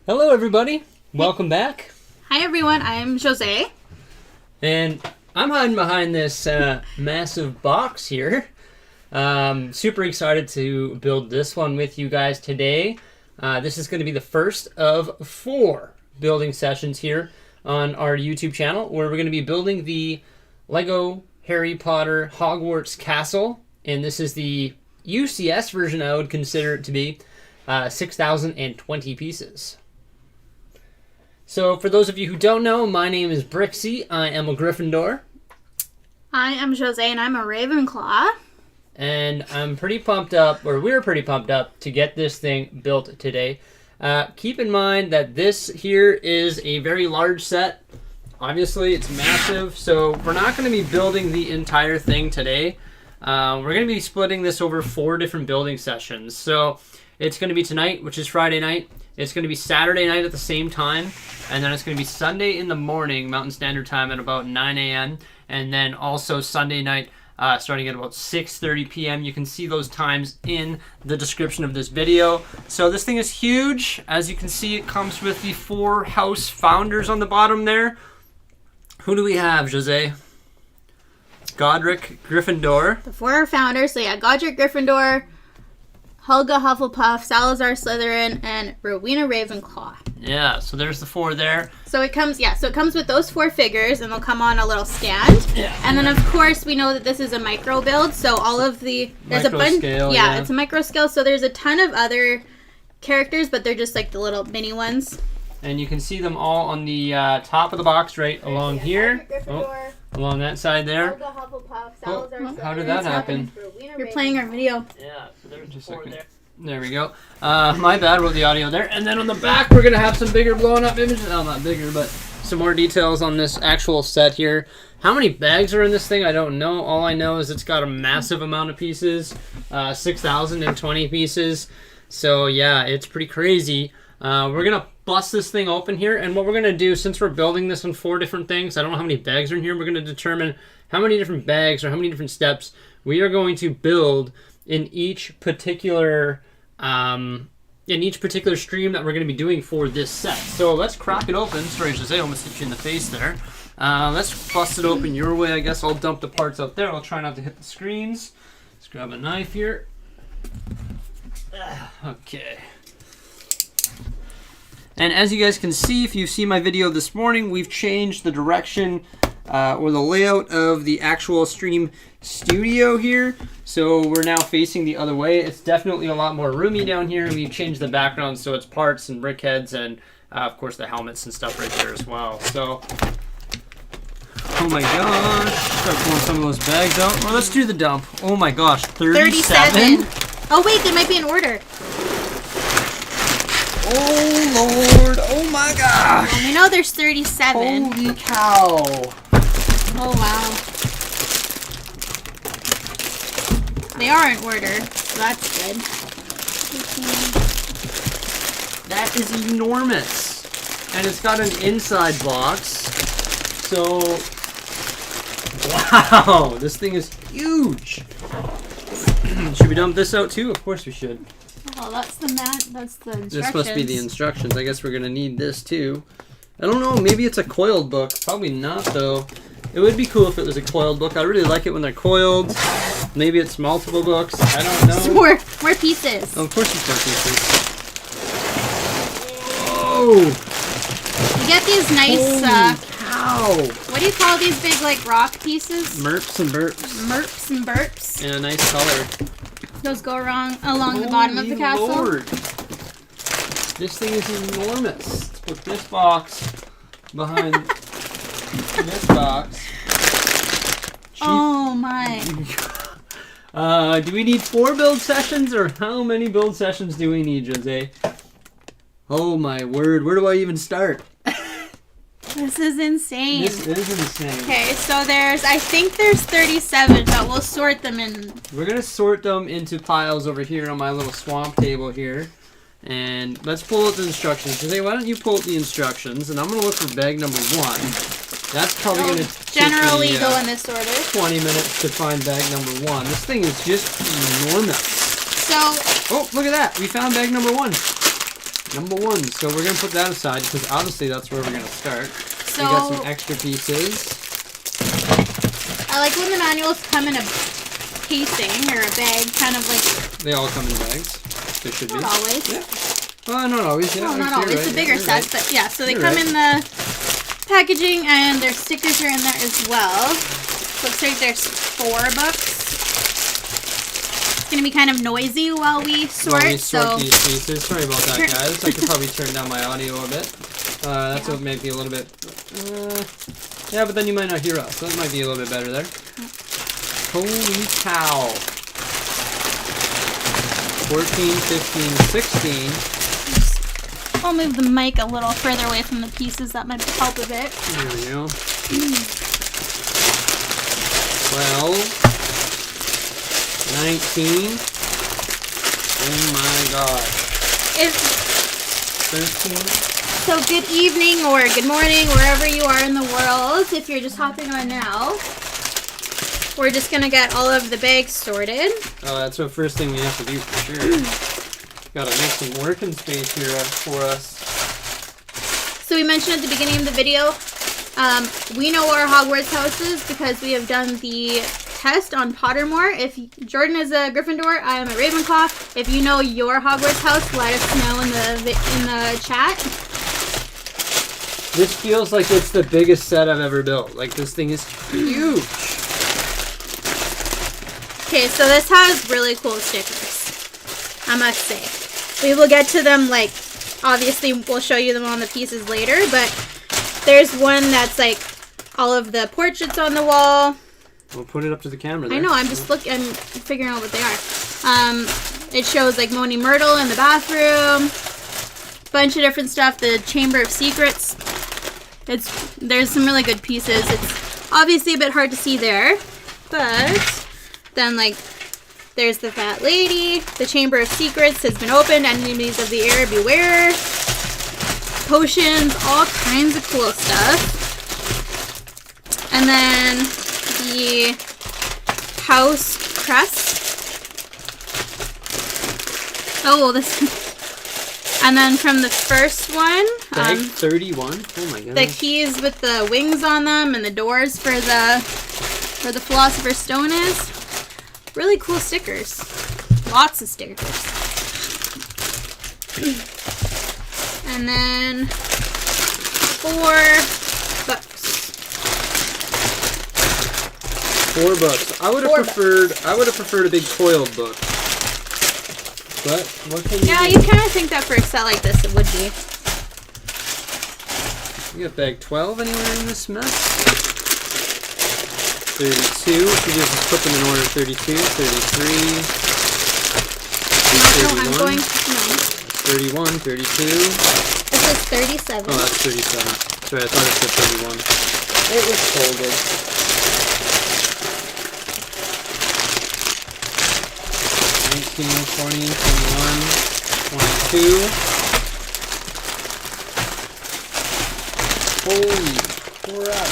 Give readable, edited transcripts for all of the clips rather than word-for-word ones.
Hello everybody, welcome back. Hi everyone, I'm Jose. And I'm hiding behind this massive box here. Super excited to build this one with you guys today. This is going to be the first of 4 building sessions here on our YouTube channel, where we're going to be building the Lego Harry Potter Hogwarts Castle. And this is the UCS version, I would consider it to be, 6,020 pieces. So, for those of you who don't know, my name is Bricksie. I am a Gryffindor. I am Jose, and I'm a Ravenclaw. And I'm pretty pumped up, or we're pretty pumped up, to get this thing built today. Keep in mind that this here is a very large set. Obviously, it's massive, so we're not going to be building the entire thing today. We're going to be splitting this over 4 different building sessions. So, it's going to be tonight, which is Friday night. It's going to be Saturday night at the same time, and then it's going to be Sunday in the morning, Mountain Standard Time, at about 9 a.m., and then also Sunday night starting at about 6:30 p.m. You can see those times in the description of this video. So this thing is huge. As you can see, it comes with the 4 house founders on the bottom there. Who do we have, Jose? Godric Gryffindor. The 4 founders, so yeah, Godric Gryffindor, Helga Hufflepuff, Salazar Slytherin, and Rowena Ravenclaw. Yeah, so there's the 4 there. So it comes with those 4 figures, and they'll come on a little stand. Yeah. And then of course we know that this is a micro build, so all of the there's Micro a bunch. scale, Yeah, yeah, it's a micro scale. So there's a ton of other characters, but they're just like the little mini ones. And you can see them all on the top of the box right along here. Along that side there. How did that happen? You're playing our video. Yeah, so there's just 4 there. There we go. My bad with the audio there. And then on the back, we're going to have some bigger blown up images. No, not bigger, but some more details on this actual set here. How many bags are in this thing? I don't know. All I know is it's got a massive amount of pieces. 6,020 pieces. So yeah, it's pretty crazy. We're going to bust this thing open here, and what we're going to do, since we're building this on 4 different things, I don't know how many bags are in here, we're going to determine how many different bags or how many different steps we are going to build in each particular stream that we're going to be doing for this set. So let's crack it open. Sorry, Jose, I almost hit you in the face there. Let's bust it open your way. I guess I'll dump the parts out there. I'll try not to hit the screens. Let's grab a knife here. Okay. And as you guys can see, if you've seen my video this morning, we've changed the direction or the layout of the actual stream studio here. So we're now facing the other way. It's definitely a lot more roomy down here. We've changed the background so it's parts and brick heads and of course the helmets and stuff right there as well. So, oh my gosh. Start pulling some of those bags out. Well, let's do the dump. Oh my gosh, 37? Oh wait, they might be in order. Oh Lord, oh my gosh. Well, we know there's 37. Holy cow. Oh wow. They are in order, so that's good. That is enormous. And it's got an inside box. So, wow, this thing is huge. Should we dump this out too? Of course we should. Oh, that's the instructions. This must be the instructions. I guess we're going to need this too. I don't know, maybe it's a coiled book. Probably not though. It would be cool if it was a coiled book. I really like it when they're coiled. Maybe it's multiple books. I don't know. More pieces. Oh, of course it's more pieces. Oh! You get these nice, cow! What do you call these big, like, rock pieces? Merps and burps. Merps and burps. And a nice color. Those go along the bottom of the castle. Lord. This thing is enormous. Let's put this box behind this box. Oh my. Do we need 4 build sessions, or how many build sessions do we need, Jose? Oh my word, where do I even start? This is insane. This is insane. Okay, so I think there's 37, but we'll sort them in. We're going to sort them into piles over here on my little swamp table here. And let's pull out the instructions. Jose, why don't you pull out the instructions, and I'm going to look for bag number 1. That's probably going to generally go in this order. 20 minutes to find bag number 1. This thing is just enormous. So... Oh, look at that. We found bag number 1. Number 1. So we're going to put that aside because obviously that's where we're going to start. So, we got some extra pieces. I like when the manuals come in a casing or a bag, kind of like... They all come in bags. They should be. Not always. Yeah. Well, not always. Yeah, no, not always. Right. The bigger sets, right. but yeah. So they come in the packaging, and their stickers are in there as well. Looks like there's 4 books. It's gonna be kind of noisy while we sort. So these pieces. Sorry about that, guys. I could probably turn down my audio a bit. That's what might be a little bit. Yeah, but then you might not hear us. So it might be a little bit better there. Holy cow! 14, 15, 16. I'll move the mic a little further away from the pieces. That might help a bit. There we go. 12. 19. Oh my gosh. 13. So good evening or good morning, wherever you are in the world. If you're just hopping on now, we're just going to get all of the bags sorted. Oh, that's the first thing we have to do for sure. Gotta make some working space here for us. So we mentioned at the beginning of the video, we know our Hogwarts houses because we have done the test on Pottermore. If Jordan is a Gryffindor, I am a Ravenclaw. If you know your Hogwarts house, let us know in the chat. This feels like it's the biggest set I've ever built. Like, this thing is huge. Okay, so this has really cool stickers, I must say. We will get to them, like, obviously we'll show you them on the pieces later, but there's one that's like all of the portraits on the wall. We'll put it up to the camera there. I know, I'm figuring out what they are. It shows like Moaning Myrtle in the bathroom, bunch of different stuff, the Chamber of Secrets. There's some really good pieces. It's obviously a bit hard to see there, but then like there's the Fat Lady, the Chamber of Secrets has been opened, enemies of the air beware, potions, all kinds of cool stuff. And then the house crest. Oh, this. And then from the first one, Bag 31. Oh my god. the keys with the wings on them and the doors for the Philosopher's Stone is. Really cool stickers. Lots of stickers. And then 4 books. 4 books. I would have preferred a big coiled book. But what can you do? You kind of think that for a set like this it would be. You got bag 12 anywhere in this mess? 32. If you just put them in order, 32, 33, No, I'm going. No. 31, 32. It says 37. Oh, that's 37. Sorry, I thought it said 31. It was folded. 19, 20, 21, 22. Holy crap.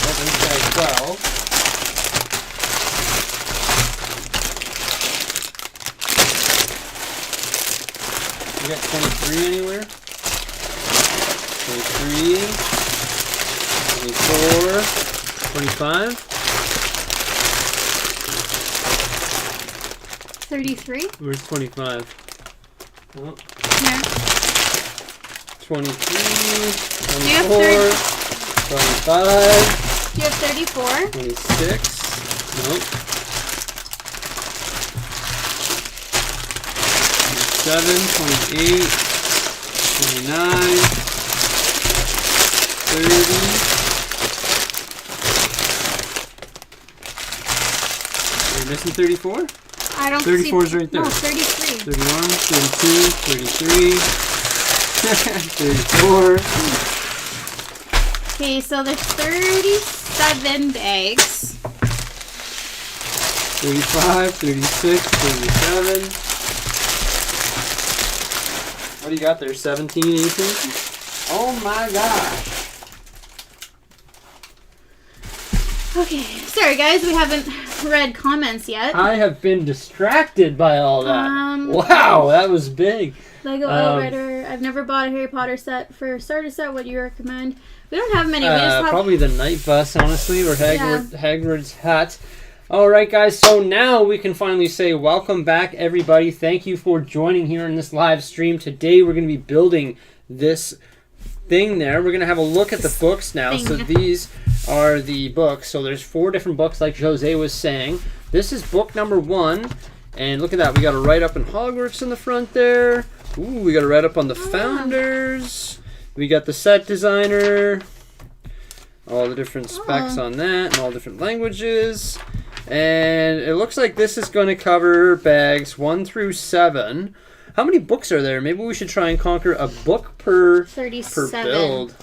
That's inside 12. You got 23 anywhere? 23, 24, 25. 33? Where's 25? Oh, Here. 23, Do you have 24, 25, Do you have 34? 26. Nope. 27, 28, 29, 30. Are you missing 34? I don't 34 see. is right there. No, 33. 31, 32, 33, 34. Okay, so there's 37 bags. 35, 36, 37. What do you got there? 17, 18? Oh my gosh. Okay, sorry guys, we haven't read comments yet. I have been distracted by all that. Um, Wow, that was big. Lego Outrider. I've never bought a Harry Potter set. For starter set, what do you recommend? We don't have many. We just have... Probably the Night Bus, honestly, or Hagrid's hat. All right, guys. So now we can finally say welcome back, everybody. Thank you for joining here in this live stream. Today we're going to be building this thing there. We're going to have a look at the books now. So these are the books. So there's 4 different books, like Jose was saying. This is book number 1. And look at that. We got a write-up in Hogwarts in the front there. Ooh, we got a write-up on the founders. We got the set designer. All the different specs on that and all different languages. And it looks like this is going to cover bags 1 through 7. How many books are there? Maybe we should try and conquer a book per 37. Per build.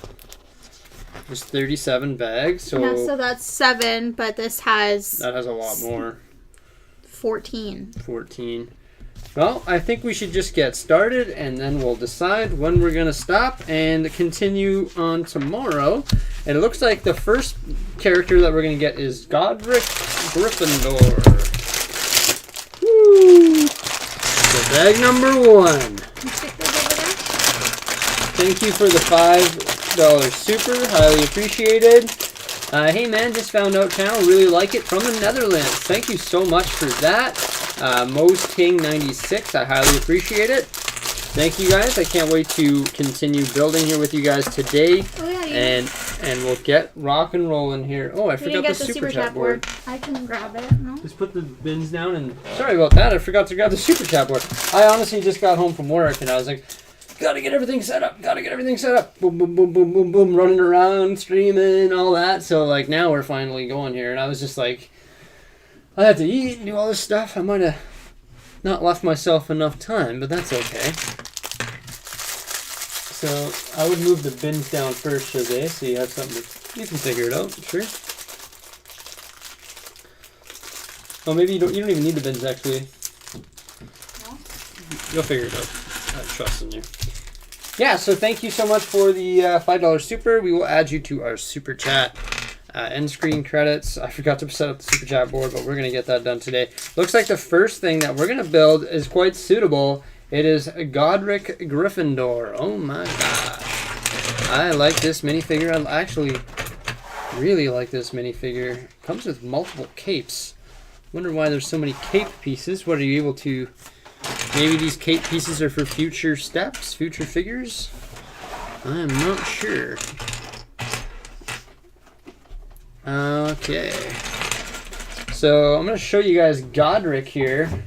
There's 37 bags. So that's 7, but this has... That has a lot more. 14. Well, I think we should just get started, and then we'll decide when we're going to stop and continue on tomorrow. And it looks like the first character that we're going to get is Godric Gryffindor. Woo! So bag number 1. Thank you for the $5 super. Highly appreciated. Hey man, just found out channel. Really like it from the Netherlands. Thank you so much for that. Mo's King 96. I highly appreciate it. Thank you guys. I can't wait to continue building here with you guys today. Oh, yeah, and we'll get rock and rolling here. Oh, I forgot the super chat board. I can grab it. No? Just put the bins down and sorry about that. I forgot to grab the super chat board. I honestly just got home from work and I was like, gotta get everything set up. Boom, boom, boom, boom, boom, boom. Running around, streaming, all that. So, like, now we're finally going here. And I was just like, I had to eat and do all this stuff. I might have not left myself enough time, but that's okay. So, I would move the bins down first, Jose, so you have something to... You can figure it out, sure. Oh, maybe you don't even need the bins, actually. No? You'll figure it out. I trust in you. Yeah, so thank you so much for the $5 super. We will add you to our super chat. End screen credits. I forgot to set up the super chat board, but we're going to get that done today. Looks like the first thing that we're going to build is quite suitable. It is Godric Gryffindor. Oh my gosh. I like this minifigure. I actually really like this minifigure. It comes with multiple capes. Wonder why there's so many cape pieces. What are you able to... Maybe these cape pieces are for future steps, future figures? I am not sure. Okay. So I'm going to show you guys Godric here.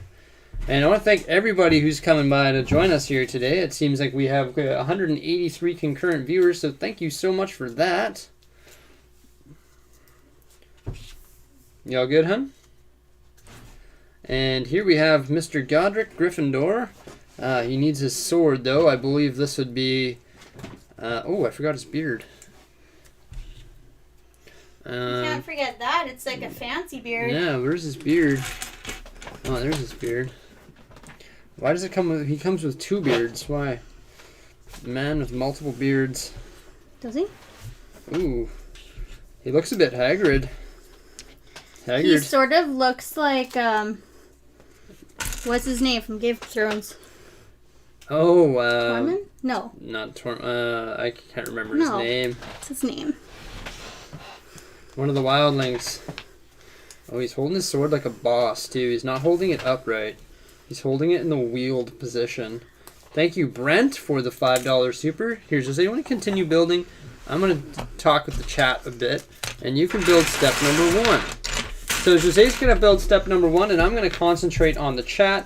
And I want to thank everybody who's coming by to join us here today. It seems like we have 183 concurrent viewers, so thank you so much for that. Y'all good, huh? And here we have Mr. Godric Gryffindor. He needs his sword, though. I believe this would be... oh, I forgot his beard. You can't forget that. It's like a fancy beard. Yeah, where's his beard? Oh, there's his beard. Why does it come with... He comes with 2 beards. Why? Man with multiple beards. Does he? Ooh. He looks a bit haggard. He sort of looks like... What's his name from Game of Thrones? Oh, Tormund? No. Not Tormund. I can't remember his name. What's his name? One of the wildlings. Oh, he's holding his sword like a boss, too. He's not holding it upright. He's holding it in the wield position. Thank you, Brent, for the $5 super. Here, Jose, you want to continue building? I'm going to talk with the chat a bit, and you can build step number 1. So Jose's going to build step number 1, and I'm going to concentrate on the chat.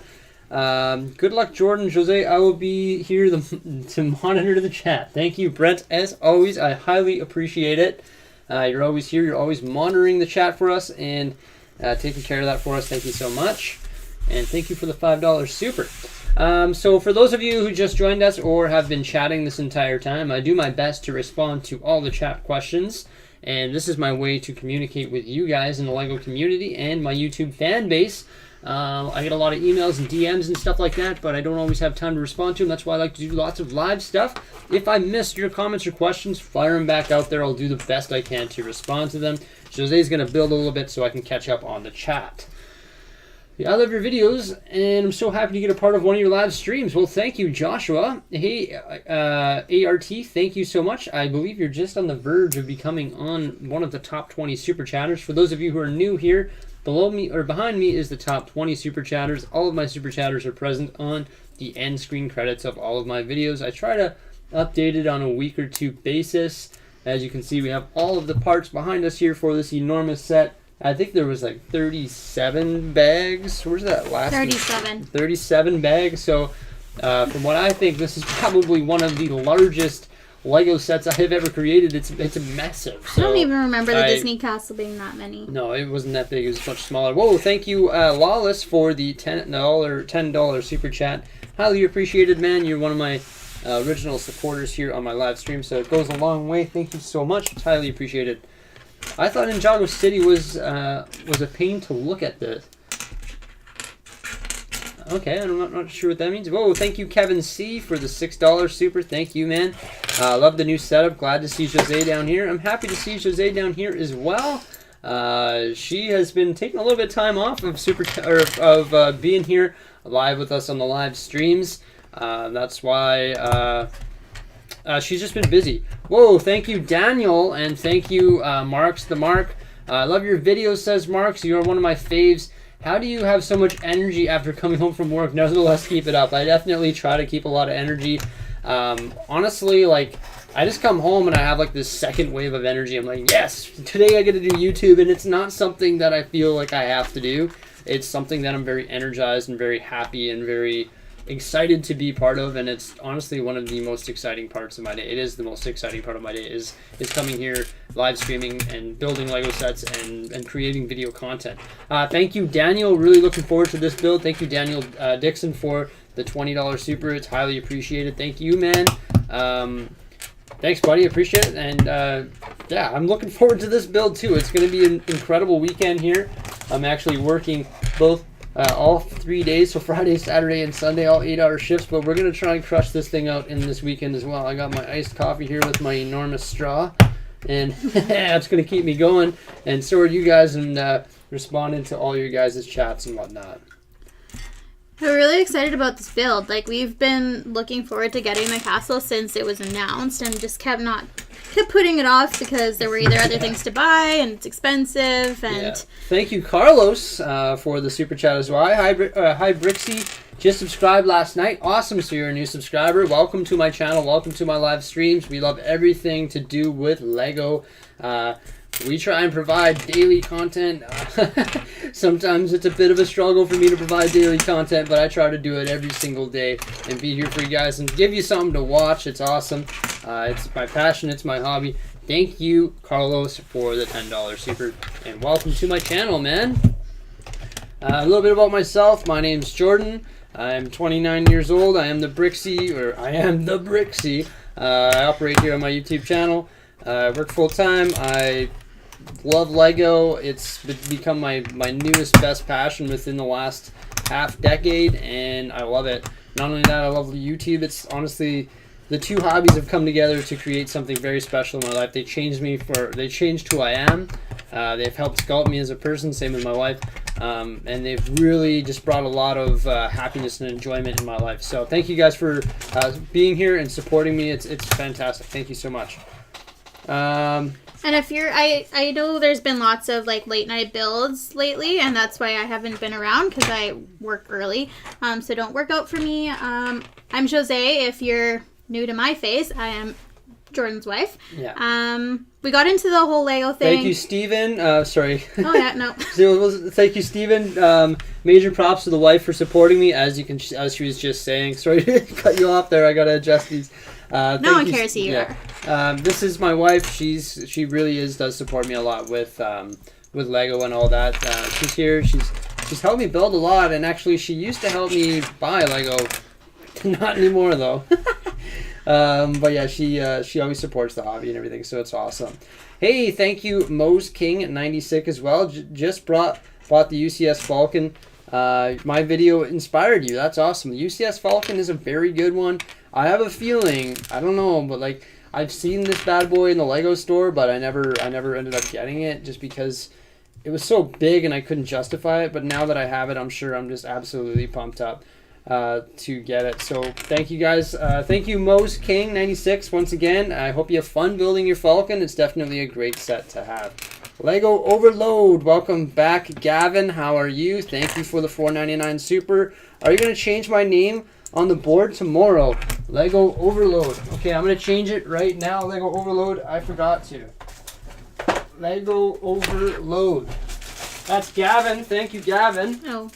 Good luck, Jordan. Jose, I will be here to monitor the chat. Thank you, Brent. As always, I highly appreciate it. You're always here. You're always monitoring the chat for us and taking care of that for us. Thank you so much. And thank you for the $5 super. So for those of you who just joined us or have been chatting this entire time, I do my best to respond to all the chat questions. And this is my way to communicate with you guys in the LEGO community and my YouTube fan base. I get a lot of emails and DMs and stuff like that, but I don't always have time to respond to them. That's why I like to do lots of live stuff. If I missed your comments or questions, fire them back out there. I'll do the best I can to respond to them. Jose's going to build a little bit so I can catch up on the chat. I love your videos, and I'm so happy to get a part of one of your live streams. Well, thank you, Joshua. Hey, ART, thank you so much. I believe you're just on the verge of becoming on one of the top 20 super chatters. For those of you who are new here, below me or behind me is the top 20 super chatters. All of my super chatters are present on the end screen credits of all of my videos. I try to update it on a week or two basis. As you can see, we have all of the parts behind us here for this enormous set. I think there was like 37 bags. Where's that last 37. 37 bags. So from what I think, this is probably one of the largest Lego sets I have ever created. It's massive. So I don't even remember the Disney Castle being that many. No, it wasn't that big. It was much smaller. Whoa, thank you, Lawless, for the $10 super chat. Highly appreciated, man. You're one of my original supporters here on my live stream, so it goes a long way. Thank you so much. It's highly appreciated. I thought Ninjago City was a pain to look at this. Okay, I'm not sure what that means. Whoa, thank you, Kevin C, for the $6 super. Thank you, man. Love the new setup. Glad to see Jose down here. I'm happy to see Jose down here as well. She has been taking a little bit of time off of being here live with us on the live streams. That's why she's just been busy. Whoa, thank you, Daniel, and thank you, Marks the Mark. I love your videos, says Marks. You are one of my faves. How do you have so much energy after coming home from work? Nevertheless, keep it up. I definitely try to keep a lot of energy. Honestly, like, I just come home and I have like this second wave of energy. I'm like, yes, today I get to do YouTube, and it's not something that I feel like I have to do. It's something that I'm very energized and very happy and very excited to be part of, and it's honestly one of the most exciting parts of my day. It is the most exciting part of my day is coming here, live streaming, and building Lego sets and creating video content. Thank you, Daniel. Really looking forward to this build. Thank you, Daniel Dixon, for the $20 super. It's highly appreciated. Thank you, man. Thanks, buddy. Appreciate it. And yeah, I'm looking forward to this build too. It's going to be an incredible weekend here. I'm actually working both all 3 days, so Friday, Saturday, and Sunday, all 8-hour shifts, but we're going to try and crush this thing out in this weekend as well. I got my iced coffee here with my enormous straw, and that's going to keep me going, and so are you guys, and responding to all your guys' chats and whatnot. We're really excited about this build. Like, we've been looking forward to getting the castle since it was announced, and just kept putting it off because there were either other things to buy and it's expensive. And yeah. Thank you, Carlos, for the super chat as well. Hi, Bricksie. Just subscribed last night. Awesome. So you're a new subscriber. Welcome to my channel. Welcome to my live streams. We love everything to do with Lego. We try and provide daily content. Sometimes it's a bit of a struggle for me to provide daily content, but I try to do it every single day and be here for you guys and give you something to watch. It's awesome. It's my passion. It's my hobby. Thank you, Carlos, for the $10 super, and welcome to my channel, man. A little bit about myself. My name's Jordan. I'm 29 years old. I am the Bricksie. I operate here on my YouTube channel. I work full time. I love Lego. It's become my newest best passion within the last half decade, and I love it. Not only that, I love YouTube. It's honestly, the two hobbies have come together to create something very special in my life. They changed who I am. They've helped sculpt me as a person, same with my wife, and they've really just brought a lot of happiness and enjoyment in my life. So thank you guys for being here and supporting me. It's fantastic. Thank you so much. And if you're, I know there's been lots of like late night builds lately, and that's why I haven't been around, because I work early. So don't work out for me. I'm Jose. If you're new to my face, I am Jordan's wife. Yeah. We got into the whole Lego thing. Thank you, Steven. Sorry. Oh yeah, no. Thank you, Steven. Major props to the wife for supporting me, as she was just saying. Sorry to cut you off there. I gotta adjust these. No one cares who you are. This is my wife. She really does support me a lot with Lego and all that. She's here. She's helped me build a lot, and actually she used to help me buy Lego. Not anymore though. But yeah, she always supports the hobby and everything, so it's awesome. Hey, thank you, Mose King at 96 as well. Just bought the UCS Falcon. My video inspired you. That's awesome. The UCS Falcon is a very good one. I have a feeling, I don't know, but like I've seen this bad boy in the Lego store, but I never ended up getting it just because it was so big and I couldn't justify it, but now that I have it, I'm sure I'm just absolutely pumped up to get it. So thank you guys. Thank you, Mose King 96 once again. I hope you have fun building your Falcon. It's definitely a great set to have. Lego Overload, welcome back, Gavin. How are you? Thank you for the $4.99 super. Are you going to change my name on the board tomorrow? Lego Overload. Okay, I'm going to change it right now. Lego Overload. I forgot to. Lego Overload. That's Gavin. Thank you, Gavin. Oh.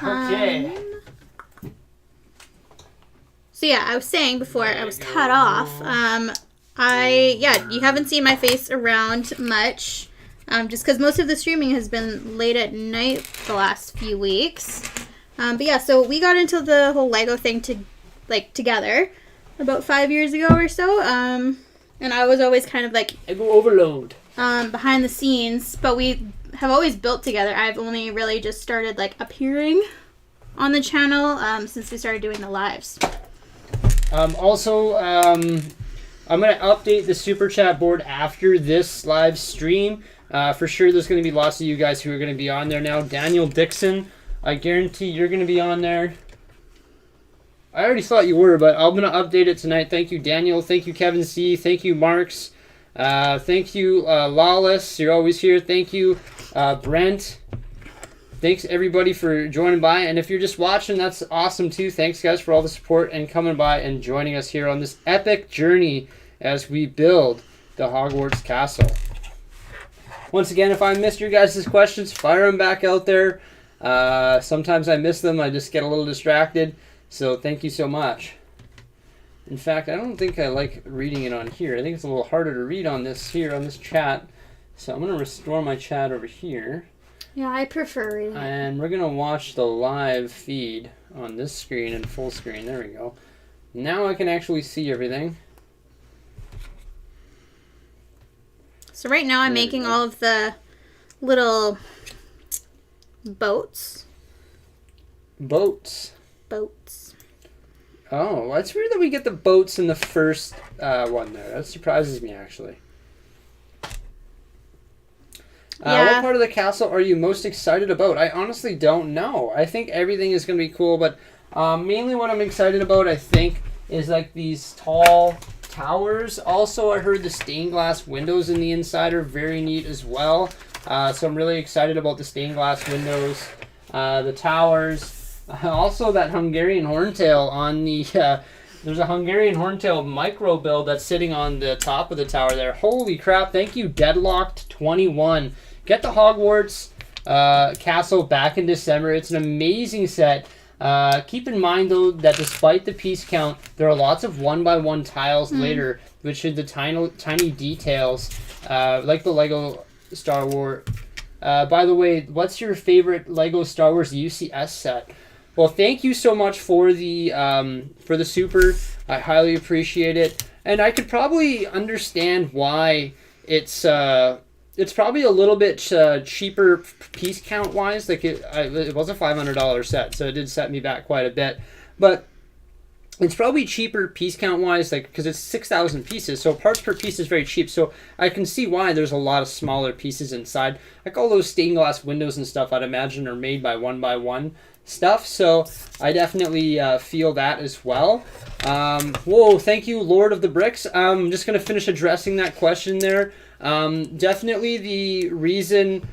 Okay. So yeah, I was saying before I was cut off. You haven't seen my face around much, just because most of the streaming has been late at night the last few weeks. But yeah, so we got into the whole Lego thing together about 5 years ago or so. And I was always kind of like Lego Overload behind the scenes, but we have always built together. I've only really just started like appearing on the channel since we started doing the lives. I'm going to update the Super Chat board after this live stream. For sure, there's going to be lots of you guys who are going to be on there now. Daniel Dixon, I guarantee you're going to be on there. I already thought you were, but I'm going to update it tonight. Thank you, Daniel. Thank you, Kevin C. Thank you, Marks. Thank you, Lawless. You're always here. Thank you, Brent. Thanks, everybody, for joining by. And if you're just watching, that's awesome, too. Thanks, guys, for all the support and coming by and joining us here on this epic journey as we build the Hogwarts Castle. Once again, if I missed your guys' questions, fire them back out there. Sometimes I miss them. I just get a little distracted. So thank you so much. In fact, I don't think I like reading it on here. I think it's a little harder to read on this chat. So I'm going to restore my chat over here. Yeah, I prefer reading. And we're going to watch the live feed on this screen and full screen. There we go. Now I can actually see everything. So right now I'm making all of the little boats. Boats. Oh, well, it's weird that we get the boats in the first one there. That surprises me, actually. What part of the castle are you most excited about? I honestly don't know. I think everything is going to be cool, but mainly what I'm excited about, I think, is like these tall towers. Also, I heard the stained glass windows in the inside are very neat as well. So I'm really excited about the stained glass windows, the towers. Also, that Hungarian horntail on the... there's a Hungarian horntail micro build that's sitting on the top of the tower there. Holy crap, thank you, Deadlocked21. Get the Hogwarts castle back in December. It's an amazing set. Keep in mind, though, that despite the piece count, there are lots of 1x1 tiles later, which are the tiny details, like the Lego Star Wars. By the way, what's your favorite Lego Star Wars UCS set? Well, thank you so much for the super. I highly appreciate it, and I could probably understand why it's probably a little bit cheaper piece count wise. Like it was a $500 set, so it did set me back quite a bit, but it's probably cheaper piece count wise, like because it's 6,000 pieces, so parts per piece is very cheap. So I can see why there's a lot of smaller pieces inside. Like all those stained glass windows and stuff, I'd imagine are made by 1x1 stuff, so I definitely feel that as well. Whoa, thank you, Lord of the Bricks. I'm just going to finish addressing that question there. Definitely the reason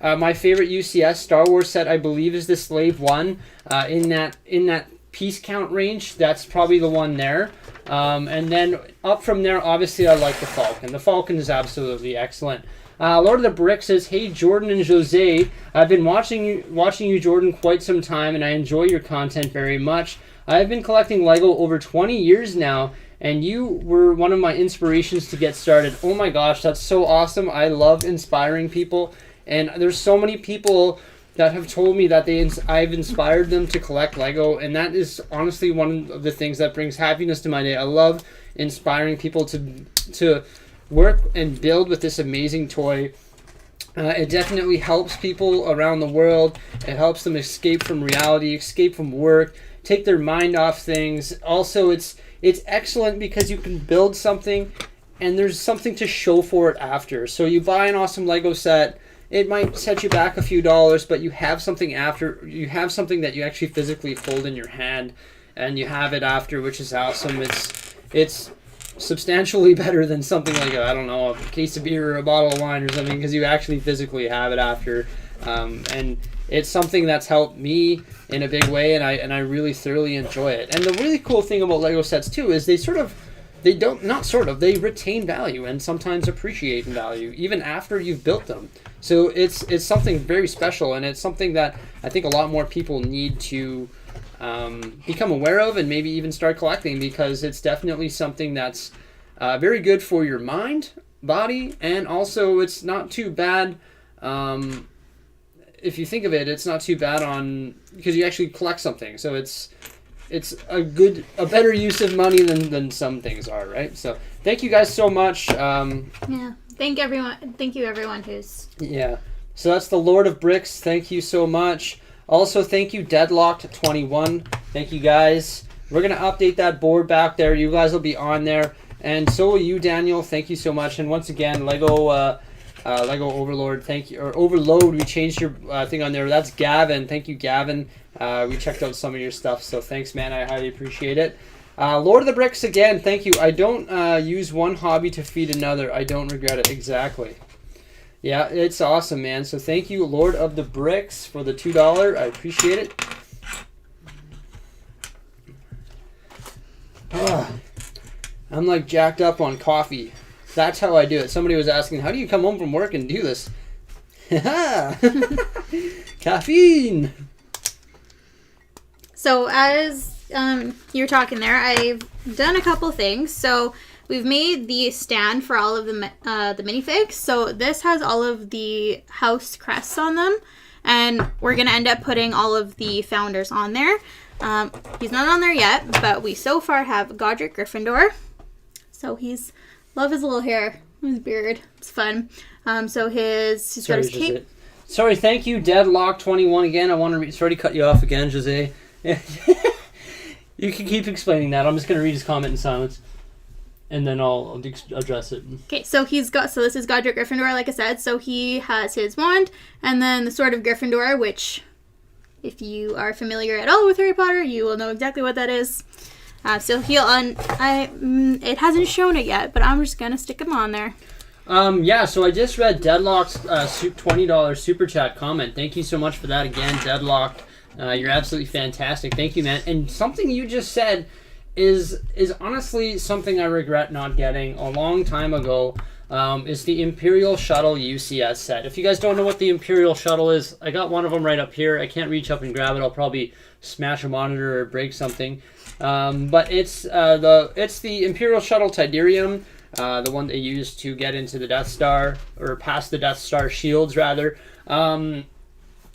my favorite UCS Star Wars set, I believe, is the Slave 1 in that piece count range. That's probably the one there. And then up from there, obviously, I like the Falcon. The Falcon is absolutely excellent. Lord of the Brick says, "Hey Jordan and Jose, I've been watching you Jordan quite some time, and I enjoy your content very much. I've been collecting Lego over 20 years now, and you were one of my inspirations to get started." Oh my gosh, that's so awesome. I love inspiring people, and there's so many people that have told me that I've inspired them to collect Lego, and that is honestly one of the things that brings happiness to my day. I love inspiring people to work and build with this amazing toy. It definitely helps people around the world. It helps them escape from reality, escape from work, take their mind off things. Also, it's it's excellent because you can build something and there's something to show for it after. So you buy an awesome Lego set, it might set you back a few dollars, but you have something after. You have something that you actually physically hold in your hand, and you have it after, which is awesome. It's substantially better than something like a case of beer or a bottle of wine or something, because you actually physically have it after. And it's something that's helped me in a big way, and I really thoroughly enjoy it. And the really cool thing about Lego sets too is they retain value and sometimes appreciate in value even after you've built them. So it's something very special, and it's something that I think a lot more people need to become aware of and maybe even start collecting, because it's definitely something that's very good for your mind, body, and also it's not too bad. If you think of it, it's not too bad because you actually collect something. So it's a better use of money than some things are, right? So thank you guys so much. Yeah. Thank you everyone who's... Yeah. So that's the Lord of Bricks. Thank you so much. Also, thank you Deadlocked21. Thank you guys. We're going to update that board back there. You guys will be on there. And so will you, Daniel. Thank you so much. And once again, Lego Overlord, thank you. Or Overload, we changed your thing on there. That's Gavin. Thank you, Gavin. We checked out some of your stuff, so thanks, man. I highly appreciate it. Lord of the Bricks, again, thank you. I don't use one hobby to feed another. I don't regret it. Exactly. Yeah, it's awesome, man. So thank you, Lord of the Bricks, for the $2. I appreciate it. I'm like jacked up on coffee. That's how I do it. Somebody was asking, how do you come home from work and do this? Caffeine! So as you're talking there, I've done a couple things. So we've made the stand for all of the minifigs. So this has all of the house crests on them, and we're going to end up putting all of the founders on there. He's not on there yet, but we so far have Godric Gryffindor. So love his little hair, his beard. It's fun. So he's got his cape. Sorry, thank you, Deadlock21 again. I want to sorry to cut you off again, Jose. You can keep explaining that. I'm just going to read his comment in silence, and then I'll address it. Okay, so this is Godric Gryffindor, like I said. So he has his wand, and then the Sword of Gryffindor, which, if you are familiar at all with Harry Potter, you will know exactly what that is. So it hasn't shown it yet, but I'm just going to stick him on there. Yeah, so I just read Deadlock's $20 super chat comment. Thank you so much for that again, Deadlocked. You're absolutely fantastic. Thank you, man. And something you just said is honestly something I regret not getting a long time ago. Is the Imperial Shuttle UCS set. If you guys don't know what the Imperial Shuttle is, I got one of them right up here. I can't reach up and grab it. I'll probably smash a monitor or break something. But it's the Imperial Shuttle Tidarium, the one they use to get into the Death Star, or past the Death Star shields, rather.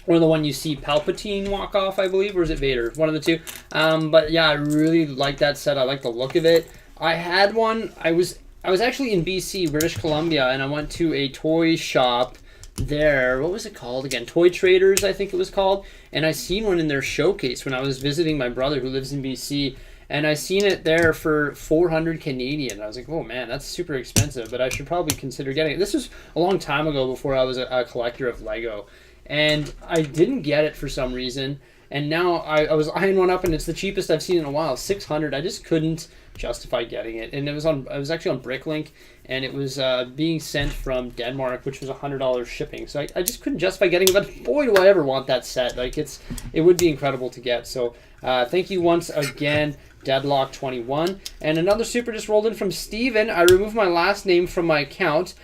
Or the one you see Palpatine walk off, I believe, or is it Vader? One of the two. But yeah, I really like that set. I like the look of it. I had one. I was actually in BC, British Columbia, and I went to a toy shop there. What was it called again? Toy Traders, I think it was called. And I seen one in their showcase when I was visiting my brother who lives in BC. And I seen it there for 400 Canadian. I was like, oh man, that's super expensive, but I should probably consider getting it. This was a long time ago before I was a collector of Lego. And I didn't get it for some reason. And now I was eyeing one up, and it's the cheapest I've seen in a while, $600. I just couldn't justify getting it. And it was actually on Bricklink, and it was being sent from Denmark, which was $100 shipping. So I just couldn't justify getting it. But boy, do I ever want that set. Like it would be incredible to get. So thank you once again, Deadlock21. And another super just rolled in from Steven. I removed my last name from my account.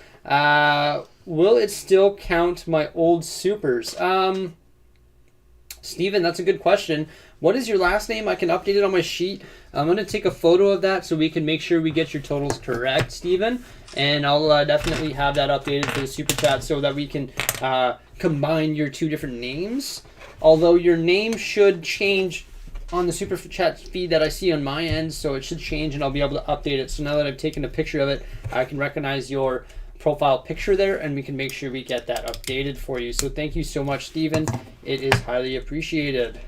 Will it still count my old supers? Steven, that's a good question. What is your last name? I can update it on my sheet. I'm going to take a photo of that so we can make sure we get your totals correct, Steven. And I'll definitely have that updated for the super chat so that we can combine your two different names. Although your name should change on the super chat feed that I see on my end, so it should change and I'll be able to update it. So now that I've taken a picture of it, I can recognize your profile picture there, and we can make sure we get that updated for you. So thank you so much, Steven. It is highly appreciated.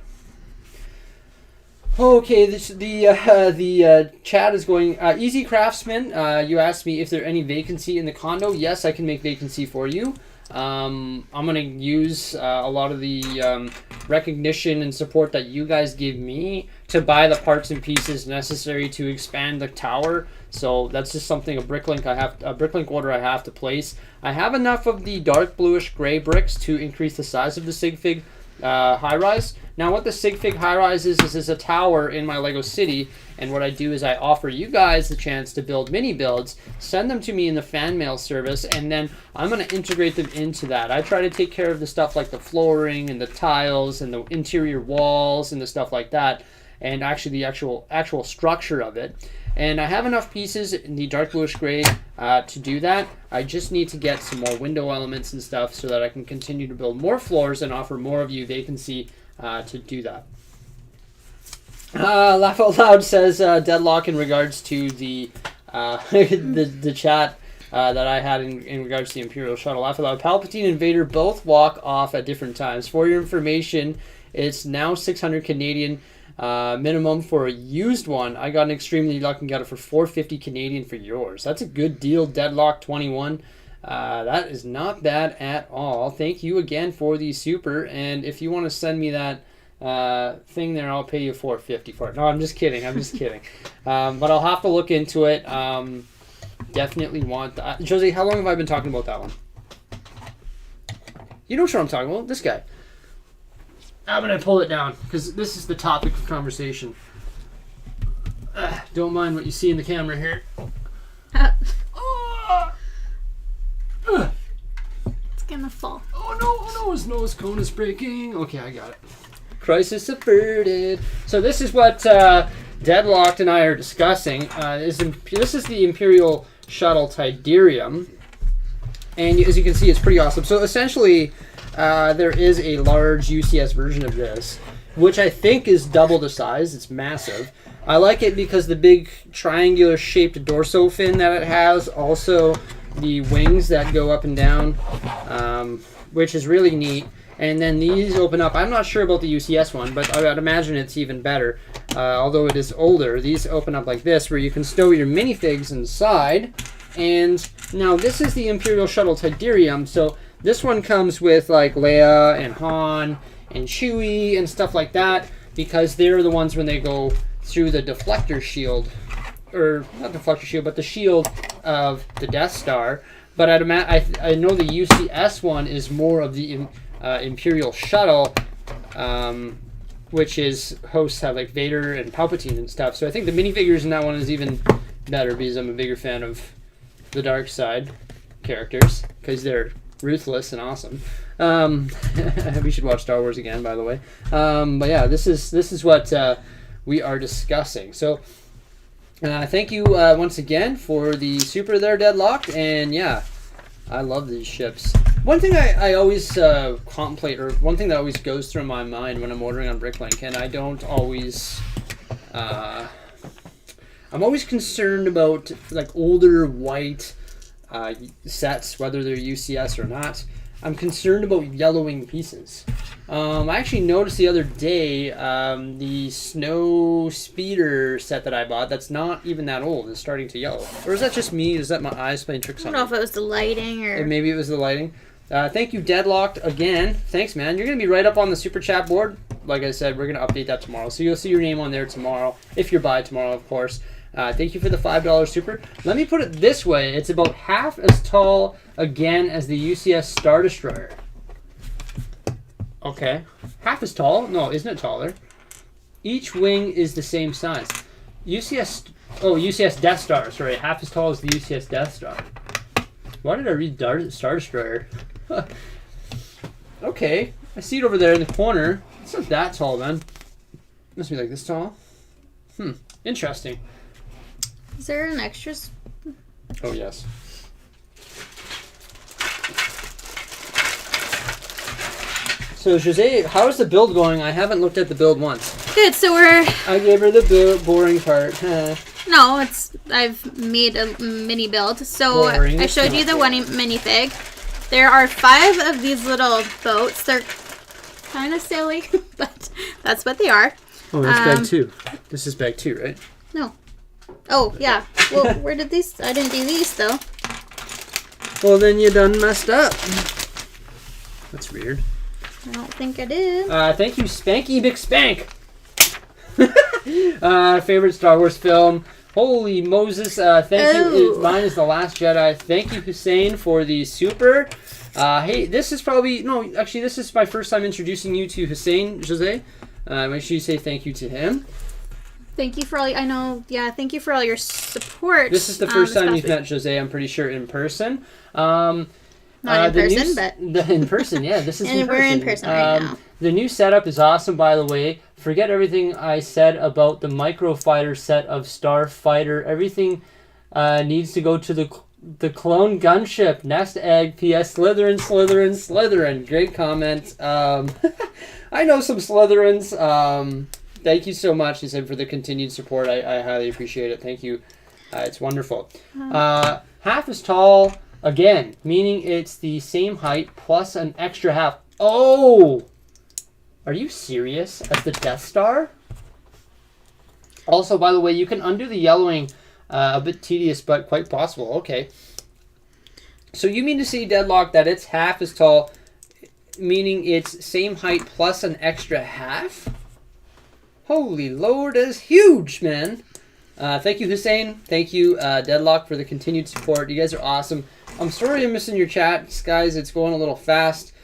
Okay, the chat is going. Easy Craftsman, you asked me if there any vacancy in the condo. Yes, I can make vacancy for you. I'm going to use a lot of the recognition and support that you guys give me to buy the parts and pieces necessary to expand the tower. So that's just something, a bricklink order I have to place. I have enough of the dark bluish gray bricks to increase the size of the sig fig high-rise. Now what the sig fig high-rise is a tower in my Lego city, and what I do is I offer you guys the chance to build mini builds, send them to me in the fan mail service, and then I'm going to integrate them into that. I try to take care of the stuff like the flooring and the tiles and the interior walls and the stuff like that, and actually the actual structure of it. And I have enough pieces in the dark bluish gray to do that. I just need to get some more window elements and stuff so that I can continue to build more floors and offer more of you vacancy to do that. Laugh Out Loud says deadlock in regards to the the chat that I had in regards to the Imperial Shuttle. Laugh Out Loud. Palpatine and Vader both walk off at different times. For your information, it's now 600 Canadian. Minimum for a used one. I got an extremely lucky and got it for 450 Canadian for yours. That's a good deal, Deadlock 21. That is not bad at all. Thank you again for the super, and if you want to send me that thing there, I'll pay you 450 for it. No, I'm just kidding. But I'll have to look into it. Definitely want that. Josie, how long have I been talking about that one? You know what I'm talking about? This guy. I'm going to pull it down because this is the topic of conversation. Don't mind what you see in the camera here. It's going to fall. Oh no, his nose cone is breaking. Okay, I got it. Crisis averted. So this is what Deadlocked and I are discussing. This is the Imperial Shuttle Tidarium. And as you can see, it's pretty awesome. So essentially... there is a large UCS version of this, which I think is double the size. It's massive. I like it because the big triangular shaped dorso fin that it has, also the wings that go up and down, which is really neat. And then these open up. I'm not sure about the UCS one, but I would imagine it's even better. Although it is older, these open up like this, where you can stow your minifigs inside. And now this is the Imperial Shuttle Tidarium, so this one comes with like Leia and Han and Chewie and stuff like that, because they're the ones when they go through the deflector shield, or not deflector shield, but the shield of the Death Star. But I know the UCS one is more of the Imperial Shuttle, which is hosts have like Vader and Palpatine and stuff. So I think the minifigures in that one is even better because I'm a bigger fan of the dark side characters because they're ruthless and awesome. We should watch Star Wars again, by the way. But yeah, this is what we are discussing. So thank you once again for the super there, Deadlocked. And yeah, I love these ships. One thing I always contemplate, or one thing that always goes through my mind when I'm ordering on Bricklink, and I don't always... I'm always concerned about like older white sets, whether they're UCS or not. I'm concerned about yellowing pieces. I actually noticed the other day the Snow Speeder set that I bought, that's not even that old, is starting to yellow. Or is that just me? Is that my eyes playing tricks on me? I don't know if it was the lighting or... Maybe it was the lighting. Thank you, Deadlocked, again. Thanks, man. You're going to be right up on the super chat board. Like I said, we're going to update that tomorrow. So you'll see your name on there tomorrow, if you're by tomorrow, of course. Thank you for the $5 super. Let me put it this way. It's about half as tall, again, as the UCS Star Destroyer. Okay. Half as tall? No, isn't it taller? Each wing is the same size. UCS Death Star. Sorry, half as tall as the UCS Death Star. Why did I read Star Destroyer? Okay. I see it over there in the corner. It's not that tall, then. It must be like this tall. Interesting. Is there an extra? Oh, yes. So, Jose, how is the build going? I haven't looked at the build once. Good, so I gave her the boring part. No, I've made a mini build. So, I showed you the one minifig. There are 5 of these little boats. They're kind of silly, but that's what they are. Oh, that's bag 2. This is bag 2, right? No. Oh, yeah. Well, where did these... I didn't do these, though. Well, then you done messed up. That's weird. I don't think I did. Thank you, Spanky McSpank. Favorite Star Wars film. Holy Moses. Thank you. Mine is The Last Jedi. Thank you, Hussein, for the super. Hey, this is probably... No, actually, this is my first time introducing you to Hussein, Jose. Make sure you say thank you to him. Thank you for all... I know... Yeah, thank you for all your support. This is the first time you've met Jose, I'm pretty sure, in person. Not in person, but... In person, yeah. This is in person. We're in person right now. The new setup is awesome, by the way. Forget everything I said about the Microfighter set of Starfighter. Everything needs to go to the clone gunship. Nest egg. P.S. Slytherin, Slytherin, Slytherin. Great comment. I know some Slytherins. Thank you so much, he said, for the continued support. I highly appreciate it. Thank you. It's wonderful. Half as tall, again, meaning it's the same height plus an extra half. Oh! Are you serious? As the Death Star? Also, by the way, you can undo the yellowing. A bit tedious, but quite possible. Okay. So you mean to say, Deadlock, that it's half as tall, meaning it's same height plus an extra half? Holy Lord, that is huge, man. Thank you, Hussein. Thank you, Deadlock, for the continued support. You guys are awesome. I'm sorry I'm missing your chats, guys. It's going a little fast.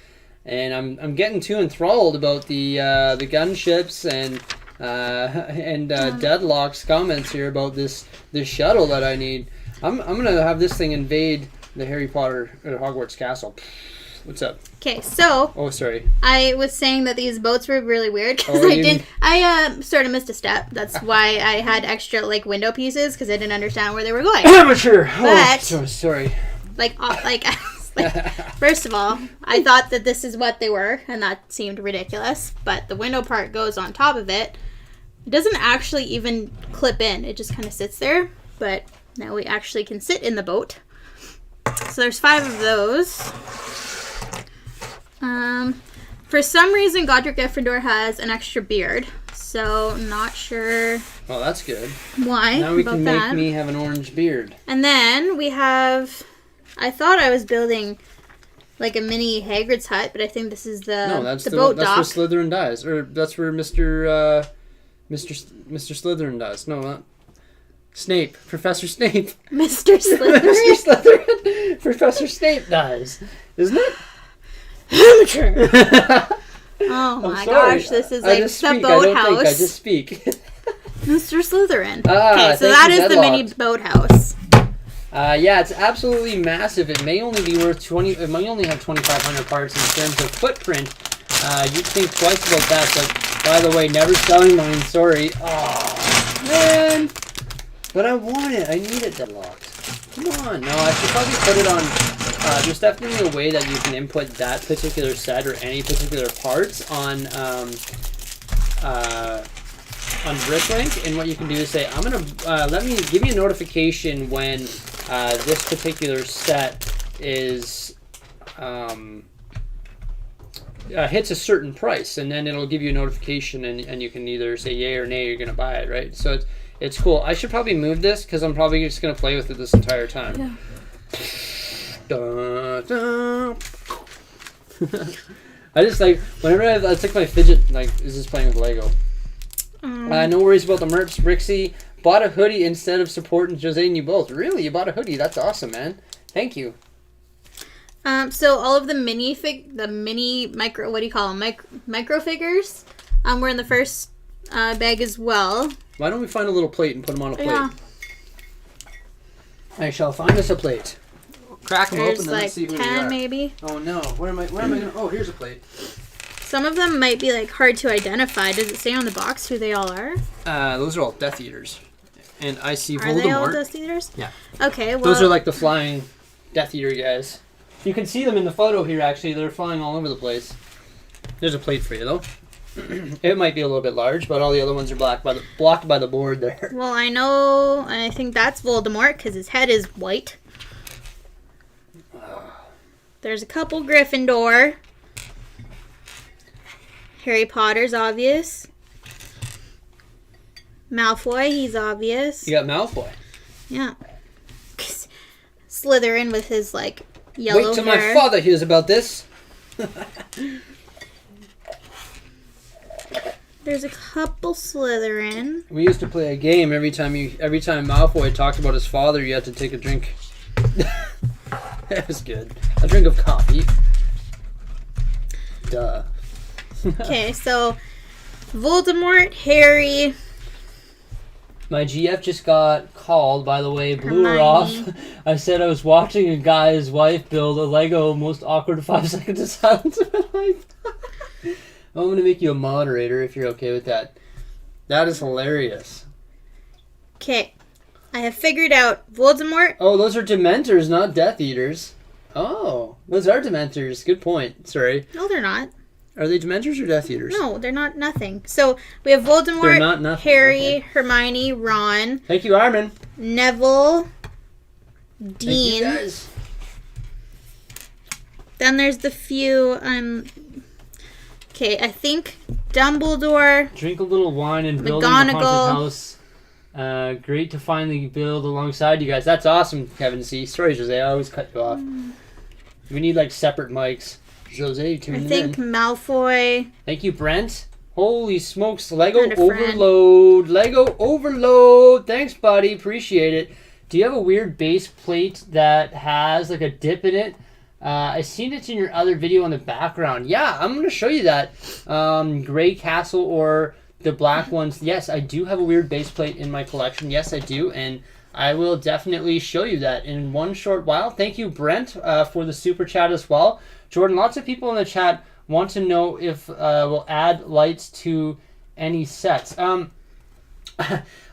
And I'm getting too enthralled about the gunships and Deadlock's comments here about this shuttle that I need. I'm gonna have this thing invade the Harry Potter Hogwarts castle. What's up? Okay, so... Oh, sorry. I was saying that these boats were really weird because I sort of missed a step. That's why I had extra, like, window pieces because I didn't understand where they were going. Amateur! But, so sorry. First of all, I thought that this is what they were, and that seemed ridiculous. But the window part goes on top of it. It doesn't actually even clip in. It just kind of sits there. But now we actually can sit in the boat. So there's 5 of those. For some reason, Godric Gryffindor has an extra beard. So, not sure... Oh, that's good. Why? Now we can make me have an orange beard. And then we have... I thought I was building like a mini Hagrid's hut, but I think this is the boat dock. That's where Slytherin dies, or that's where Mr. Slytherin dies. No, not Snape. Professor Snape. Mr. Slytherin. Mr. Slytherin. Professor Snape dies, isn't it? Amateur. Oh my gosh, this is like the boathouse. I just speak. Mr. Slytherin. Okay, so that is the mini boathouse. Yeah, it's absolutely massive. It may only be worth 20. It might only have 2,500 parts in terms of footprint. You'd think twice about that. But by the way, never selling mine. Sorry. Oh man. But I want it. I need it Deadlocked. Come on. No, I should probably put it on. There's definitely a way that you can input that particular set or any particular parts on Bricklink, and what you can do is say, I'm gonna give me a notification when this particular set is hits a certain price, and then it'll give you a notification, and you can either say yay or nay, you're gonna buy it, right? So it's cool. I should probably move this because I'm probably just gonna play with it this entire time. Yeah. Dun, dun. I just like whenever that's like my fidget like is just playing with Lego. No worries about the merch. Bricksie bought a hoodie instead of supporting Jose and you both. Really, you bought a hoodie? That's awesome, man. Thank you. So all of the mini micro, what do you call them? Micro figures. Were in the first bag as well. Why don't we find a little plate and put them on a plate? Yeah. I shall find us a plate. Crack them open and like let's see who 10 they are. Maybe. Oh no! Where am I gonna? Oh, here's a plate. Some of them might be like hard to identify. Does it say on the box who they all are? Those are all Death Eaters, and I see Voldemort. Are they all Death Eaters? Yeah. Okay. Well, those are like the flying Death Eater guys. You can see them in the photo here. Actually, they're flying all over the place. There's a plate for you though. It might be a little bit large, but all the other ones are blocked by the board there. Well, I know. I think that's Voldemort because his head is white. There's a couple Gryffindor. Harry Potter's obvious. Malfoy, he's obvious. You got Malfoy. Yeah. Slytherin with his, like, yellow hair. Wait till my father hears about this. There's a couple Slytherin. We used to play a game every time Malfoy talked about his father, you had to take a drink. That was good. A drink of coffee. Duh. Okay, so Voldemort, Harry. My GF just got called, by the way, blew her Hermione. off. I said I was watching a guy's wife build a Lego most awkward 5 seconds of silence in my life. I'm going to make you a moderator if you're okay with that. That is hilarious. Okay, I have figured out Voldemort. Oh, those are Dementors, not Death Eaters. Oh, those are Dementors. Good point. Sorry. No, they're not. Are they Dementors or Death Eaters? No, they're not nothing. So we have Voldemort, They're not nothing. Harry, Okay. Hermione, Ron, Thank you, Armin. Neville, Thank Dean. you guys. Then there's the few. Okay, I think Dumbledore. Drink a little wine and build a haunted McGonagall. house. Great to finally build alongside you guys. That's awesome, Kevin C. Sorry, Jose. I always cut you off. We need like separate mics. Jose, I tuning think in. Malfoy. Thank you, Brent. Holy smokes, Lego And a friend. overload. Lego overload. Thanks, buddy. Appreciate it. Do you have a weird base plate that has like a dip in it? I seen it in your other video in the background. Yeah, I'm going to show you that. Gray Castle or the black ones. Yes, I do have a weird base plate in my collection. Yes, I do. And I will definitely show you that in one short while. Thank you, Brent, for the super chat as well. Jordan, lots of people in the chat want to know if we'll add lights to any sets. I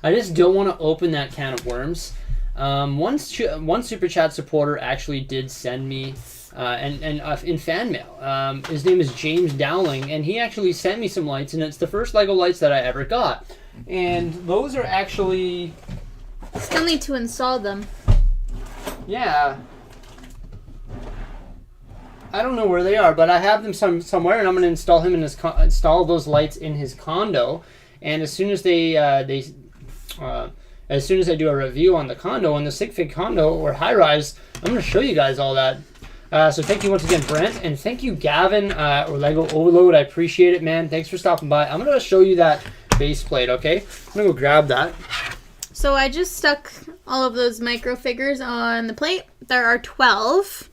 just don't want to open that can of worms. One super chat supporter actually did send me and in fan mail. His name is James Dowling, and he actually sent me some lights, and it's the first Lego lights that I ever got. And those are actually, Still need to install them. yeah, I don't know where they are, but I have them somewhere, and I'm going to install him in his install those lights in his condo. And as soon as as soon as I do a review on the condo, on the sig fig condo or high rise, I'm going to show you guys all that. So thank you once again, Brent, and thank you, Gavin, or Lego Overload. I appreciate it, man. Thanks for stopping by. I'm going to show you that base plate, okay? I'm going to go grab that. So I just stuck all of those micro figures on the plate. There are 12.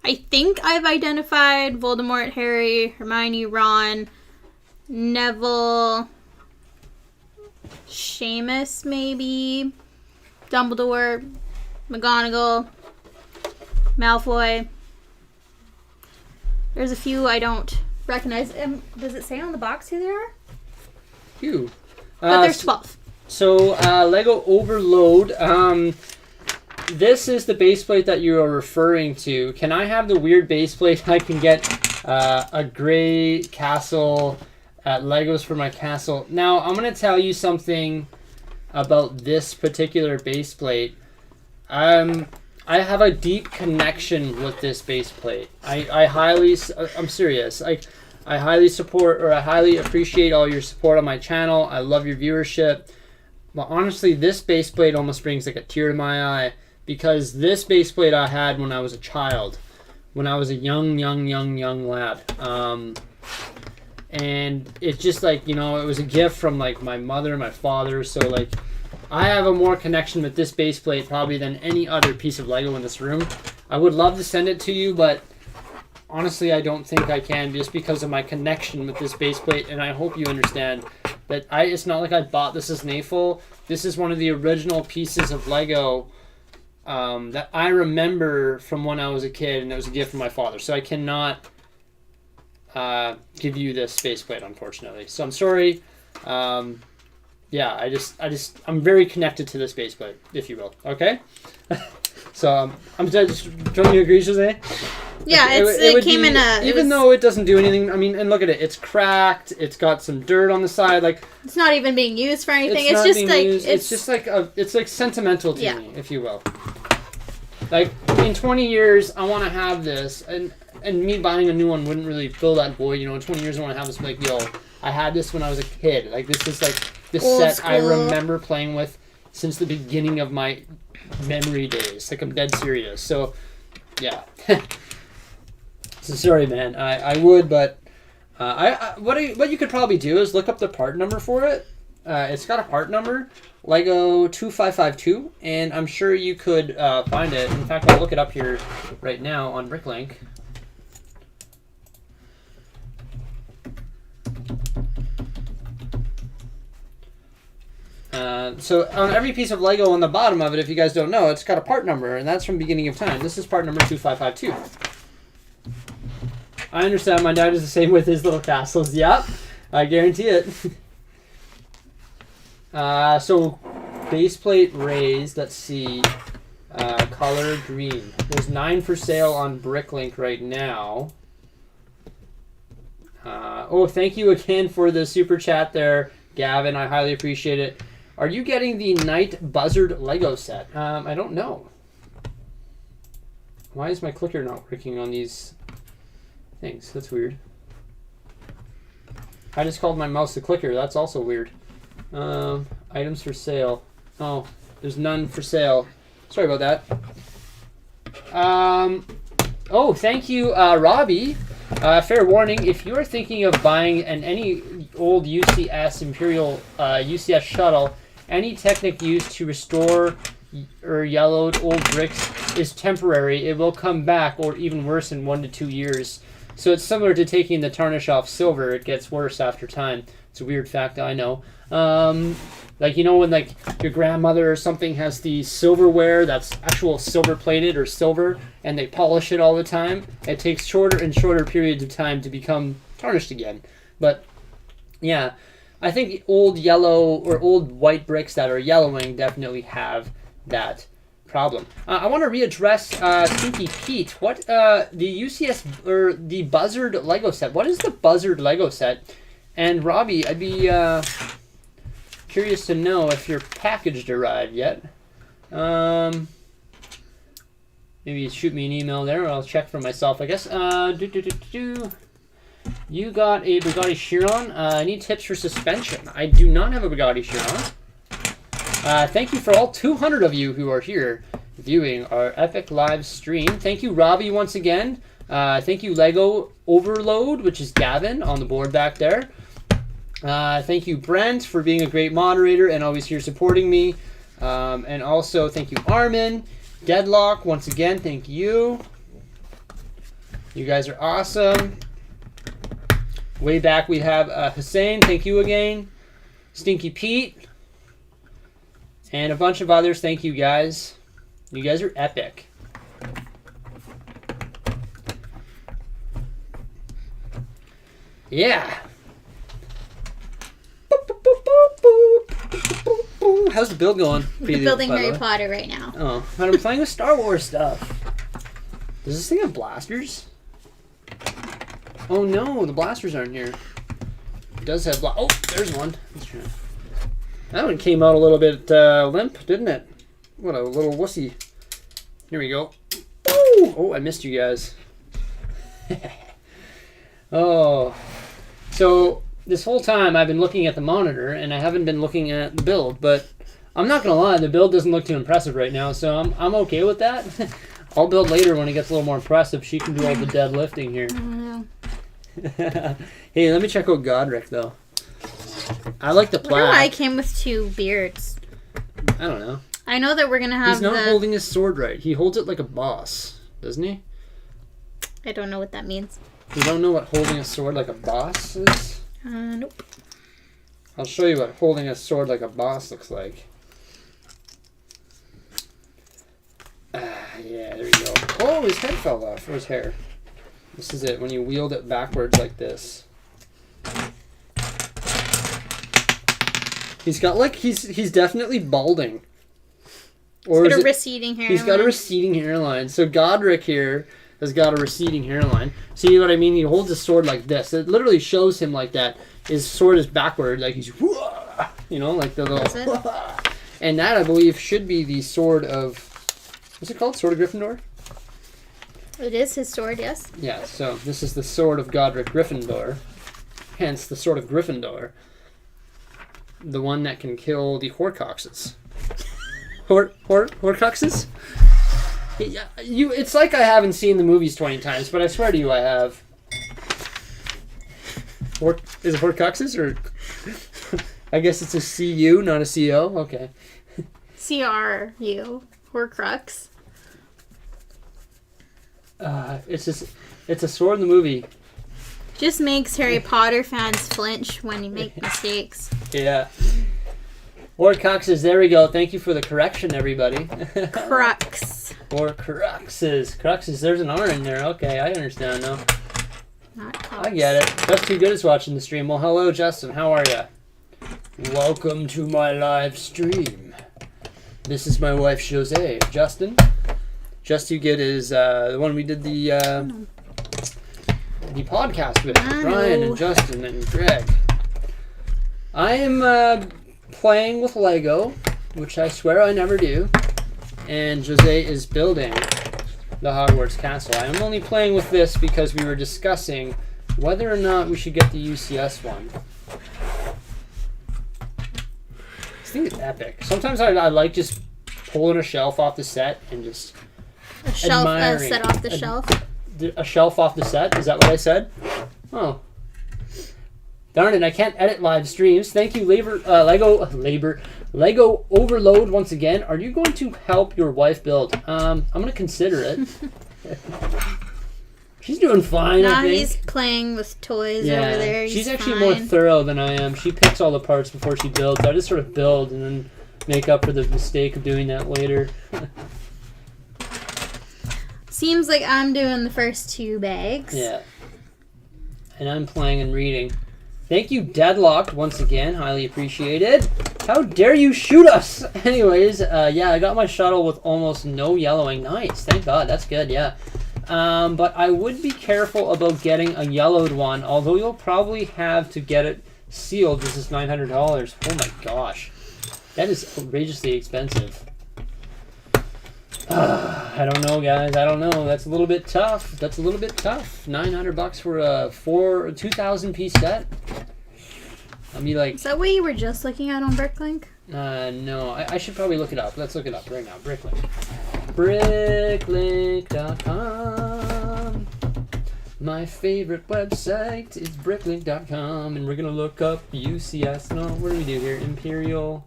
I think I've identified Voldemort, Harry, Hermione, Ron, Neville, Seamus, maybe, Dumbledore, McGonagall, Malfoy. There's a few I don't recognize. Does it say on the box who they are? Phew. But there's 12. So, Lego Overload. This is the base plate that you are referring to. Can I have the weird base plate? I can get a gray castle at Legos for my castle. Now, I'm going to tell you something about this particular base plate. I have a deep connection with this base plate. I'm serious. I highly support, or I highly appreciate all your support on my channel. I love your viewership. But honestly, this base plate almost brings like a tear to my eye, because this base plate I had when I was a child, when I was a young lad. And it's just like, you know, it was a gift from like my mother and my father. So like, I have a more connection with this base plate probably than any other piece of Lego in this room. I would love to send it to you, but honestly, I don't think I can, just because of my connection with this base plate. And I hope you understand that it's not like I bought this as an AFOL. This is one of the original pieces of Lego that I remember from when I was a kid, and it was a gift from my father. So I cannot give you this faceplate, unfortunately. So I'm sorry. Yeah, I'm very connected to this faceplate, if you will. Okay. So I'm just. Don't you agree, Jose? Yeah, it came in a. Even though it doesn't do anything, I mean, and look at it. It's cracked. It's got some dirt on the side. Like, it's not even being used for anything. It's not just being like used. It's just like it's like sentimental to me, if you will. Like, in 20 years, I want to have this, and me buying a new one wouldn't really fill that void. You know, in 20 years, I want to have this. Like, yo, I had this when I was a kid. Like, this is like the Old set I school. remember playing with since the beginning of my memory days. Like, I'm dead serious. So, yeah. So sorry, man. I would, but what you could probably do is look up the part number for it. It's got a part number, Lego 2552, and I'm sure you could find it. In fact, I'll look it up here right now on Bricklink. So on every piece of Lego on the bottom of it, if you guys don't know, it's got a part number, and that's from beginning of time. This is part number 2552. I understand. My dad is the same with his little castles. Yep, I guarantee it. So base plate raised. Let's see. Color green. There's 9 for sale on Bricklink right now. Oh, thank you again for the super chat there, Gavin. I highly appreciate it. Are you getting the Night Buzzard Lego set? I don't know. Why is my clicker not working on these things? That's weird. I just called my mouse a clicker. That's also weird. Items for sale. Oh, there's none for sale. Sorry about that. Oh, thank you, Robbie. Fair warning, if you're thinking of buying any old UCS Imperial UCS shuttle, any technique used to restore or yellowed old bricks is temporary. It will come back, or even worse, in 1 to 2 years. So it's similar to taking the tarnish off silver. It gets worse after time. It's a weird fact, I know. Like, you know, when like your grandmother or something has the silverware that's actual silver plated or silver, and they polish it all the time, it takes shorter and shorter periods of time to become tarnished again. But yeah, I think old yellow or old white bricks that are yellowing definitely have that problem. I want to readdress Stinky Pete. What the UCS or the Buzzard Lego set? What is the Buzzard Lego set? And Robbie, I'd be curious to know if your package arrived yet. Maybe shoot me an email there, or I'll check for myself, I guess. You got a Bugatti Chiron. I need tips for suspension. I do not have a Bugatti Chiron. Thank you for all 200 of you who are here viewing our epic live stream. Thank you, Robbie, once again. Thank you, Lego Overload, which is Gavin on the board back there. Thank you, Brent, for being a great moderator and always here supporting me. And also, thank you, Armin. Deadlock, once again, thank you. You guys are awesome. Way back, we have Hussein, thank you again. Stinky Pete. And a bunch of others, thank you, guys. You guys are epic. Yeah. How's the build going? We're building Harry Potter right now. Oh, but I'm playing with Star Wars stuff. Does this thing have blasters? Oh no, the blasters aren't here. It does have oh, there's one. Let's try. That one came out a little bit limp, didn't it? What a little wussy. Here we go. Ooh! Oh, I missed you guys. Oh. So, this whole time I've been looking at the monitor, and I haven't been looking at the build, but I'm not going to lie, the build doesn't look too impressive right now, so I'm okay with that. I'll build later when it gets a little more impressive. She can do all the deadlifting here. Hey, let me check out Godric, though. I like the plaid. I wonder why I came with 2 beards. I don't know. I know that we're going to have He's not holding his sword right. He holds it like a boss, doesn't he? I don't know what that means. You don't know what holding a sword like a boss is? Nope. I'll show you what holding a sword like a boss looks like. Yeah, there you go. Oh, his head fell off. Or his hair. This is it, when you wield it backwards like this. He's got like, he's definitely balding. Or he's got a receding hairline. He's got a receding hairline. So Godric here has got a receding hairline. See what I mean? He holds his sword like this. It literally shows him like that. His sword is backward, like he's, you know, like the little. And that, I believe, should be the sword of, what's it called? Sword of Gryffindor? It is his sword, yes. Yeah, so this is the sword of Godric Gryffindor. Hence the sword of Gryffindor. The one that can kill the Horcruxes. Horcruxes? It's like I haven't seen the movies 20 times, but I swear to you I have. Is it Horcruxes or... I guess it's a C-U, not a C-O? Okay. C-R-U. Horcrux. It's a sword in the movie. Just makes Harry Potter fans flinch when you make mistakes. Yeah. Horcruxes, there we go. Thank you for the correction, everybody. Crux. Horcruxes. Cruxes, there's an R in there. Okay, I understand now. Not Cox. I get it. Just Too Good is watching the stream. Well, hello, Justin. How are you? Welcome to my live stream. This is my wife, Jose. Justin? Just Too Good is the one we did the podcast with. Ryan and Justin and Greg. I am playing with Lego, which I swear I never do. And Jose is building the Hogwarts castle. I am only playing with this because we were discussing whether or not we should get the UCS one. This thing is epic. Sometimes I like just pulling a shelf off the set and just A set off the shelf? A shelf off the set? Is that what I said? Oh. Darn it, I can't edit live streams. Thank you, Lego Overload once again. Are you going to help your wife build? I'm going to consider it. She's doing fine, I think. He's playing with toys over there. She's actually more thorough than I am. She picks all the parts before she builds. I just sort of build and then make up for the mistake of doing that later. Seems like I'm doing the first 2 bags. Yeah. And I'm playing and reading. Thank you, Deadlocked, once again. Highly appreciated. How dare you shoot us? Anyways, yeah, I got my shuttle with almost no yellowing. Nice. Thank God. That's good, yeah. But I would be careful about getting a yellowed one, although you'll probably have to get it sealed. This is $900. Oh my gosh. That is outrageously expensive. I don't know, guys. I don't know. That's a little bit tough. That's a little bit tough. $900 for a 2,000 piece set. I'll be like. Is that what you were just looking at on Bricklink? No. I should probably look it up. Let's look it up right now. Bricklink. Bricklink.com. My favorite website is bricklink.com, and we're gonna look up UCS. No, what do we do here? Imperial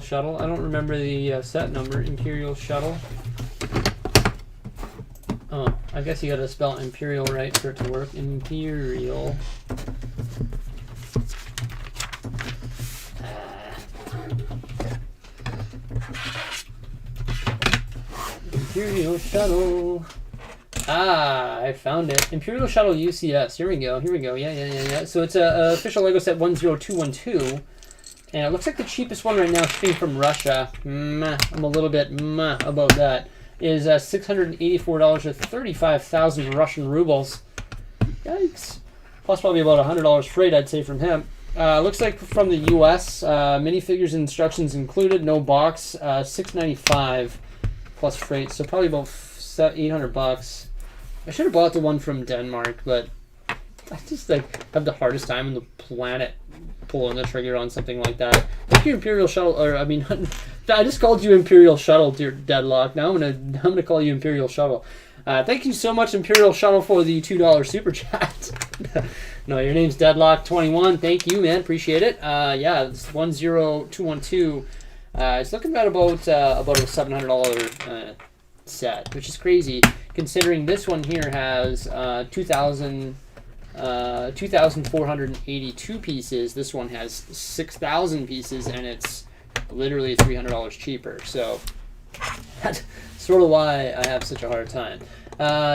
Shuttle. I don't remember the set number. Imperial Shuttle. Oh, I guess you gotta spell Imperial right for it to work. Imperial. Imperial Shuttle. I found it. Imperial Shuttle UCS. Here we go. Yeah. So it's a official Lego set 10212. And it looks like the cheapest one right now, shipping from Russia. I'm a little bit about that. Is $684 or 35,000 Russian rubles. Yikes. Plus probably about $100 freight, I'd say, from him. Looks like from the U.S. Minifigures and instructions included. No box. $695 plus freight. So probably about $800. I should have bought the one from Denmark, but I just have the hardest time in the planet pulling the trigger on something like that. Thank you, Imperial Shuttle. Or I mean, I just called you Imperial Shuttle, dear Deadlock. Now I'm gonna call you Imperial Shuttle. Thank you so much, Imperial Shuttle, for the $2 super chat. No, your name's Deadlock21. Thank you, man. Appreciate it. Yeah, it's 10212. It's looking at about a $700 set, which is crazy considering this one here has 2,482 pieces. This one has 6,000 pieces, and it's literally $300 cheaper. So that's sort of why I have such a hard time.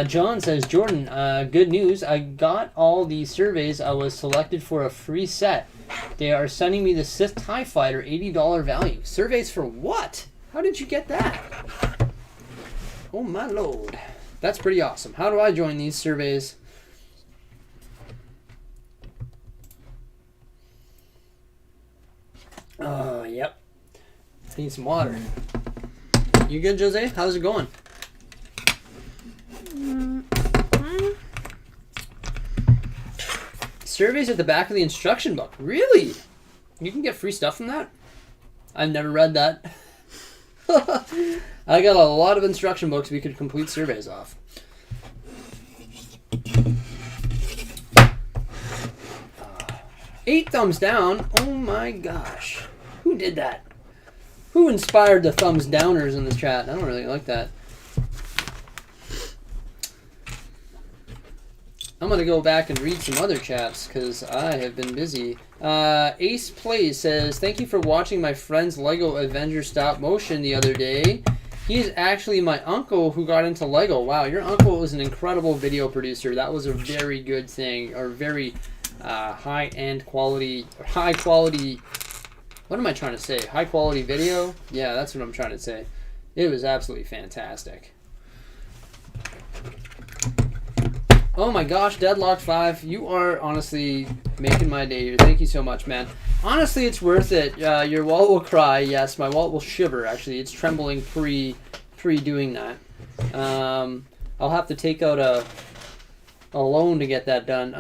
John says, Jordan, good news. I got all the surveys. I was selected for a free set. They are sending me the Sith TIE Fighter, $80 value. Surveys for what? How did you get that? Oh my lord. That's pretty awesome. How do I join these surveys? Yep. I need some water. You good, Jose? How's it going? Surveys at the back of the instruction book. Really? You can get free stuff from that? I've never read that. I got a lot of instruction books we could complete surveys off. 8 thumbs down. Oh my gosh. Who did that? Who inspired the thumbs downers in the chat? I don't really like that. I'm going to go back and read some other chats because I have been busy. Ace Plays says, thank you for watching my friend's Lego Avenger stop motion the other day. He is actually my uncle who got into Lego. Wow, your uncle was an incredible video producer. That was a very good thing, or very high-end quality, high quality, what am I trying to say? High quality video? Yeah, that's what I'm trying to say. It was absolutely fantastic. Oh my gosh, Deadlock5, you are honestly making my day. Thank you so much, man. Honestly, it's worth it. Your wallet will cry. Yes, my wallet will shiver, actually. It's trembling pre doing that. I'll have to take out a loan to get that done.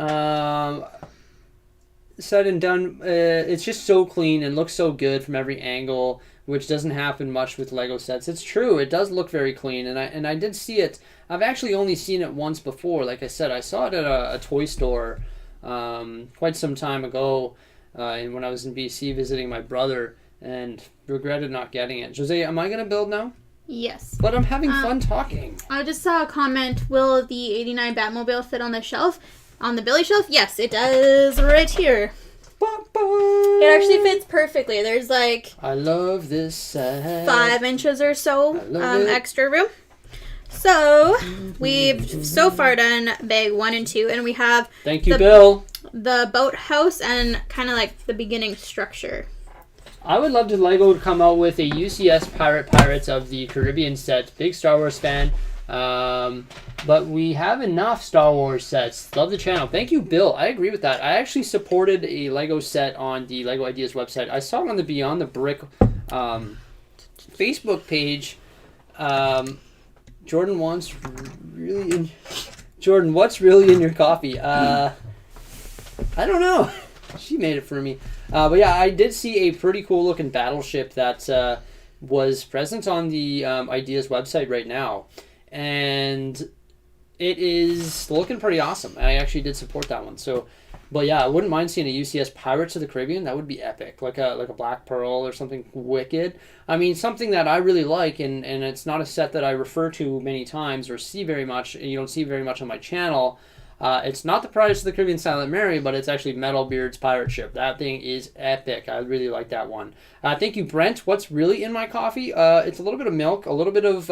Said and done, it's just so clean and looks so good from every angle, which doesn't happen much with Lego sets. It's true, it does look very clean, and I did see it. I've actually only seen it once before. Like I said, I saw it at a toy store quite some time ago, and when I was in BC visiting my brother, and regretted not getting it. Jose, am I going to build now? Yes. But I'm having fun talking. I just saw a comment, will the 89 Batmobile fit on the shelf? On the Billy shelf? Yes, it does right here. It actually fits perfectly. There's like... I love this set. 5 inches or so extra room. So, we've so far done bag 1 and 2, and we have... Thank you, Bill. The boathouse and kind of like the beginning structure. I would love to Lego come out with a UCS Pirates of the Caribbean set. Big Star Wars fan. But we have enough Star Wars sets. Love the channel. Thank you, Bill. I agree with that. I actually supported a Lego set on the Lego Ideas website. I saw it on the Beyond the Brick Facebook page. Jordan wants really in... Jordan, what's really in your coffee? I don't know. She made it for me. But yeah, I did see a pretty cool looking battleship that was present on the Ideas website right now. And it is looking pretty awesome. I actually did support that one. So, but yeah, I wouldn't mind seeing a UCS Pirates of the Caribbean. That would be epic. Like a Black Pearl or something wicked. I mean, something that I really like, and it's not a set that I refer to many times or see very much, and you don't see very much on my channel. It's not the Pirates of the Caribbean Silent Mary, but it's actually Metalbeard's pirate ship. That thing is epic. I really like that one. Thank you, Brent. What's really in my coffee? It's a little bit of milk, a little bit of,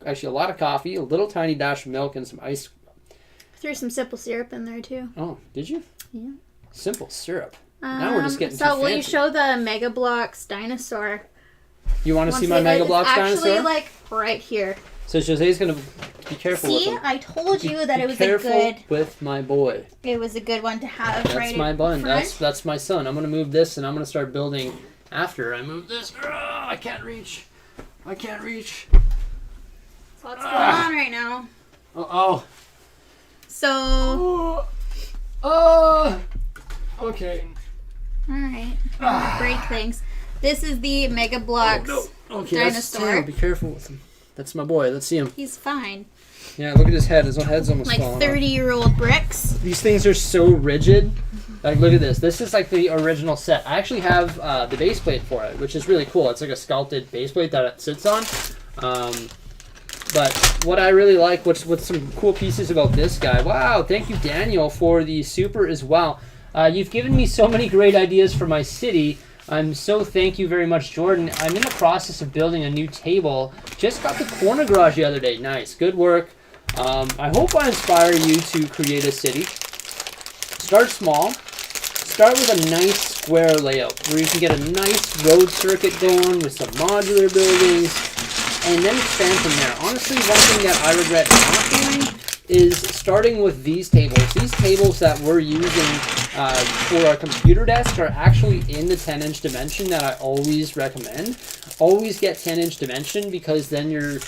actually a lot of coffee, a little tiny dash of milk, and some ice. Threw some simple syrup in there, too. Oh, did you? Yeah. Simple syrup. Now we're just getting too So will fancy. you show the Mega Bloks dinosaur? You want to see my Mega Bloks dinosaur? It's actually, like, right here. So Jose's going to be careful with him. See, I told you that it was a careful good... with my boy. It was a good one to have right That's my bun. front. That's my son. I'm going to move this, and I'm going to start building after I move this. I can't reach. I can't reach. So what's going on right now? Oh. So... Okay. Alright. Break things. This is the Mega Bloks Okay, dinosaur. Be careful with him. That's my boy. Let's see him. He's fine. Yeah, look at his head. His head's almost Like falling 30-year-old bricks. These things are so rigid. Like, look at this. This is like the original set. I actually have the base plate for it, which is really cool. It's like a sculpted base plate that it sits on. But what I really like, what's some cool pieces about this guy. Wow, thank you, Daniel, for the super as well. You've given me so many great ideas for my city. Thank you very much, Jordan. I'm in the process of building a new table. Just got the corner garage the other day. Nice, good work. I hope I inspire you to create a city. Start small. Start with a nice square layout where you can get a nice road circuit going with some modular buildings, and then expand from there. Honestly, one thing that I regret not doing is starting with these tables. These tables that we're using for our computer desk are actually in the 10-inch dimension that I always recommend. Always get 10-inch dimension because then your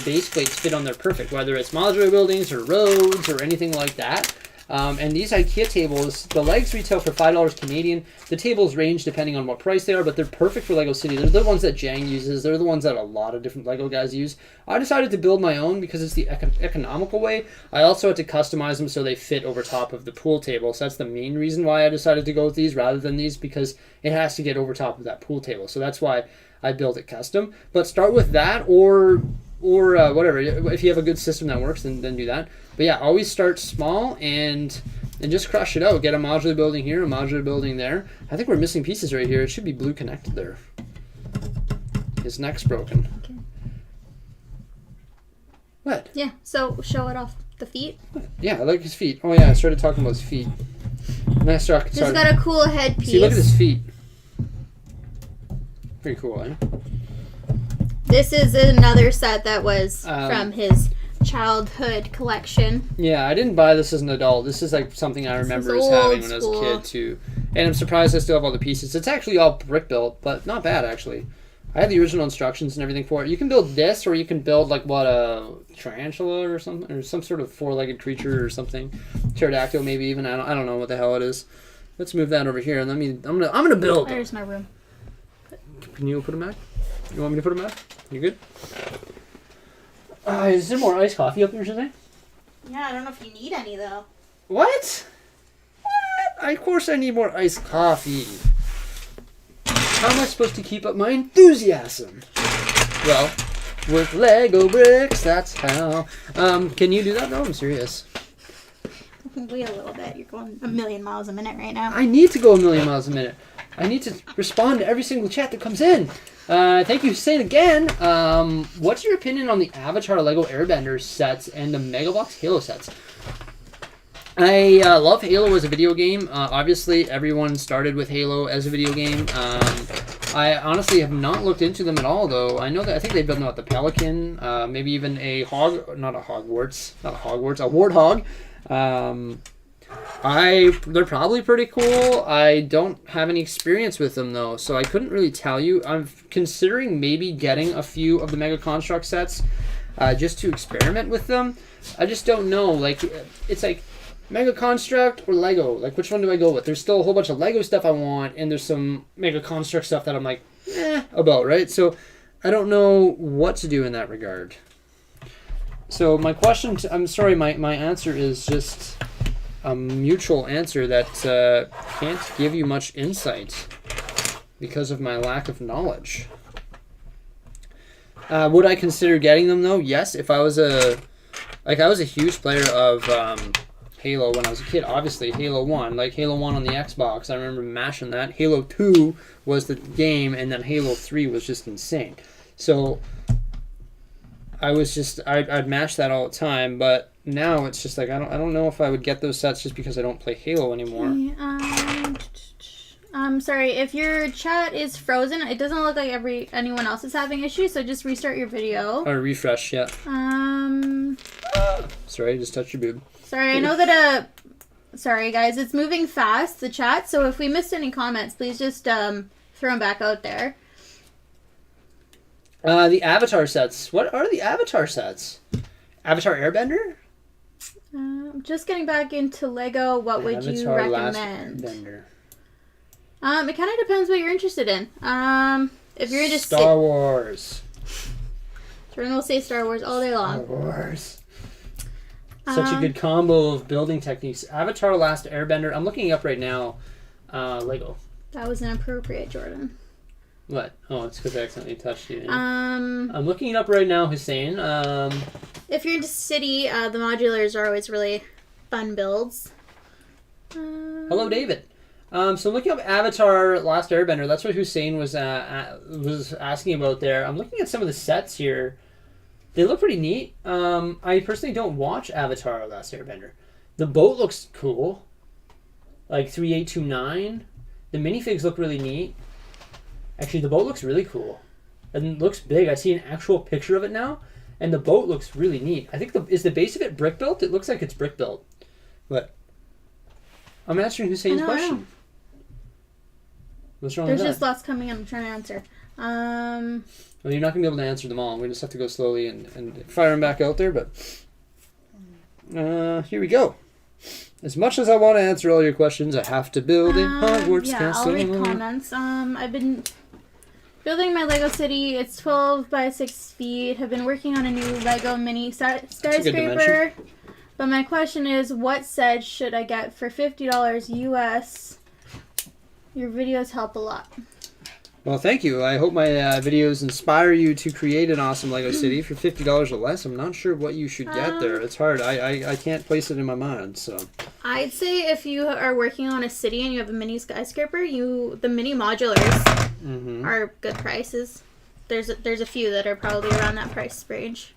base plates fit on there perfect, whether it's modular buildings or roads or anything like that. And these IKEA tables, the legs retail for $5 Canadian. The tables range depending on what price they are, but they're perfect for Lego City. They're the ones that Jang uses. They're the ones that a lot of different Lego guys use. I decided to build my own because it's the economical way. I also had to customize them so they fit over top of the pool table. So that's the main reason why I decided to go with these rather than these, because it has to get over top of that pool table. So that's why I built it custom. But start with that or whatever. If you have a good system that works, then do that. But yeah, always start small and just crush it out. Get a modular building here, a modular building there. I think we're missing pieces right here. It should be blue connected there. His neck's broken. Okay. What? Yeah, so show it off the feet. Yeah, I like his feet. Oh yeah, I started talking about his feet. He's got a cool headpiece. See, look at his feet. Pretty cool, eh? This is another set that was from his childhood collection. Yeah, I didn't buy this as an adult. This is like something I remember as having when I was a kid too. And I'm surprised I still have all the pieces. It's actually all brick built, but not bad actually. I had the original instructions and everything for it. You can build this, or you can build like what, a tarantula or something, or some sort of four-legged creature or something. Pterodactyl maybe even. I don't know what the hell it is. Let's move that over here and I'm gonna build. There's my room. Can you put them back? You want me to put them back? You good? Is there more iced coffee up there today? Yeah, I don't know if you need any though. What? Of course I need more iced coffee. How am I supposed to keep up my enthusiasm? Well, with Lego bricks, that's how. Can you do that? No, I'm serious. Wait a little bit. You're going a million miles a minute right now. I need to go a million miles a minute. I need to respond to every single chat that comes in. Thank you, Hussein, again. What's your opinion on the Avatar Lego Airbender sets and the Megabox Halo sets? I love Halo as a video game. Obviously, everyone started with Halo as a video game. I honestly have not looked into them at all, though. I think they've done the Pelican, maybe even a Warthog. They're probably pretty cool. I don't have any experience with them though, so I couldn't really tell you. I'm considering maybe getting a few of the Mega Construct sets just to experiment with them. I just don't know. Like, it's like Mega Construct or Lego. Like, which one do I go with? There's still a whole bunch of Lego stuff I want, and there's some Mega Construct stuff that I'm like, about, right? So I don't know what to do in that regard. So my question, my answer is just a mutual answer that can't give you much insight because of my lack of knowledge. Would I consider getting them though? Yes, if I was a huge player of Halo when I was a kid. Obviously, Halo 1, like Halo 1 on the Xbox, I remember mashing that. Halo 2 was the game, and then Halo 3 was just insane. So I'd mash that all the time, but now it's just like I don't know if I would get those sets just because I don't play Halo anymore. I'm sorry, if your chat is frozen, it doesn't look like anyone else is having issues, so just restart your video. Or refresh, yeah. Sorry, I just touched your boob. Sorry, I know that sorry guys, it's moving fast, the chat, so if we missed any comments, please just throw them back out there. The Avatar sets. What are the Avatar sets? Avatar Airbender? Just getting back into Lego, what would you recommend? Airbender. It kind of depends what you're interested in. If you're into Star Wars. Jordan will say Star Wars all day long. Star Wars. Such a good combo of building techniques. Avatar Last Airbender. I'm looking up right now. Lego. That was inappropriate, Jordan. What? Oh, it's because I accidentally touched you. I'm looking it up right now, Hussein. If you're into City, the modulars are always really fun builds. Hello, David. So looking up Avatar Last Airbender, that's what Hussein was asking about there. I'm looking at some of the sets here. They look pretty neat. I personally don't watch Avatar Last Airbender. The boat looks cool. Like 3829. The minifigs look really neat. Actually, the boat looks really cool. And it looks big. I see an actual picture of it now. And the boat looks really neat. I think is the base of it brick built? It looks like it's brick built. But I'm answering Hussein's question. What's wrong with that? There's just lots coming in. I'm trying to answer. Well, you're not going to be able to answer them all. We just have to go slowly and fire them back out there. But here we go. As much as I want to answer all your questions, I have to build a Hogwarts castle. I'll read comments. I've been building my Lego city. It's 12 by 6 feet. I've been working on a new Lego mini skyscraper. But my question is, what set should I get for $50 US? Your videos help a lot. Well, thank you. I hope my videos inspire you to create an awesome Lego city for $50 or less. I'm not sure what you should get there. It's hard. I can't place it in my mind. So I'd say if you are working on a city and you have a mini skyscraper, the mini modulars are good prices. There's a few that are probably around that price range.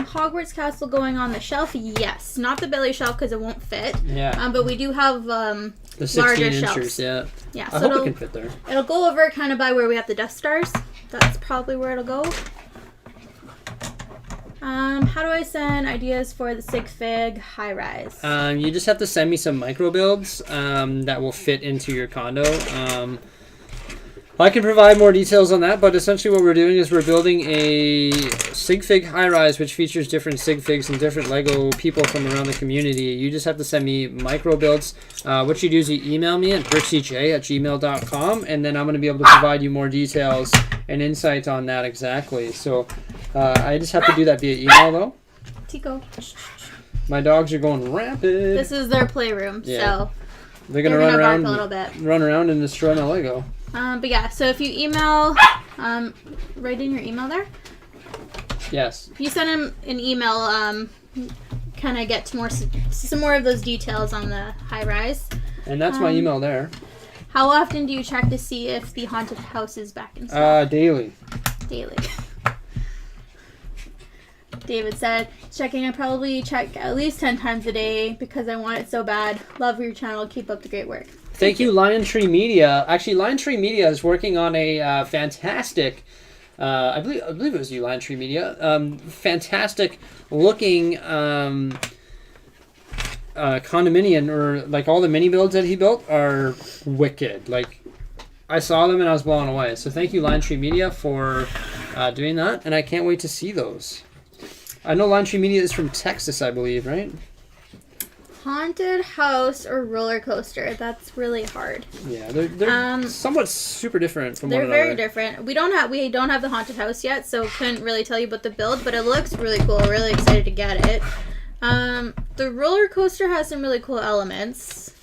Hogwarts castle going on the shelf? Yes, not the belly shelf because it won't fit. Yeah. But we do have the 16 larger inches, shelves. Yeah. Yeah. I hope it can fit there. It'll go over kind of by where we have the Death Stars. That's probably where it'll go. How do I send ideas for the sig fig high rise? You just have to send me some micro builds that will fit into your condo. I can provide more details on that, but essentially what we're doing is we're building a sig fig high rise, which features different sig figs and different Lego people from around the community. You just have to send me micro builds. What you do is you email me at bricksiej@gmail.com, and then I'm going to be able to provide you more details and insight on that exactly. So I just have to do that via email, though. Tico. My dogs are going rampant. This is their playroom, so they're gonna run around bark a little bit. Run around and destroy my Lego. But yeah, so if you email, write in your email there. Yes. If you send him an email, kind of get to some more of those details on the high rise. And that's my email there. How often do you check to see if the haunted house is back in stock? Daily. Daily. David said, checking, I probably check at least 10 times a day because I want it so bad. Love your channel. Keep up the great work. Thank you, Lion Tree Media. Actually, Lion Tree Media is working on a fantastic, I believe it was you, Lion Tree Media, fantastic looking condominium, or like all the mini builds that he built are wicked. Like, I saw them and I was blown away. So thank you, Lion Tree Media, for doing that, and I can't wait to see those. I know Lion Tree Media is from Texas, I believe, right? Haunted house or roller coaster? That's really hard. Yeah, they're somewhat super different from one another. They're very different. We don't have the haunted house yet, so couldn't really tell you about the build, but it looks really cool. Really excited to get it. The roller coaster has some really cool elements.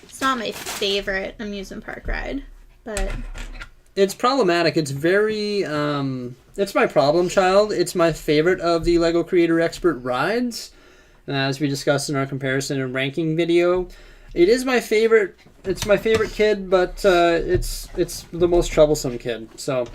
It's not my favorite amusement park ride, but it's problematic. It's very it's my problem child. It's my favorite of the Lego Creator Expert rides. As we discussed in our comparison and ranking video, it is my favorite. It's my favorite kid, but it's the most troublesome kid. So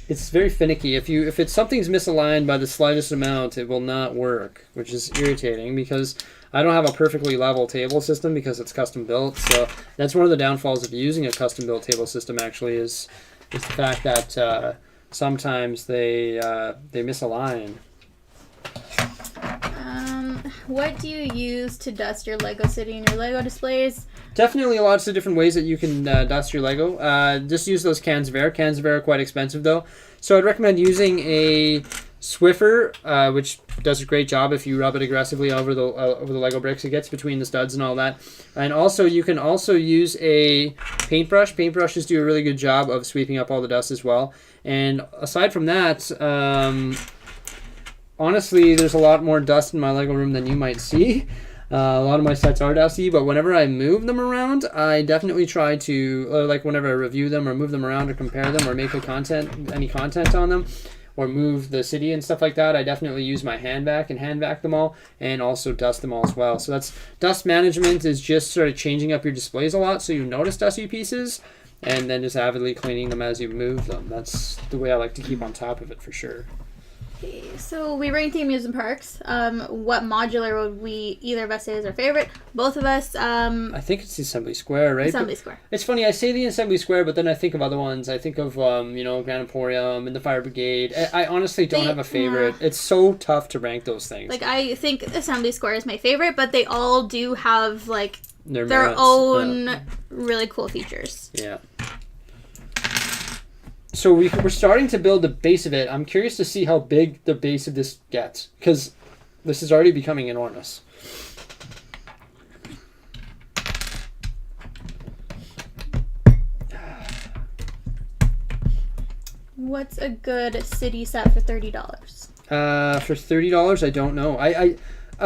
it's very finicky. If something's misaligned by the slightest amount, it will not work, which is irritating because I don't have a perfectly level table system because it's custom built. So that's one of the downfalls of using a custom built table system. Actually, is the fact that sometimes they misalign. What do you use to dust your Lego city and your Lego displays? Definitely lots of different ways that you can dust your Lego. Just use those cans of air. Cans of air are quite expensive though. So I'd recommend using a Swiffer, which does a great job if you rub it aggressively over the Lego bricks. It gets between the studs and all that. And also you can also use a paintbrush. Paintbrushes do a really good job of sweeping up all the dust as well. And aside from that, honestly, there's a lot more dust in my Lego room than you might see. A lot of my sets are dusty, but whenever I move them around, I definitely try to, like whenever I review them or move them around or compare them or make any content on them or move the city and stuff like that, I definitely use my hand vac them all and also dust them all as well. So that's dust management, is just sort of changing up your displays a lot so you notice dusty pieces and then just avidly cleaning them as you move them. That's the way I like to keep on top of it for sure. So we rank the amusement parks. What modular would we either of us say is our favorite? Both of us. I think it's the Assembly Square, right? Assembly Square. It's funny. I say the Assembly Square, but then I think of other ones. I think of Grand Emporium and the Fire Brigade. I honestly don't have a favorite. Yeah. It's so tough to rank those things. Like I think Assembly Square is my favorite, but they all do have like their merits. own really cool features. Yeah. So we're starting to build the base of it. I'm curious to see how big the base of this gets, because this is already becoming enormous. What's a good city set for $30? For $30, I don't know. I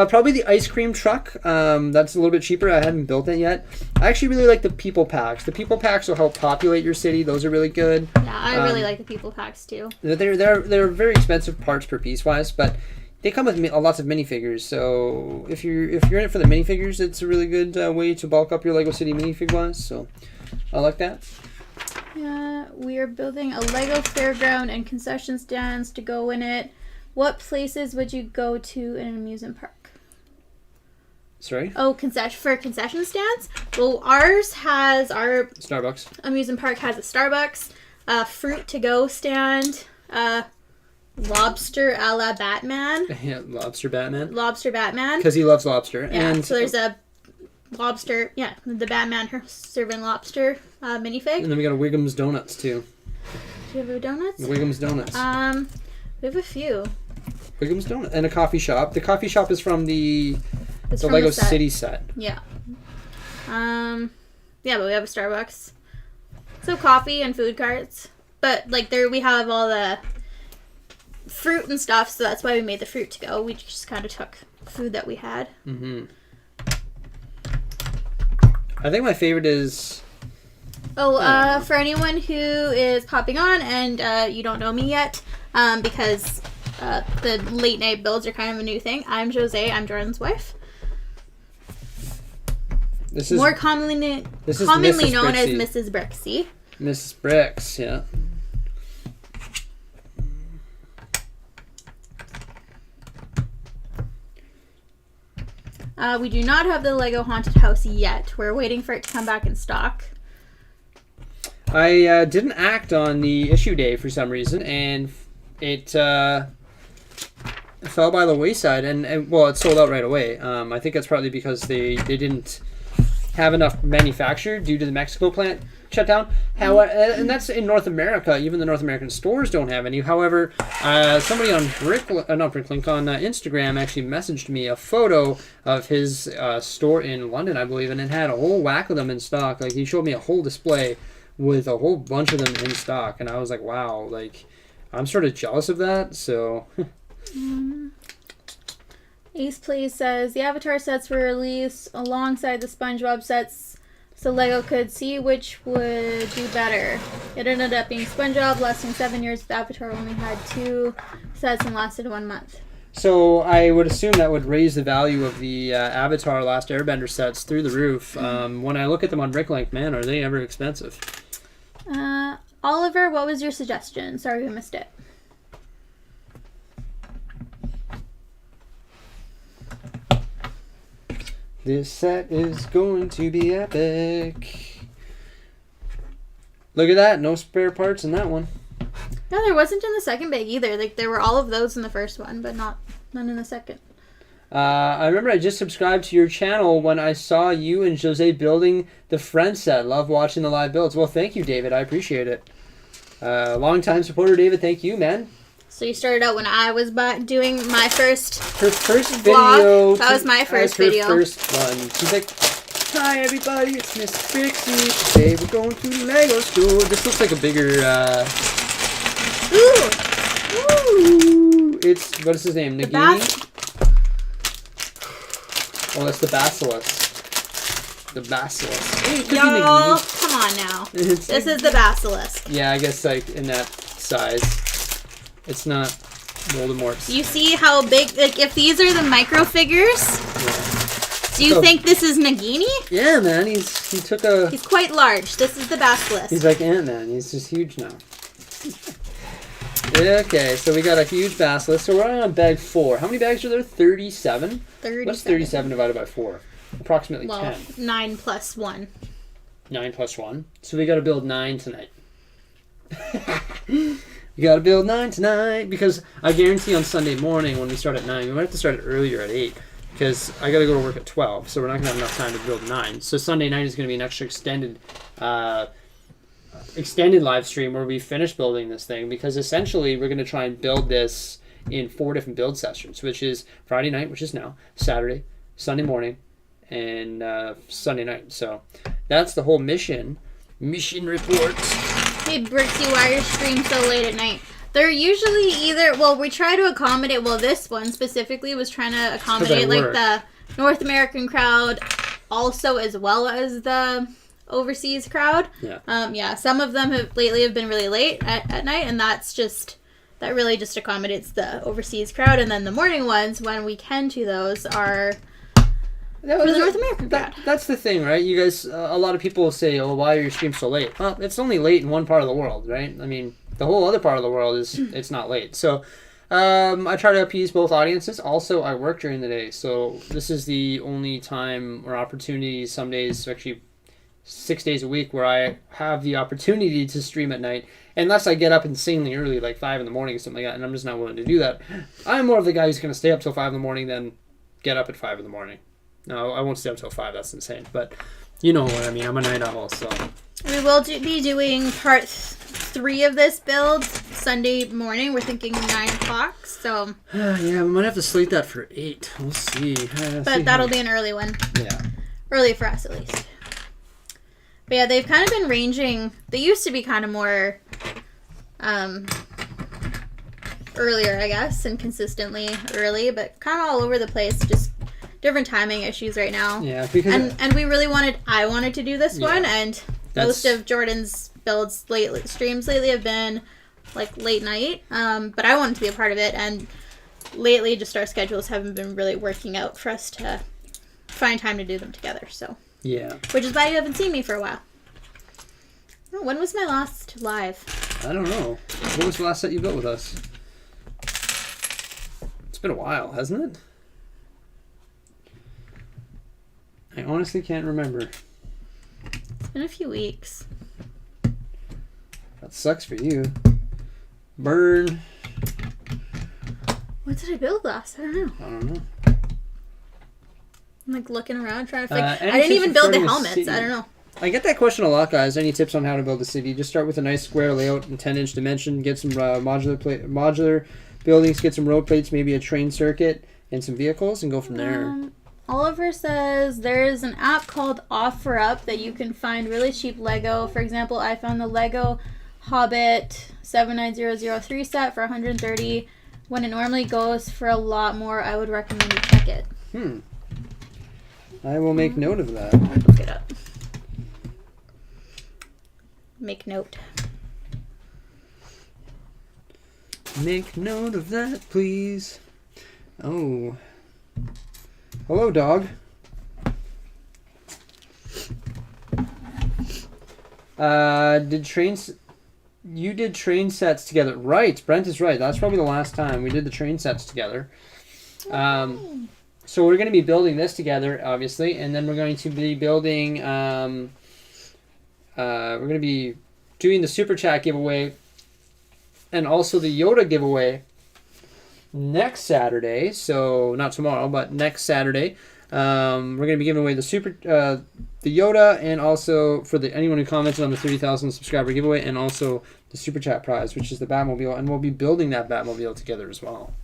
probably the ice cream truck. That's a little bit cheaper. I haven't built it yet. I actually really like the people packs. The people packs will help populate your city. Those are really good. Yeah, I really like the people packs too. They're very expensive parts per piece wise, but they come with lots of minifigures. So if you're in it for the minifigures, it's a really good way to bulk up your Lego City minifig wise. So I like that. Yeah, we are building a Lego fairground and concession stands to go in it. What places would you go to in an amusement park? Sorry? Oh, concession stands? Well, our Starbucks. Amusement park has a Starbucks, fruit to go stand, lobster a la Batman. Yeah, lobster Batman. Lobster Batman. Because he loves lobster. Yeah, and so there's a lobster, the Batman serving lobster minifig. And then we got a Wiggum's Donuts too. Do you have a donuts? Wiggum's Donuts. We have a few. Wiggum's Donuts. And a coffee shop. The coffee shop is from the Lego City set. Yeah. But we have a Starbucks. So coffee and food carts. But like there we have all the fruit and stuff, so that's why we made the fruit to go. We just kind of took food that we had. Mm-hmm. I think my favorite is... for anyone who is popping on and you don't know me yet, because the late night builds are kind of a new thing, I'm Jose. I'm Jordan's wife. This is more commonly known as Mrs. Bricksie. Mrs. Bricks, yeah. We do not have the Lego Haunted House yet. We're waiting for it to come back in stock. I didn't act on the issue day for some reason, and it fell by the wayside, and it sold out right away. I think that's probably because they didn't have enough manufactured due to the Mexico plant shutdown. However, and that's in North America. Even the North American stores don't have any. However, somebody on Bricklink on Instagram actually messaged me a photo of his store in London, I believe, and it had a whole whack of them in stock. Like, he showed me a whole display with a whole bunch of them in stock, and I was like, wow, like, I'm sort of jealous of that. So Ace Plays says the Avatar sets were released alongside the SpongeBob sets, so Lego could see which would do better. It ended up being SpongeBob, lasting 7 years, but Avatar only had 2 sets and lasted 1 month. So I would assume that would raise the value of the Avatar Last Airbender sets through the roof. When I look at them on Bricklink, man, are they ever expensive? Oliver, what was your suggestion? Sorry we missed it. This set is going to be epic. Look at that. No spare parts in that one. No, there wasn't in the second bag either. Like, there were all of those in the first one, but none in the second. I remember I just subscribed to your channel when I saw you and Jose building the Friends set. Love watching the live builds. Well, thank you, David. I appreciate it. Long-time supporter, David. Thank you, man. So you started out when I was doing my first Her first vlog. video. That was my first video. Her first one. She's like, hi, everybody. It's Miss Bricksie. Today we're going to the Lego store. This looks like a bigger... Ooh! It's... What is his name? Nagini? Oh, that's the Basilisk. The Basilisk. It could be Y'all, Nagini. come on now. This is the Basilisk. Yeah, I guess like in that size. It's not Voldemort's. You see how big, like, if these are the micro figures, do you think this is Nagini? Yeah, man, he's quite large. This is the Basilisk. He's like Ant-Man. He's just huge now. Okay, so we got a huge Basilisk. So we're on bag 4. How many bags are there? 37? 37. What's 37 divided by 4? Approximately 10. 9 plus 1. 9 plus 1. So we got to build 9 tonight. You gotta build 9 tonight, because I guarantee on Sunday morning when we start at 9, we might have to start it earlier at 8, because I gotta go to work at 12, so we're not gonna have enough time to build 9. So Sunday night is gonna be an extra extended extended live stream where we finish building this thing, because essentially we're going to try and build this in 4 different build sessions, which is Friday night, which is now, Saturday, Sunday morning, and Sunday night. So that's the whole mission. Mission reports. Hey, Bricksie, why are your streams so late at night? They're usually either, well, we try to accommodate, well, this one specifically was trying to accommodate, like, the North American crowd also, as well as the overseas crowd. Yeah. Some of them have been really late at night, and that really just accommodates the overseas crowd. And then the morning ones, when we can to those, are for the North American crowd. That's the thing, right? You guys, a lot of people say, oh, why are your streams so late? Well, it's only late in one part of the world, right? I mean, the whole other part of the world it's not late. So I try to appease both audiences. Also, I work during the day, so this is the only time or opportunity, some days, actually 6 days a week, where I have the opportunity to stream at night, unless I get up insanely early, like 5 in the morning or something like that, and I'm just not willing to do that. I'm more of the guy who's going to stay up till 5 in the morning than get up at 5 in the morning. No, I won't stay up till 5, that's insane, but you know what I mean. I'm a night owl, so. We will be doing part 3 of this build Sunday morning. We're thinking 9 o'clock, so. Yeah, we might have to slate that for 8. We'll see. But that'll be an early one. Yeah. Early for us, at least. But yeah, they've kind of been ranging. They used to be kind of more earlier, I guess, and consistently early, but kind of all over the place. Just different timing issues right now. Yeah, because and we really I wanted to do this one, and most of Jordan's builds streams lately have been like late night. But I wanted to be a part of it, and lately just our schedules haven't been really working out for us to find time to do them together. So. Yeah. Which is why you haven't seen me for a while. Oh, when was my last live? I don't know. What was the last set you built with us? It's been a while, hasn't it? I honestly can't remember. It's been a few weeks. That sucks for you. Burn. What did I build last? I don't know. I don't know. I'm like looking around trying to figure. I Any didn't even tips for build the starting a helmets. city? I don't know. I get that question a lot, guys. Any tips on how to build a city? Just start with a nice square layout and 10-inch dimension. Get some modular buildings. Get some road plates, maybe a train circuit, and some vehicles, and go from there. Oliver says there's an app called OfferUp that you can find really cheap Lego. For example, I found the Lego Hobbit 79003 set for $130. When it normally goes for a lot more, I would recommend you check it. I will make note of that. Look it up. Make note. Make note of that, please. Oh. Hello, dog. You did train sets together. Right, Brent is right. That's probably the last time we did the train sets together. So we're going to be building this together, obviously, and then we're going to be building, we're going to be doing the Super Chat giveaway and also the Yoda giveaway next Saturday. So not tomorrow, but next Saturday. We're going to be giving away the Yoda, and also for anyone who commented on the 30,000 subscriber giveaway, and also the Super Chat prize, which is the Batmobile, and we'll be building that Batmobile together as well.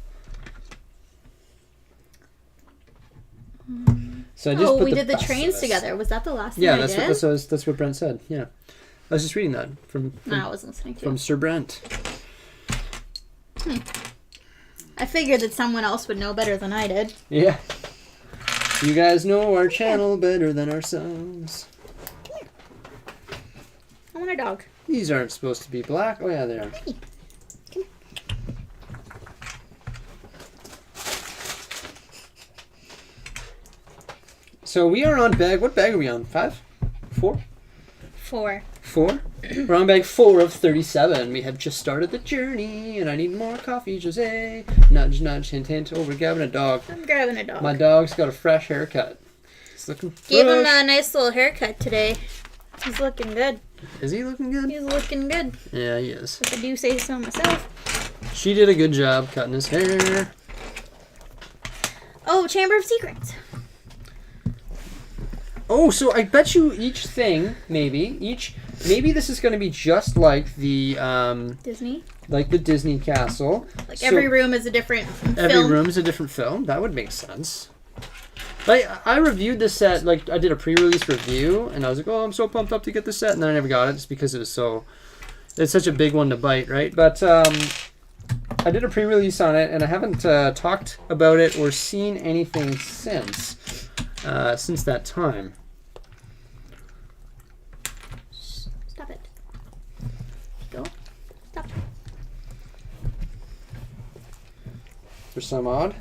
So I just we did the trains together. Was that the last thing I did? Yeah, that's what Brent said. Yeah, I was just reading that from I wasn't listening to from Sir Brent. I figured that someone else would know better than I did. Yeah. You guys know our channel better than ourselves. Come here. I want a dog. These aren't supposed to be black. Oh yeah, they are. Hey. Come here. So we are on bag. What bag are we on? 5? 4? 4. 4? We're on bag 4 of 37. We have just started the journey, and I need more coffee, Jose. Nudge, nudge, hint, hint. Oh, we're grabbing a dog. I'm grabbing a dog. My dog's got a fresh haircut. He's looking fresh. Gave him a nice little haircut today. He's looking good. Is he looking good? He's looking good. Yeah, he is. If I do say so myself. She did a good job cutting his hair. Oh, Chamber of Secrets. Oh, so I bet you each thing, maybe, each maybe this is going to be just like the Disney? Like the Disney castle. Like every room is a different film? Every room is a different film. That would make sense. I reviewed this set, like I did a pre-release review, and I was like, oh, I'm so pumped up to get this set, and then I never got it just because it's such a big one to bite, right? But I did a pre-release on it, and I haven't talked about it or seen anything since that time. Stop it. Go. Stop. For some odd.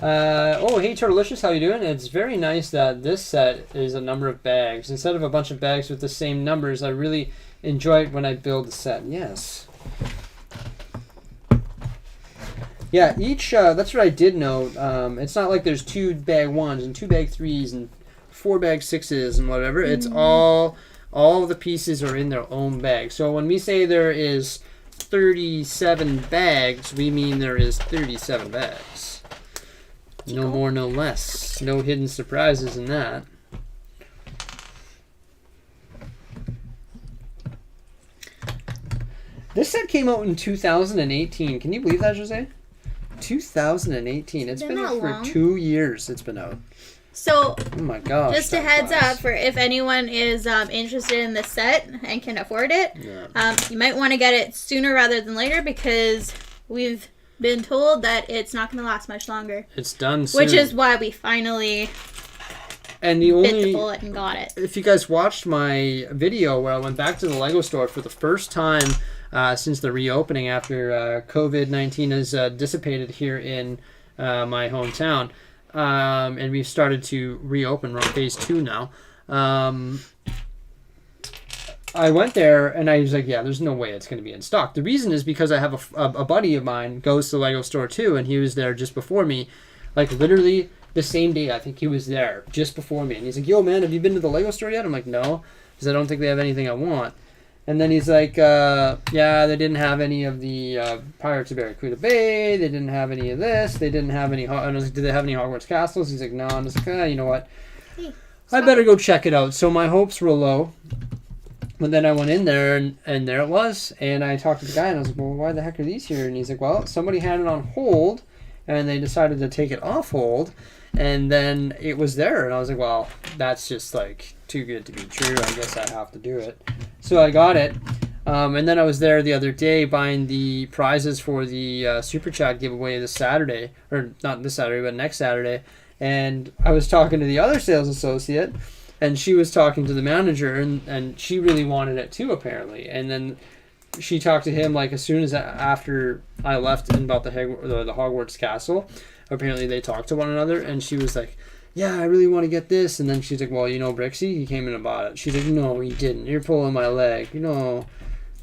Oh, hey Turtlicious, how you doing? It's very nice that this set is a number of bags. Instead of a bunch of bags with the same numbers, I really enjoy it when I build the set. Yes. Yeah, each, that's what I did note. It's not like there's 2 bag 1s and 2 bag 3s and 4 bag 6s and whatever. It's all the pieces are in their own bag. So when we say there is 37 bags, we mean there is 37 bags. No more, no less. No hidden surprises in that. This set came out in 2018. Can you believe that, Jose? 2018. It's been out for 2 years. It's been out. So, oh my gosh, just a heads up for if anyone is interested in this set and can afford it, you might want to get it sooner rather than later because we've been told that it's not going to last much longer. It's done soon. Which is why we finally bit the bullet and got it. If you guys watched my video where I went back to the Lego store for the first time since the reopening after COVID-19 has dissipated here in my hometown, and we've started to reopen. We're on phase 2 now. I went there and I was like, yeah, there's no way it's going to be in stock. The reason is because I have a buddy of mine goes to the Lego store too, and he was there just before me, like literally the same day. I think he was there just before me, and he's like, yo man, have you been to the Lego store yet? I'm like, no, because I don't think they have anything I want. And then he's like, yeah, they didn't have any of the Pirates of Barracuda Bay, they didn't have any of this, they didn't have any, and I was like, do they have any Hogwarts castles? He's like, no. And I was like, you know what, I better go check it out. So my hopes were low. But then I went in there, and there it was. And I talked to the guy, and I was like, well, why the heck are these here? And he's like, well, somebody had it on hold, and they decided to take it off hold, and then it was there. And I was like, well, that's just, like, too good to be true. I guess I have to do it. So I got it. And then I was there the other day buying the prizes for the Super Chat giveaway this Saturday. Or not this Saturday, but next Saturday. And I was talking to the other sales associate, and she was talking to the manager, and she really wanted it too, apparently. And then she talked to him like as soon as after I left about the Hogwarts castle. Apparently they talked to one another, and she was like, yeah, I really want to get this. And then she's like, well, you know Bricksie? He came in and bought it. She's like, no, he didn't. You're pulling my leg. You know.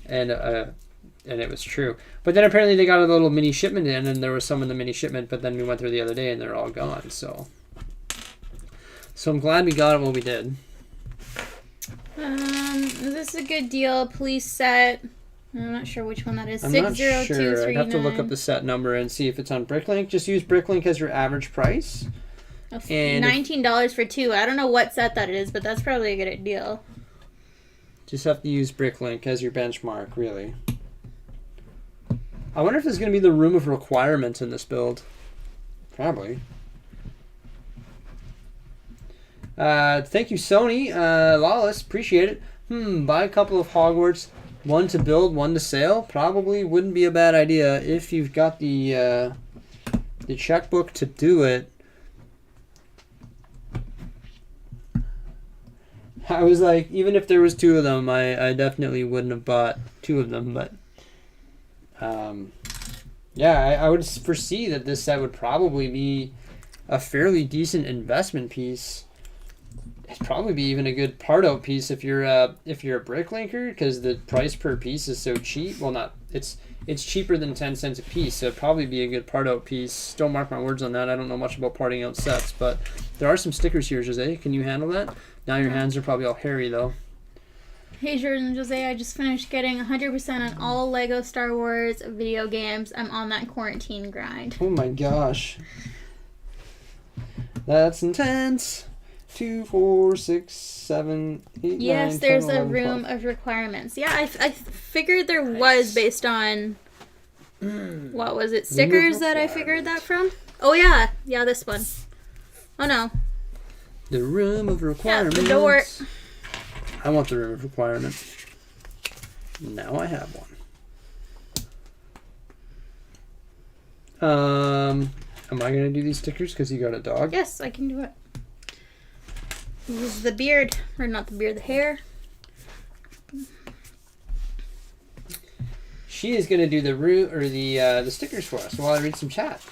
And it was true. But then apparently they got a little mini shipment in, and there was some in the mini shipment, but then we went there the other day, and they're all gone, so I'm glad we got it when we did. This is a good deal. Police set. I'm not sure which one that is. I'm not sure. I'd have to look up the set number and see if it's on Bricklink. Just use Bricklink as your average price. And $19 for 2. I don't know what set that is, but that's probably a good deal. Just have to use Bricklink as your benchmark, really. I wonder if there's going to be the room of requirements in this build. Probably. Thank you, Sony. Lawless, appreciate it. Buy a couple of Hogwarts. One to build, one to sell. Probably wouldn't be a bad idea if you've got the checkbook to do it. I was like, even if there was 2 of them, I definitely wouldn't have bought 2 of them. But yeah, I would foresee that this set would probably be a fairly decent investment piece. It'd probably be even a good part out piece if you're a bricklinker, because the price per piece is so cheap. Well, it's cheaper than 10 cents a piece, so it'd probably be a good part out piece. Don't mark my words on that. I don't know much about parting out sets, but there are some stickers here, Jose. Can you handle that? Now your hands are probably all hairy though. Hey Jordan, Jose, I just finished getting 100% on all Lego Star Wars video games. I'm on that quarantine grind. Oh my gosh. That's intense. 2, 4, 6, 7, 8, Yes, 9, 10, there's 11, a room 12. of requirements. Yeah, I figured there was based on, what was it, stickers that I figured that from? Oh, yeah. Yeah, this one. Oh, no. The room of requirements. Yeah, the door. I want the room of requirements. Now I have one. Am I going to do these stickers because you got a dog? Yes, I can do it. Use the beard, or not the beard, the hair. She is going to do the the stickers for us while I read some chat.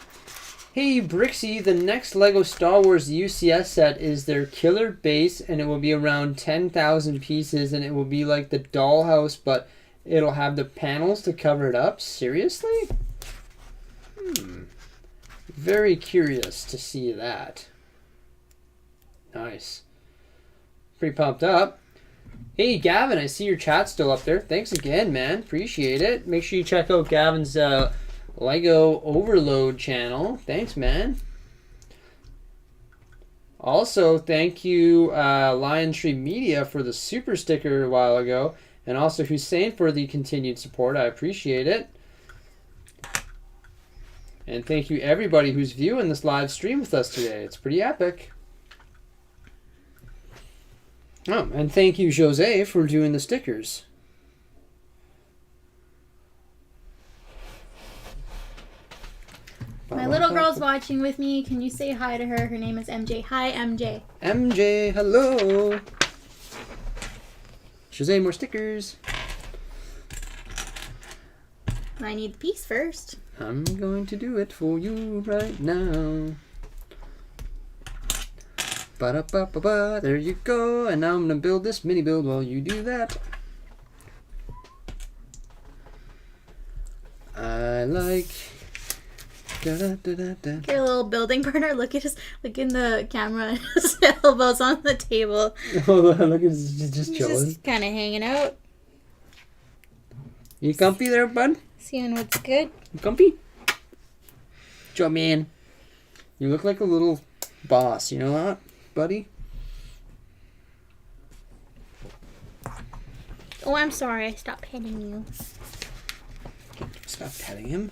Hey Bricksie, the next Lego Star Wars UCS set is their killer base, and it will be around 10,000 pieces, and it will be like the dollhouse, but it'll have the panels to cover it up. Seriously? Very curious to see that. Nice. Pretty pumped up. Hey Gavin, I see your chat still up there. Thanks again, man. Appreciate it. Make sure you check out Gavin's Lego Overload channel. Thanks, man. Also, thank you Lion Tree Media for the super sticker a while ago, and also Hussein for the continued support. I appreciate it. And thank you everybody who's viewing this live stream with us today. It's pretty epic. Oh, and thank you, Jose, for doing the stickers. My little girl's watching with me. Can you say hi to her? Her name is MJ. Hi, MJ. MJ, hello. Jose, more stickers. I need the piece first. I'm going to do it for you right now. Ba-da-ba-ba-ba, there you go. And now I'm going to build this mini build while you do that. I like... Da-da-da-da-da. Your little building partner. Look at look in the camera. His elbows on the table. Oh, look, it's just He's chilling. just kind of hanging out. You comfy there, bud? Seeing what's good. You comfy? Joe, man. You look like a little boss. You know that, buddy? Oh, I'm sorry. I stopped petting you. Stop petting him.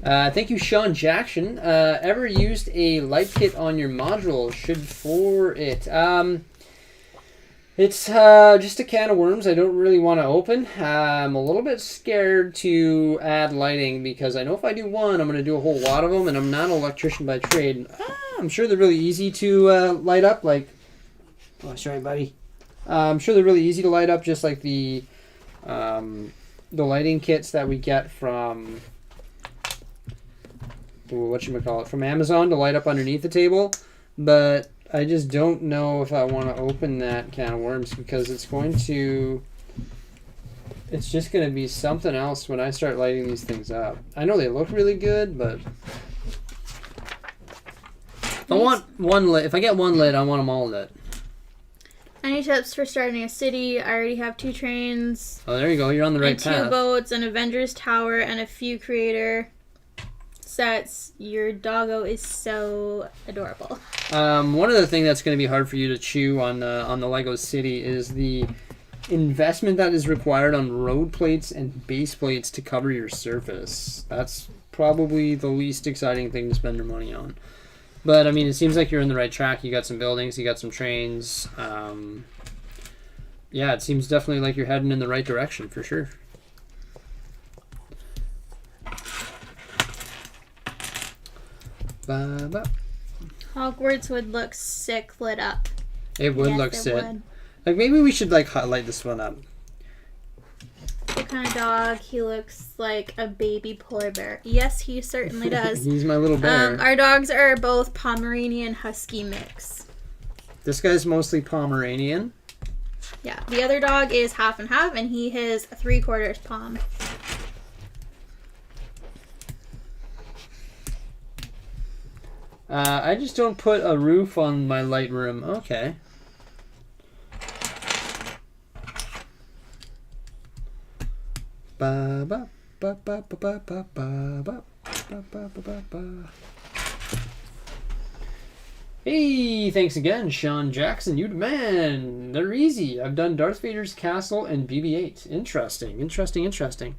Thank you, Sean Jackson. Ever used a light kit on your module? Should for it. It's just a can of worms I don't really want to open. I'm a little bit scared to add lighting because I know if I do one, I'm going to do a whole lot of them, and I'm not an electrician by trade. I'm sure they're really easy to light up, like... Oh, sorry, buddy. I'm sure they're really easy to light up, just like the lighting kits that we get from... whatchamacallit, from Amazon to light up underneath the table, but I just don't know if I want to open that can of worms because it's just going to be something else when I start lighting these things up. I know they look really good, but if I want one lit, if I get one lit, I want them all lit. Any tips for starting a city? I already have 2 trains. Oh, there you go. You're on the right path. 2 boats, an Avengers Tower, and a few creator sets. Your doggo is so adorable. One other thing that's going to be hard for you to chew on the Lego City is the investment that is required on road plates and base plates to cover your surface. That's probably the least exciting thing to spend your money on. But I mean, it seems like you're in the right track. You got some buildings, you got some trains. Yeah, it seems definitely like you're heading in the right direction for sure. Ba-ba. Hogwarts would look sick lit up. It would look sick. Like maybe we should like highlight this one up. What kind of dog? He looks like a baby polar bear. Yes, he certainly does. He's my little bear. Our dogs are both Pomeranian Husky mix. This guy's mostly Pomeranian. Yeah, the other dog is half and half, and he is 3/4 Pom. I just don't put a roof on my light room. Okay. Ba ba ba ba ba ba ba ba ba ba ba ba ba. Hey, thanks again, Sean Jackson. You the man. They're easy. I've done Darth Vader's castle and BB-8. Interesting.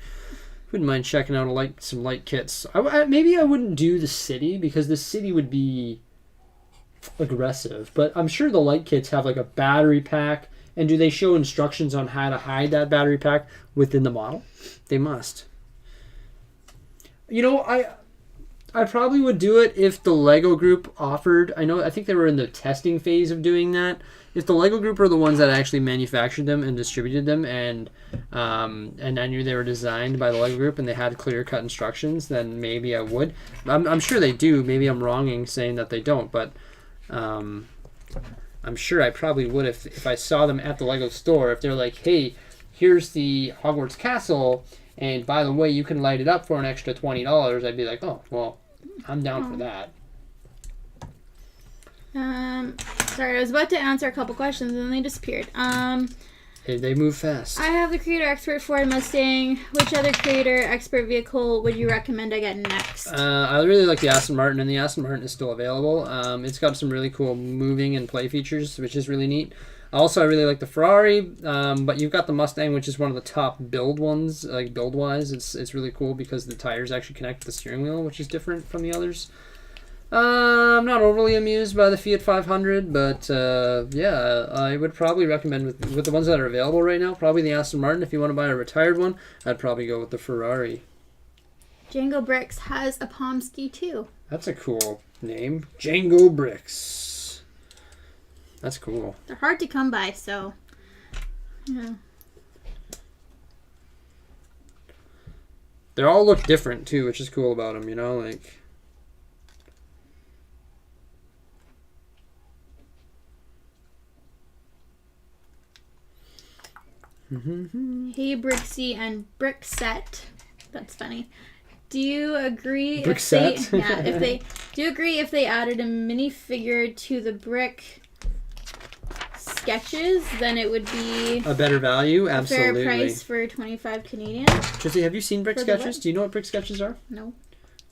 Wouldn't mind checking out some light kits. Maybe I wouldn't do the city because the city would be aggressive. But I'm sure the light kits have like a battery pack. And do they show instructions on how to hide that battery pack within the model? They must. You know, I probably would do it if the Lego group offered. I think they were in the testing phase of doing that. If the Lego group are the ones that actually manufactured them and distributed them, and I knew they were designed by the Lego group and they had clear-cut instructions, then maybe I would. I'm sure they do. Maybe I'm wronging saying that they don't, but I'm sure I probably would if I saw them at the Lego store. If they're like, hey, here's the Hogwarts castle, and by the way, you can light it up for an extra $20, I'd be like, oh, well, I'm down for that. Sorry, I was about to answer a couple questions and then they disappeared. Hey, they move fast. I have the Creator Expert Ford Mustang. Which other Creator Expert vehicle would you recommend I get next? I really like the Aston Martin, and the Aston Martin is still available. It's got some really cool moving and play features, which is really neat. Also, I really like the Ferrari, but you've got the Mustang, which is one of the top build ones, like build-wise. It's really cool because the tires actually connect to the steering wheel, which is different from the others. I'm not overly amused by the Fiat 500, but yeah, I would probably recommend with the ones that are available right now, probably the Aston Martin. If you want to buy a retired one, I'd probably go with the Ferrari. Django Bricks has a Pomsky too. That's a cool name. Django Bricks. That's cool. They're hard to come by, so yeah. They all look different too, which is cool about them, you know, like. Hey, Bricksie and Brickset. That's funny. Do you agree Brickset? Do you agree if they added a minifigure to the brick sketches, then it would be a better value? Absolutely. Fair price for 25 Canadian? Jesse, have you seen brick sketches? Do you know what brick sketches are? No.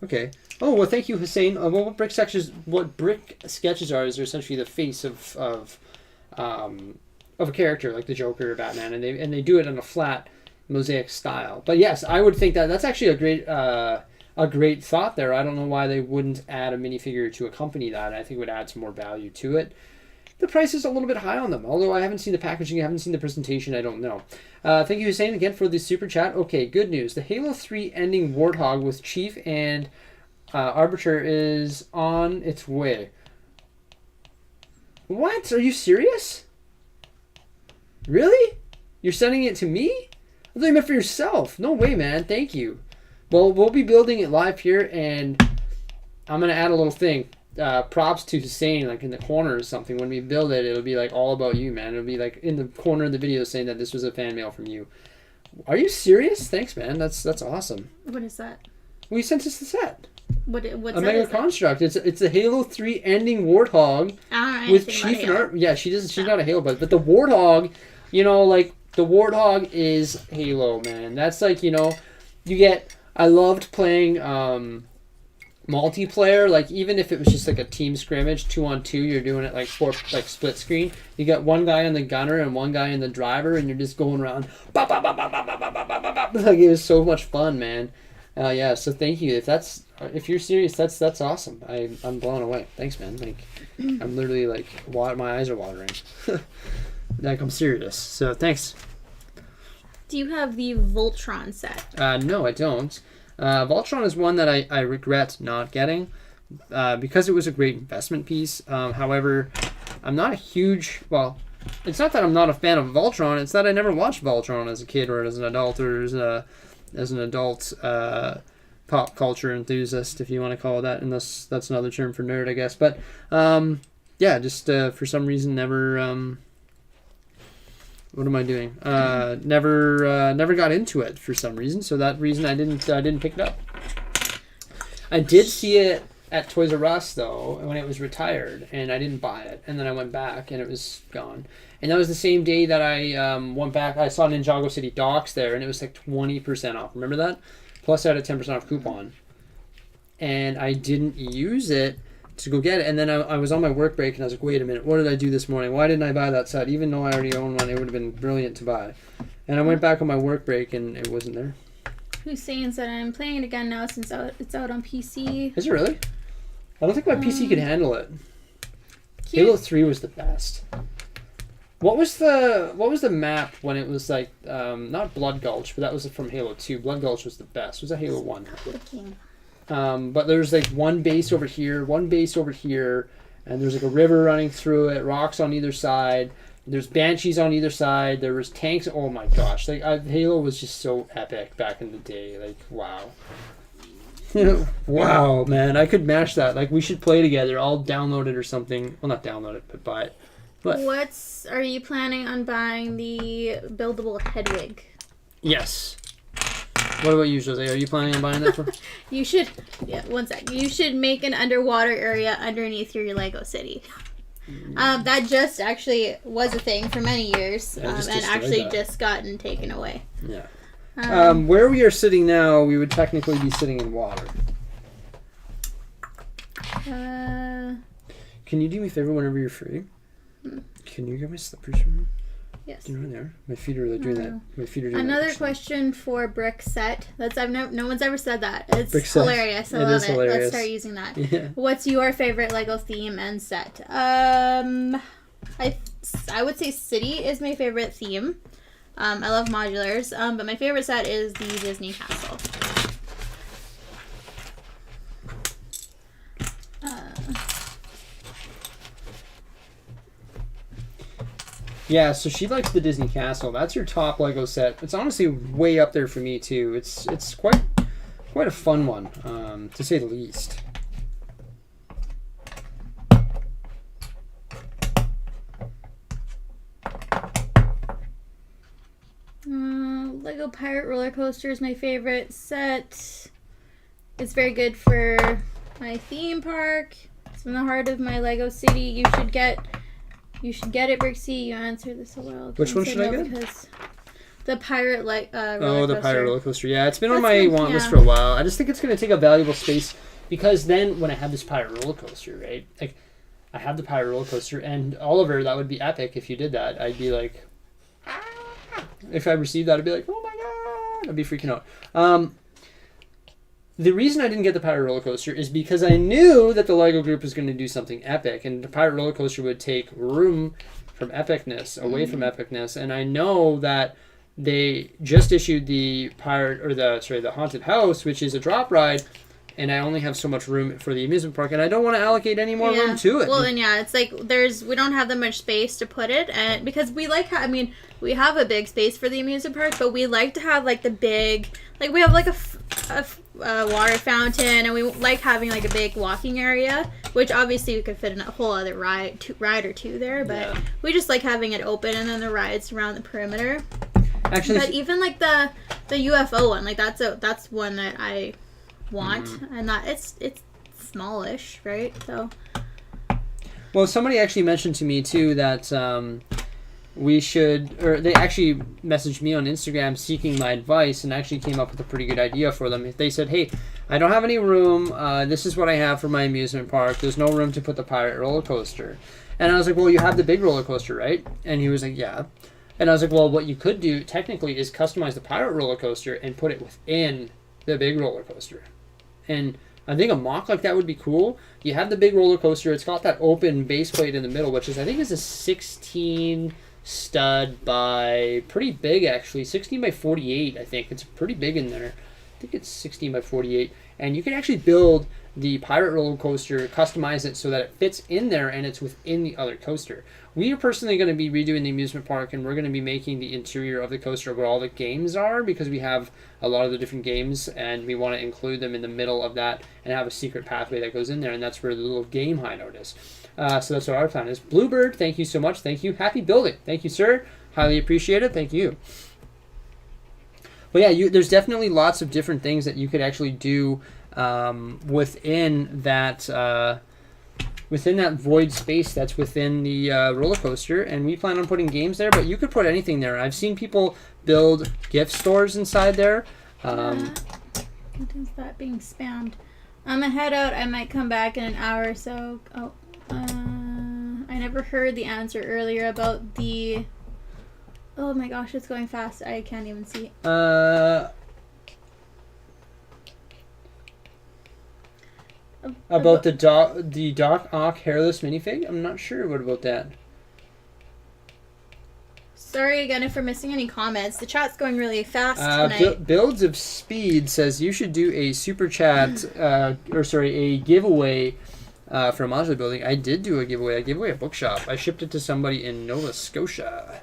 Okay. Oh, well, thank you, Hussein. What brick sketches are is they're essentially the face of a character like the Joker or Batman, and they do it in a flat mosaic style. But yes, I would think that's actually a great thought there. I don't know why they wouldn't add a minifigure to accompany that. I think it would add some more value to it. The price is a little bit high on them, although I haven't seen the packaging, I haven't seen the presentation, I don't know. Thank you, Hussein, again for the super chat. Okay, good news. The Halo 3 ending Warthog with Chief and Arbiter is on its way. What? Are you serious? Really? You're sending it to me? I thought you meant for yourself. No way, man. Thank you. Well, we'll be building it live here, and I'm going to add a little thing. Props to Hussein, like in the corner or something. When we build it, it'll be like all about you, man. It'll be like in the corner of the video saying that this was a fan mail from you. Are you serious? Thanks, man. That's awesome. What is that? We sent us the set. What's a Mega Construct. It's a Halo 3 ending Warthog with Chief and Art. Yeah, she's not a Halo, but the Warthog, you know, like the Warthog is Halo, man. That's like, you know, you get. I loved playing multiplayer, like even if it was just like a team scrimmage 2-on-2, you're doing it like split screen. You got one guy in the gunner and one guy in the driver, and you're just going around. Bop, bop, bop, bop, bop, bop, bop, bop, bop. Like it was so much fun, man. Yeah, so thank you. If you're serious, that's awesome. I'm blown away. Thanks, man. Like I'm literally like my eyes are watering. Like I'm serious. So thanks. Do you have the Voltron set? No, I don't. Voltron is one that I regret not getting because it was a great investment piece. However, I'm not a huge... Well, it's not that I'm not a fan of Voltron. It's that I never watched Voltron as a kid or as an adult or as an adult pop culture enthusiast, if you want to call it that. And that's another term for nerd, I guess. But, yeah, just for some reason never... What am I doing? Never got into it for some reason. So that reason I didn't pick it up. I did see it at Toys R Us though when it was retired, and I didn't buy it. And then I went back and it was gone. And that was the same day that I went back. I saw Ninjago City Docks there, and it was like 20% off. Remember that? Plus I had a 10% off coupon. And I didn't use it to go get it. And then I was on my work break, and I was like, wait a minute, what did I do this morning? Why didn't I buy that set? Even though I already own one, it would have been brilliant to buy. And I went back on my work break, and it wasn't there. Hussein said, I'm playing it again now since it's out on PC. Is it really? I don't think my PC could handle it. Cute. Halo 3 was the best. What was the map when it was like, not Blood Gulch, but that was from Halo 2. Blood Gulch was the best. It was a Halo 1. But there's like one base over here, and there's like a river running through it, rocks on either side. There's banshees on either side. There was tanks. Oh my gosh! Like Halo was just so epic back in the day. Like wow, wow, man! I could mash that. Like we should play together. I'll download it or something. Well, not download it, but buy it. But are you planning on buying the buildable Hedwig? Yes. What about you, Jose? Are you planning on buying that for? You should. Yeah, one sec. You should make an underwater area underneath your Lego city. That just actually was a thing for many years, and actually just gotten taken away. Yeah. Where we are sitting now, we would technically be sitting in water. Can you do me a favor whenever you're free? Can you get my slippers from me? Yes. You know there. My feet are doing that. My feet are doing Another that question for Brick Set. No one's ever said that. It's Brick Set. Hilarious. I love it. Hilarious. Let's start using that. Yeah. What's your favorite Lego theme and set? I would say City is my favorite theme. I love modulars. But my favorite set is the Disney Castle. Yeah, so she likes the Disney Castle. That's your top Lego set. It's honestly way up there for me too. It's quite a fun one, to say the least. Lego Pirate Roller Coaster is my favorite set. It's very good for my theme park. It's in the heart of my Lego city. You should get it, Bricksie. You answered this a while ago. Which one should I get? Because the pirate roller the coaster. pirate roller coaster. Yeah, it's been on my want list for a while. I just think it's going to take up valuable space because then when I have this pirate roller coaster, right? Like I have the pirate roller coaster, and Oliver, that would be epic if you did that. I'd be like, if I received that, I'd be like, oh my god, I'd be freaking out. The reason I didn't get the pirate roller coaster is because I knew that the Lego group was going to do something epic, and the pirate roller coaster would take room from epicness away from epicness, and I know that they just issued the haunted house, which is a drop ride, and I only have so much room for the amusement park, and I don't want to allocate any more room to it. Well, and it's like we don't have that much space to put it, and because we we have a big space for the amusement park, but we like to have like the big, like we have like a water fountain, and we like having like a big walking area, which obviously we could fit in a whole other ride or two there, but we just like having it open and then the rides around the perimeter. Actually, but even like the UFO one, like that's one that I want, and that it's smallish, right? So well, somebody actually mentioned to me too that we should, or they actually messaged me on Instagram seeking my advice and actually came up with a pretty good idea for them. They said, hey, I don't have any room. This is what I have for my amusement park. There's no room to put the pirate roller coaster. And I was like, well, you have the big roller coaster, right? And he was like, yeah. And I was like, well, what you could do technically is customize the pirate roller coaster and put it within the big roller coaster. And I think a mock like that would be cool. You have the big roller coaster. It's got that open base plate in the middle, which I think is a 16 stud by pretty big, actually. 16 by 48, I think. It's pretty big in there. I think it's 16 by 48. And you can actually build the pirate roller coaster, customize it so that it fits in there and it's within the other coaster. We are personally going to be redoing the amusement park, and we're going to be making the interior of the coaster where all the games are, because we have a lot of the different games and we want to include them in the middle of that and have a secret pathway that goes in there, and that's where the little game hideout is. So that's what our plan is. Bluebird, thank you so much. Thank you. Happy building. Thank you, sir. Highly appreciate it. Thank you. But yeah, there's definitely lots of different things that you could actually do within that void space that's within the roller coaster, and we plan on putting games there, but you could put anything there. I've seen people build gift stores inside there. What is that being spammed? I'm gonna head out. I might come back in an hour or so. Oh, I never heard the answer earlier about the... Oh my gosh, it's going fast. I can't even see. About the Doc Ock hairless minifig? I'm not sure what about that. Sorry again if we're missing any comments. The chat's going really fast tonight. Builds of Speed says you should do a super chat, a giveaway for modular building. I did do a giveaway. I gave away a bookshop. I shipped it to somebody in Nova Scotia.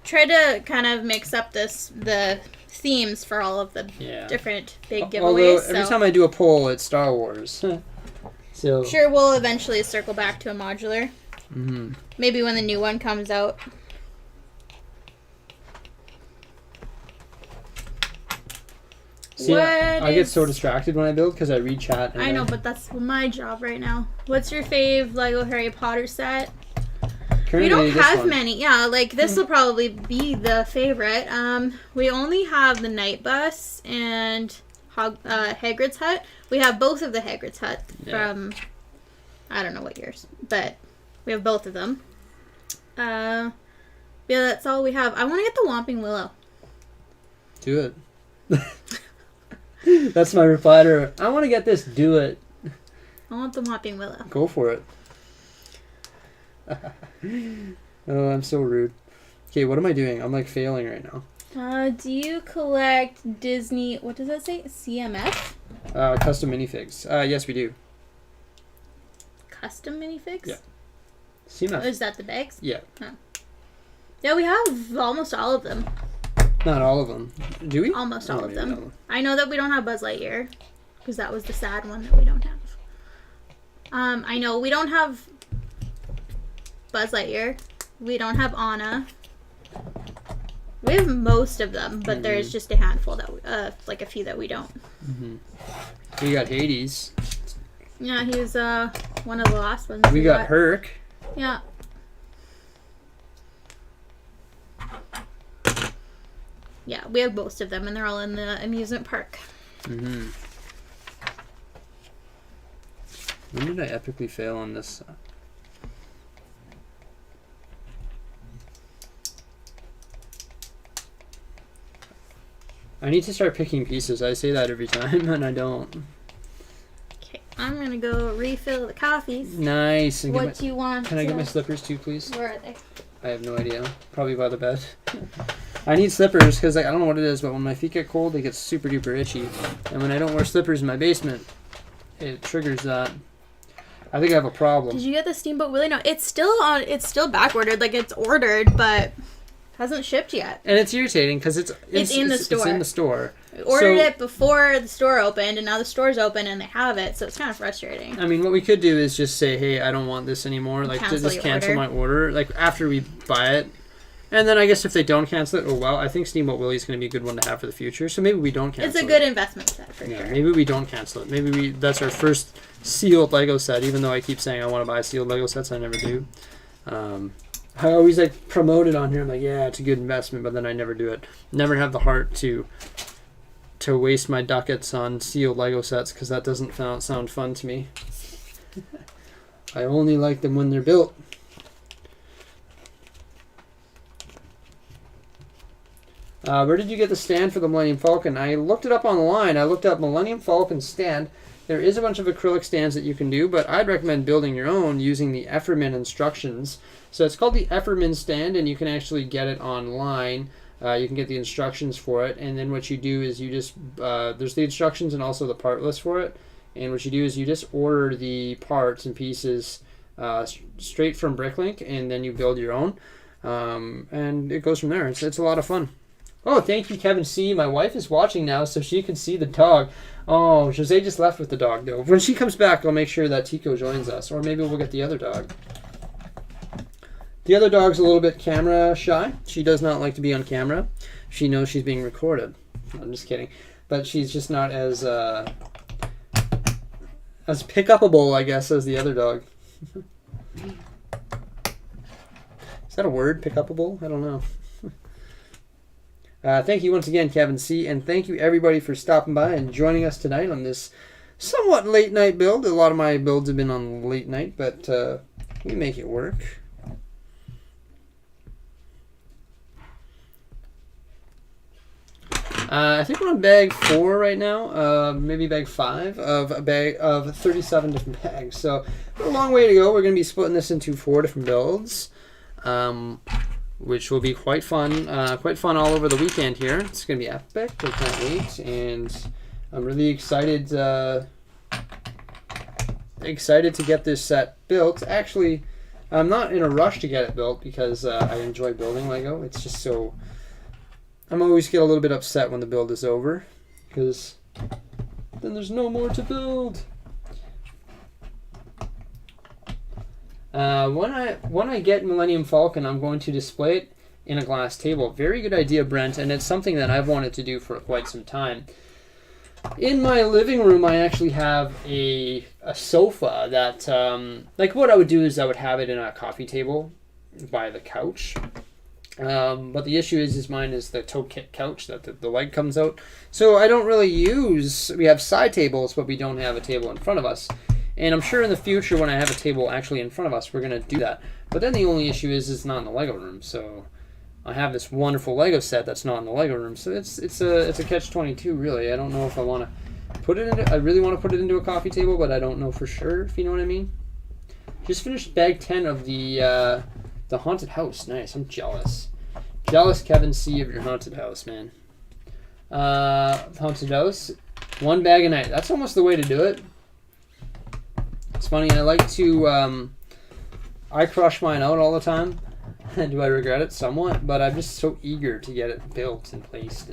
Try to kind of mix up the themes for all of the different big giveaways. Although every time I do a poll, it's Star Wars. So sure, we'll eventually circle back to a modular. Mm-hmm. Maybe when the new one comes out. See, I get so distracted when I build because I read chat. I know, but that's my job right now. What's your fave Lego Harry Potter set? We don't have many. Yeah, like this will probably be the favorite. We only have the Night Bus and Hagrid's Hut. We have both of the Hagrid's Hut from I don't know what years, but we have both of them. Yeah, that's all we have. I want to get the Whomping Willow. Do it. That's my reply to her. I want to get this. Do it. I want the Whomping Willow. Go for it. Oh, I'm so rude. Okay, what am I doing? I'm like failing right now. Do you collect Disney... What does that say? CMF? Custom minifigs. Yes, we do. Custom minifigs? Yeah. CMF. Oh, is that the bags? Yeah. Oh. Yeah, we have almost all of them. Not all of them. Do we? Almost all of them. No. I know that we don't have Buzz Lightyear, because that was the sad one that we don't have. I know we don't have Buzz Lightyear. We don't have Anna. We have most of them, but there's just a handful that, like a few that we don't. Mm-hmm. We got Hades. Yeah, he's one of the last ones. We got Herc. Yeah. Yeah, we have most of them, and they're all in the amusement park. Mm-hmm. When did I epically fail on this? I need to start picking pieces. I say that every time, and I don't. Okay, I'm going to go refill the coffees. Nice. And what do you want? Can I get my slippers too, please? Where are they? I have no idea. Probably by the bed. I need slippers because I don't know what it is, but when my feet get cold, they get super duper itchy. And when I don't wear slippers in my basement, it triggers that. I think I have a problem. Did you get the Steamboat Willie? No, it's still on. It's still back ordered. Like it's ordered, but hasn't shipped yet. And it's irritating because it's in the store. It's in the store. We ordered it before the store opened, and now the store's open and they have it, so it's kind of frustrating. I mean, what we could do is just say, "Hey, I don't want this anymore." Like, just cancel my order. Like after we buy it. And then I guess if they don't cancel it, oh well, I think Steamboat Willie's going to be a good one to have for the future. So maybe we don't cancel it. It's a good investment set for sure. Maybe we don't cancel it. Maybe that's our first sealed Lego set, even though I keep saying I want to buy sealed Lego sets. I never do. I always promote it on here. I'm like, yeah, it's a good investment, but then I never do it. Never have the heart to waste my ducats on sealed Lego sets because that doesn't sound fun to me. I only like them when they're built. Where did you get the stand for the Millennium Falcon? I looked it up online. I looked up Millennium Falcon stand. There is a bunch of acrylic stands that you can do, but I'd recommend building your own using the Efferman instructions. So it's called the Efferman stand, and you can actually get it online. You can get the instructions for it, and then what you do is you just, there's the instructions and also the part list for it. And what you do is you just order the parts and pieces straight from Bricklink, and then you build your own. And it goes from there. It's a lot of fun. Oh, thank you, Kevin C. My wife is watching now, so she can see the dog. Oh, Jose just left with the dog, though. When she comes back, I'll make sure that Tico joins us. Or maybe we'll get the other dog. The other dog's a little bit camera shy. She does not like to be on camera. She knows she's being recorded. I'm just kidding. But she's just not as pick-upable, I guess, as the other dog. Is that a word, pick-upable? I don't know. Thank you once again, Kevin C. And thank you, everybody, for stopping by and joining us tonight on this somewhat late night build. A lot of my builds have been on late night, but we make it work. I think we're on bag 4 right now, maybe bag 5 of a bag of 37 different bags. So a long way to go. We're going to be splitting this into 4 different builds, which will be quite fun all over the weekend here. It's going to be epic. I can't wait, and I'm really excited to get this set built. Actually, I'm not in a rush to get it built because I enjoy building Lego. It's just so... I'm always get a little bit upset when the build is over, because then there's no more to build. When I get Millennium Falcon, I'm going to display it in a glass table. Very good idea, Brent, and it's something that I've wanted to do for quite some time. In my living room, I actually have a sofa that, like what I would do is I would have it in a coffee table by the couch. But the issue is mine is the toe kit couch that the leg comes out. So I don't really use, we have side tables, but we don't have a table in front of us. And I'm sure in the future when I have a table actually in front of us, we're going to do that. But then the only issue is it's not in the Lego room. So I have this wonderful Lego set that's not in the Lego room. So it's a catch-22 really. I don't know if I want to put it into, I really want to put it into a coffee table, but I don't know for sure, if you know what I mean. Just finished bag 10 of the haunted house. Nice, I'm jealous. Jealous, Kevin C, of your haunted house, man. Haunted house, 1 bag a night. That's almost the way to do it. It's funny, I like to, I crush mine out all the time. Do I regret it? Somewhat, but I'm just so eager to get it built and placed.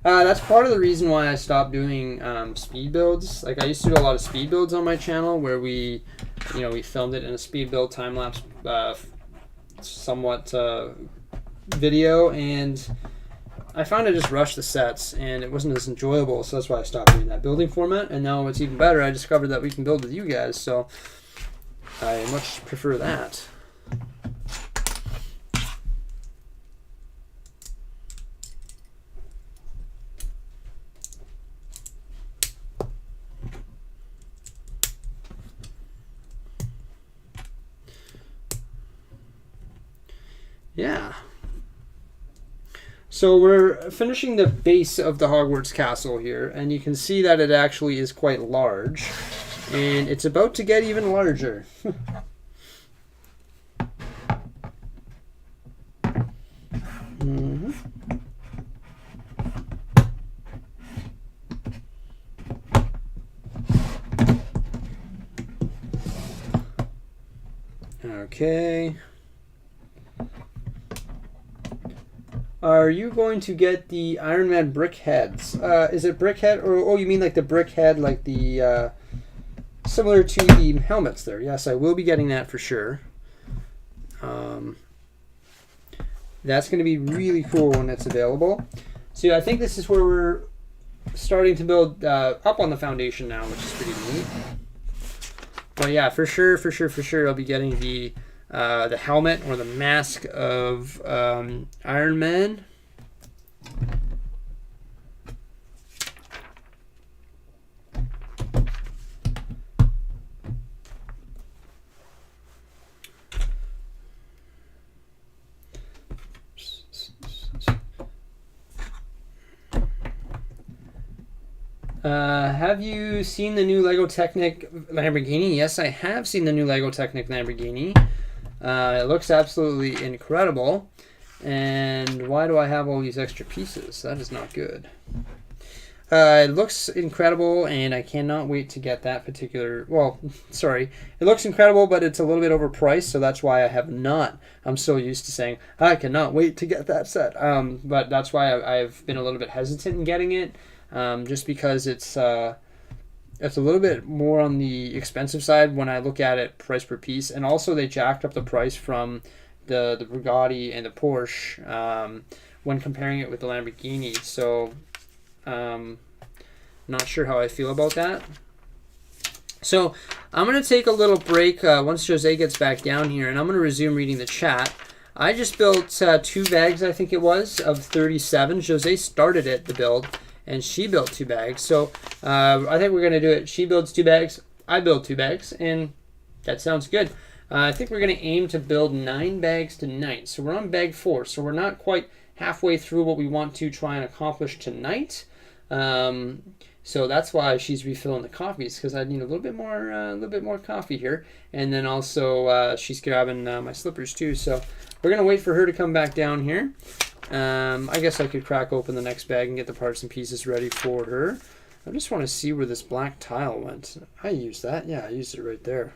That's part of the reason why I stopped doing speed builds. Like I used to do a lot of speed builds on my channel where we filmed it in a speed build time-lapse somewhat video, and I found I just rushed the sets and it wasn't as enjoyable, so that's why I stopped doing that building format. And now it's even better. I discovered that we can build with you guys, so I much prefer that. Yeah. So we're finishing the base of the Hogwarts castle here, and you can see that it actually is quite large, and it's about to get even larger. Mm-hmm. Okay. Are you going to get the Iron Man brick heads? Is it brick head? Or, oh, you mean like the brick head, like the, similar to the helmets there. Yes, I will be getting that for sure. That's going to be really cool when it's available. So I think this is where we're starting to build up on the foundation now, which is pretty neat. But yeah, for sure, I'll be getting the helmet or the mask of Iron Man. Have you seen the new Lego Technic Lamborghini? Yes, I have seen the new Lego Technic Lamborghini. It looks absolutely incredible. And why do I have all these extra pieces? That is not good. It looks incredible, and I cannot wait to get that particular... Well, sorry. It looks incredible, but it's a little bit overpriced, so that's why I have not... I'm so used to saying, I cannot wait to get that set. But that's why I've been a little bit hesitant in getting it, just because it's a little bit more on the expensive side when I look at it price per piece. And also they jacked up the price from the Bugatti and the Porsche when comparing it with the Lamborghini. So not sure how I feel about that. So I'm going to take a little break once Jose gets back down here, and I'm going to resume reading the chat. I just built 2 bags, I think it was, of 37. Jose started it, the build, and she built 2 bags. So I think we're going to do it. She builds 2 bags, I build 2 bags, and that sounds good. I think we're going to aim to build 9 bags tonight. So we're on bag 4, so we're not quite halfway through what we want to try and accomplish tonight. So that's why she's refilling the coffees, because I need a little bit more coffee here. And then also she's grabbing my slippers too. So we're gonna wait for her to come back down here. I guess I could crack open the next bag and get the parts and pieces ready for her. I just want to see where this black tile went. I used that. Yeah, I used it right there.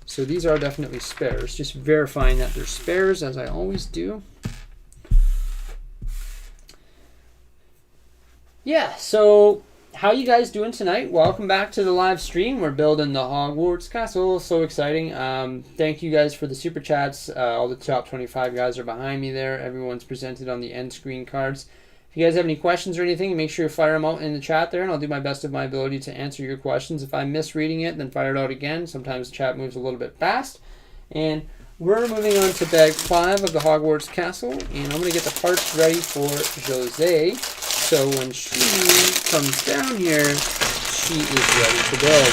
So these are definitely spares. Just verifying that they're spares, as I always do. Yeah, so how you guys doing tonight? Welcome back to the live stream. We're building the Hogwarts castle. So exciting. Thank you guys for the super chats. All the top 25 guys are behind me there. Everyone's presented on the end screen cards. If you guys have any questions or anything, make sure you fire them out in the chat there, and I'll do my best of my ability to answer your questions. If I'm misreading it, then fire it out again. Sometimes the chat moves a little bit fast. And we're moving on to bag 5 of the Hogwarts castle, and I'm going to get the parts ready for Jose. So when she comes down here, she is ready to build.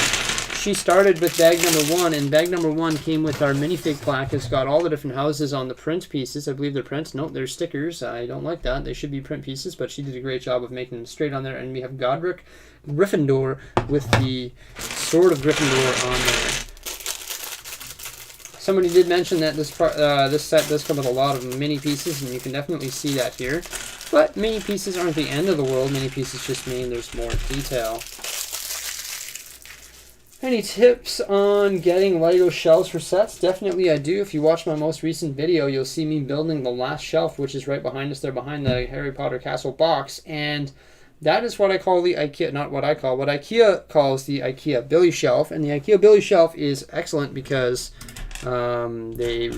She started with bag number 1, and bag number 1 came with our minifig plaque. It's got all the different houses on the print pieces. I believe they're prints. Nope, they're stickers. I don't like that. They should be print pieces, but she did a great job of making them straight on there. And we have Godric Gryffindor with the Sword of Gryffindor on there. Somebody did mention that this set does come with a lot of mini pieces, and you can definitely see that here. But mini pieces aren't the end of the world. Mini pieces just mean there's more detail. Any tips on getting Lego shelves for sets? Definitely I do. If you watch my most recent video, you'll see me building the last shelf, which is right behind us there, behind the Harry Potter Castle box. And that is what I call the IKEA, not what I call, what IKEA calls the IKEA Billy Shelf. And the IKEA Billy Shelf is excellent because they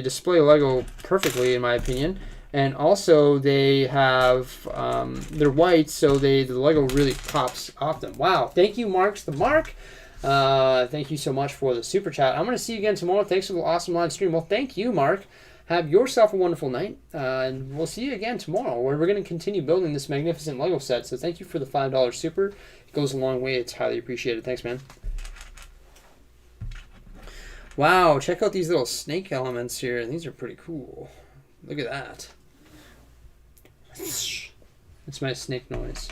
display Lego perfectly, in my opinion. And also they have, they're white, so the Lego really pops off them. Wow. Thank you, Marks the Mark. Thank you so much for the super chat. I'm going to see you again tomorrow. Thanks for the awesome live stream. Well, thank you, Mark. Have yourself a wonderful night. And we'll see you again tomorrow, where we're going to continue building this magnificent Lego set. So thank you for the $5 super. It goes a long way. It's highly appreciated. Thanks, man. Wow. Check out these little snake elements here. These are pretty cool. Look at that. It's my snake noise.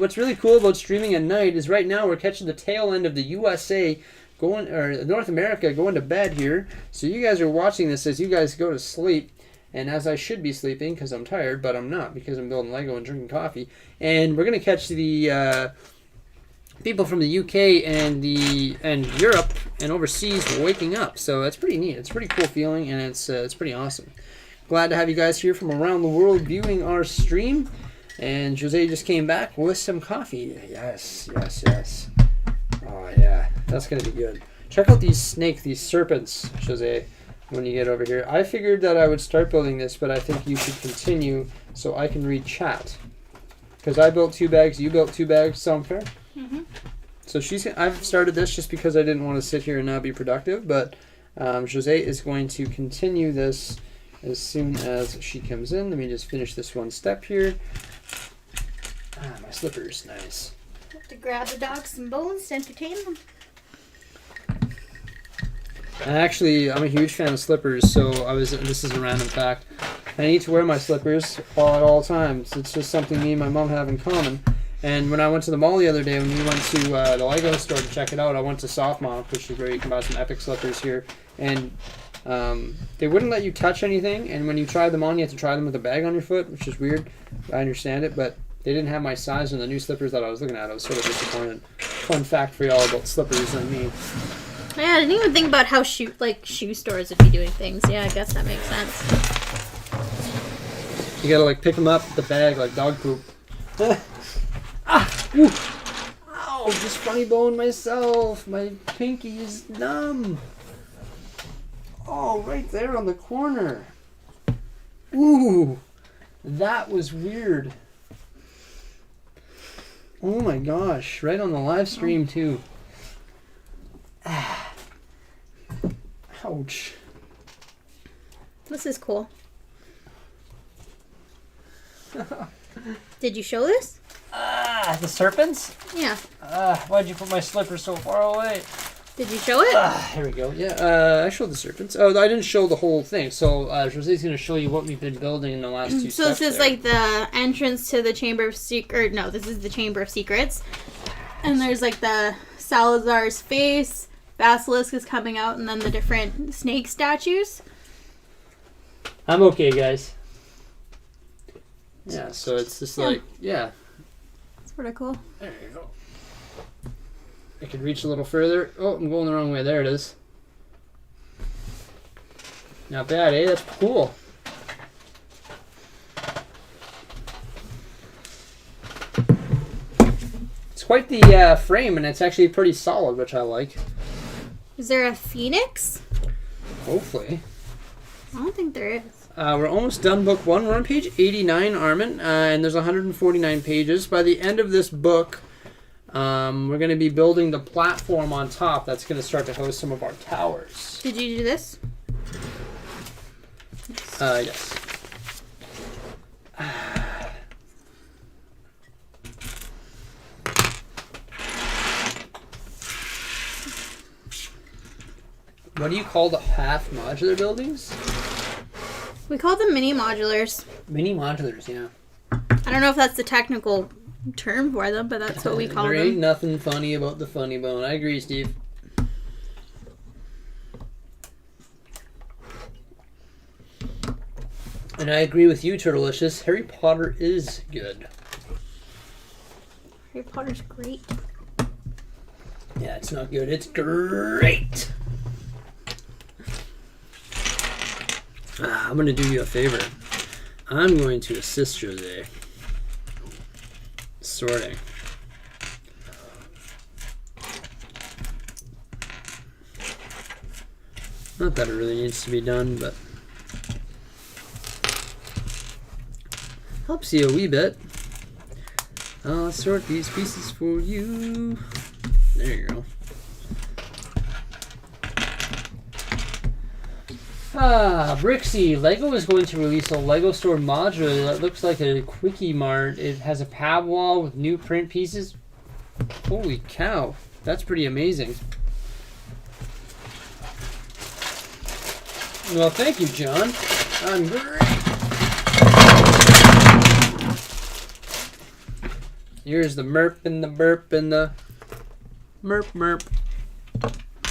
What's really cool about streaming at night is right now we're catching the tail end of the USA going, or North America going to bed here. So you guys are watching this as you guys go to sleep. And as I should be sleeping because I'm tired, but I'm not because I'm building Lego and drinking coffee. And we're going to catch the people from the UK and Europe and overseas waking up. So that's pretty neat. It's a pretty cool feeling, and it's pretty awesome. Glad to have you guys here from around the world viewing our stream. And Jose just came back with some coffee. Yes, yes, yes. Oh, yeah. That's going to be good. Check out these serpents, Jose, when you get over here. I figured that I would start building this, but I think you should continue so I can read chat. Because I built 2 bags, you built 2 bags. Sound fair? Mm-hmm. So I've started this just because I didn't want to sit here and not be productive, but Jose is going to continue this as soon as she comes in. Let me just finish this one step here. My slippers, nice. Have to grab the dog some bones to entertain them. Actually, I'm a huge fan of slippers, so this is a random fact. I need to wear my slippers at all times. It's just something me and my mom have in common. And when I went to the mall the other day, when we went to the Lego store to check it out, I went to Softmont, which is where you can buy some epic slippers here. And they wouldn't let you touch anything, and when you try them on, you have to try them with a bag on your foot, which is weird. I understand it, but they didn't have my size in the new slippers that I was looking at. I was sort of disappointed. Fun fact for y'all about slippers and me. Yeah, I didn't even think about how shoe stores would be doing things. Yeah, I guess that makes sense. You gotta pick them up with the bag like dog poop. Woo. Ow, just funny bone myself. My pinky is numb. Oh, right there on the corner. Ooh, that was weird. Oh my gosh, right on the live stream too. Ouch. This is cool. Did you show this? The serpents? Yeah. Why'd you put my slipper so far away? Did you show it? Here we go. Yeah, I showed the serpents. Oh, I didn't show the whole thing. So, Jose's going to show you what we've been building in the last two steps. So this is like the entrance to the Chamber of Secrets. No, this is the Chamber of Secrets. And there's like the Salazar's face. Basilisk is coming out, and then the different snake statues. I'm okay, guys. Yeah, so it's just like, yeah. It's pretty cool. There you go. I could reach a little further. Oh, I'm going the wrong way. There it is. Not bad, eh? That's cool. It's quite the frame, and it's actually pretty solid, which I like. Is there a phoenix? Hopefully. I don't think there is. We're almost done book 1. We're on page 89, Armin, and there's 149 pages. By the end of this book, we're going to be building the platform on top that's going to start to host some of our towers. Did you do this? Yes. What do you call the half modular buildings? We call them mini modulars. Mini modulars, yeah. I don't know if that's the technical term for them, but that's what we call there them. ain't nothing funny about the funny bone. I agree, Steve. And I agree with you, Turtlicious. Harry Potter is good. Harry Potter's great. Yeah, it's not good. It's great. I'm going to do you a favor. I'm going to assist Jose. Sorting. Not that it really needs to be done, but helps you a wee bit. I'll sort these pieces for you. There you go. Bricksie. Lego is going to release a Lego store modular that looks like a quickie mart. It has a pad wall with new print pieces. Holy cow. That's pretty amazing. Well, thank you, John. I'm great. Here's the merp and the burp and the merp.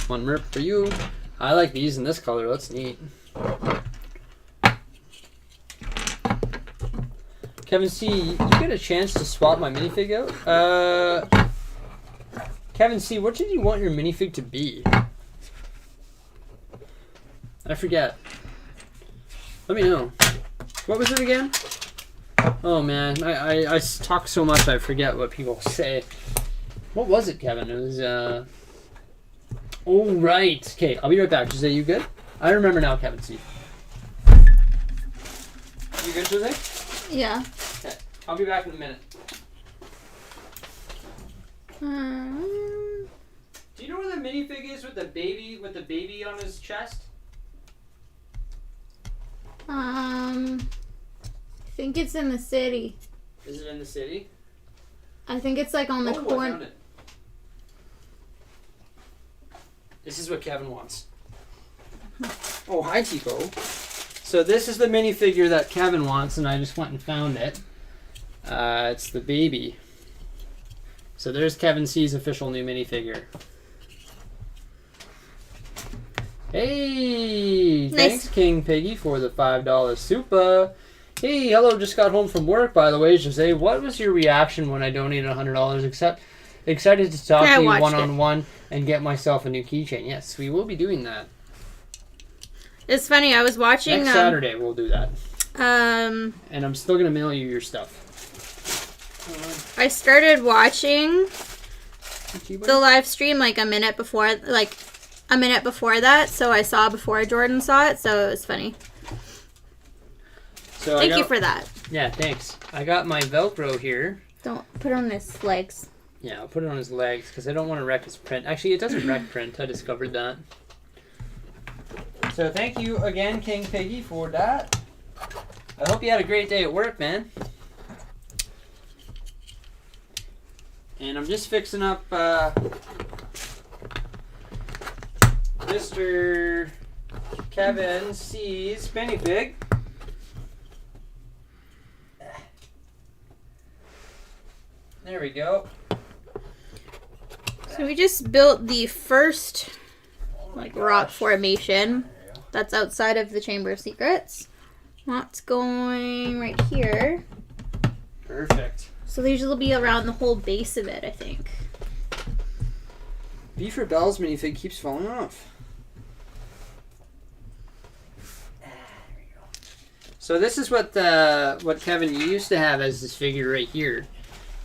One merp for you. I like these in this color. That's neat. Kevin C, you get a chance to swap my minifig out? Kevin C, what did you want your minifig to be? I forget. Let me know. What was it again? Oh man, I talk so much I forget what people say. What was it, Kevin? It was, oh, right. Okay, I'll be right back. Jose, you good? I remember now, Kevin C. You good, Jose? Yeah. Okay, I'll be back in a minute. Do you know where the minifig is with the baby on his chest? I think it's in the city. Is it in the city? I think it's like on the I corner. found it. This is what Kevin wants. Oh, hi, Tico. So this is the minifigure that Kevin wants, and I just went and found it. It's the baby. So there's Kevin C's official new minifigure. Hey! Nice. Thanks, King Piggy, for the $5 super. Hey, hello, just got home from work, by the way, Jose. What was your reaction when I donated $100? Excited to talk to you one-on-one and get myself a new keychain. Yes, we will be doing that. It's funny, I was watching... Next Saturday, we'll do that. And I'm still going to mail you your stuff. I started watching the live stream like a minute before that, so I saw before Jordan saw it, so it was funny. So Thank you for that. Yeah, thanks. I got my Velcro here Don't put it on his legs. Yeah, I'll put it on his legs because I don't want to wreck his print. Actually, it doesn't wreck print. I discovered that. So thank you again, King Piggy, for that. I hope you had a great day at work, man. And I'm just fixing up Mr. Kevin C's spinny pig. There we go. So we just built the first rock formation that's outside of the Chamber of Secrets. That's going right here. Perfect. So these will be around the whole base of it, I think. B for Bell's minifig keeps falling off. So this is what Kevin used to have as this figure right here.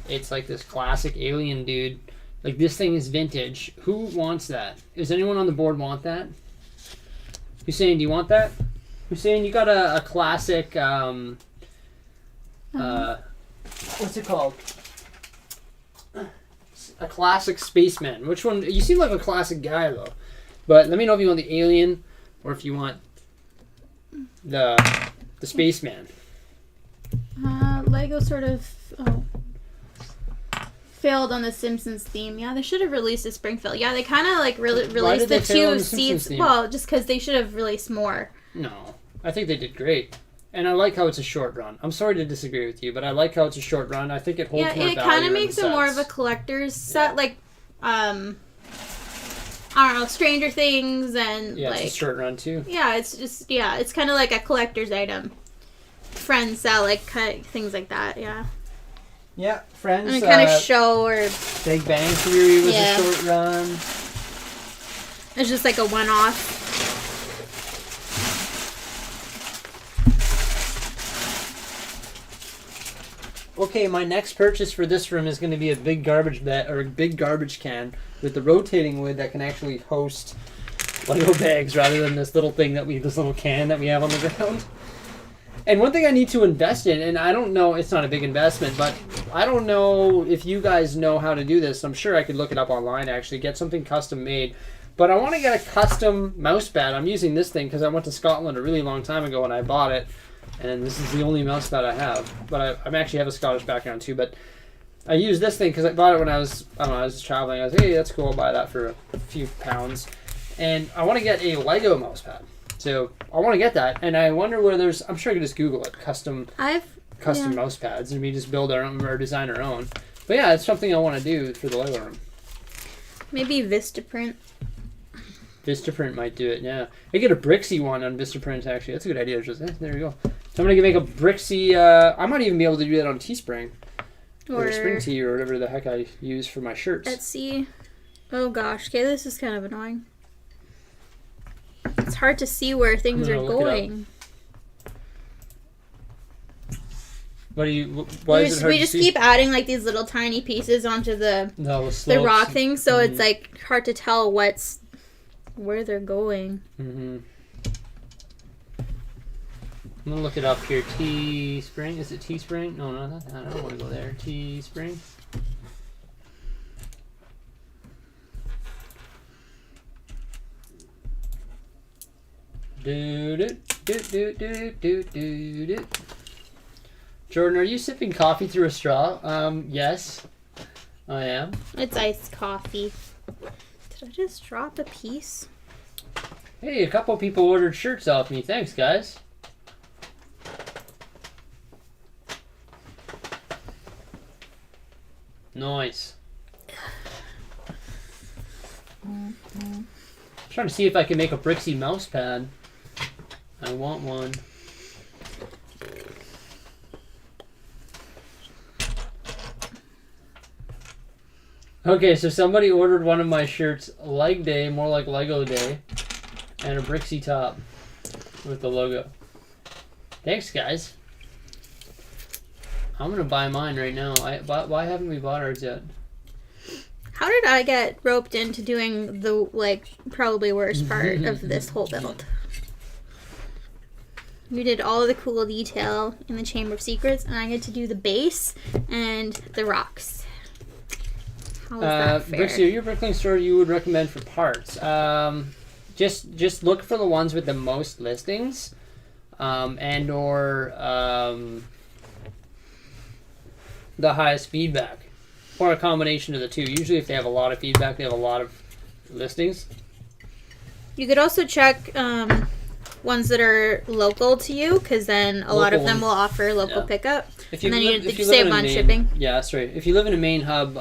It's like this classic alien dude. Like, this thing is vintage. Who wants that? Does anyone on the board want that? Hussein, do you want that? Hussein, you got a classic, what's it called? A classic spaceman. Which one? You seem like a classic guy, though. But let me know if you want the alien or if you want the spaceman. Lego sort of failed on the Simpsons theme. Yeah, they should have released a Springfield. Yeah, they kind of like released the two seats. Well, just because they should have released more. No, I think they did great. And I like how it's a short run. I'm sorry to disagree with you, but I like how it's a short run. I think it holds more value. Yeah, it kind of makes it more of a collector's set, like, I don't know, Stranger Things and, like... it's a short run, too. Yeah, it's just, it's kind of like a collector's item. Friends sell, like, things like that, yeah. Yeah, Friends. And kind of show or... Big Bang Theory was a short run. It's just like a one-off. Okay, my next purchase for this room is going to be a big garbage can with the rotating lid that can actually host Lego bags rather than this little can that we have on the ground. And one thing I need to invest in, and I don't know, it's not a big investment, but I don't know if you guys know how to do this. I'm sure I could look it up online, actually, get something custom made. But I want to get a custom mouse pad. I'm using this thing because I went to Scotland a really long time ago and I bought it. And this is the only mouse pad I have. But I actually have a Scottish background too. But I use this thing because I bought it when I was traveling. I was hey, that's cool. I'll buy that for a few pounds. And I want to get a Lego mouse pad. So I want to get that. And I wonder where there's, I'm sure I can just Google it, custom mouse pads. And we just build our own or design our own. But yeah, it's something I want to do for the Lego room. Maybe Vistaprint. Vistaprint might do it, yeah. I get a Bricksie one on Vistaprint, actually. That's a good idea. Just, there we go. So I'm going to make a Bricksie... I might even be able to do that on Teespring. Or Spring Tea, or whatever the heck I use for my shirts. Etsy. Oh gosh, okay, this is kind of annoying. It's hard to see where things are going. Why is it hard to see? We just keep adding like these little tiny pieces onto the rock thing, so it's like hard to tell where they're going. Mm-hmm. I'm gonna look it up here. Teespring? Is it Teespring? No, I don't want to go there. Teespring. Jordan, are you sipping coffee through a straw? Yes, I am. It's iced coffee. Did I just drop a piece? Hey, a couple people ordered shirts off me. Thanks, guys. Nice. I'm trying to see if I can make a Bricksie mouse pad. I want one. Okay, so somebody ordered one of my shirts, Leg Day, more like Lego Day, and a Bricksie top with the logo. Thanks, guys. I'm gonna buy mine right now. Why haven't we bought ours yet? How did I get roped into doing the probably worst part of this whole build? You did all of the cool detail in the Chamber of Secrets, and I get to do the base and the rocks. How is that fair? Bricksie, are you a bricklaying store you would recommend for parts? Just look for the ones with the most listings, and or the highest feedback, or a combination of the two. Usually, if they have a lot of feedback, they have a lot of listings. You could also check ones that are local to you, because then a lot of them will offer local pickup. If you and then live, you save on shipping. Yeah, that's right. If you live in a main hub,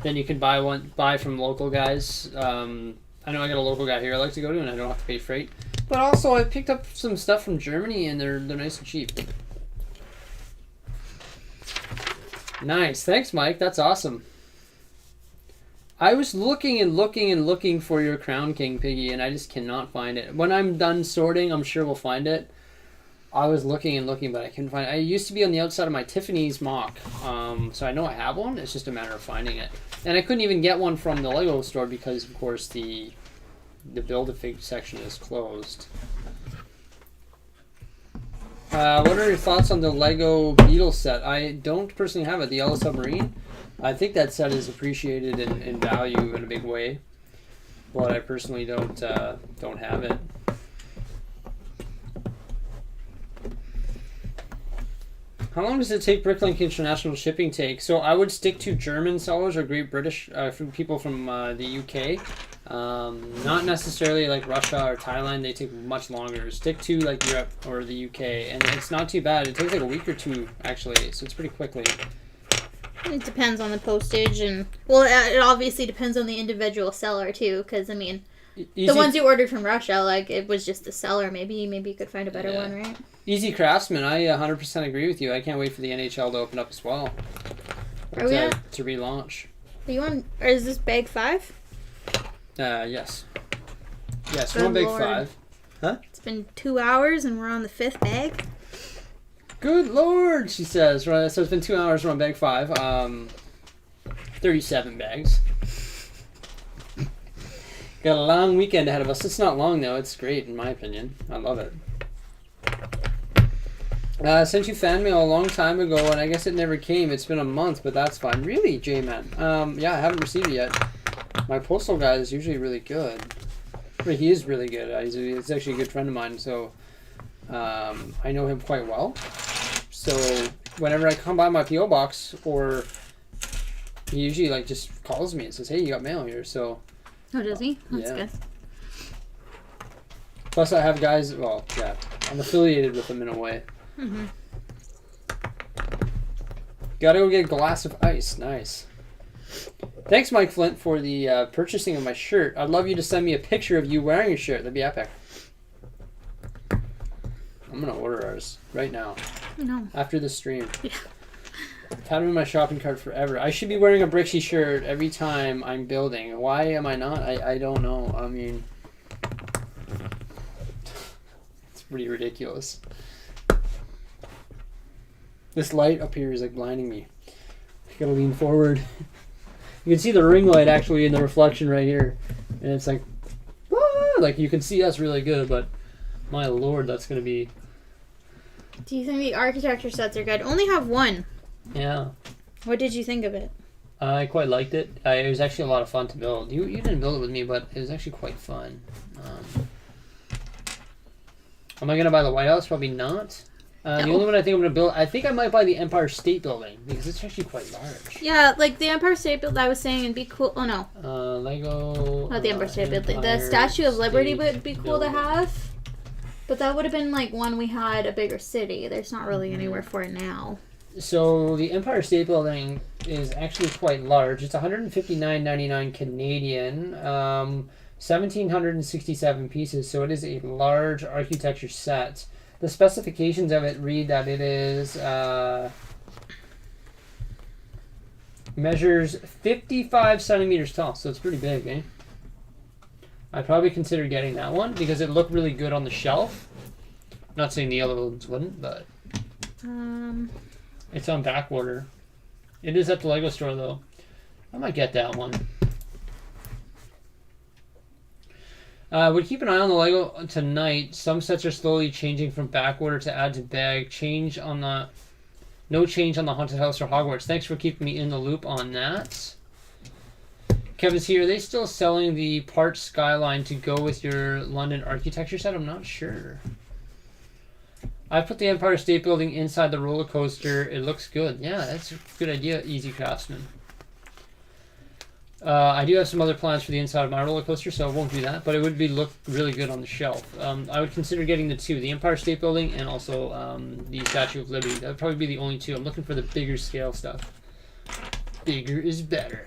then you can buy from local guys. I know I got a local guy here I like to go to, and I don't have to pay freight. But also, I picked up some stuff from Germany, and they're nice and cheap. Nice, thanks, Mike. That's awesome. I was looking and looking and looking for your Crown King, Piggy, and I just cannot find it. When I'm done sorting, I'm sure we'll find it. I was looking and looking, but I couldn't find it. I used to be on the outside of my Tiffany's mock, so I know I have one. It's just a matter of finding it. And I couldn't even get one from the Lego store because, of course, the Build-A-Fig section is closed. What are your thoughts on the Lego Beetle set? I don't personally have it. The Yellow Submarine? I think that set is appreciated in value in a big way, but I personally don't have it. How long does it take Bricklink International shipping take? So I would stick to German sellers or Great British from people from the UK. Not necessarily like Russia or Thailand. They take much longer. Stick to like Europe or the UK, and it's not too bad. It takes like a week or two actually, so it's pretty quickly. It depends on the postage, and well, it obviously depends on the individual seller too. Because I mean, the ones you ordered from Russia, like it was just the seller. Maybe you could find a better one, right? Easy Craftsman, I 100% agree with you. I can't wait for the NHL to open up as well. Are we at? To relaunch. Are you on? Or is this bag 5? Yes. Yes, we're on bag 5. Huh? It's been 2 hours and we're on the 5th bag. Good lord, she says. Right, so it's been 2 hours. We're on bag 5. 37 bags. Got a long weekend ahead of us. It's not long though. It's great in my opinion. I love it. I sent you fan mail a long time ago, and I guess it never came. It's been a month, but that's fine. Really, J-Man? Yeah, I haven't received it yet. My postal guy is usually really good. But he is really good. He's actually a good friend of mine, so I know him quite well. So whenever I come by my P.O. box, or he usually like just calls me and says, "Hey, you got mail here." So. Oh, does he? That's good. Plus, I have guys. Well, yeah, I'm affiliated with them in a way. Mm-hmm. Gotta go get a glass of ice. Nice. Thanks, Mike Flint, for the purchasing of my shirt. I'd love you to send me a picture of you wearing your shirt. That'd be epic. I'm gonna order ours right now. No. After the stream. Yeah. I've had them in my shopping cart forever. I should be wearing a Bricksie shirt every time I'm building. Why am I not? I don't know. I mean, it's pretty ridiculous. This light up here is like blinding me. I gotta lean forward. You can see the ring light actually in the reflection right here. And it's like, like you can see us really good, but my lord, that's gonna be... Do you think the architecture sets are good? Only have one. Yeah. What did you think of it? I quite liked it. It was actually a lot of fun to build. You didn't build it with me, but it was actually quite fun. Am I gonna buy the White House? Probably not. No. The only one I think I'm going to build, I think I might buy the Empire State Building, because it's actually quite large. Yeah, like the Empire State Building, I was saying it'd be cool. Oh, no. Lego... Not the Empire State Building. The Statue of Liberty would be cool to have. But that would have been like when we had a bigger city. There's not really anywhere for it now. So the Empire State Building is actually quite large. It's $159.99 Canadian, 1,767 pieces, so it is a large architecture set. The specifications of it read that it is measures 55 centimeters tall, so it's pretty big, eh? I'd probably consider getting that one because it looked really good on the shelf. Not saying the other ones wouldn't, but it's on back order. It is at the Lego store though. I might get that one. Would keep an eye on the Lego tonight. Some sets are slowly changing from back order to add to bag. No change on the Haunted House or Hogwarts. Thanks for keeping me in the loop on that. Kevin's here. Are they still selling the part skyline to go with your London architecture set? I'm not sure. I put the Empire State Building inside the roller coaster. It looks good. Yeah, that's a good idea, Easy Craftsman. I do have some other plans for the inside of my roller coaster, so I won't do that, but it would look really good on the shelf. I would consider getting the two, the Empire State Building and also the Statue of Liberty. That would probably be the only two. I'm looking for the bigger scale stuff. Bigger is better.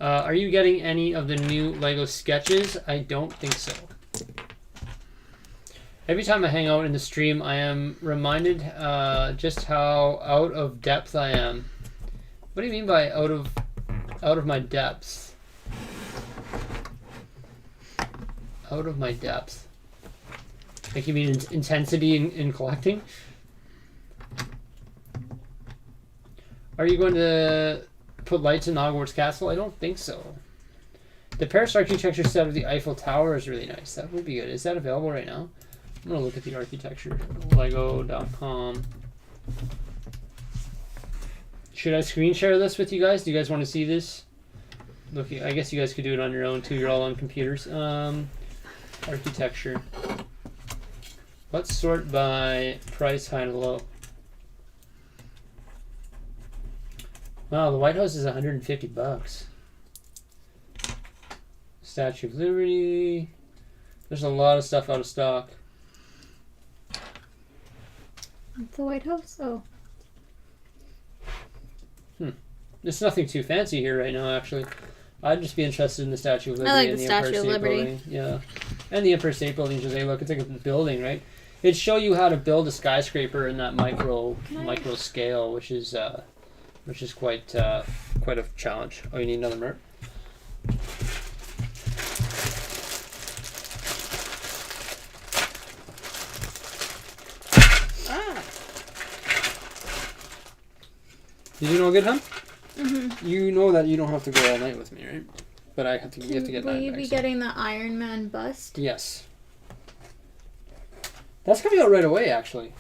Are you getting any of the new Lego sketches? I don't think so. Every time I hang out in the stream, I am reminded just how out of depth I am. What do you mean by out of my depths? Out of my depth. Like you mean intensity in collecting? Are you going to put lights in Hogwarts Castle? I don't think so. The Paris architecture set of the Eiffel Tower is really nice. That would be good. Is that available right now? I'm going to look at the architecture. Lego.com. Should I screen share this with you guys? Do you guys want to see this? Look, I guess you guys could do it on your own too. You're all on computers. Architecture. Let's sort by price, high to low. Wow, the White House is $150. Statue of Liberty. There's a lot of stuff out of stock. The White House? Oh. There's nothing too fancy here right now, actually. I'd just be interested in the Statue of Liberty. I like and the Empire Statue of State Liberty. Building. Yeah. And the Empire State Building, just look, it's like a building, right? It'd show you how to build a skyscraper in that micro scale, which is quite a challenge. Oh, you need another Mert? Did you know good, huh? Mm-hmm. You know that you don't have to go all night with me, right? But I have to. You have to get. Will you be getting the Iron Man bust? Yes. That's coming out right away, actually.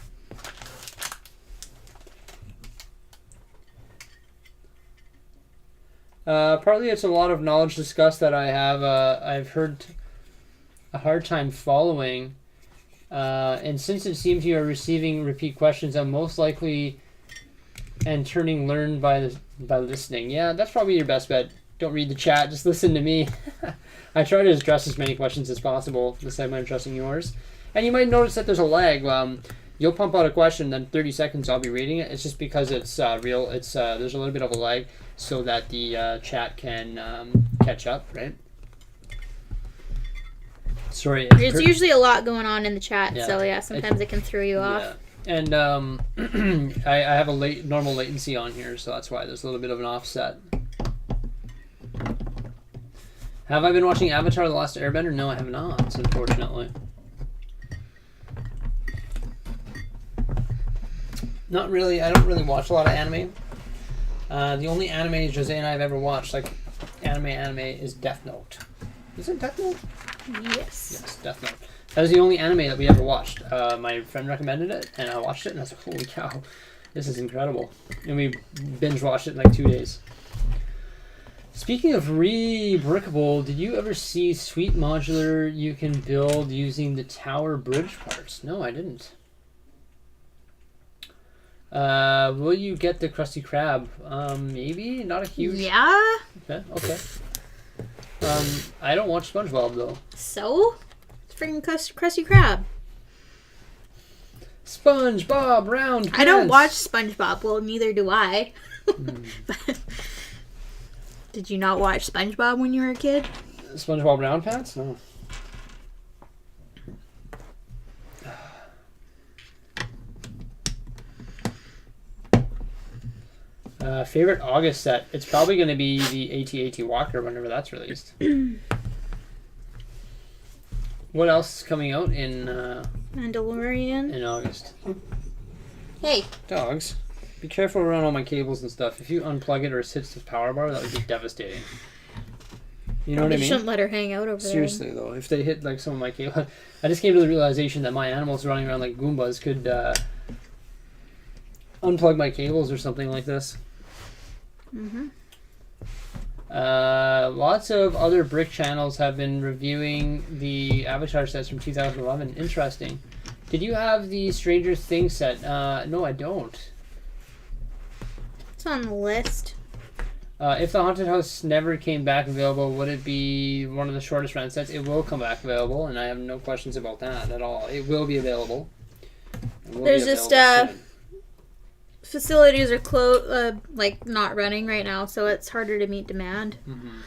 Partly it's a lot of knowledge discussed that I have. I've heard a hard time following, and since it seems you are receiving repeat questions, I'm most likely and turning learn by listening. Yeah, that's probably your best bet. Don't read the chat, just listen to me. I try to address as many questions as possible, the same way I'm addressing yours. And you might notice that there's a lag. You'll pump out a question, then 30 seconds I'll be reading it. It's just because it's real. It's there's a little bit of a lag so that the chat can catch up, right? Sorry. There's usually a lot going on in the chat, Yeah. so yeah, sometimes it can throw you off. Yeah. And I have a normal latency on here, so that's why there's a little bit of an offset. Have I been watching Avatar: The Last Airbender? No, I have not, unfortunately. Not really. I don't really watch a lot of anime. The only anime Jose and I have ever watched, like anime, is Death Note. Is it Death Note? Yes. Yes, Death Note. That was the only anime that we ever watched. My friend recommended it, and I watched it, and I was like, holy cow, this is incredible. And we binge watched it in like 2 days. Speaking of re-brickable, did you ever see Sweet Modular you can build using the tower bridge parts? No, I didn't. Will you get the Krusty Krab? Maybe, not a huge... Yeah? Okay. I don't watch SpongeBob, though. So? It's freaking Krusty Krab. SpongeBob round pants. I don't watch SpongeBob. Well, neither do I. But did you not watch SpongeBob when you were a kid? SpongeBob round pants? No. Favorite August set? It's probably going to be the AT-AT Walker whenever that's released. What else is coming out in Mandalorian? in August? Hey. Dogs. Be careful around all my cables and stuff. If you unplug it or it hits the power bar, that would be devastating. You know what I mean? Shouldn't let her hang out over Seriously, though, if they hit like some of my cable, I just came to the realization that my animals running around like Goombas could unplug my cables or something like this. Mm-hmm. Lots of other Brick channels have been reviewing the Avatar sets from 2011. Interesting. Did you have the Stranger Things set? No, I don't. It's on the list. If the Haunted House never came back available, would it be one of the shortest run sets? It will come back available, and I have no questions about that at all. It will be available. There's just facilities are like not running right now, so it's harder to meet demand. Mm-hmm.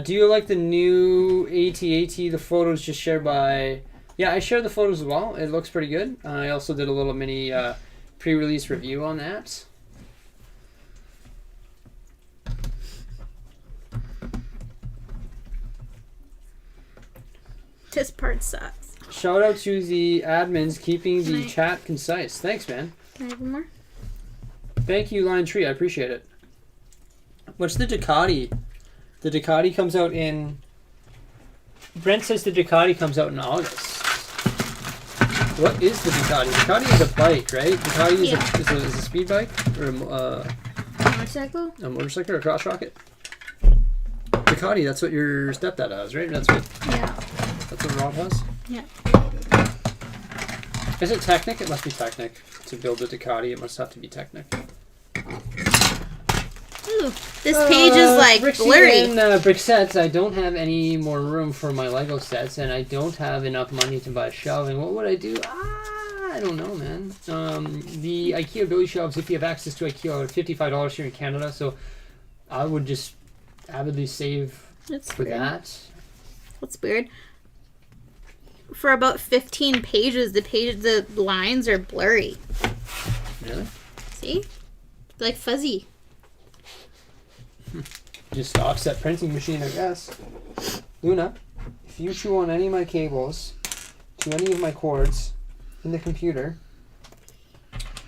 Do you like the new AT-AT? The photos just shared by... Yeah, I share the photos as well. It looks pretty good. I also did a little mini pre-release review on that. This part sucks. Shout out to the admins keeping the chat concise. Thanks, man. Can I have one more? Thank you, Lion Tree. I appreciate it. What's the Ducati? The Ducati comes out in... Brent says the Ducati comes out in August. What is the Ducati? Ducati is a bike, right? Ducati is a speed bike? Or a motorcycle? A motorcycle or a cross rocket? Ducati, that's what your stepdad has, right? That's what Rob has? Yeah. Is it Technic? It must be Technic. To build a Ducati, it must have to be Technic. Ooh, this page is like Bricksie blurry. And brick sets. I don't have any more room for my Lego sets, and I don't have enough money to buy shelving. What would I do? I don't know, man. The IKEA Billy shelves, if you have access to IKEA, are $55 here in Canada, so I would just avidly save for that. What's weird? For about 15 pages, the lines are blurry. Really? See? Like fuzzy. Just offset printing machine, I guess. Luna, if you chew on any of my cables to any of my cords in the computer,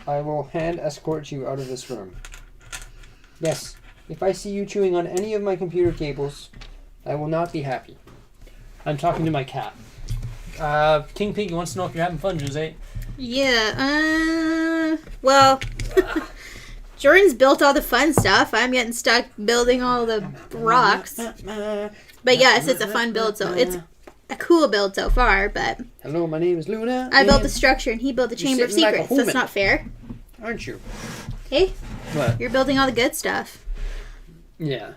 I will hand escort you out of this room. Yes, if I see you chewing on any of my computer cables, I will not be happy. I'm talking to my cat. King Piggy wants to know if you're having fun, Jose. Yeah, well, Jordan's built all the fun stuff. I'm getting stuck building all the rocks. But yes, it's a fun build, so it's a cool build so far, but... Hello, my name is Luna. I built the structure and he built the Chamber of Secrets, so it's not fair. Aren't you? Hey? What? You're building all the good stuff. Yeah.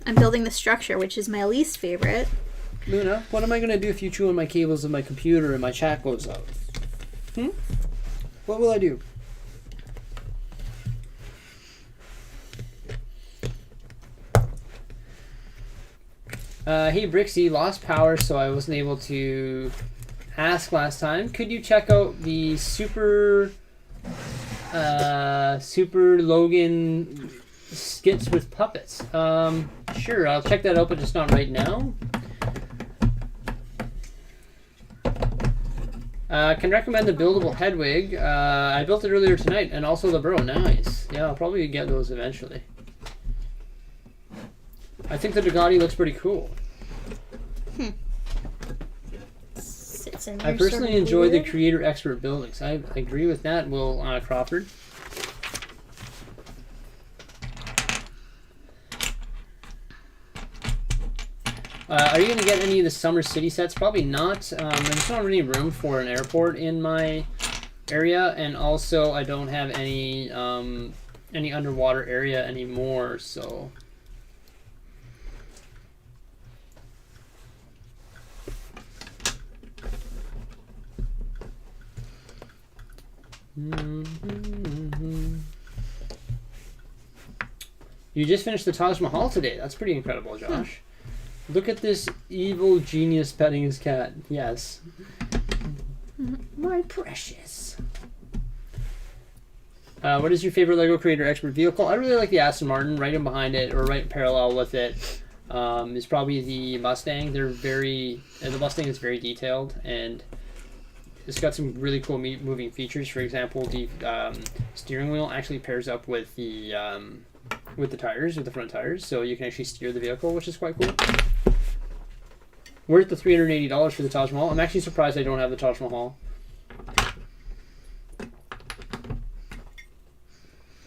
I'm building the structure, which is my least favorite. Luna, what am I going to do if you chew on my cables of my computer and my chat goes out? What will I do? Hey Bricksie, lost power, so I wasn't able to ask last time. Could you check out the Super Logan skits with puppets? Sure, I'll check that out, but just not right now. Can recommend the buildable head wig. I built it earlier tonight, and also the burrow. Nice. Yeah, I'll probably get those eventually. I think the Ducati looks pretty cool. I personally enjoy the creator expert buildings. I agree with that, Will Crawford. Are you going to get any of the Summer City sets? Probably not. There's not really room for an airport in my area, and also I don't have any underwater area anymore, so... You just finished the Taj Mahal today. That's pretty incredible, Josh. Look at this evil genius petting his cat. Yes. My precious. What is your favorite Lego Creator Expert vehicle? I really like the Aston Martin. Right in behind it, or right parallel with it, is probably the Mustang. The Mustang is very detailed, and it's got some really cool moving features. For example, the steering wheel actually pairs up with the with the tires, with the front tires, so you can actually steer the vehicle, which is quite cool. Worth the $380 for the Taj Mahal. I'm actually surprised I don't have the Taj Mahal.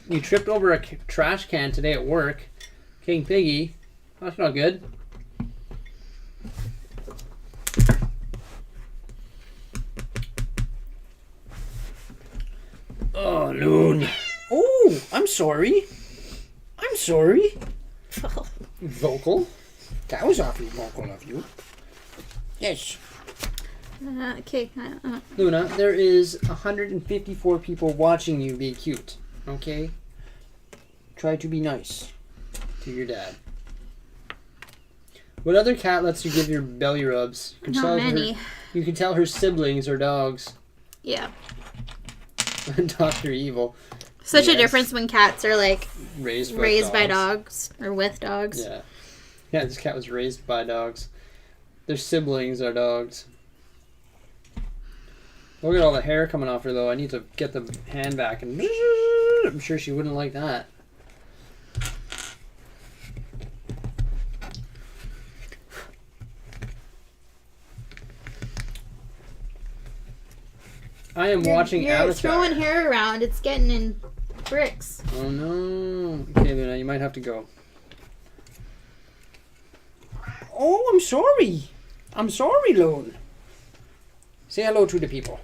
You tripped over a trash can today at work. King Piggy. That's not good. Oh, Loon. Oh, I'm sorry. I'm sorry. Vocal. That was awfully vocal of you. Yes. Okay. Luna, there is 154 people watching you be cute. Okay? Try to be nice to your dad. What other cat lets you give your belly rubs? Not many. You can tell her siblings are dogs. Yeah. Dr. Evil. Such a difference when cats are like raised by dogs or with dogs. Yeah. Yeah, this cat was raised by dogs. Their siblings are dogs. Look at all the hair coming off her, though. I need to get the hand back, and I'm sure she wouldn't like that. I am watching Avatar. You're throwing hair around. It's getting in bricks. Oh, no. Okay, Luna, you might have to go. Oh, I'm sorry. I'm sorry, Lone. Say hello to the people.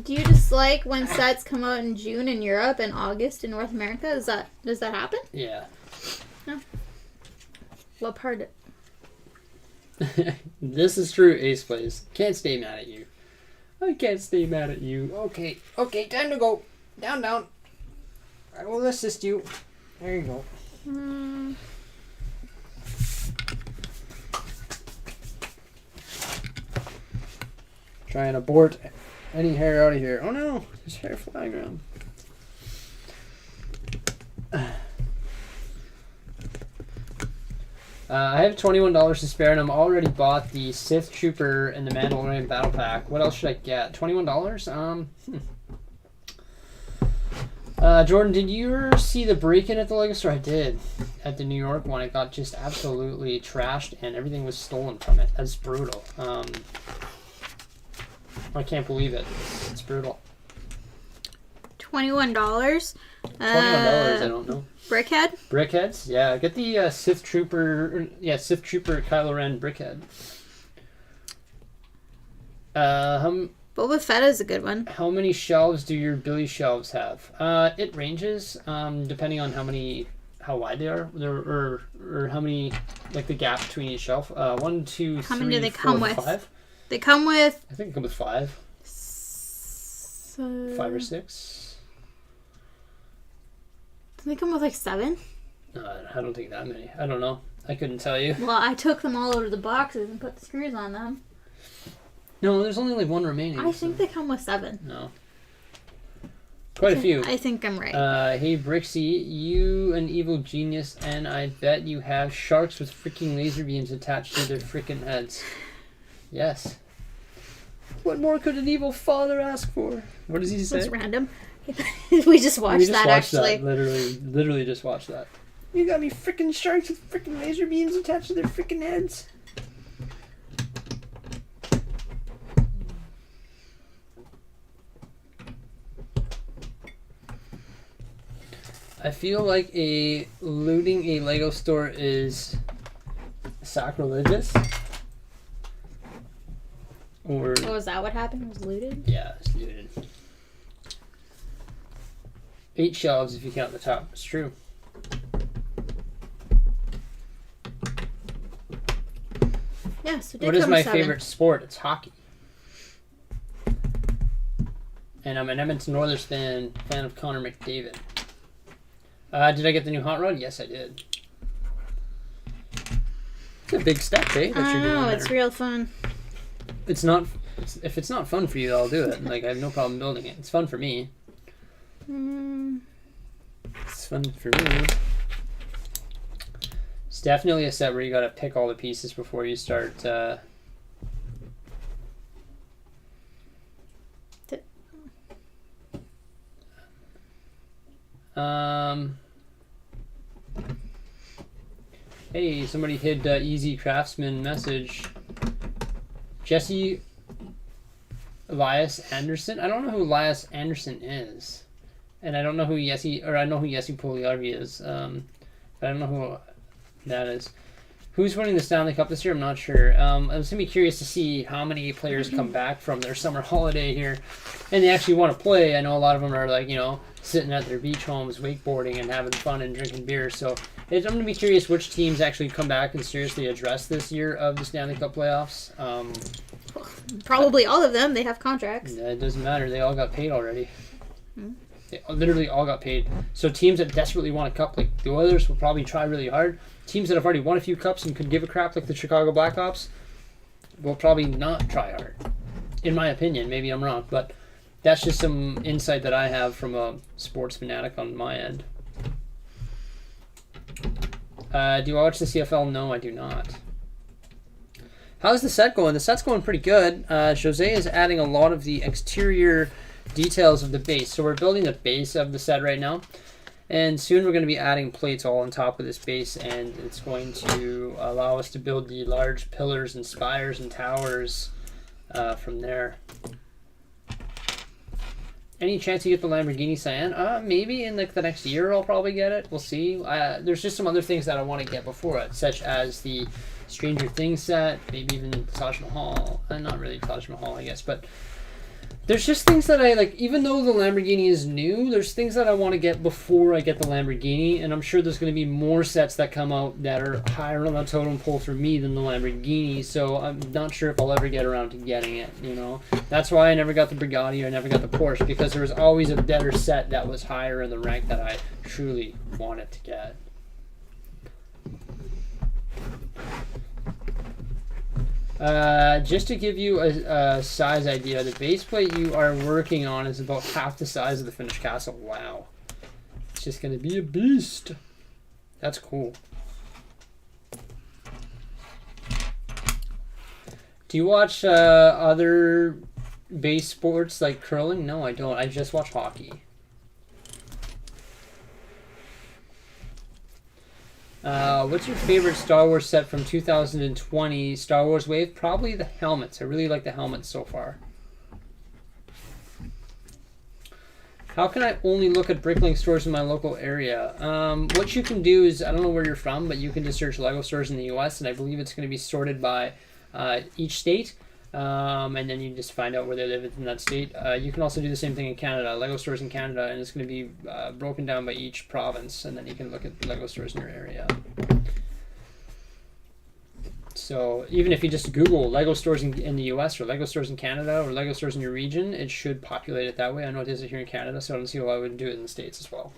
Do you dislike when sets come out in June in Europe and August in North America? Does that happen? Yeah. No. What part? This is true, Ace Plays. Can't stay mad at you. I can't stay mad at you. Okay, time to go. Down. I will assist you. There you go. Try and abort any hair out of here. Oh no, there's hair flying around. I have $21 to spare, and I'm already bought the Sith Trooper and the Mandalorian Battle Pack. What else should I get? $21? Jordan, did you see the break-in at the Lego store? I did. At the New York one, it got just absolutely trashed, and everything was stolen from it. That's brutal. I can't believe it. It's brutal. $21? $21, I don't know. Brickhead? Brickheads? Yeah, get the Sith Trooper... Yeah, Sith Trooper Kylo Ren Brickhead. Boba Fett is a good one. How many shelves do your Billy shelves have? It ranges, depending on how wide they are, or how many, like the gap between each shelf. 1, 2, how 3, many do they 4, come with? 5. They come with... I think they come with 5. 5 or 6. Do they come with like 7? I don't think that many. I don't know. I couldn't tell you. Well, I took them all out of the boxes and put the screws on them. No, there's only like 1 remaining. I think they come with 7. No. Quite a few. I think I'm right. Hey Bricksie, you an evil genius, and I bet you have sharks with freaking laser beams attached to their freaking heads. Yes. What more could an evil father ask for? What does he say? It's random. we just watched that actually. Literally just watched that. You got me freaking sharks with freaking laser beams attached to their freaking heads. I feel like looting a Lego store is sacrilegious. Or is that what happened? It was looted? Yeah, it's looted. 8 shelves if you count the top. It's true. Yeah, so what is my favorite sport? It's hockey. And I'm an Edmonton Oilers fan of Connor McDavid. Did I get the new hot rod? Yes, I did. It's a big step, eh? I don't know. It's real fun. It's not. If it's not fun for you, I'll do it. Like I have no problem building it. It's fun for me. It's fun for me. It's definitely a set where you gotta pick all the pieces before you start Hey, somebody hid Easy Craftsman message. Jesse Elias Anderson. I don't know who Elias Anderson is, and I don't know who I know who Jesse Pugliarvi is. But I don't know who that is. Who's winning the Stanley Cup this year? I'm not sure. I'm going to be curious to see how many players come back from their summer holiday here, and they actually want to play. I know a lot of them are like, sitting at their beach homes, wakeboarding and having fun and drinking beer. So I'm going to be curious which teams actually come back and seriously address this year of the Stanley Cup playoffs. Probably all of them. They have contracts. It doesn't matter. They all got paid already. They literally all got paid. So teams that desperately want a cup, like the Oilers, will probably try really hard. Teams that have already won a few cups and could give a crap, like the Chicago Blackhawks, will probably not try hard. In my opinion. Maybe I'm wrong, but that's just some insight that I have from a sports fanatic on my end. Do I watch the CFL? No, I do not. How's the set going? The set's going pretty good. Jose is adding a lot of the exterior details of the base. So we're building the base of the set right now. And soon we're going to be adding plates all on top of this base, and it's going to allow us to build the large pillars and spires and towers from there. Any chance you get the Lamborghini Cyan? Maybe in like the next year I'll probably get it. We'll see. There's just some other things that I want to get before it, such as the Stranger Things set, maybe even Taj Mahal. Not really Taj Mahal, I guess, but there's just things that I like. Even though the Lamborghini is new, there's things that I want to get before I get the Lamborghini, and I'm sure there's going to be more sets that come out that are higher on the totem pole for me than the Lamborghini, so I'm not sure if I'll ever get around to getting it, That's why I never got the Bugatti or I never got the Porsche, because there was always a better set that was higher in the rank that I truly wanted to get. Just to give you a size idea, the base plate you are working on is about half the size of the finished castle. Wow. It's just going to be a beast. That's cool. Do you watch other base sports like curling? No, I don't. I just watch hockey. What's your favorite Star Wars set from 2020 Star Wars Wave? Probably the helmets. I really like the helmets so far. How can I only look at Bricklink stores in my local area? What you can do is, I don't know where you're from, but you can just search LEGO stores in the US, and I believe it's going to be sorted by each state. And then you just find out where they live in that state. You can also do the same thing in Canada. LEGO stores in Canada, and it's going to be broken down by each province, and then you can look at LEGO stores in your area. So even if you just Google LEGO stores in the US or LEGO stores in Canada or LEGO stores in your region, it should populate it that way. I know it is here in Canada, so I don't see why I wouldn't do it in the States as well.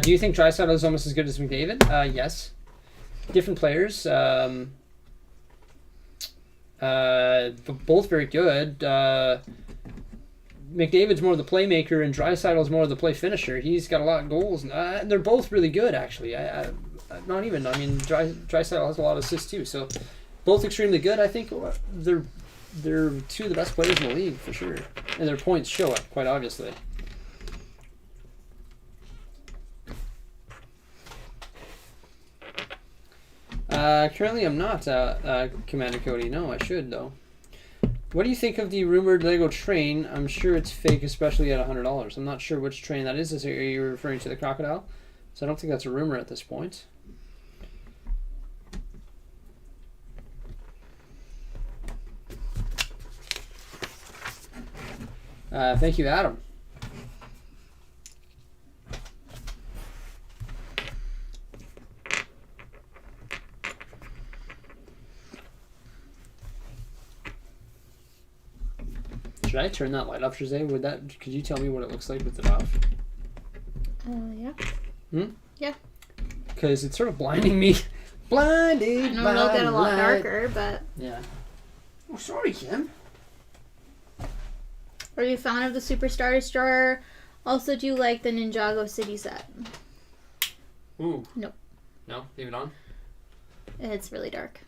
Do you think Draisaitl is almost as good as McDavid? Yes. Different players. Both very good. McDavid's more of the playmaker, and Draisaitl's more of the play finisher. He's got a lot of goals. They're both really good, actually. Draisaitl has a lot of assists, too. So both extremely good. I think they're two of the best players in the league, for sure. And their points show it, quite obviously. Currently I'm not, Commander Cody. No, I should, though. What do you think of the rumored LEGO train? I'm sure it's fake, especially at $100. I'm not sure which train that is. Are you referring to the crocodile? So I don't think that's a rumor at this point. Thank you, Adam. Should I turn that light off, Jose? Could you tell me what it looks like with it off? Yeah. Yeah. Because it's sort of blinding me. Blinded. I know it'll get a lot darker, but yeah. Oh, sorry, Kim. Are you a fan of the Superstar Destroyer? Also, do you like the Ninjago City set? Ooh. Nope. No? Leave it on? It's really dark.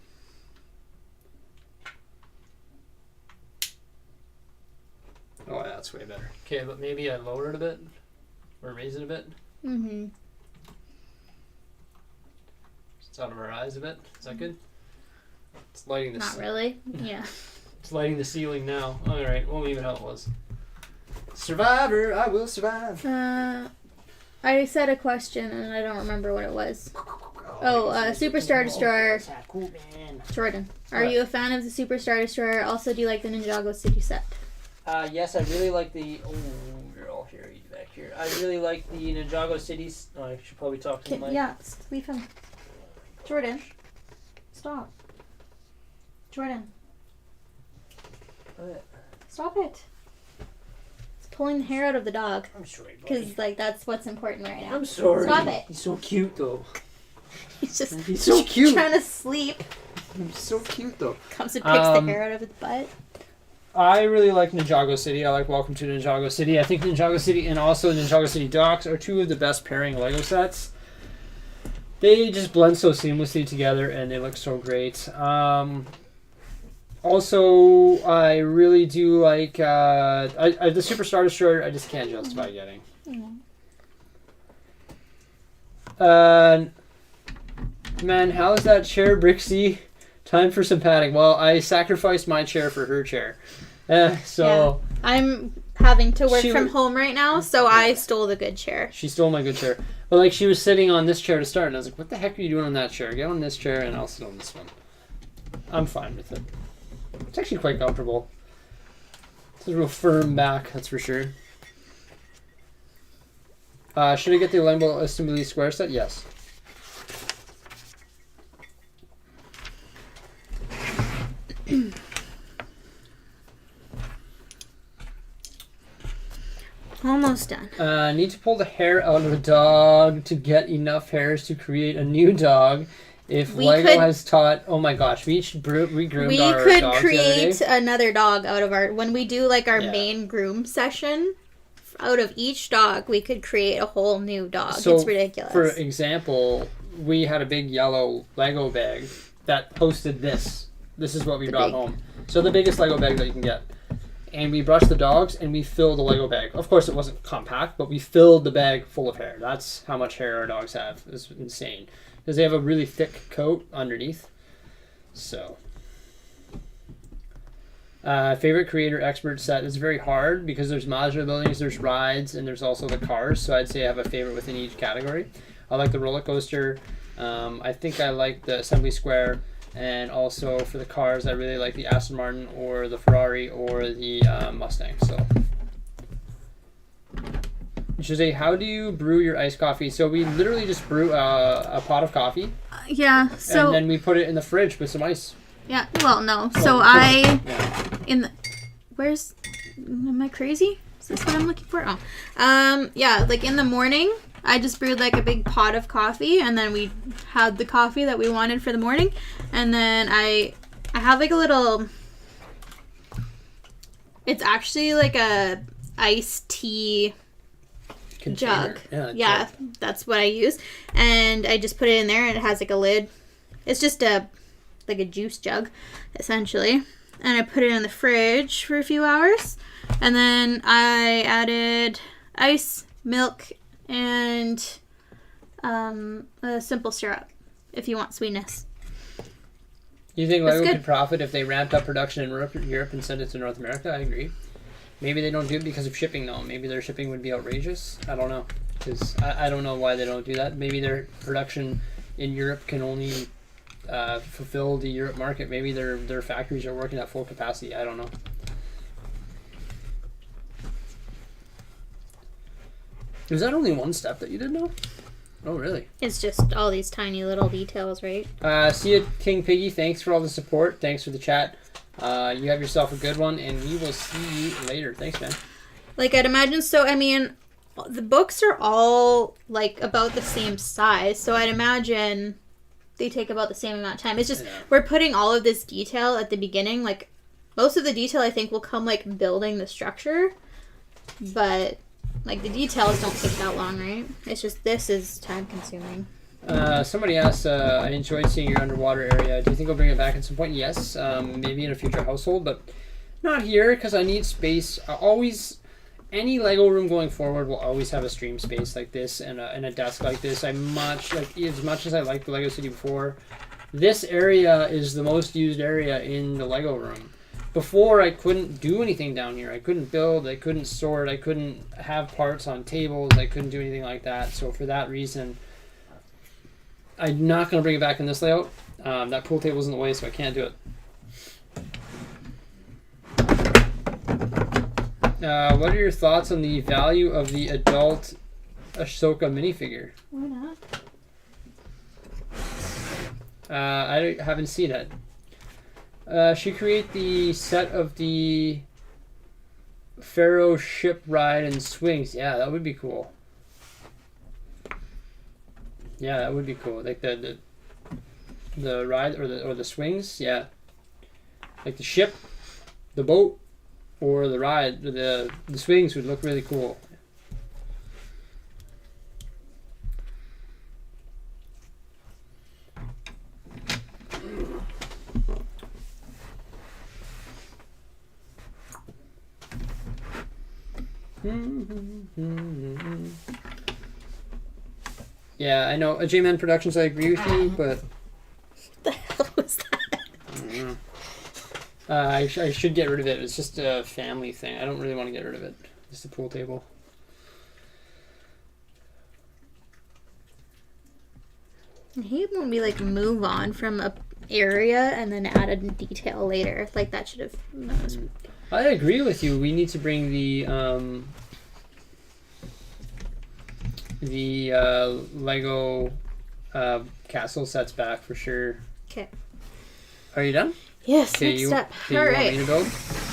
that's way better. Okay, but maybe I lower it a bit or raise it a bit. Mm-hmm. It's out of our eyes a bit. Is that good? It's lighting the. Not really. Yeah. It's lighting the ceiling now. All right, we'll leave it how it was. Survivor, I will survive. I said a question and I don't remember what it was. Superstar Destroyer. Jordan, are you a fan of the Superstar Destroyer? Also, do you like the Ninjago City set? Yes, I really like the. Oh, you're all here. You back here. I really like the Ninjago Cities. Oh, I should probably talk to him. Yeah, leave him. Jordan, stop. Jordan. What? Stop it. It's pulling the hair out of the dog. I'm sorry, buddy. Because, that's what's important right now. I'm sorry. Stop it. He's so cute, though. He's so cute. Trying to sleep. He's so cute, though. Comes and picks the hair out of his butt. I really like Ninjago City. I like Welcome to Ninjago City. I think Ninjago City and also Ninjago City Docks are two of the best pairing Lego sets. They just blend so seamlessly together and they look so great. Also, I really do like the Superstar Destroyer. I just can't justify getting. Man, how is that chair, Bricksie? Time for some padding. Well, I sacrificed my chair for her chair. So yeah. I'm having to work from home right now, so I stole the good chair. She stole my good chair. But like she was sitting on this chair to start, and I was like, what the heck are you doing on that chair? Get on this chair, and I'll sit on this one. I'm fine with it. It's actually quite comfortable. It's a real firm back, that's for sure. Should I get the Lambo Assembly Square set? Yes. Almost done. Need to pull the hair out of a dog to get enough hairs to create a new dog. If Lego has taught, oh my gosh, we groomed our dogs. We could create another dog out of our, when we do like our main groom session, out of each dog, we could create a whole new dog. So, it's ridiculous. For example, we had a big yellow Lego bag that hosted this. This is what we brought home. So the biggest Lego bag that you can get. And we brushed the dogs and we filled the Lego bag. Of course, it wasn't compact, but we filled the bag full of hair. That's how much hair our dogs have. It's insane. Because they have a really thick coat underneath. So. Favorite creator expert set is very hard because there's modular buildings, there's rides, and there's also the cars. So I'd say I have a favorite within each category. I like the roller coaster. I think I like the Assembly Square. And also for the cars, I really like the Aston Martin or the Ferrari or the Mustang. So, Jose, how do you brew your iced coffee? So we literally just brew a pot of coffee. Yeah. So and then we put it in the fridge with some ice. Yeah. Well, no. So where's? Am I crazy? Is this what I'm looking for? Oh. Yeah. Like in the morning, I just brewed like a big pot of coffee, and then we had the coffee that we wanted for the morning, and then I have like a little. It's actually like a iced tea container. Jug. Yeah, that's what I use, and I just put it in there, and it has like a lid. It's just a juice jug, essentially, and I put it in the fridge for a few hours, and then I added ice, milk, and a simple syrup if you want sweetness. You think Lego could profit if they ramped up production in Europe and sent it to North America? I agree. Maybe they don't do it because of shipping, though. Maybe their shipping would be outrageous. I don't know. Because I don't know why they don't do that. Maybe their production in Europe can only fulfill the Europe market. Maybe their factories are working at full capacity. I don't know. Is that only one step that you didn't know? Oh, really? It's just all these tiny little details, right? See you, King Piggy. Thanks for all the support. Thanks for the chat. You have yourself a good one, and we will see you later. Thanks, man. Like, I'd imagine, so, I mean, the books are all, like, about the same size, so I'd imagine they take about the same amount of time. It's just, we're putting all of this detail at the beginning. Like, most of the detail, I think, will come, like, building the structure, but... Like, the details don't take that long, right? It's just, this is time-consuming. Somebody asked, I enjoyed seeing your underwater area. Do you think I'll bring it back at some point? Yes, maybe in a future household, but not here, because I need space. any Lego room going forward will always have a stream space like this and a desk like this. As much as I liked the Lego City before, this area is the most used area in the Lego room. Before, I couldn't do anything down here. I couldn't build, I couldn't sort, I couldn't have parts on tables, I couldn't do anything like that. So for that reason, I'm not going to bring it back in this layout. That pool table's in the way, so I can't do it. What are your thoughts on the value of the adult Ahsoka minifigure? Why not? I haven't seen it. She create the set of the Pharaoh ship ride and swings. Yeah, that would be cool. Yeah, that would be cool. Like the ride or the swings. Yeah, like the ship, the boat, or the ride. The swings would look really cool. Yeah, I know. J-Man Productions, I agree with you, but... What the hell was that? I don't know. I should get rid of it. It's just a family thing. I don't really want to get rid of it. Just a pool table. I hate when we like move on from a area and then add a detail later. Like that should have... I agree with you. We need to bring the Lego castle sets back for sure. Okay. Are you done? Yes, next step. All right. Want me to build?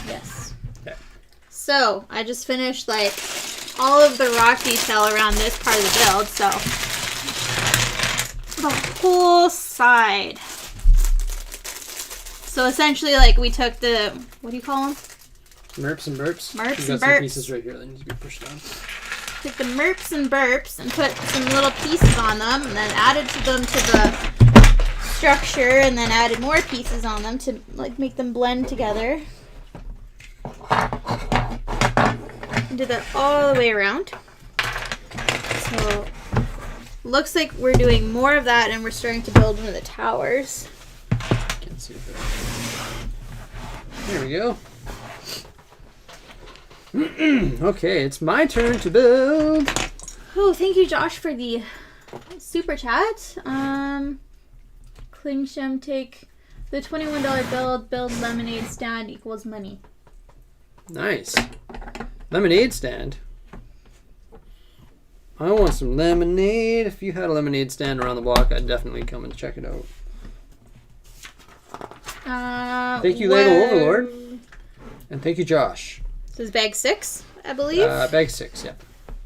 Yes. Okay. So, I just finished like all of the rock detail around this part of the build, so the whole side. So essentially like we took the, what do you call them? Merps and burps. Merps You've and got some burps. pieces right here that need to be pushed down. Took the merps and burps and put some little pieces on them and then added to them to the structure and then added more pieces on them to like make them blend together. And did that all the way around. So looks like we're doing more of that and we're starting to build one of the towers. Can't see it there. There we go. Okay, it's my turn to build. Oh, thank you, Josh, for the super chat. Klingsham, take the $21 build lemonade stand equals money. Nice. Lemonade stand. I want some lemonade. If you had a lemonade stand around the block, I'd definitely come and check it out. Thank you, Lego Overlord. And thank you, Josh. This is bag 6, I believe. Bag 6, yeah.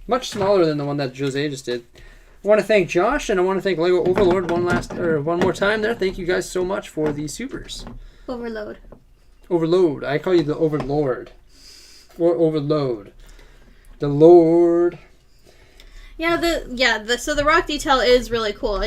Much smaller than the one that Jose just did. I want to thank Josh and I want to thank Lego Overlord one more time there. Thank you guys so much for the supers. Overload. Overload. I call you the Overlord. Or Overload. The Lord. Yeah, so the rock detail is really cool.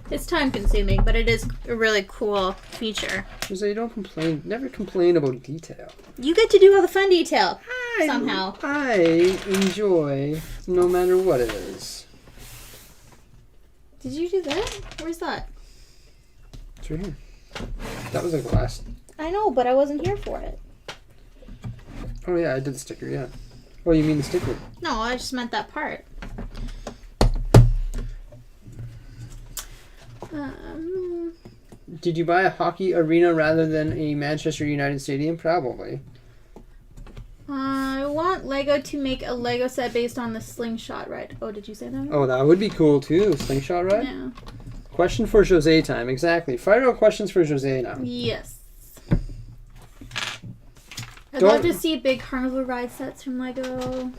It's time consuming, but it is a really cool feature. Jose, don't complain. Never complain about detail. You get to do all the fun detail somehow. I enjoy no matter what it is. Did you do that? Where's that? It's right here. That was like the last. I know, but I wasn't here for it. Oh yeah, I did the sticker, yeah. Oh, you mean the sticker? No, I just meant that part. Did you buy a hockey arena rather than a Manchester United stadium? Probably. I want Lego to make a Lego set based on the slingshot ride. Oh, did you say that? Oh, that would be cool too. Slingshot ride? Yeah. Question for Jose time. Exactly. Fire out questions for Jose now. Yes. I'd love to see big carnival ride sets from Lego.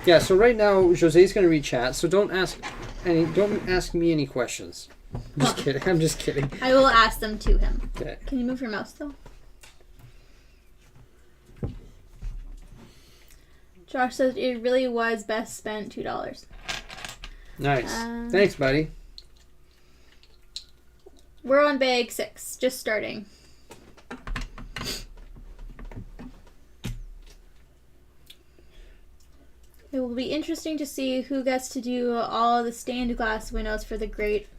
Yeah, so right now Jose's gonna read chat, so don't ask me any questions. I'm just kidding. I'm just kidding. I will ask them to him. Okay. Can you move your mouse though? Josh says it really was best spent $2. Nice. Thanks, buddy. We're on bag 6, just starting. It will be interesting to see who gets to do all the stained glass windows for the Great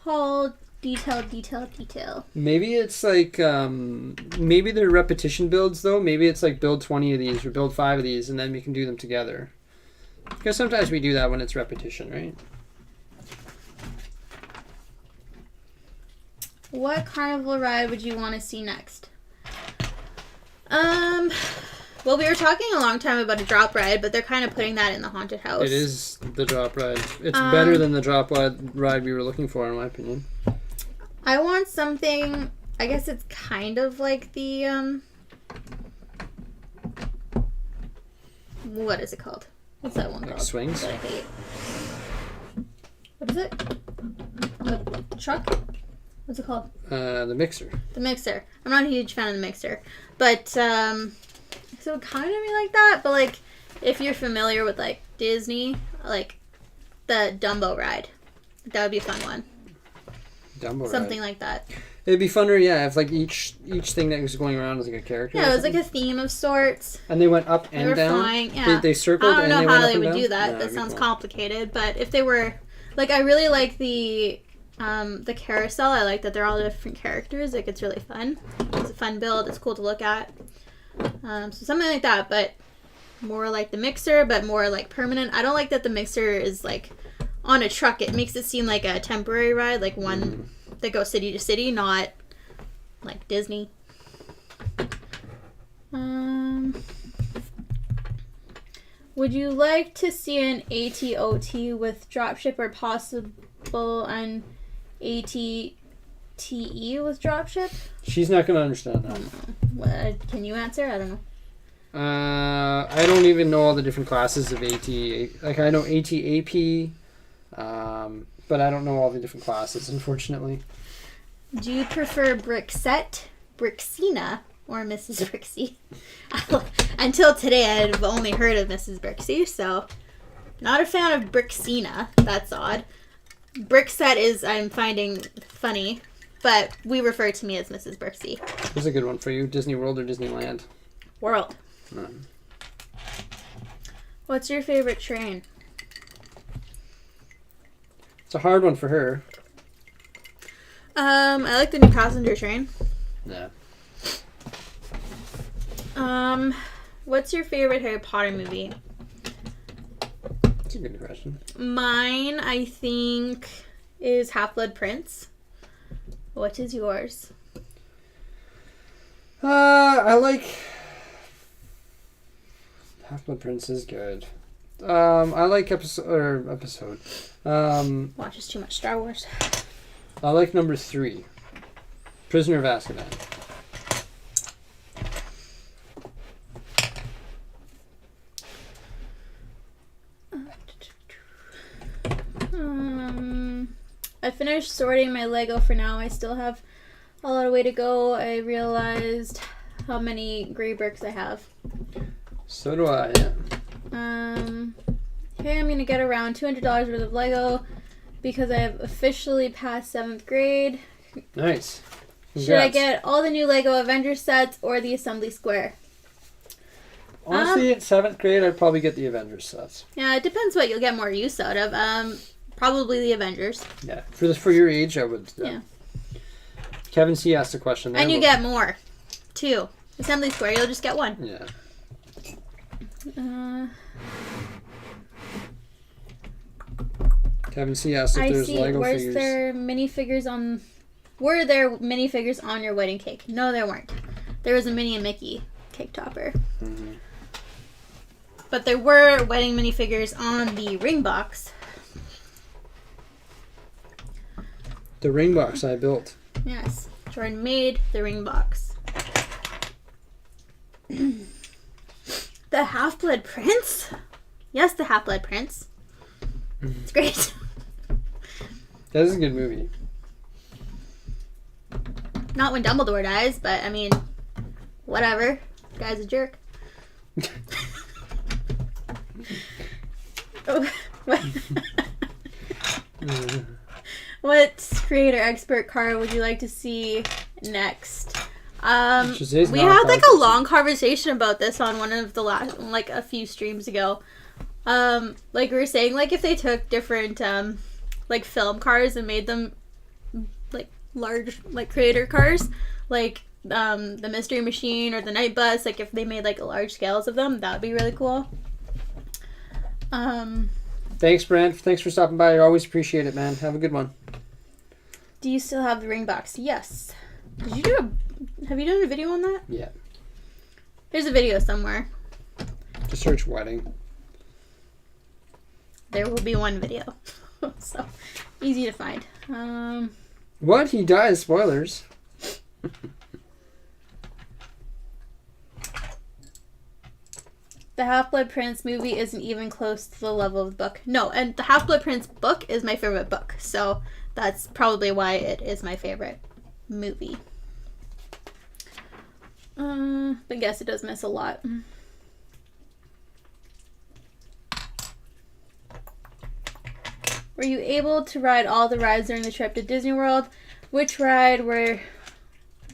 Hall. Detail. Maybe it's like, maybe they're repetition builds, though. Maybe it's like build 20 of these or build 5 of these, and then we can do them together. Because sometimes we do that when it's repetition, right? What carnival ride would you want to see next? Well, we were talking a long time about a drop ride, but they're kind of putting that in the haunted house. It is the drop ride. It's better than the drop ride we were looking for, in my opinion. I want something, I guess it's kind of like the, what is it called? What's that one called? Swings? That I hate. What is it? The truck? What's it called? The mixer. The mixer. I'm not a huge fan of the mixer. But, so it kind of be like that, but like, if you're familiar with like Disney, like the Dumbo ride, that would be a fun one. Dumbo Something ride. like that. It'd be funner, yeah, if like each thing that was going around was like a character. Yeah, it was like a theme of sorts. And they went up They and were down. flying. Yeah. They circled I and don't they know went how up they and would down? do that. Yeah, That sounds cool. complicated. But if they were, like, I really like the carousel. I like that they're all different characters. Like, it's really fun. It's a fun build. It's cool to look at. So something like that, but more like the mixer, but more like permanent. I don't like that the mixer is like on a truck. It makes it seem like a temporary ride, like one that goes city to city, not like Disney. Would you like to see an ATOT with dropship or possible an ATTE with dropship? She's not going to understand that. What, can you answer? I don't know. I don't even know all the different classes of AT. Like, I know ATAP, but I don't know all the different classes, unfortunately. Do you prefer Brickset, Bricksina, or Mrs. Bricksie? Until today, I've only heard of Mrs. Bricksie, so not a fan of Bricksina. That's odd. Brickset is, I'm finding funny, but we refer to me as Mrs. Bricksie. What's a good one for you? Disney World or Disneyland? World. What's your favorite train? It's a hard one for her. I like the new passenger train. Yeah. What's your favorite Harry Potter movie? That's a good question. Mine, I think, is Half-Blood Prince. What is yours? I like... Half-Blood Prince is good. I like episode. Watches too much Star Wars. I like number 3. Prisoner of Azkaban. I finished sorting my Lego for now. I still have a lot of way to go. I realized how many gray bricks I have. So do I, yeah. Okay, I'm going to get around $200 worth of Lego because I have officially passed 7th grade. Nice. Congrats. Should I get all the new Lego Avengers sets or the Assembly Square? Honestly, in 7th grade, I'd probably get the Avengers sets. Yeah, it depends what you'll get more use out of. Probably the Avengers. Yeah, for your age, I would. Yeah. Kevin C asked a question there. And you get more, too. Assembly Square, you'll just get one. Yeah. Kevin C asked if there's Lego figures. Were there minifigures on your wedding cake? No, there weren't. There was a Minnie and Mickey cake topper. Mm-hmm. But there were wedding minifigures on the ring box. The ring box I built. Yes. Jordan made the ring box. The Half-Blood Prince? Yes, the Half-Blood Prince. It's great. That is a good movie. Not when Dumbledore dies, but I mean, whatever. Guy's a jerk. What creator expert card would you like to see next? We had like a long conversation about this on one of the last, like a few streams ago. Like we were saying, like if they took different like film cars and made them like large like creator cars, like the Mystery Machine or the Night Bus, like if they made like large scales of them, that would be really cool. Thanks, Brent. Thanks for stopping by. I always appreciate it, man. Have a good one. Do you still have the ring box? Yes. Have you done a video on that? Yeah. There's a video somewhere. Just search wedding. There will be one video. So easy to find. What? He dies. Spoilers. The Half-Blood Prince movie isn't even close to the level of the book. No, and the Half-Blood Prince book is my favorite book. So that's probably why it is my favorite movie. But yes, it does miss a lot. Were you able to ride all the rides during the trip to Disney World? Which ride were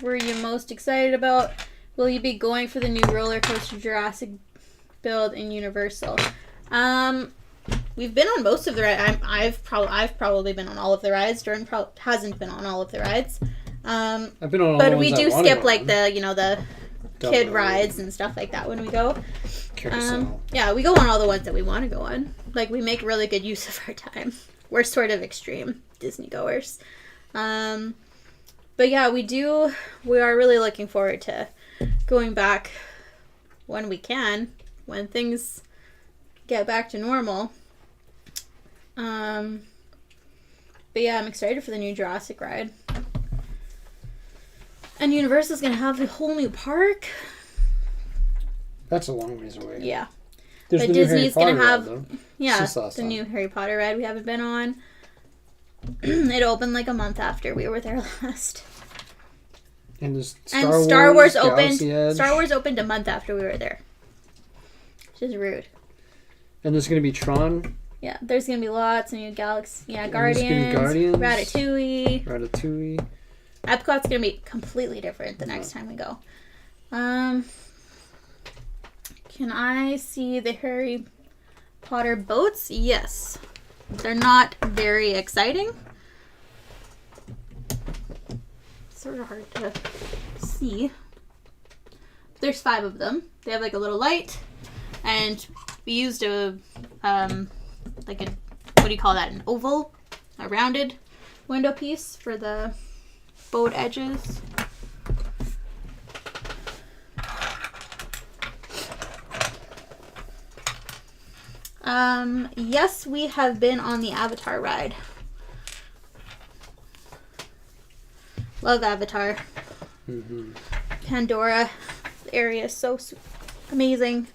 you most excited about? Will you be going for the new roller coaster Jurassic build in Universal? We've been on most of the rides. I've probably been on all of the rides. Jordan hasn't been on all of the rides. I've been on all but the we ones do I wanna skip go like on. the kid rides and stuff like that when we go. Carousel. Yeah, we go on all the ones that we want to go on. Like we make really good use of our time. We're sort of extreme Disney goers. But yeah, we are really looking forward to going back when we can, when things get back to normal. But yeah, I'm excited for the new Jurassic ride. And Universal's gonna have a whole new park. That's a long ways away. Yeah. There's But the new Harry Disney's Potter gonna have ride, though. yeah, Since last the time. new Harry Potter ride we haven't been on. It opened like a month after we were there last. And there's Star Wars opened. Galaxy Edge. Star Wars opened a month after we were there. Which is rude. And there's going to be Tron. Yeah, there's gonna be lots of new Galaxy. Yeah, And there's gonna be Guardians. Guardians. Ratatouille. Epcot's gonna be completely different the next time we go. Can I see the Harry Potter boats? Yes. They're not very exciting. Sort of hard to see. There's 5 of them. They have like a little light, and we used a what do you call that? An oval, a rounded window piece for the boat edges. Yes, we have been on the Avatar ride. Love Avatar. Mm-hmm. Pandora. The area is so amazing.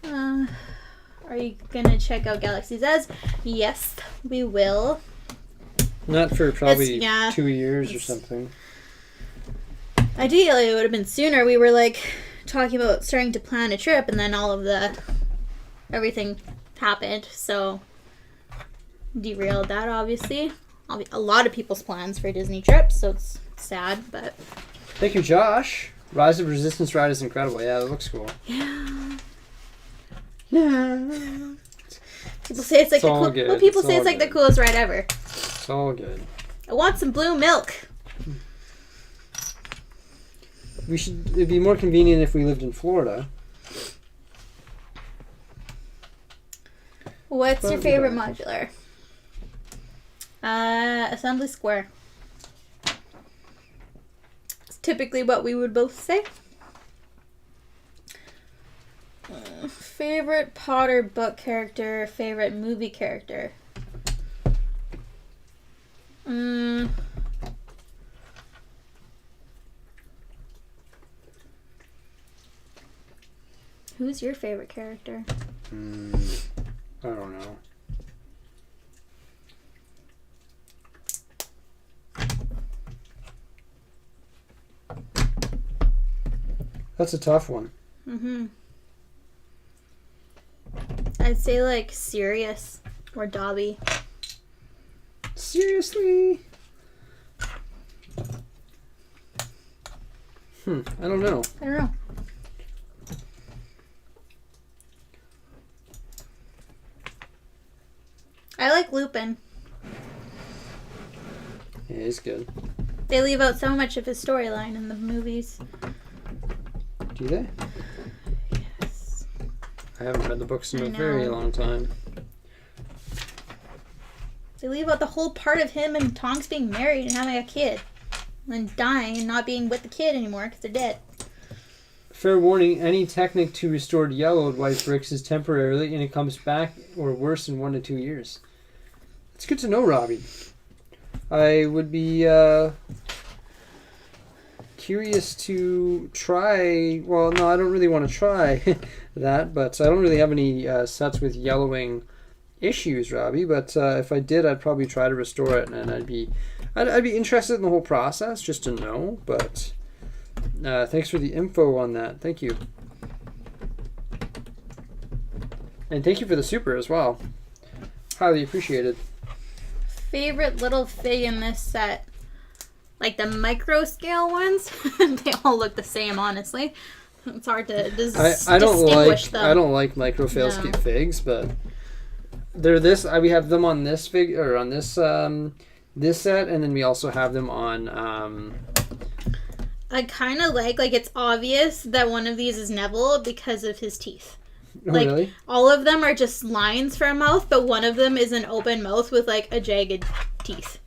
Are you gonna check out Galaxy's Edge? Yes, we will. Not for probably yeah, 2 years or something. Ideally, it would have been sooner. We were like talking about starting to plan a trip, and then all of everything happened, so derailed that, obviously. A lot of people's plans for Disney trips, so it's sad, but... Thank you, Josh. Rise of Resistance ride is incredible. Yeah, it looks cool. Yeah. People say it's like the coolest ride ever. It's all good. I want some blue milk. It'd be more convenient if we lived in Florida. What's your favorite modular? Assembly Square. It's typically what we would both say. Favorite Potter book character, favorite movie character. Who's your favorite character? I don't know. That's a tough one. I'd say like Sirius or Dobby. Seriously? I don't know. I don't know. I like Lupin. Yeah, he's good. They leave out so much of his storyline in the movies. Do they? Yes. I haven't read the books in a very long time. They leave out the whole part of him and Tonks being married and having a kid. And dying and not being with the kid anymore because they're dead. Fair warning, any technique to restore yellowed white bricks is temporarily and it comes back or worse in 1 to 2 years. It's good to know, Robbie. I would be curious to try... Well, no, I don't really want to try that, but I don't really have any sets with yellowing issues, Robbie, but if I did, I'd probably try to restore it, and I'd be interested in the whole process just to know, but thanks for the info on that. Thank you. And thank you for the super as well. Highly appreciated. Favorite little fig in this set? Like the micro scale ones? They all look the same, honestly. It's hard to distinguish them. I don't like micro figs, but they're this. We have them on this fig or on this this set, and then we also have them on. I kind of like it's obvious that one of these is Neville because of his teeth. Oh, really? All of them are just lines for a mouth, but one of them is an open mouth with like a jagged teeth.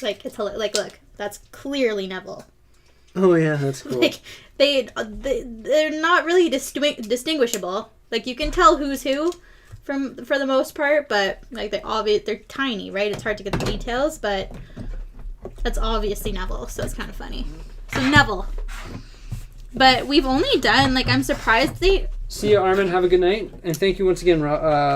Like it's like look, that's clearly Neville. Oh yeah, that's cool. Like they're not really distinguishable. Like you can tell who's who for the most part, but like they're tiny, right? It's hard to get the details, but that's obviously Neville, so it's kind of funny. So Neville. But we've only done I'm surprised they. See you, Armin. Have a good night, and thank you once again, Robbie.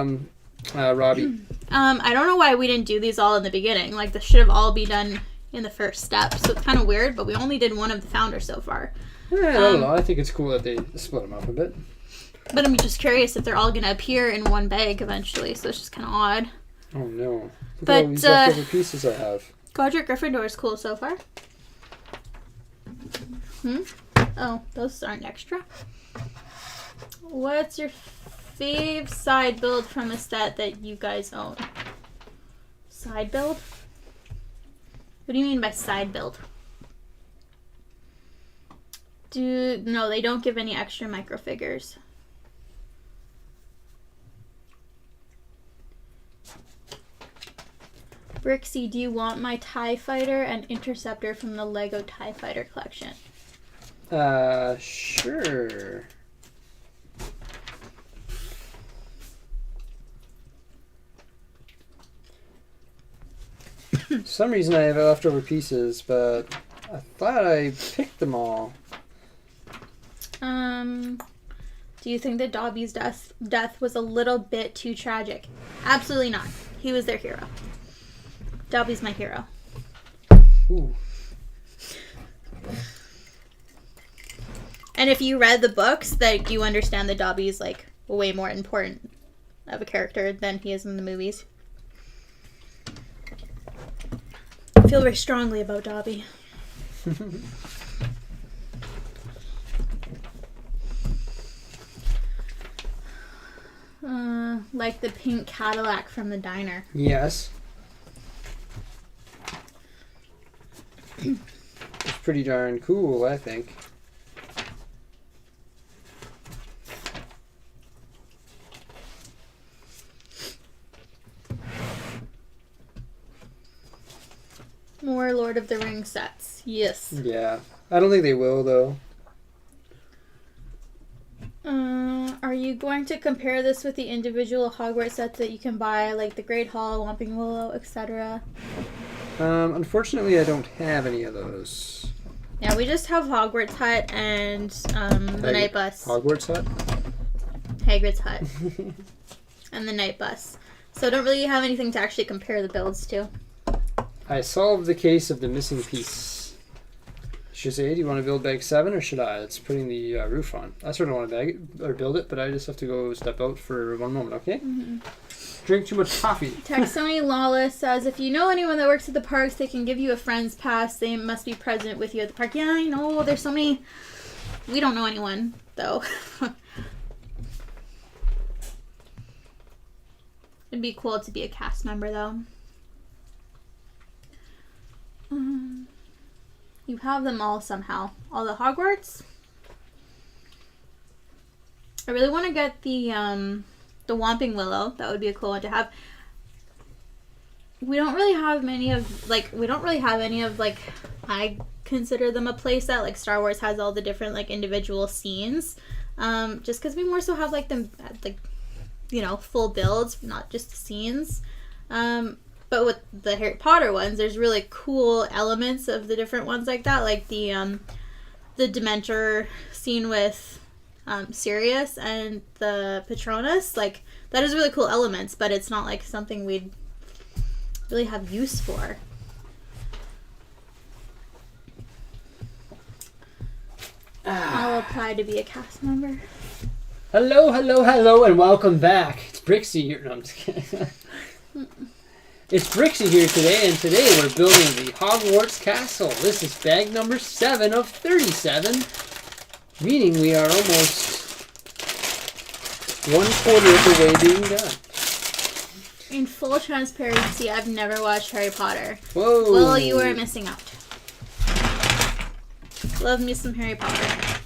I don't know why we didn't do these all in the beginning. Like this should have all be done in the first step. So it's kind of weird, but we only did one of the founders so far. I don't know. I think it's cool that they split them up a bit. But I'm just curious if they're all going to appear in one bag eventually. So it's just kind of odd. Oh no! Look at all these leftover pieces I have. Godric Gryffindor is cool so far. Oh, those aren't extra. What's your fave side build from a set that you guys own? Side build? What do you mean by side build? No, they don't give any extra microfigures. Bricksie, do you want my TIE Fighter and Interceptor from the Lego TIE Fighter collection? Sure. For some reason I have leftover pieces, but I thought I picked them all. Do you think that Dobby's death was a little bit too tragic? Absolutely not. He was their hero. Dobby's my hero. Ooh. And if you read the books, that you understand that Dobby's way more important of a character than he is in the movies. I feel very strongly about Dobby. Like the pink Cadillac from the diner. Yes. It's pretty darn cool, I think. More Lord of the Rings sets. Yes. Yeah. I don't think they will, though. Are you going to compare this with the individual Hogwarts sets that you can buy, like the Great Hall, Whomping Willow, etc.? Unfortunately, I don't have any of those. Yeah, we just have Hogwarts Hut and the Night Bus. Hogwarts Hut? Hagrid's Hut. And the Night Bus. So I don't really have anything to actually compare the builds to. I solved the case of the missing piece. Shazay, do you want to build bag 7 or should I? It's putting the roof on. I sort of want to bag it or build it, but I just have to go step out for one moment, okay? Mm-hmm. Drink too much coffee. Texoni Lawless says, if you know anyone that works at the parks, they can give you a friend's pass. They must be present with you at the park. Yeah, I know. There's so many. We don't know anyone, though. It'd be cool to be a cast member, though. You have them all somehow. All the Hogwarts. I really want to get the Whomping Willow. That would be a cool one to have. We don't really have any of I consider them a playset. Like Star Wars has all the different like individual scenes. Just because we more so have like them like, you know, full builds, not just the scenes. But with the Harry Potter ones, there's really cool elements of the different ones like that, like the Dementor scene with Sirius and the Patronus. Like that is really cool elements, but it's not like something we'd really have use for. I'll apply to be a cast member. Hello, hello, hello, and welcome back. It's Bricksie here. No, I'm just kidding. It's Bricksie here today, and today we're building the Hogwarts Castle. This is bag number 7 of 37, meaning we are almost 1/4 of the way being done. In full transparency, I've never watched Harry Potter. Whoa. Well, you are missing out. Love me some Harry Potter.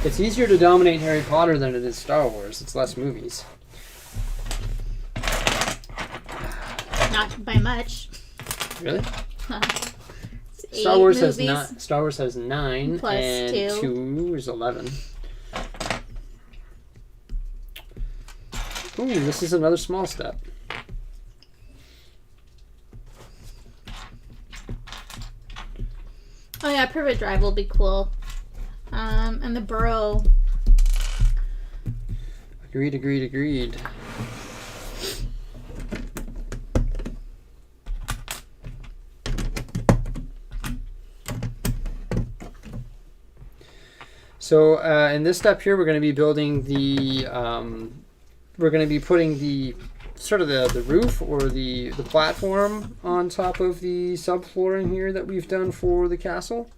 It's easier to dominate Harry Potter than it is Star Wars. It's less movies. Not by much. Really? Star Wars has 9 plus and 2 is 11. Ooh, this is another small step. Oh yeah, Privet Drive will be cool. And the Burrow. Agreed. So in this step here, we're going to be building the, we're going to be putting the sort of the roof or the platform on top of the subflooring here that we've done for the castle.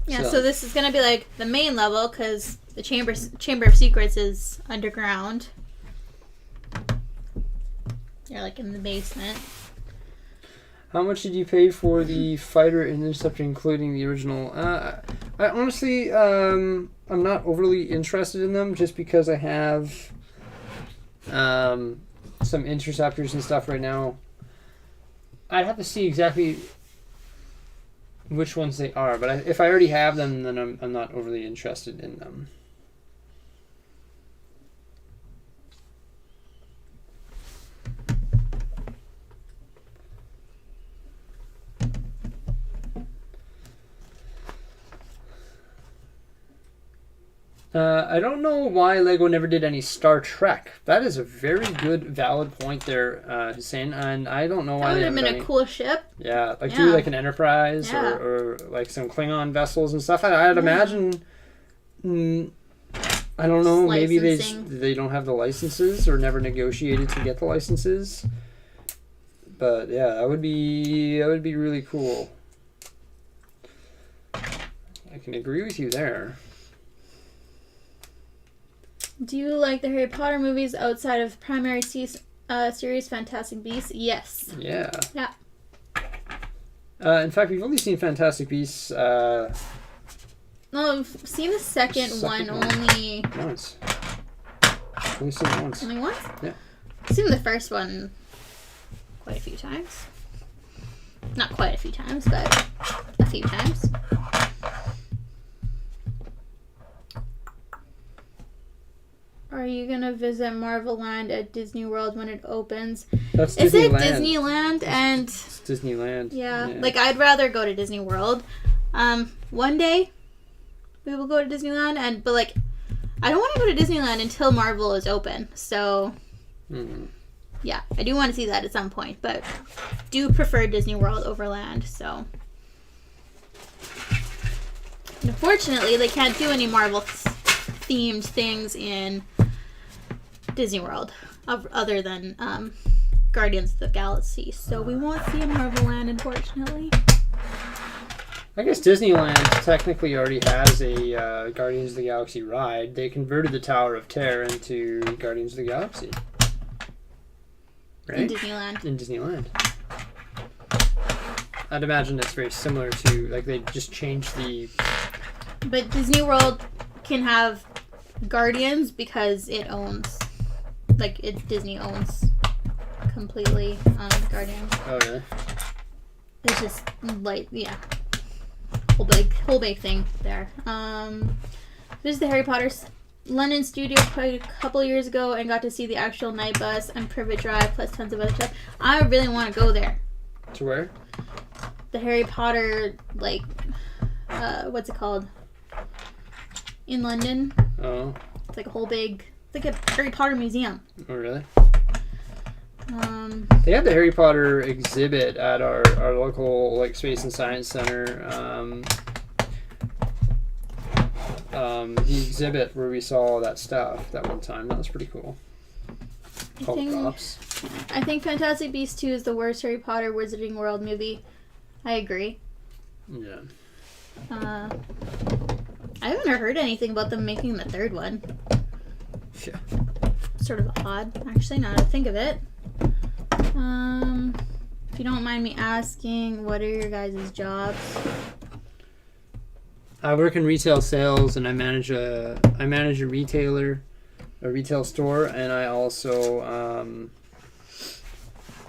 Yeah, so this is going to be like the main level because the Chamber of Secrets is underground. You're like in the basement. How much did you pay for the fighter interceptor, including the original? I honestly, I'm not overly interested in them just because I have some interceptors and stuff right now. I'd have to see exactly which ones they are, but if I already have them, then I'm not overly interested in them. I don't know why Lego never did any Star Trek. That is a very good, valid point there, Hussein, and I don't know why that they would have been a cool ship. Yeah, like do like an Enterprise or like some Klingon vessels and stuff. I'd imagine. I don't know. Maybe they don't have the licenses or never negotiated to get the licenses. But yeah, that would be really cool. I can agree with you there. Do you like the Harry Potter movies outside of primary series Fantastic Beasts? Yes. Yeah. Yeah. In fact, we've only seen Fantastic Beasts. No, I've seen the second one only once. Only seen it once. Only once? Yeah. I've seen the first one quite a few times. Not quite a few times, but a few times. Are you gonna visit Marvel Land at Disney World when it opens? That's Disneyland. Is it Disneyland? It's Disneyland. Yeah, like I'd rather go to Disney World. One day we will go to Disneyland, but like I don't want to go to Disneyland until Marvel is open. So yeah, I do want to see that at some point, but do prefer Disney World over Land. So unfortunately, they can't do any Marvel themed things in Disney World other than Guardians of the Galaxy, so we won't see a Marvel Land, unfortunately. I guess Disneyland technically already has a Guardians of the Galaxy ride. They converted the Tower of Terror into Guardians of the Galaxy. right? In Disneyland. In Disneyland. I'd imagine it's very similar to, like, they just changed the... But Disney World can have Guardians because it owns, like, Disney owns completely Guardians. Oh, really? It's just, like, yeah. Whole big thing there. This is the Harry Potter London studio quite a couple years ago and got to see the actual night bus and Privet Drive plus tons of other stuff. I really want to go there. To where? The Harry Potter, like, what's it called? In London. Oh. It's like a whole big, it's like a Harry Potter museum. Oh, really? They had the Harry Potter exhibit at our local, like, Space and Science Center. The exhibit where we saw all that stuff that one time. That was pretty cool. I think Fantastic Beasts 2 is the worst Harry Potter Wizarding World movie. I agree. Yeah. I haven't heard anything about them making the third one. Yeah. Sort of odd, actually, now that I think of it. If you don't mind me asking, what are your guys' jobs? I work in retail sales, and I manage a retailer, a retail store, and I also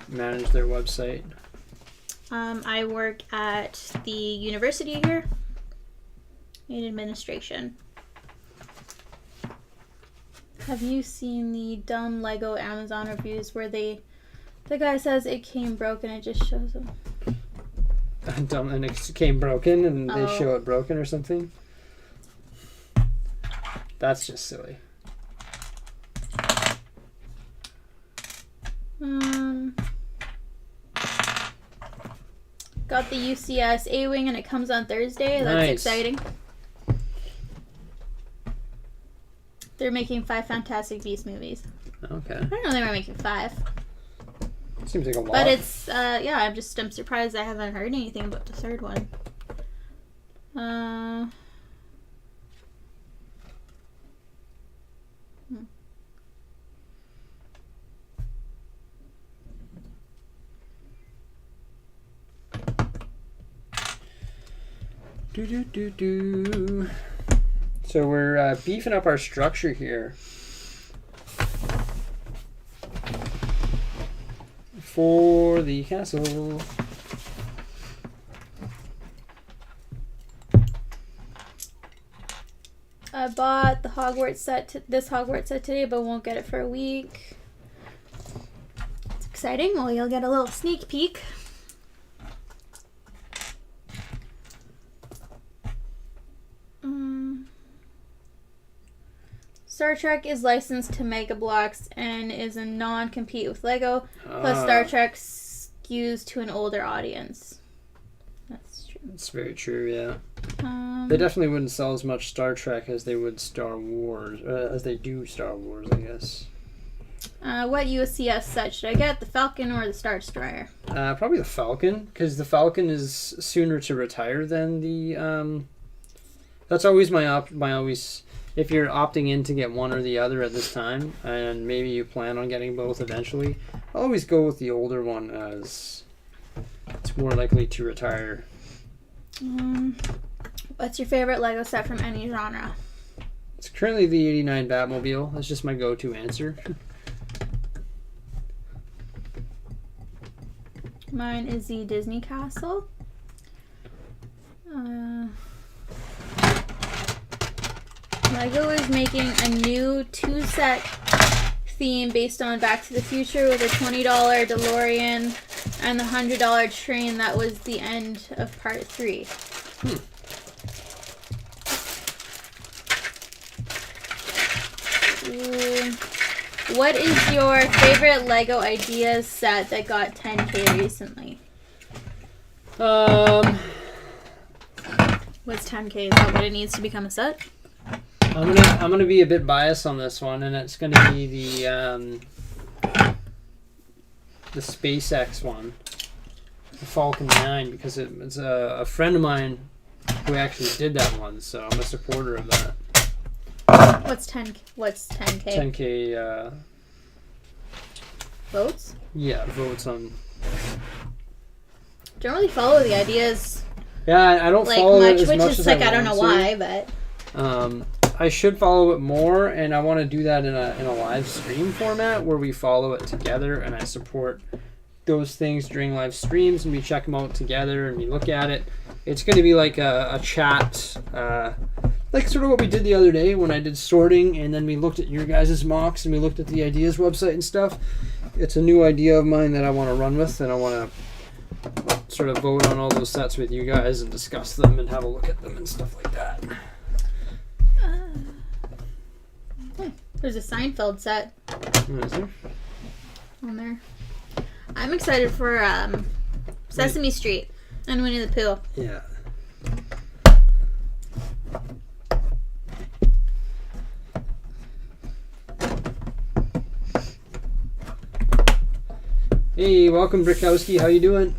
manage their website. I work at the university here in administration. Have you seen the dumb Lego Amazon reviews where the guy says it came broken, it just shows him? Dumb, and it came broken, and they show it broken or something? That's just silly. Got the UCS A-Wing and it comes on Thursday. That's nice. Exciting. They're making 5 Fantastic Beasts movies. Okay. I didn't know they were making 5. Seems like a lot. But it's, yeah, I'm surprised I haven't heard anything about the third one. So we're beefing up our structure here for the castle. I bought the Hogwarts set, this Hogwarts set today, but won't get it for a week. It's exciting. Well, you'll get a little sneak peek. Star Trek is licensed to Mega Bloks and is a non-compete with Lego. Plus, Star Trek skews to an older audience. That's true. That's very true, yeah. They definitely wouldn't sell as much Star Trek as they would Star Wars, as they do Star Wars, I guess. What UCS set should I get? The Falcon or the Star Destroyer? Probably the Falcon, because the Falcon is sooner to retire than the... That's always my always... If you're opting in to get one or the other at this time, and maybe you plan on getting both eventually, I'll always go with the older one as it's more likely to retire. What's your favorite Lego set from any genre? It's currently the 89 Batmobile. That's just my go-to answer. Mine is the Disney Castle. Lego is making a new 2-set theme based on Back to the Future with a $20 DeLorean and the $100 train that was the end of part 3. What is your favorite Lego Ideas set that got 10K recently? What's 10K? Is that what it needs to become a set? I'm gonna be a bit biased on this one, and it's gonna be the SpaceX one, the Falcon 9, because it's a friend of mine who actually did that one, so I'm a supporter of that. What's 10K? 10K Votes? Yeah, votes on. Don't really follow the ideas. Yeah, I don't like follow much, it as which much is as like I I don't know want why, but I should follow it more, and I want to do that in a live stream format where we follow it together, and I support those things during live streams, and we check them out together, and we look at it. It's going to be like a chat, like sort of what we did the other day when I did sorting, and then we looked at your guys' mocks, and we looked at the ideas website and stuff. It's a new idea of mine that I want to run with, and I want to sort of vote on all those sets with you guys and discuss them and have a look at them and stuff like that. There's a Seinfeld set Is there? on there. I'm excited for Sesame Street and Winnie the Pooh. Yeah. Hey, welcome Brickowski. How you doing?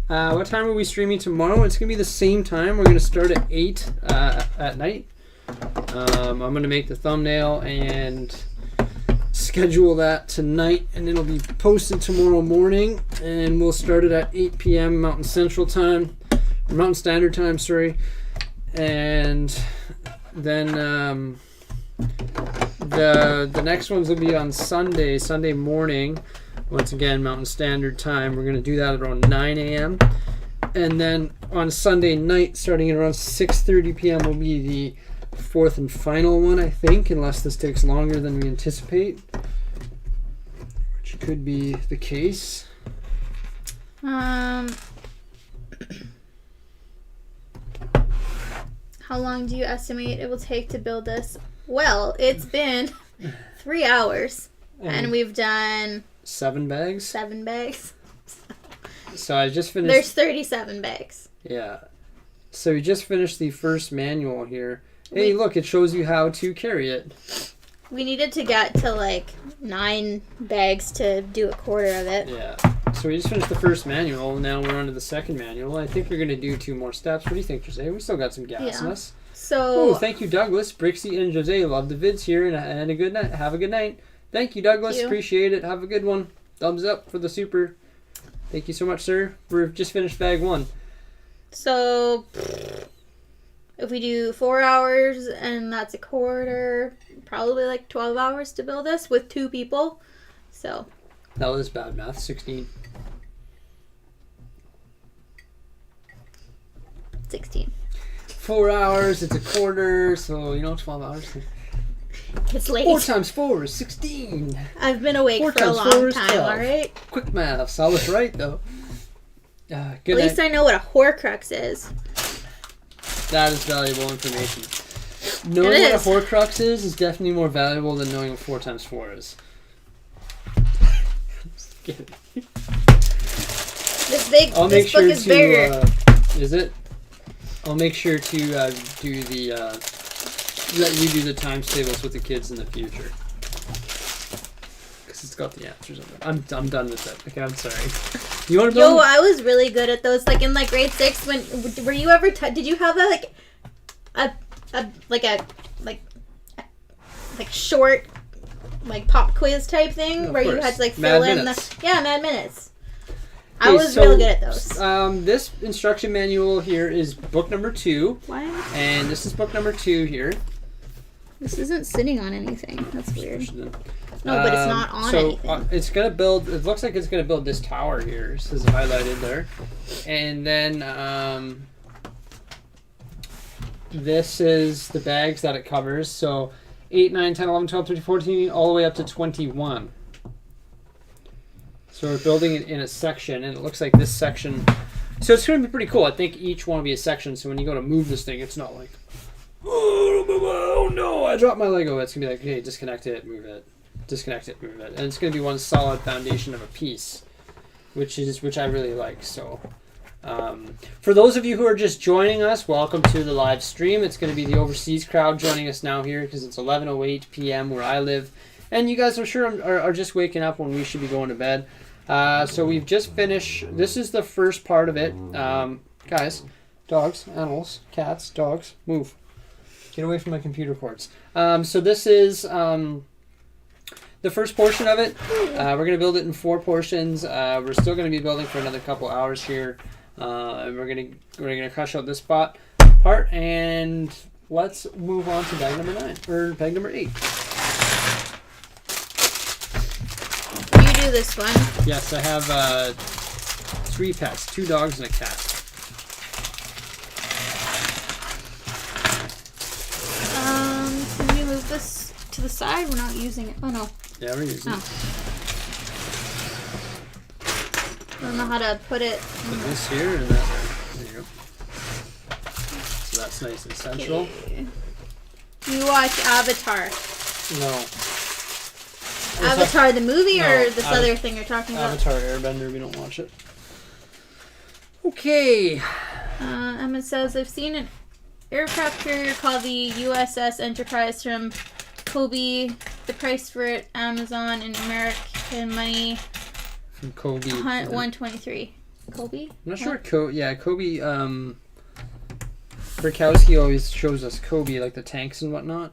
What time are we streaming tomorrow? It's going to be the same time. We're going to start at 8 at night. I'm going to make the thumbnail and schedule that tonight, and it'll be posted tomorrow morning, and we'll start it at 8 p.m. Mountain Central Time, or Mountain Standard Time, sorry. And then the next ones will be on Sunday morning. Once again, Mountain Standard Time. We're going to do that at around 9 a.m. And then on Sunday night, starting at around 6:30 p.m. will be the fourth and final one, I think, unless this takes longer than we anticipate, which could be the case. How long do you estimate it will take to build this? Well, it's been 3 hours, and we've done 7 bags. 7 bags. So I just finished. There's 37 bags. Yeah. So we just finished the first manual here. Hey, look, it shows you how to carry it. We needed to get to like 9 bags to do a quarter of it. Yeah. So we just finished the first manual. Now we're on to the second manual. I think we're going to do 2 more steps. What do you think, Jose? We still got some gas in us. So. Oh, thank you, Douglas. Bricksie and Jose love the vids here, and a good night. Have a good night. Thank you, Douglas. Thank you. Appreciate it. Have a good one. Thumbs up for the super. Thank you so much, sir. We've just finished bag 1. So, if we do 4 hours and that's a quarter, probably like 12 hours to build this with 2 people. So. That was bad math. 16. 16. 4 hours, it's a quarter, so, 12 hours. It's late. 4 times 4 is 16. I've been awake 4 for a times long 4 is time, 12. alright? Quick math. I was right, though. Good At least night. I know what a Horcrux is. That is valuable information. Knowing what a Horcrux is definitely more valuable than knowing what 4 times 4 is. Just kidding. This book is bigger. Is it? I'll make sure to do the let you do the times tables with the kids in the future, because it's got the answers on it. I'm done with it. Okay, I'm sorry. You want to build? Yo, I was really good at those. Like in like grade 6, when were you ever? Did you have that like short like pop quiz type thing where you had to like fill in the Mad Minutes. I was real good at those. This instruction manual here is book number 2. Why? And this is book number 2 here. This isn't sitting on anything. That's weird. No, but it's not on anything. It's gonna build. It looks like it's gonna build this tower here. This is highlighted there, and then this is the bags that it covers. So 8, 9, 10, 11, 12, 13, 14, all the way up to 21. So we're building it in a section, and it looks like this section. So it's going to be pretty cool. I think each one will be a section, so when you go to move this thing, it's not like, oh no, I dropped my Lego. It's going to be like, hey, disconnect it, move it. Disconnect it, move it. And it's going to be one solid foundation of a piece, which I really like. So for those of you who are just joining us, welcome to the live stream. It's going to be the overseas crowd joining us now here because it's 11:08 p.m. where I live. And you guys, I'm sure, are just waking up when we should be going to bed. So we've just finished. This is the first part of it. Guys, dogs, animals, cats, dogs, move. Get away from my computer cords. So this is the first portion of it. We're going to build it in 4 portions. We're still going to be building for another couple hours here. And we're gonna crush out this part, and let's move on to bag number 9, or bag number 8. You do this one. Yes, I have 3 pets, 2 dogs and a cat. Can you move this to the side? We're not using it. Oh no. Yeah, we're using it. I don't know how to put it. Put this here and that there. There you go. So that's nice and central. Okay. You watch Avatar. No. Avatar the movie, No, or this other thing you're talking about? Avatar Airbender, we don't watch it. Okay. Emma says, I've seen an aircraft carrier called the USS Enterprise from Kobe. The price for it, Amazon in American money, From Kobe. 123. Kobe? I'm not sure. Kobe. Bricksie always shows us Kobe, like the tanks and whatnot.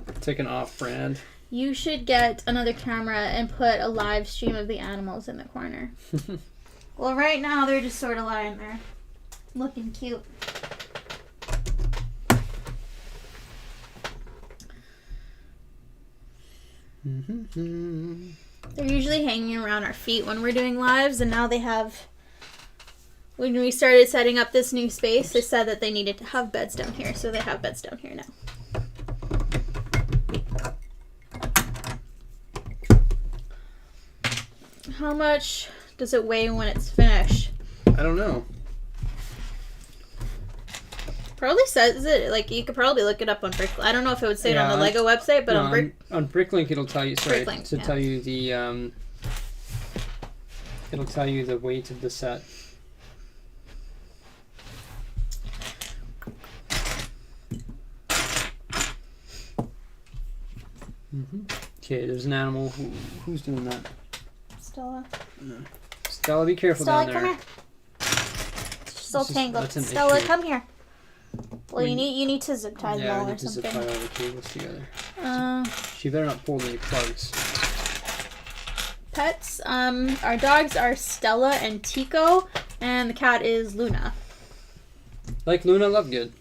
It's like an off-brand. You should get another camera and put a live stream of the animals in the corner. Well, right now they're just sort of lying there, looking cute. They're usually hanging around our feet when we're doing lives, and now they have... When we started setting up this new space, they said that they needed to have beds down here, so they have beds down here now. How much does it weigh when it's finished? I don't know. Probably says it, like, you could probably look it up on Bricklink. I don't know if it would say it on the Lego website, but on Bricklink it'll tell you, Bricklink, tell you the, it'll tell you the weight of the set. Okay, there's an animal. Who's doing that? Stella. Stella, be careful Stella, down there. come here. She's so tangled. That's an Stella, issue. come here. Well, you need to zip tie them all we or need to something. zip tie all the cables together. She better not pull any plugs. Pets. Our dogs are Stella and Tico, and the cat is Luna. Like Luna Lovegood.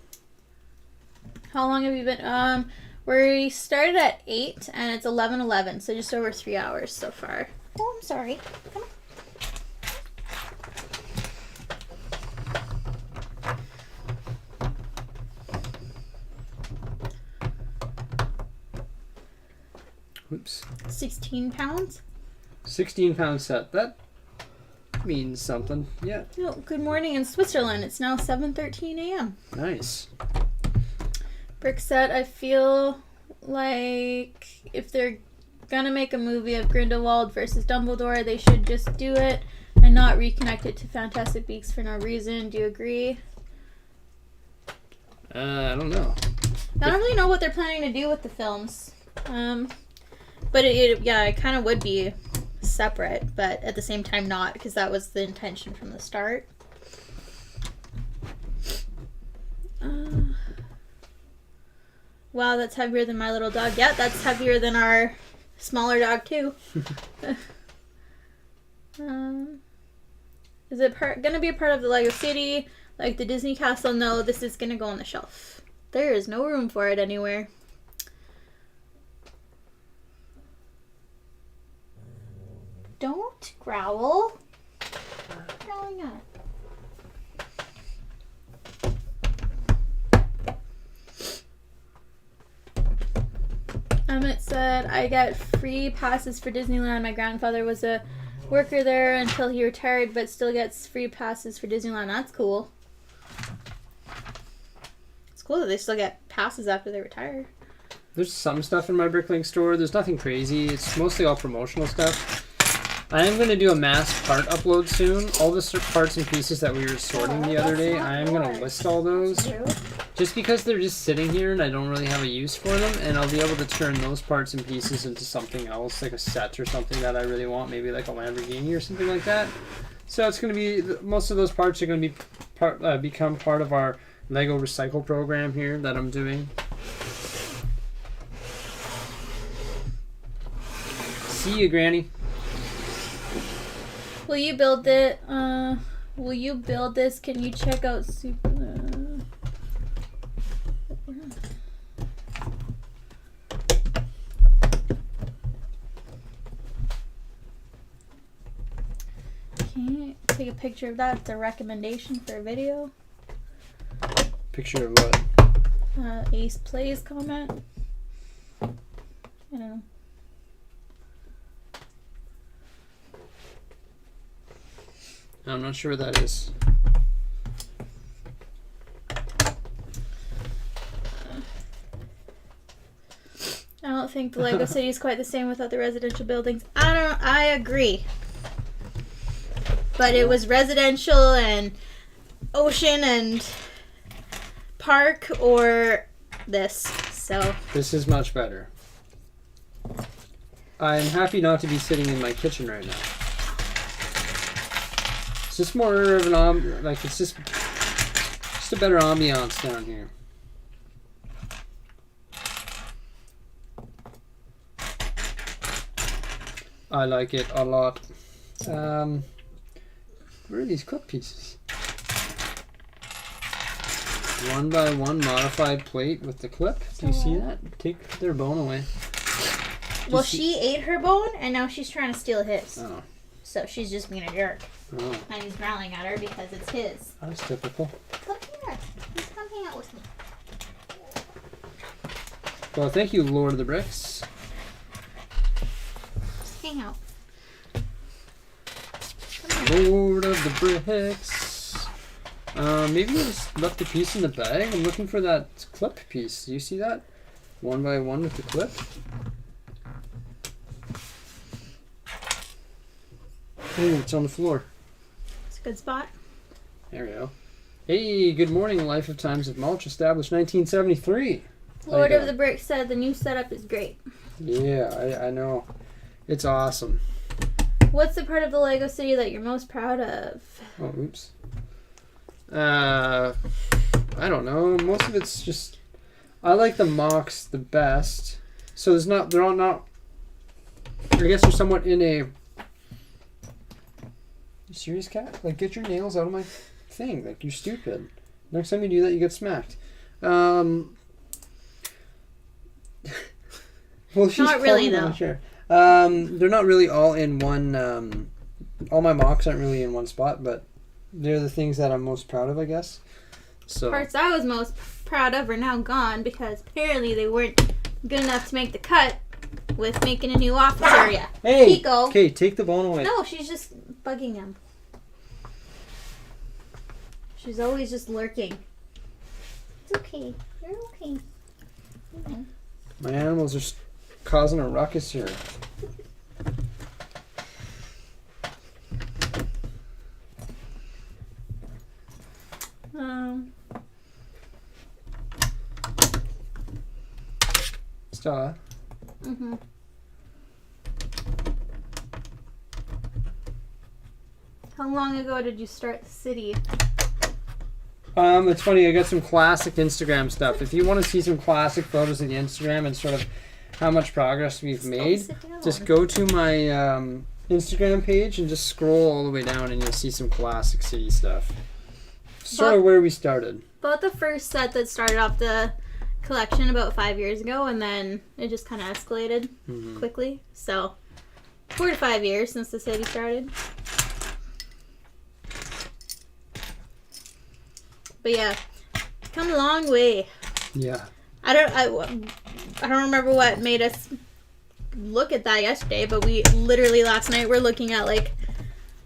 How long have you been? We started at 8, and it's 11:11, so just over 3 hours so far. Oh, I'm sorry. Come on. Oops. 16 pounds. 16-pound set. That means something. Yeah. Oh, good morning in Switzerland. It's now 7:13 a.m. Nice. Brick set, I feel like if they're gonna make a movie of Grindelwald versus Dumbledore, they should just do it and not reconnect it to Fantastic Beasts for no reason. Do you agree? I don't know. I don't really know what they're planning to do with the films. But it kind of would be separate, but at the same time not, because that was the intention from the start. Wow, that's heavier than my little dog. Yeah, that's heavier than our smaller dog too. Is it gonna be a part of the Lego City, like the Disney Castle? No, this is gonna go on the shelf. There is no room for it anywhere. Don't growl. What's growling at? Emmett said, I get free passes for Disneyland. My grandfather was a worker there until he retired, but still gets free passes for Disneyland. That's cool. It's cool that they still get passes after they retire. There's some stuff in my Bricklink store. There's nothing crazy. It's mostly all promotional stuff. I am going to do a mass part upload soon. All the parts and pieces that we were sorting the other day, I am going to list all those. Just because they're just sitting here and I don't really have a use for them, and I'll be able to turn those parts and pieces into something else, like a set or something that I really want, maybe like a Lamborghini or something like that. So it's going to be, most of those parts are going to be become part of our Lego Recycle program here that I'm doing. See you, Granny. Will you build it? Will you build this? Can you check out Super? Can you take a picture of that? It's a recommendation for a video. Picture of what? Ace Plays comment. I don't know. I'm not sure what that is. I don't think the Lego City is quite the same without the residential buildings. I agree. But it was residential and ocean and park or this. So this is much better. I'm happy not to be sitting in my kitchen right now. It's just more of an like it's just a better ambiance down here. I like it a lot. Where are these clip pieces? 1x1 modified plate with the clip. Do you see that? Take their bone away. Well, she ate her bone, and now she's trying to steal his. Oh. So she's just being a jerk. Oh. And he's growling at her because it's his. That's typical. Come here. Please come hang out with me. Well, thank you, Lord of the Bricks. Just hang out. Lord of the Bricks. Maybe I just left a piece in the bag. I'm looking for that clip piece. Do you see that? 1x1 with the clip. Oh, it's on the floor. It's a good spot. There we go. Hey, good morning. Life of Times of Mulch, established 1973. Lord of the Bricks said the new setup is great. Yeah, I know. It's awesome. What's the part of the Lego City that you're most proud of? Oh, oops. I don't know. Most of it's just... I like the mocks the best. So there's not... They're all not... I guess they're somewhat in a... You serious, cat? Like, get your nails out of my thing. Like, you're stupid. Next time you do that, you get smacked. Well, she's not really, though. though. Sure. They're not really all in one. All my mocks aren't really in one spot, but they're the things that I'm most proud of, I guess. So parts I was most proud of are now gone because apparently they weren't good enough to make the cut with making a new office area. Hey, Pico. Okay, take the bone away. No, she's just bugging him. She's always just lurking. It's okay. You're okay. Mm-hmm. My animals are causing a ruckus here. Stella. Mm-hmm. How long ago did you start the city? It's funny, I got some classic Instagram stuff. If you want to see some classic photos of the Instagram and sort of how much progress we've made, just go to my Instagram page and just scroll all the way down and you'll see some classic city stuff. Sort of where we started. About the first set that started off the collection about 5 years ago, and then it just kind of escalated quickly. So 4 to 5 years since the city started. But yeah, come a long way. Yeah. I don't remember what made us look at that yesterday, but we literally last night were looking at like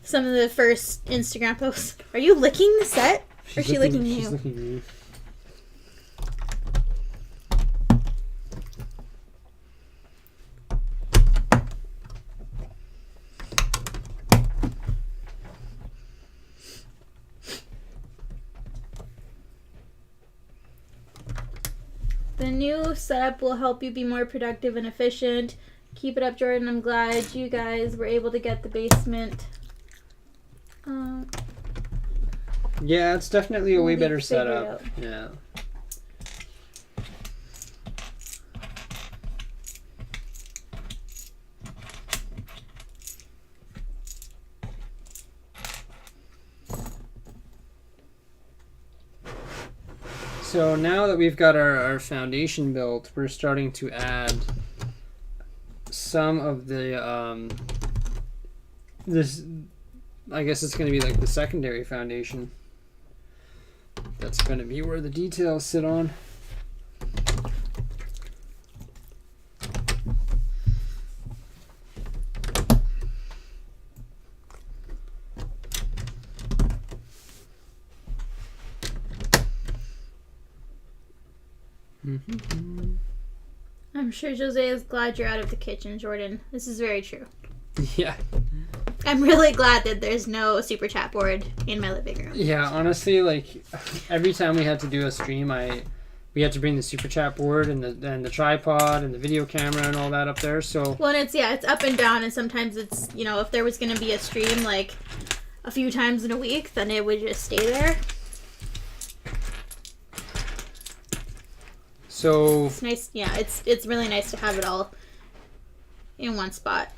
some of the first Instagram posts. Are you licking the set? Or is she licking you? She's licking me. The new setup will help you be more productive and efficient. Keep it up, Jordan. I'm glad you guys were able to get the basement. Yeah, it's definitely a way better figure it setup. out. Yeah. So now that we've got our foundation built, we're starting to add some of the this. I guess it's going to be like the secondary foundation. That's going to be where the details sit on. I'm sure Jose is glad you're out of the kitchen, Jordan. This is very true. Yeah. I'm really glad that there's no super chat board in my living room. Yeah, honestly, like every time we had to do a stream, we had to bring the super chat board and the tripod and the video camera and all that up there. So well, and it's up and down, and sometimes it's, you know, if there was going to be a stream like a few times in a week, then it would just stay there. So it's nice. Yeah, it's really nice to have it all in one spot.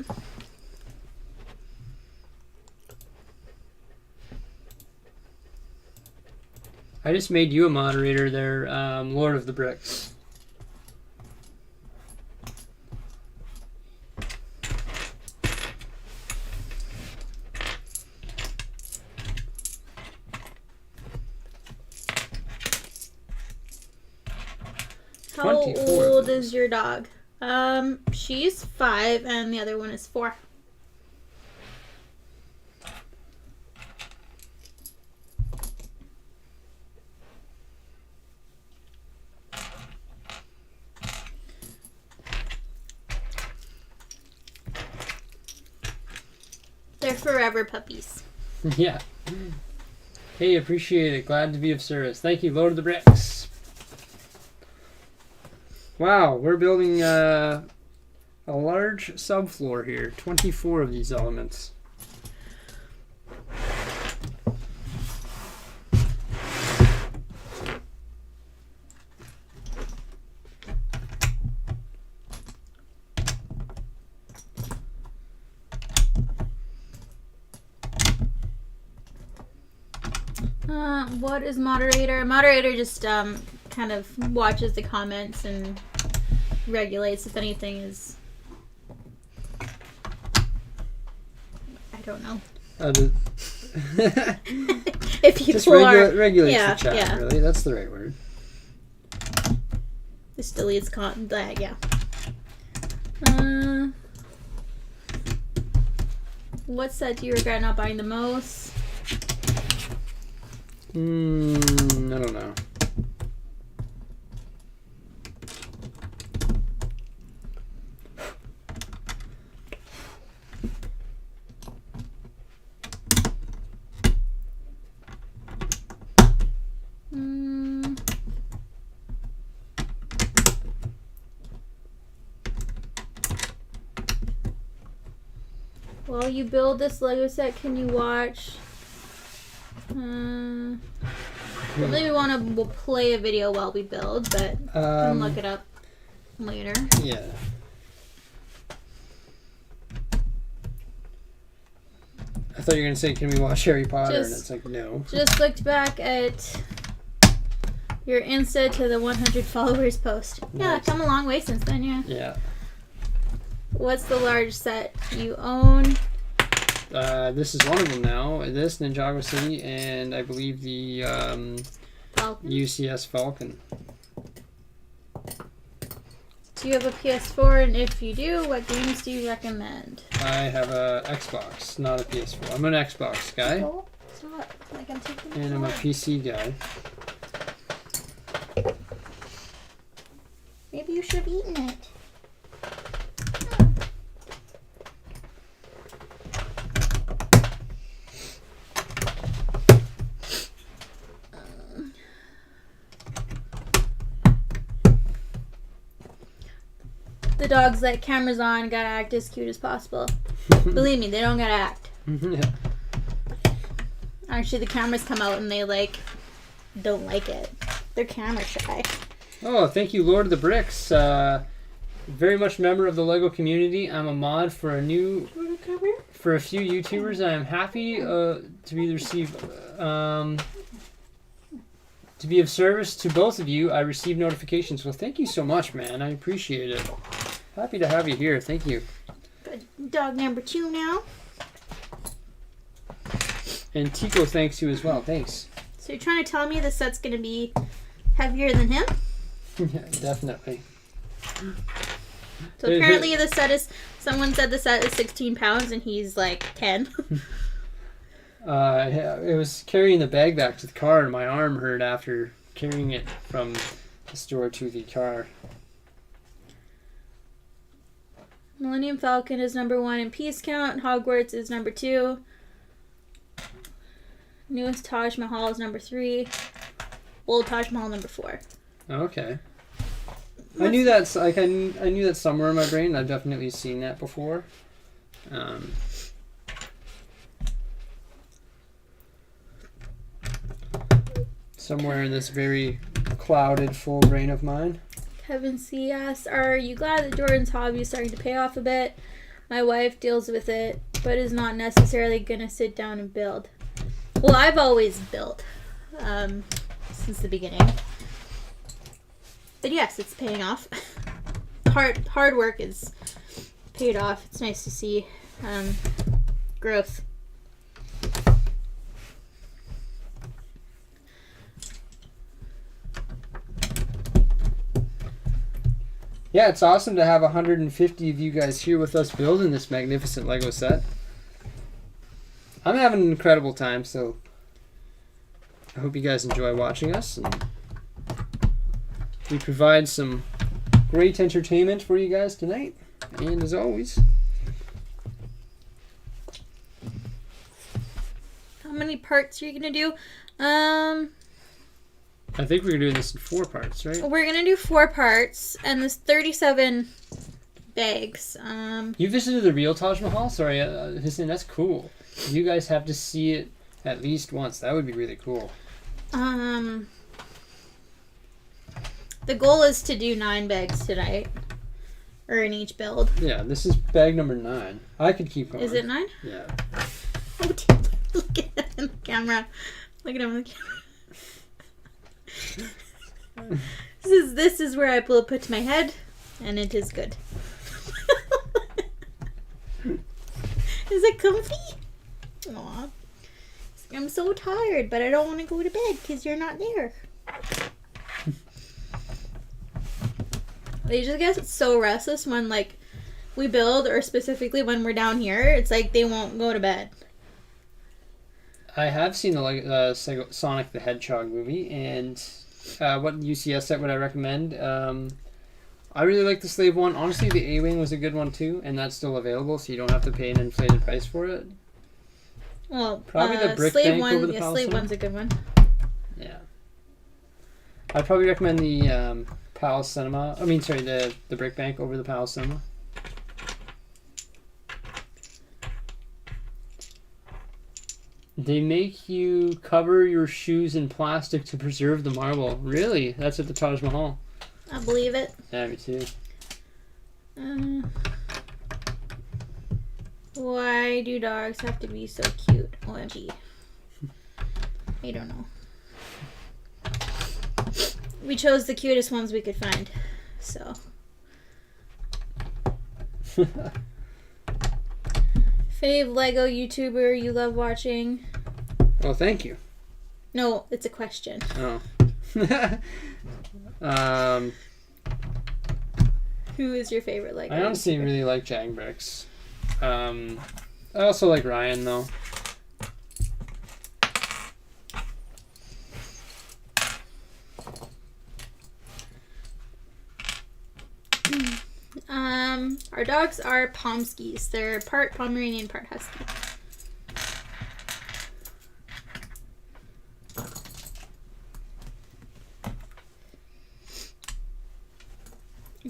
I just made you a moderator there, Lord of the Bricks. How old is your dog? She's 5 and the other one is 4. They're forever puppies. Yeah. Hey, appreciate it. Glad to be of service. Thank you, Lord of the Bricks. Wow, we're building a large subfloor here. 24 of these elements. What is moderator? Moderator just kind of watches the comments and regulates if anything is... I don't know. If people just regulates the chat, yeah. really. That's the right word. This deletes yeah. What set do you regret not buying the most? I don't know. While you build this Lego set, can you watch? Maybe we want to play a video while we build, but we can look it up later. Yeah. I thought you were going to say, can we watch Harry Potter? And it's like, no. Just looked back at your Insta to the 100 followers post. Nice. Yeah, come a long way since then, yeah. Yeah. What's the large set you own? This is one of them now. This, Ninjago City, and I believe the UCS Falcon. Do you have a PS4? And if you do, what games do you recommend? I have a Xbox, not a PS4. I'm an Xbox guy. Oh, it's not like I'm taking and I'm a PC guy. Maybe you should have eaten it. The dogs that cameras on gotta act as cute as possible. Believe me, they don't gotta act. Yeah. Actually, the cameras come out and they like don't like it. They're camera shy. Oh, thank you, Lord of the Bricks. Very much member of the Lego community. I'm a mod for a few YouTubers. I am happy to be of service to both of you. I receive notifications. Well, thank you so much, man. I appreciate it. Happy to have you here. Thank you. Good. Dog number 2 now. And Tico thanks you as well. Thanks. So you're trying to tell me the set's going to be heavier than him? Yeah, definitely. So apparently the set is, someone said the set is 16 pounds and he's like 10. It was carrying the bag back to the car and my arm hurt after carrying it from the store to the car. Millennium Falcon is number 1 in piece count. Hogwarts is number 2. Newest Taj Mahal is number 3. Old Taj Mahal number 4. Okay. I knew that's like I knew that somewhere in my brain. I've definitely seen that before. Somewhere in this very clouded, full brain of mine. Kevin C. asks, are you glad that Jordan's hobby is starting to pay off a bit? My wife deals with it, but is not necessarily going to sit down and build. Well, I've always built since the beginning. But yes, it's paying off. Hard work is paid off. It's nice to see growth. Yeah, it's awesome to have 150 of you guys here with us building this magnificent Lego set. I'm having an incredible time, so I hope you guys enjoy watching us. And we provide some great entertainment for you guys tonight. And as always... How many parts are you going to do? I think we're doing this in 4 parts, right? We're going to do 4 parts, and there's 37 bags. You visited the real Taj Mahal? Sorry, that's cool. You guys have to see it at least once. That would be really cool. The goal is to do 9 bags tonight. Or in each build. Yeah, this is bag number 9. I could keep going. Is it 9? Yeah. Oh, dude, look at him in the camera. Look at him in the camera. This is where I will put my head, and it is good. Is it comfy? Aw. I'm so tired, but I don't want to go to bed because you're not there. They just get so restless when, like, we build, or specifically when we're down here. It's like they won't go to bed. I have seen the Sonic the Hedgehog movie, and what UCS set would I recommend? I really like the Slave one. Honestly, the A-Wing was a good one too, and that's still available, so you don't have to pay an inflated price for it. Well, probably the Brick Slave Bank one, over the yeah, Palace Slave Cinema. one's a good one. Yeah. I'd probably recommend the Palace Cinema. I mean, sorry, the Brick Bank over the Palace Cinema. They make you cover your shoes in plastic to preserve the marble. Really? That's at the Taj Mahal. I believe it. Yeah, me too. Why do dogs have to be so cute? OMG. I don't know. We chose the cutest ones we could find. So. Fave Lego YouTuber you love watching? Oh, thank you. No, it's a question. Oh. Who is your favorite Lego I honestly YouTuber? really like Jag Bricks. I also like Ryan, though. Our dogs are Pomskis. They're part Pomeranian, part Husky.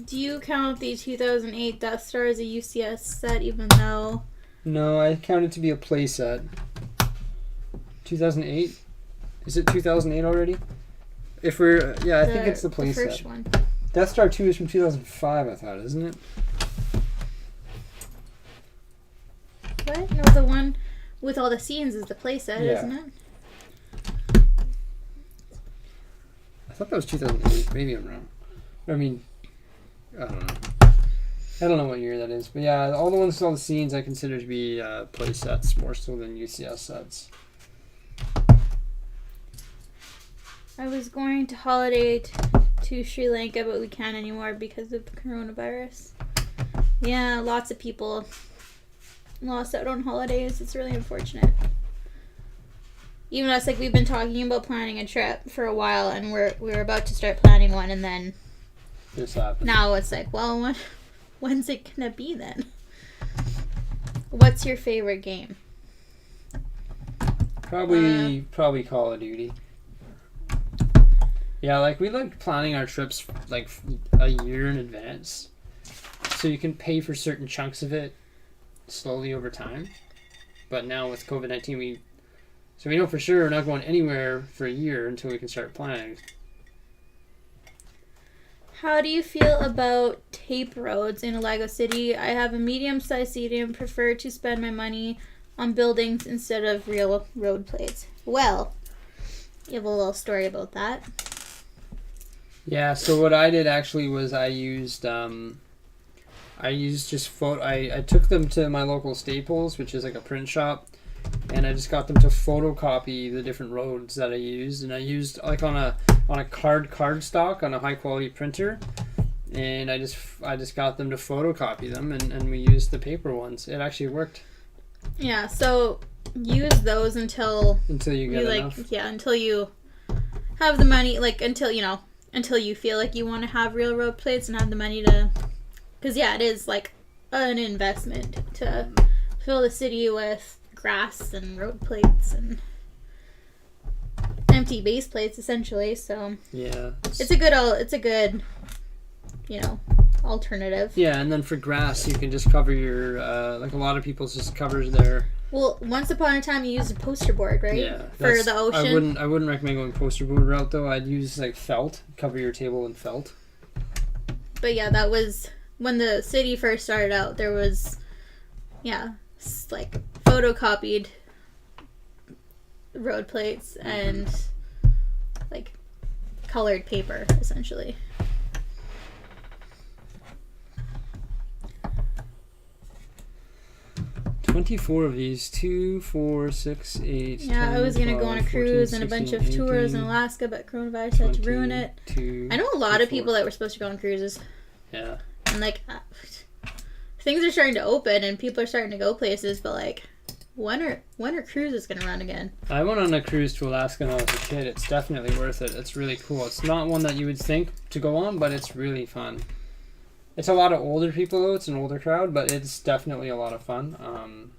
Do you count the 2008 Death Star as a UCS set, even though... No, I count it to be a play set. 2008? Is it 2008 already? If we're I think it's the playset. The first one. Death Star 2 is from 2005, I thought, isn't it? What? No, the one with all the scenes is the playset, isn't it? I thought that was 2008. Maybe I'm wrong. I mean, I don't know. I don't know what year that is. But yeah, all the ones with all the scenes I consider to be play sets more so than UCS sets. I was going to holiday to Sri Lanka, but we can't anymore because of the coronavirus. Yeah, lots of people lost out on holidays. It's really unfortunate. Even us, like, we've been talking about planning a trip for a while, and we're about to start planning one, and then this happened. Now it's like, well, when's it gonna be then? What's your favorite game? Probably Call of Duty. Yeah, like, we like planning our trips like a year in advance, so you can pay for certain chunks of it slowly over time. But now with COVID-19, we know for sure we're not going anywhere for a year until we can start planning. How do you feel about tape roads in a Lego city? I have a medium-sized city and prefer to spend my money on buildings instead of real road plates. Well, you have a little story about that. Yeah, so what I did actually was I took them to my local Staples, which is like a print shop, and I just got them to photocopy the different roads that I used, and I used like on a cardstock on a high quality printer, and I just got them to photocopy them, and we used the paper ones. It actually worked. Yeah, so use those until you get enough. Yeah, until you have the money, like until you feel like you want to have real road plates and have the money to, because it is like an investment to fill the city with grass and road plates and empty base plates essentially. So yeah, it's a good alternative. Yeah, and then for grass you can just cover your like a lot of people just covers their. Well, once upon a time you used a poster board, right? Yeah, for the ocean. I wouldn't recommend going poster board route though. I'd use like felt, cover your table in felt. But yeah, that was when the city first started out. There was like photocopied road plates and like colored paper essentially. 24 of these. 2, 4, 6, 8. Yeah, 10, I was gonna 12, go on a cruise 14, and a bunch 16, of 18, tours in Alaska, but coronavirus had to ruin it. I know a lot of people that were supposed to go on cruises. Yeah. And like, things are starting to open and people are starting to go places, but like, when are cruises gonna run again? I went on a cruise to Alaska when I was a kid. It's definitely worth it. It's really cool. It's not one that you would think to go on, but it's really fun. It's a lot of older people though. It's an older crowd, but it's definitely a lot of fun.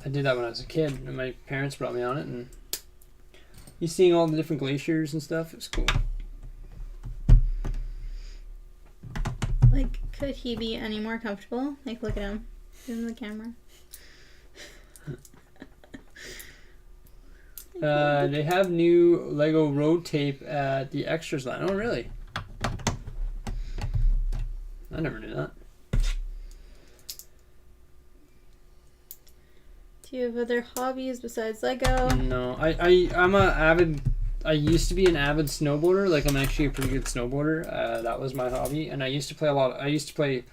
I did that when I was a kid, and my parents brought me on it, and you seeing all the different glaciers and stuff. It's cool. Like, could he be any more comfortable? Like, look at him. Give him the camera. They have new Lego road tape at the extras line. Oh, really? I never knew that. Do you have other hobbies besides Lego? No, I used to be an avid snowboarder. Like, I'm actually a pretty good snowboarder. That was my hobby, and I used to play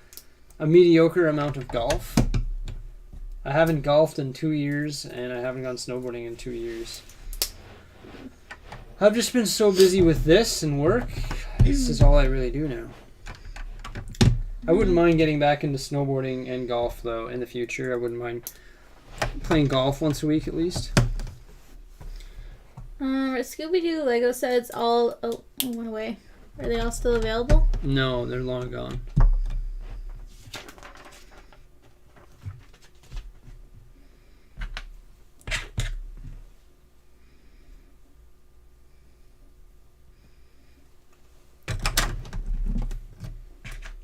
a mediocre amount of golf. I haven't golfed in 2 years, and I haven't gone snowboarding in 2 years. I've just been so busy with this and work. This is all I really do now. I wouldn't mind getting back into snowboarding and golf, though, in the future. I wouldn't mind playing golf once a week, at least. Scooby-Doo Lego sets all... Oh, went away. Are they all still available? No, they're long gone.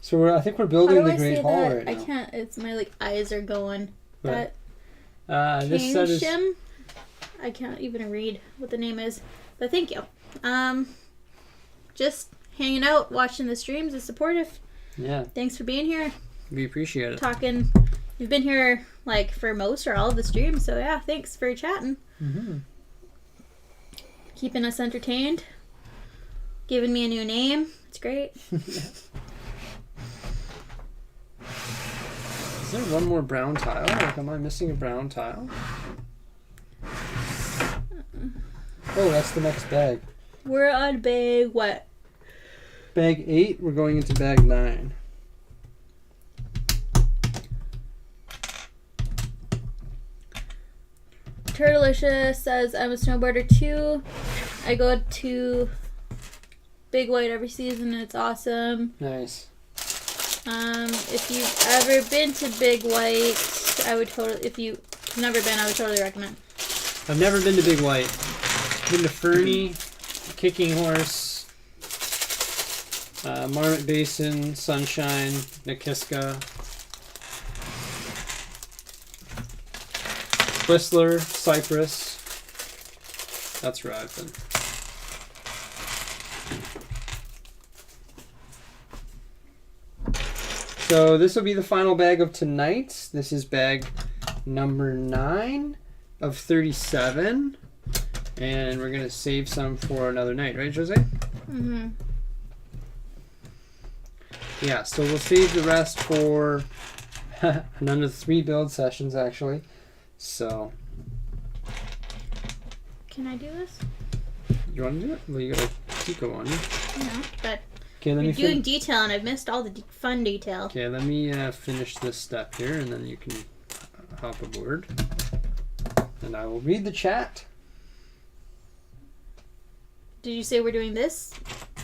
So I think we're building the Great Hall right now. I can't. It's my eyes are going. Right. This set is... Shim? I can't even read what the name is, but thank you. Just hanging out, watching the streams is supportive. Yeah. Thanks for being here. We appreciate it. Talking. You've been here like for most or all of the streams, so yeah, thanks for chatting. Mm-hmm. Keeping us entertained. Giving me a new name. It's great. Is there one more brown tile? Like, am I missing a brown tile? Oh, that's the next bag. We're on bag what? Bag 8. We're going into bag 9. Turtlicious says, I'm a snowboarder too. I go to Big White every season and it's awesome. Nice. If you've ever been to Big White, I would totally, if you've never been, I would totally recommend. I've never been to Big White. Been to Fernie, Kicking Horse, Marmot Basin, Sunshine, Nakiska, Whistler, Cypress. That's where I've been. So this will be the final bag of tonight. This is bag number 9 of 37. And we're going to save some for another night, right, Jose? Mm-hmm. Yeah, so we'll save the rest for another 3 build sessions, actually. So. Can I do this? You want to do it? Well, you got to keep going. No, but okay, let you're me doing detail and I've missed all the fun detail. Okay, let me finish this step here and then you can hop aboard. And I will read the chat. Did you say we're doing this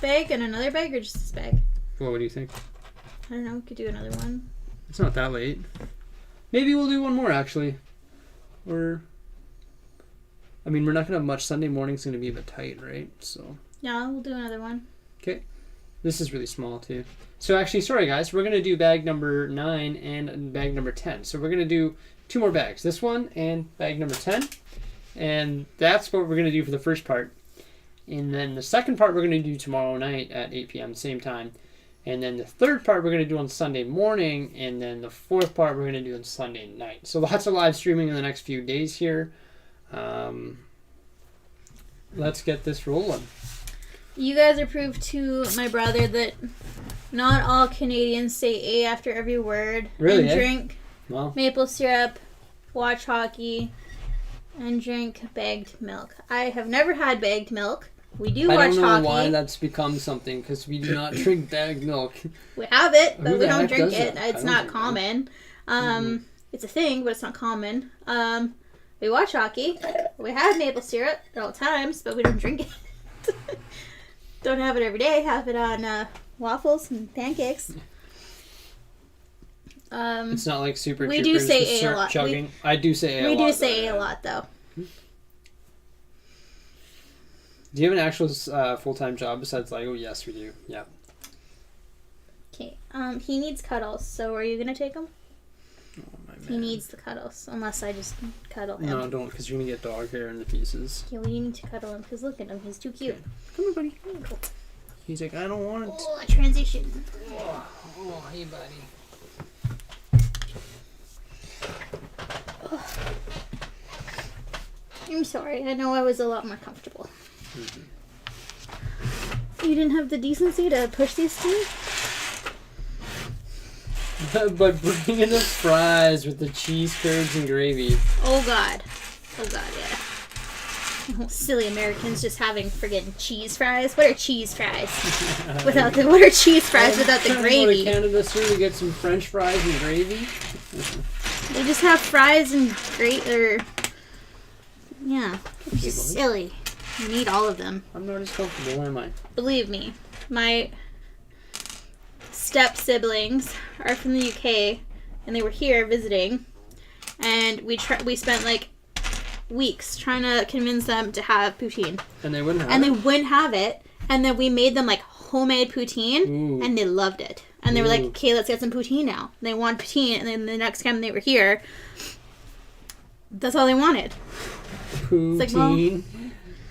bag and another bag or just this bag? Well, what do you think? I don't know. We could do another one. It's not that late. Maybe we'll do one more, actually. Or, I mean, we're not going to have much. Sunday morning's going to be a bit tight, right? So. Yeah, we'll do another one. Okay. This is really small, too. So, actually, sorry, guys. We're going to do bag number 9 and bag number 10. So, we're going to do 2 more bags. This one and bag number 10. And that's what we're going to do for the first part. And then the second part we're going to do tomorrow night at 8 p.m. same time. And then the third part we're going to do on Sunday morning. And then the fourth part we're going to do on Sunday night. So lots of live streaming in the next few days here. Let's get this rolling. You guys are proof to my brother that not all Canadians say A after every word. Really, and drink Well, maple syrup, watch hockey, and drink bagged milk. I have never had bagged milk. We do watch hockey. I don't know why that's become something, because we do not drink bagged milk. We have it, but Who we the don't heck drink does it. that? It's not common. It's a thing, but it's not common. We watch hockey. We have maple syrup at all times, but we don't drink it. Don't have it every day. Have it on waffles and pancakes. It's not like Super we Troopers do say with A a lot. chugging. I do say A a lot. We do say though, A a lot, though. Do you have an actual full-time job besides Lego? Yes, we do. Yeah. Okay. He needs cuddles, so are you going to take him? Oh, my man. He needs the cuddles, unless I just cuddle him. No, don't, because you're going to get dog hair in the pieces. Okay, well, you need to cuddle him, because look at him. He's too cute. Okay. Come here, buddy. He's like, I don't want it. Oh, transition. Oh, hey, buddy. I'm sorry. I know I was a lot more comfortable. Mm-hmm. You didn't have the decency to push these to me? But bring in the fries with the cheese curds and gravy. Oh, God. Oh, God, yeah. Oh, silly Americans just having friggin' cheese fries. What are cheese fries? What are cheese fries without the gravy? Go to Canada, sir, to get some French fries and gravy. They just have fries and yeah. It's just silly. You need all of them. I'm not as comfortable, am I? Believe me, my step siblings are from the UK, and they were here visiting, and we spent like weeks trying to convince them to have poutine. And they wouldn't have And it? they wouldn't have it, and then we made them like homemade poutine, Ooh. and they loved it. And they were like, Ooh. okay, let's get some poutine now. And they wanted poutine, and then the next time they were here, That's all they wanted. Poutine. It's like, well,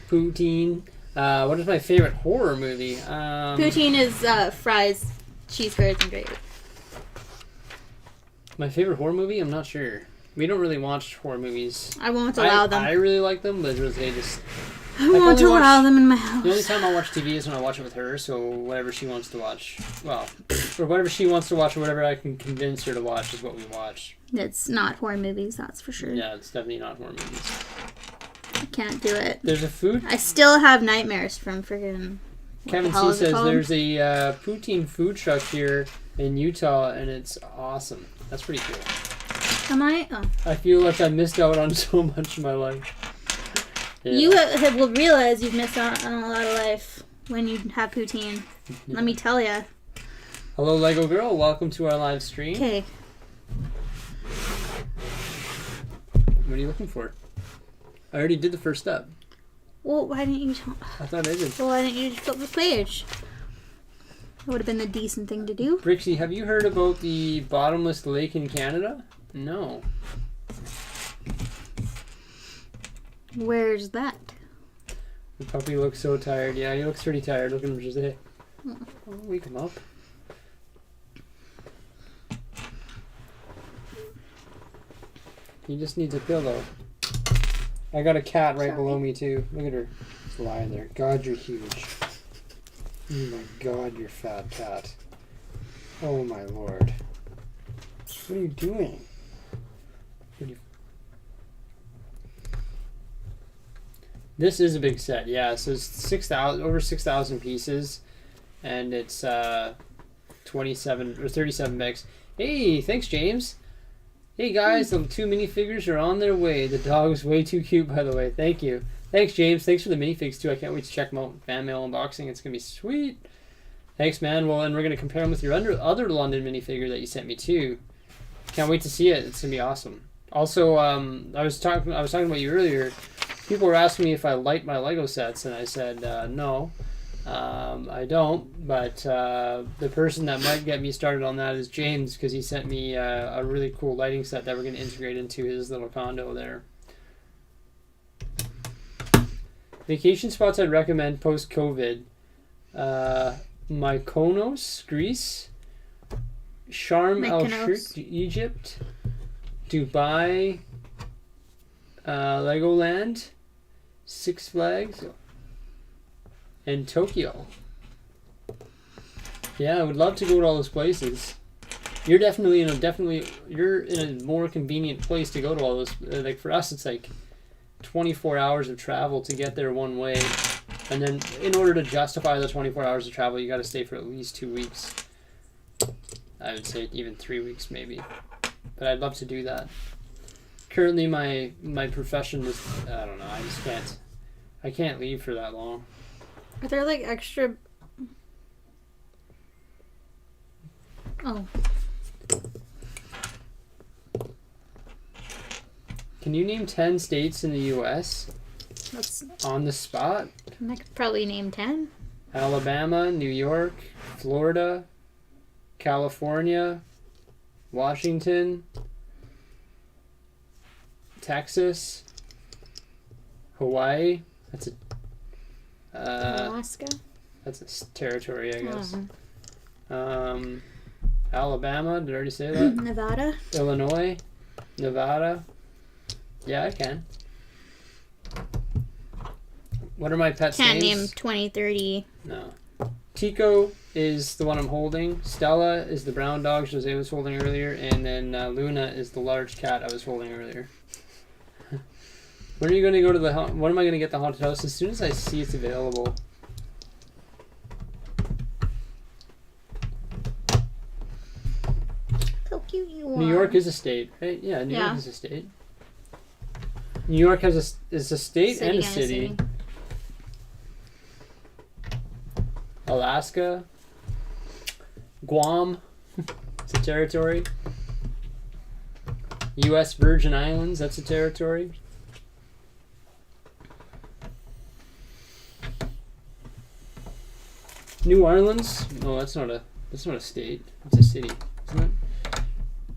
Poutine. What is my favorite horror movie? poutine is fries, cheese curds, and gravy. My favorite horror movie? I'm not sure. We don't really watch horror movies. I won't allow them. I really like them, but they just... I won't allow them in my house. The only time I watch TV is when I watch it with her, so whatever she wants to watch. Well, or whatever she wants to watch, or whatever I can convince her to watch is what we watch. It's not horror movies, that's for sure. Yeah, it's definitely not horror movies. I can't do it. There's a food... I still have nightmares from friggin'... Kevin C. says there's a poutine food truck here in Utah, and it's awesome. That's pretty cool. Am I? Oh. I feel like I missed out on so much in my life. Yeah. You will realize you've missed out on a lot of life when you have poutine. Yeah. Let me tell you. Hello, Lego Girl. Welcome to our live stream. Okay. What are you looking for? I already did the first step. Well, why didn't you... I thought I did. Well, why didn't you just flip the page? That would have been the decent thing to do. Bricksie, have you heard about the bottomless lake in Canada? No. Where's that? The puppy looks so tired. Yeah, he looks pretty tired. Look at him just there. Oh, wake him up. He just needs a pillow. I got a cat right below me too. Look at her. Just lying there. God, you're huge. Oh my God, you're fat cat. Oh my Lord. What are you doing? This is a big set, yeah. So it's 6,000, over 6,000 pieces, and it's 27 or 37 megs. Hey, thanks, James. Hey guys, the 2 minifigures are on their way. The dog's way too cute, by the way. Thank you. Thanks, James. Thanks for the minifigs too. I can't wait to check them out. Fan mail unboxing. It's gonna be sweet. Thanks, man. Well, and we're gonna compare them with your other London minifigure that you sent me too. Can't wait to see it. It's gonna be awesome. Also, I was talking about you earlier. People were asking me if I like my Lego sets, and I said no, I don't. But the person that might get me started on that is James, because he sent me a really cool lighting set that we're going to integrate into his little condo there. Vacation spots I'd recommend post-COVID: Mykonos, Greece; Sharm el-Sheikh, Egypt; Dubai, Legoland, Six Flags, and Tokyo. Yeah, I would love to go to all those places. You're definitely in a more convenient place to go to all those. Like for us, it's like 24 hours of travel to get there one way, and then in order to justify the 24 hours of travel, you got to stay for at least 2 weeks. I would say even 3 weeks maybe, but I'd love to do that. Currently, my profession is, I don't know, I can't leave for that long. Are there like extra... Oh. Can you name 10 states in the U.S.? That's... On the spot? I could probably name 10. Alabama, New York, Florida, California, Washington, Texas, Hawaii. That's Alaska. That's a territory, I guess. Alabama. Did I already say that? Nevada. Illinois, Nevada. Yeah, I can. What are my pets' Can't names? name 20, 30. No. Tico is the one I'm holding. Stella is the brown dog Jose was holding earlier, and then Luna is the large cat I was holding earlier. When are you going to go to the... When am I going to get the haunted house? As soon as I see it's available. So cute you are. New York is a state, right? Yeah, New York is a state. New York is a state and a city. Alaska. Guam. It's a territory. U.S. Virgin Islands, that's a territory. New Orleans? No, that's not a state. It's a city, isn't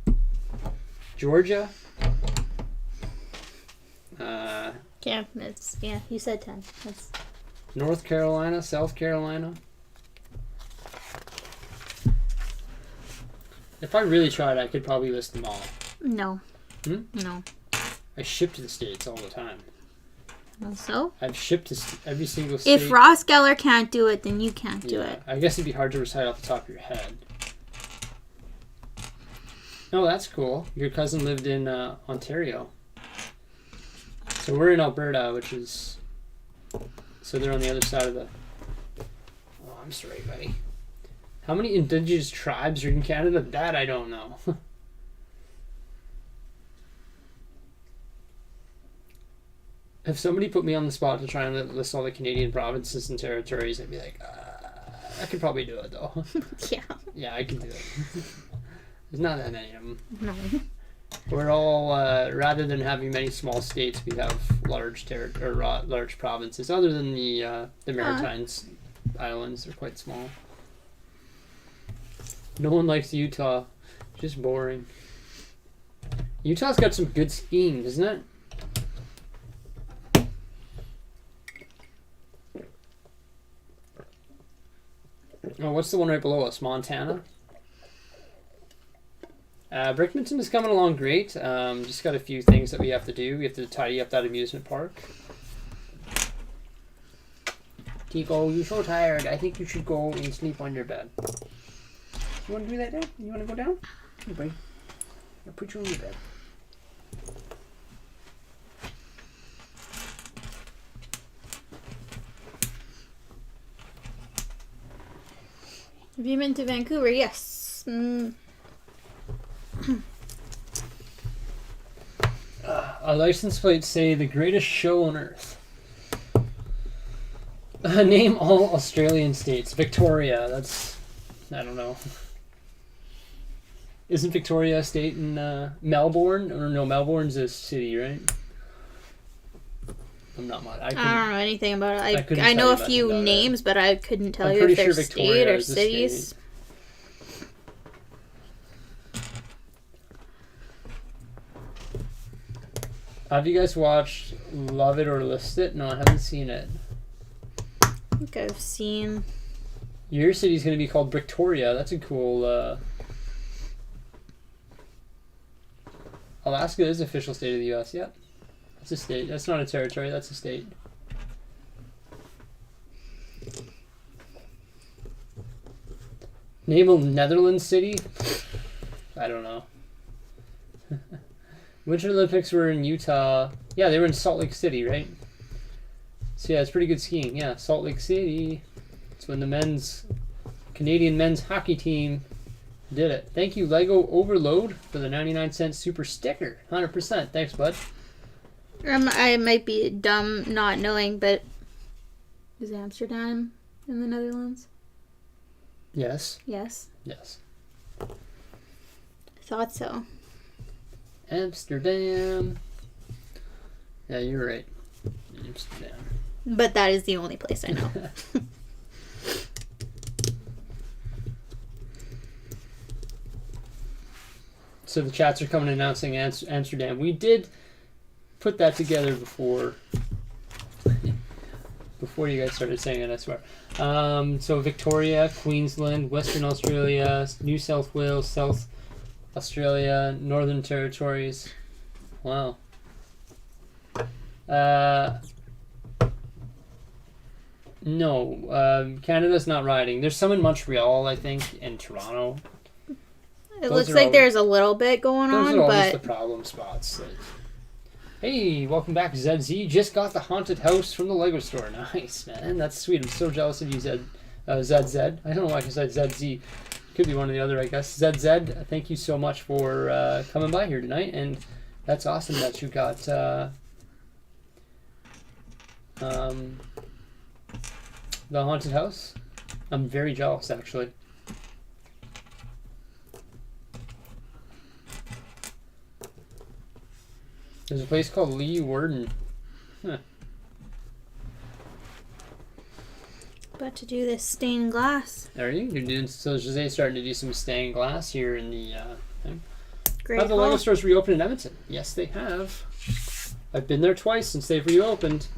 it? Georgia? Yeah, you said 10. That's... North Carolina, South Carolina. If I really tried, I could probably list them all. No. No. I ship to the States all the time. So? I've shipped to every single state. If Ross Geller can't do it, then you can't do it. I guess it'd be hard to recite off the top of your head. Oh, that's cool. Your cousin lived in Ontario. So we're in Alberta, which is... So they're on the other side of the... Oh, I'm sorry, buddy. How many indigenous tribes are in Canada? That I don't know. If somebody put me on the spot to try and list all the Canadian provinces and territories, I'd be like, I could probably do it, though. Yeah. Yeah, I can do it. There's not that many of them. No. We're all, rather than having many small states, we have large large provinces. Other than the Maritimes Islands, they're quite small. No one likes Utah. Just boring. Utah's got some good skiing, doesn't it? Oh, what's the one right below us? Montana? Brickmanton is coming along great. Just got a few things that we have to do. We have to tidy up that amusement park. Tico, you're so tired. I think you should go and sleep on your bed. You want to do that now? You want to go down? Here, buddy. I'll put you in your bed. Have you been to Vancouver? Yes. Our license plates say the greatest show on earth. Name all Australian states. Victoria. That's... I don't know. Isn't Victoria a state in Melbourne? Or no, Melbourne's a city, right? I'm not much. I don't know anything about it. I know a few names, but I couldn't tell you if they're state or cities. Have you guys watched Love It or List It? No, I haven't seen it. I think I've seen... Your city's going to be called Bricktoria. That's a cool... Alaska is official state of the U.S., yeah. That's a state. That's not a territory, that's a state. Name a Netherlands city? I don't know. Winter Olympics were in Utah. Yeah, they were in Salt Lake City, right? So yeah, it's pretty good skiing. Yeah, Salt Lake City. It's when the Canadian men's hockey team did it. Thank you, Lego Overload, for the 99-cent super sticker. 100%. Thanks, bud. I might be dumb not knowing, but is Amsterdam in the Netherlands? Yes. Yes. Yes. I thought so. Amsterdam. Yeah, you're right. Amsterdam. But that is the only place I know. So the chats are coming announcing Amsterdam. We did put that together before you guys started saying it, I swear. So Victoria, Queensland, Western Australia, New South Wales, South Australia, Northern Territories. Wow. No, Canada's not riding. There's some in Montreal, I think, and Toronto. It looks like there's a little bit going on, those are but... always the problem spots. Hey, welcome back, ZZ. Just got the haunted house from the Lego store. Nice, man. That's sweet. I'm so jealous of you, ZZ. I don't know why I said ZZ. Could be one or the other, I guess. ZZ, thank you so much for coming by here tonight. And that's awesome that you got the haunted house. I'm very jealous, actually. There's a place called Lee Worden. Huh. About to do this stained glass. Are you? You're doing so. Jose's starting to do some stained glass here in the thing. Great. Have the Lego stores reopened in Edmonton? Yes, they have. I've been there twice since they've reopened.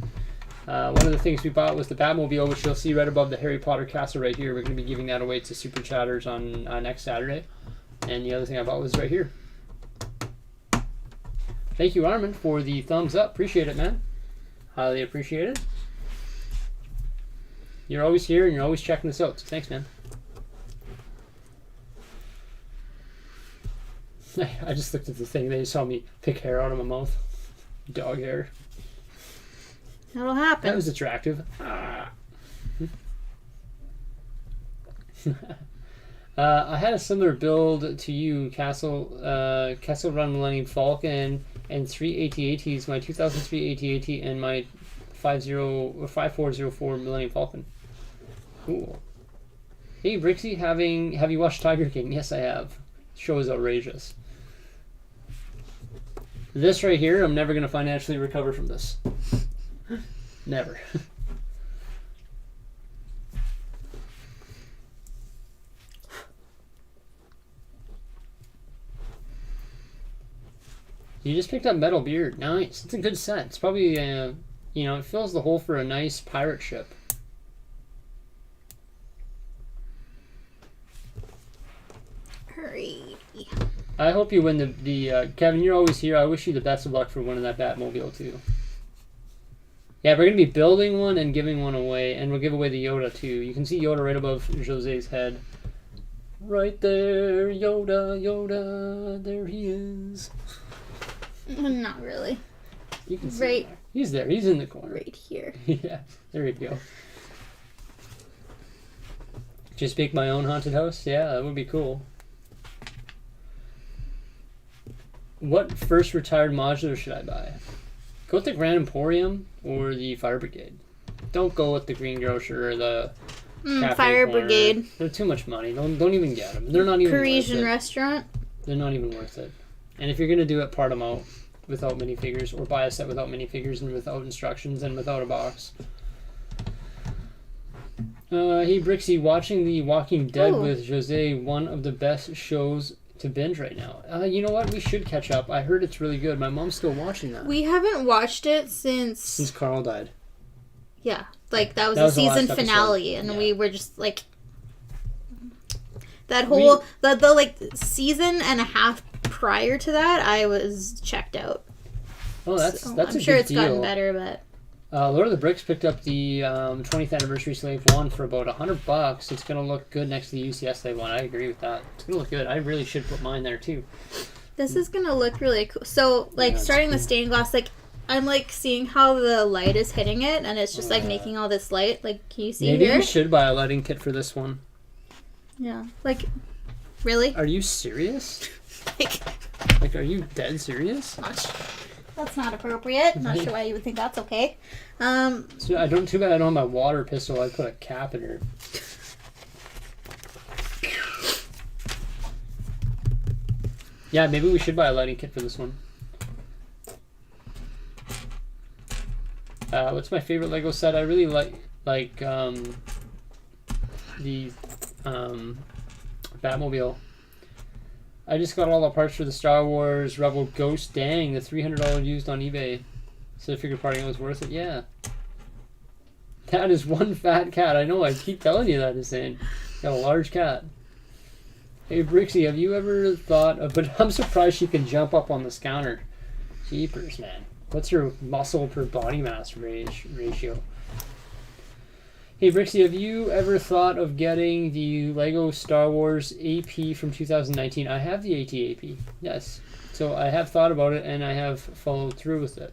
One of the things we bought was the Batmobile, which you'll see right above the Harry Potter castle right here. We're going to be giving that away to Super Chatters on next Saturday. And the other thing I bought was right here. Thank you, Armin, for the thumbs up. Appreciate it, man. Highly appreciate it. You're always here and you're always checking us out. So thanks, man. I just looked at the thing. They saw me pick hair out of my mouth. Dog hair. That'll happen. That was attractive. I had a similar build to you, Castle Run Millennium Falcon, and 3 AT-ATs, my 2003 AT-AT and my 5404 Millennium Falcon. Cool. Hey, Bricksie, have you watched Tiger King? Yes, I have. The show is outrageous. This right here, I'm never going to financially recover from this. Never. You just picked up Metal Beard. Nice. It's a good set. It's probably, it fills the hole for a nice pirate ship. Hurry. I hope you win the Kevin, you're always here. I wish you the best of luck for winning that Batmobile, too. Yeah, we're going to be building one and giving one away, and we'll give away the Yoda, too. You can see Yoda right above Jose's head. Right there, Yoda, there he is. Not really. You can see right him there. He's there. He's in the corner. right here. Yeah, there you go. Just make my own haunted house? Yeah, that would be cool. What first retired modular should I buy? Go with the Grand Emporium or the Fire Brigade. Don't go with the Green Grocer or the Fire Corner. Brigade. They're too much money. Don't even get them. They're not even Parisian worth it. restaurant. They're not even worth it. And if you're going to do it, part them out without minifigures, or buy a set without minifigures and without instructions and without a box. Hey, Bricksie, watching The Walking Dead with Jose, one of the best shows to binge right now. You know what? We should catch up. I heard it's really good. My mom's still watching that. We haven't watched it since Carl died. Yeah, like that was the season finale, and we were just like that whole the like season and a half prior to that. I was checked out. Oh, that's I'm a sure good it's deal. gotten better, but. Lord of the Bricks picked up the 20th anniversary Slave 1 for about $100. It's going to look good next to the UCS Slave 1. I agree with that. It's going to look good. I really should put mine there, too. This is going to look really cool. So, like, starting cool. The stained glass, like, I'm, like, seeing how the light is hitting it, and it's just, like, making all this light. Like, can you see Maybe here? Maybe we should buy a lighting kit for this one. Yeah. Like, really? Are you serious? like, are you dead serious? That's not appropriate. Not sure why you would think that's okay. So too bad I don't have my water pistol. I put a cap in her. Yeah, maybe we should buy a lighting kit for this one. What's my favorite Lego set? I really like the Batmobile. I just got all the parts for the Star Wars Rebel Ghost. Dang, the $300 used on eBay. So I figured parting was worth it. Yeah. That is one fat cat. I know, I keep telling you that, Hussein. Got a large cat. Hey, Bricksie, have you ever thought of... But I'm surprised she can jump up on this counter. Jeepers, man. What's your muscle per body mass ratio? Hey, Bricksie, have you ever thought of getting the Lego Star Wars AP from 2019? I have the AT-AP, yes. So I have thought about it, and I have followed through with it.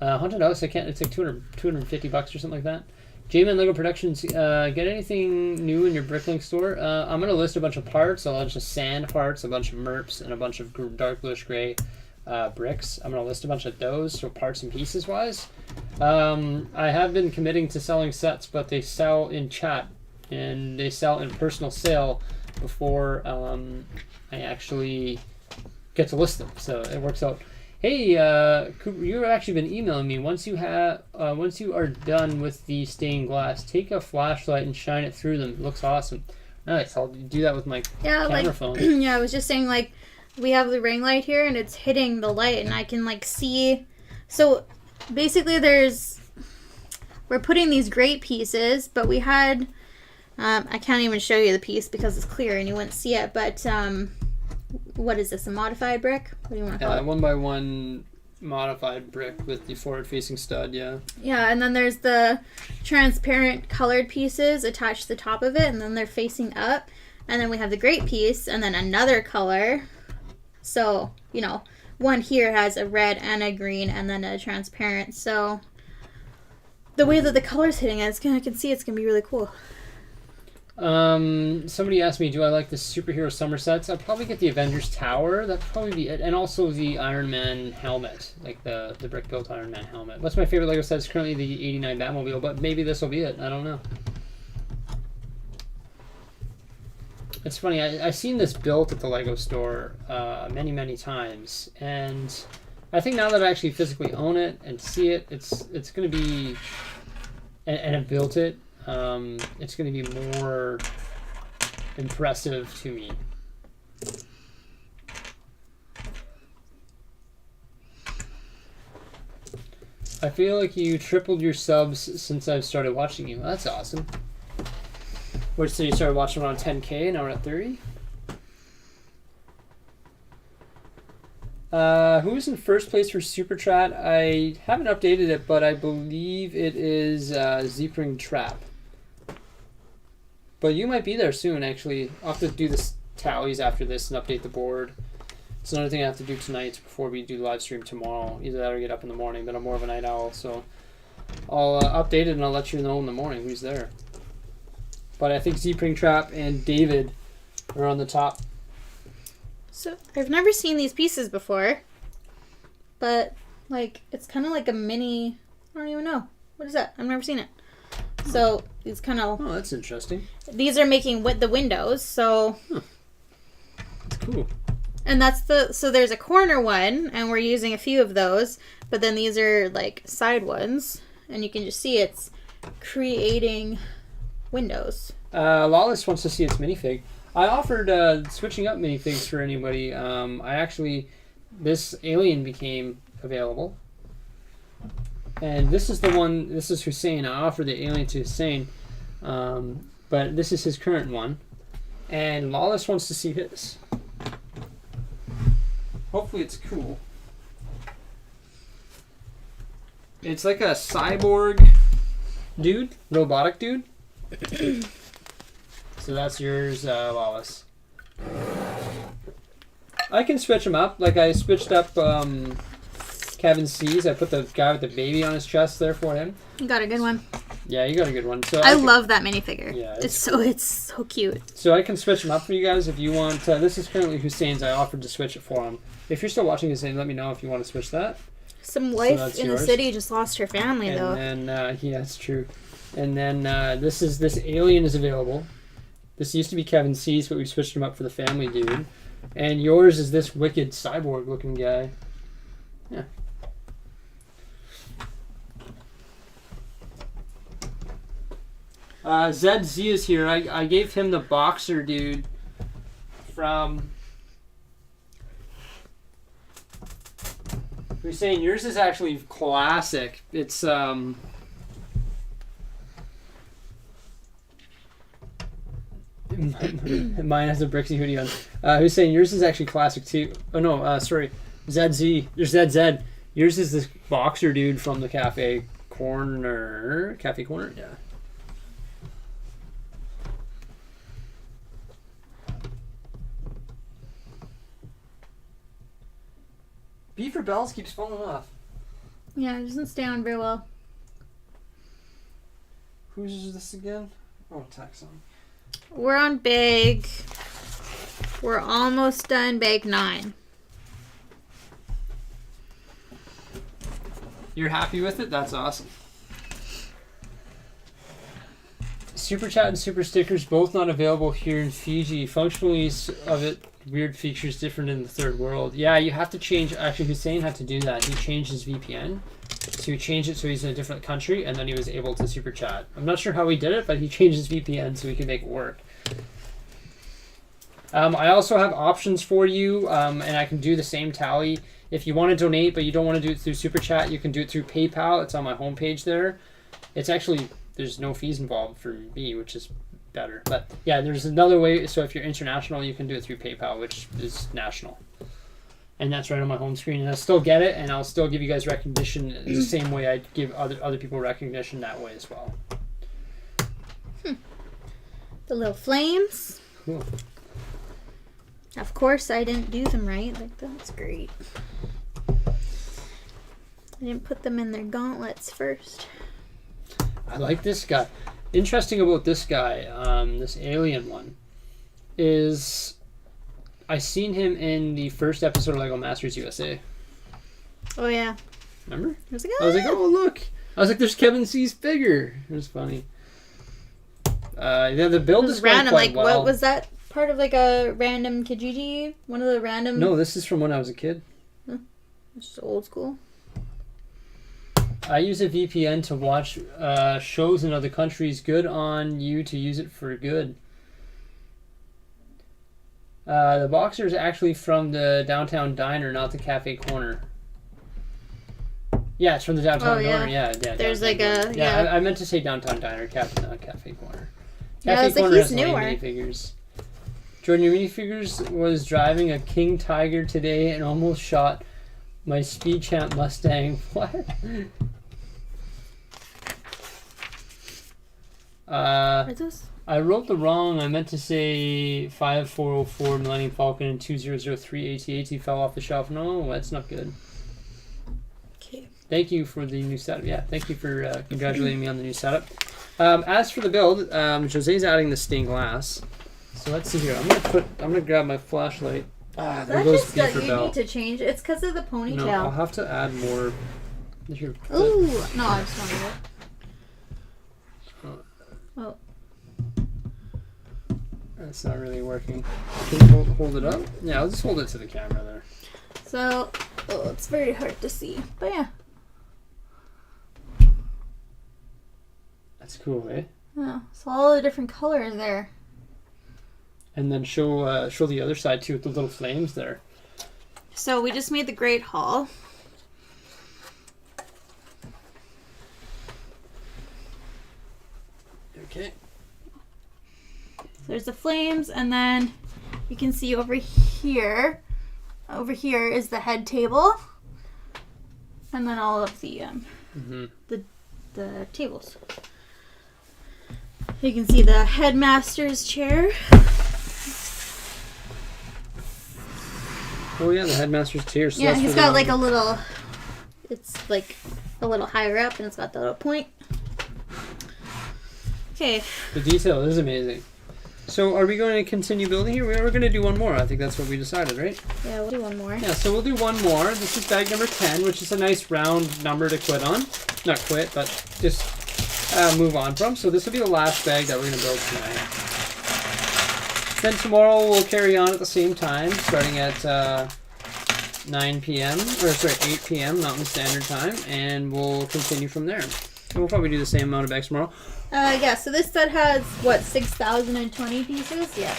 Haunted House, I can't, it's like $250 or something like that. J-Man Lego Productions, get anything new in your Bricklink store? I'm going to list a bunch of parts, a bunch of sand parts, a bunch of merps, and a bunch of dark bluish gray bricks. I'm going to list a bunch of those, so parts and pieces wise. I have been committing to selling sets, but they sell in chat and they sell in personal sale before I actually get to list them, so it works out. Hey, Cooper, you've actually been emailing me. Once you are done with the stained glass, take a flashlight and shine it through them. It looks awesome. Nice. I'll do that with my camera phone. Yeah, I was just saying, like, we have the ring light here, and it's hitting the light, and I can like see. So basically, we're putting these great pieces, but we had. I can't even show you the piece because it's clear and you wouldn't see it. But what is this? A modified brick? What do you want to call it? 1x1 modified brick with the forward-facing stud. Yeah. Yeah, and then there's the transparent colored pieces attached to the top of it, and then they're facing up. And then we have the great piece, and then another color. So, one here has a red and a green, and then a transparent. So, the way that the color's hitting it, I can see it's going to be really cool. Somebody asked me, do I like the superhero summer sets? I'll probably get the Avengers Tower. That'd probably be it. And also the Iron Man helmet, like the brick-built Iron Man helmet. What's my favorite Lego set? It's currently the 89 Batmobile, but maybe this will be it. I don't know. It's funny, I've seen this built at the Lego store many, many times, and I think now that I actually physically own it and see it, it's going to be, and I've built it, it's going to be more impressive to me. I feel like you tripled your subs since I've started watching you. That's awesome. So you started watching around 10K, now we're at 30? Who's in first place for Super Chat? I haven't updated it, but I believe it is Zeepring Trap. But you might be there soon, actually. I'll have to do the tallies after this and update the board. It's another thing I have to do tonight before we do the live stream tomorrow. Either that or get up in the morning, but I'm more of a night owl, so I'll update it and I'll let you know in the morning who's there. But I think Zeepring Trap and David are on the top. So, I've never seen these pieces before. But, it's kind of like a mini... I don't even know. What is that? I've never seen it. So, it's kind of... Oh, that's interesting. These are making the windows, so... Huh. That's cool. And that's so there's a corner one, and we're using a few of those. But then these are, side ones. And you can just see it's creating... windows. Lawless wants to see its minifig. I offered switching up minifigs for anybody. This alien became available. And this is the one, this is Hussein. I offered the alien to Hussein. But this is his current one. And Lawless wants to see his. Hopefully it's cool. It's like a cyborg dude, robotic dude. So that's yours, Lawless. I can switch them up. I switched up Kevin C's. I put the guy with the baby on his chest there for him. You got a good one. Yeah, you got a good one. So I love that minifigure. Yeah, it's so cute. So I can switch them up for you guys if you want. This is currently Hussein's. I offered to switch it for him. If you're still watching Hussein, let me know if you want to switch that. Some wife in the city just lost her family, though. And then, yeah, it's true. And then this alien is available. This used to be Kevin C's, but we switched him up for the family dude. And yours is this wicked cyborg looking guy. Yeah. ZZ is here. I gave him the boxer dude from... We're saying yours is actually classic. It's mine has a Bricksie hoodie on. Who's saying yours is actually classic too? Oh no, sorry, ZZ. There's ZZ. Yours is this boxer dude from the Cafe Corner. Cafe Corner, yeah. B for Bells keeps falling off. Yeah, it doesn't stay on very well. Who's this again? Oh, Taxon. We're on bag. We're almost done bag 9. You're happy with it? That's awesome. Super Chat and Super Stickers both not available here in Fiji. Functionalities of it, weird features different in the third world. Yeah, you have to change. Actually, Hussein had to do that. He changed his VPN to change it so he's in a different country, and then he was able to Super Chat. I'm not sure how he did it, but he changed his VPN so he could make it work. I also have options for you, and I can do the same tally. If you want to donate, but you don't want to do it through Super Chat, you can do it through PayPal. It's on my homepage there. It's actually, there's no fees involved for me, which is better. But yeah, there's another way. So if you're international, you can do it through PayPal, which is national. And that's right on my home screen. And I'll still get it, and I'll still give you guys recognition the same way I give other people recognition that way as well. The little flames. Cool. Of course, I didn't do them right. Like, that's great. I didn't put them in their gauntlets first. I like this guy. Interesting about this guy, this alien one, is I seen him in the first episode of Lego Masters USA. Oh, yeah. Remember? I was like, oh, look. I was like, there's Kevin C's figure. It was funny. Yeah, the build is going random. quite Like, well. what was that? Part of like a random Kijiji? One of the random... No, this is from when I was a kid. It's just old school. I use a VPN to watch shows in other countries. Good on you to use it for good. The boxer is actually from the downtown diner, not the cafe corner. Yeah, it's from the downtown diner. Yeah. There's like a... Yeah, I meant to say downtown diner, not cafe corner. Yeah, Cafe corner he's has newer. minifigures. Jordan, your minifigures was driving a King Tiger today and almost shot my Speed Champ Mustang. What? What's this? I wrote the wrong. I meant to say 5404 Millennium Falcon and 2003 AT-AT fell off the shelf. No, that's not good. Okay. Thank you for the new setup. Yeah, thank you for congratulating me on the new setup. As for the build, Jose's adding the stained glass. So let's see here. I'm gonna grab my flashlight. There That's goes just that Beaver you Bell. need to change. It's because of the ponytail. No, I'll have to add more. Here. Ooh, no, I just wanted it. Oh. That's not really working. Can you hold it up? Yeah, I'll just hold it to the camera there. So, it's very hard to see. But yeah. That's cool, eh? Yeah, so all the different colors there. And then show the other side too with the little flames there. So we just made the Great Hall. Okay. There's the flames, and then you can see over here. Over here is the head table, and then all of the the tables. You can see the headmaster's chair. Oh yeah, the headmaster's chair. So Yeah, he's got like a little. It's like a little higher up, and it's got the little point. Okay. The detail is amazing. So are we going to continue building here? We're going to do one more. I think that's what we decided, right? Yeah, we'll do one more. Yeah, so we'll do one more. This is bag number 10, which is a nice round number to quit on. Not quit, but just move on from. So this will be the last bag that we're going to build tonight. Then tomorrow we'll carry on at the same time, starting at 8 p.m. Mountain Standard Time, and we'll continue from there. And we'll probably do the same amount of bags tomorrow. Yeah, so this set has, 6,020 pieces? Yeah.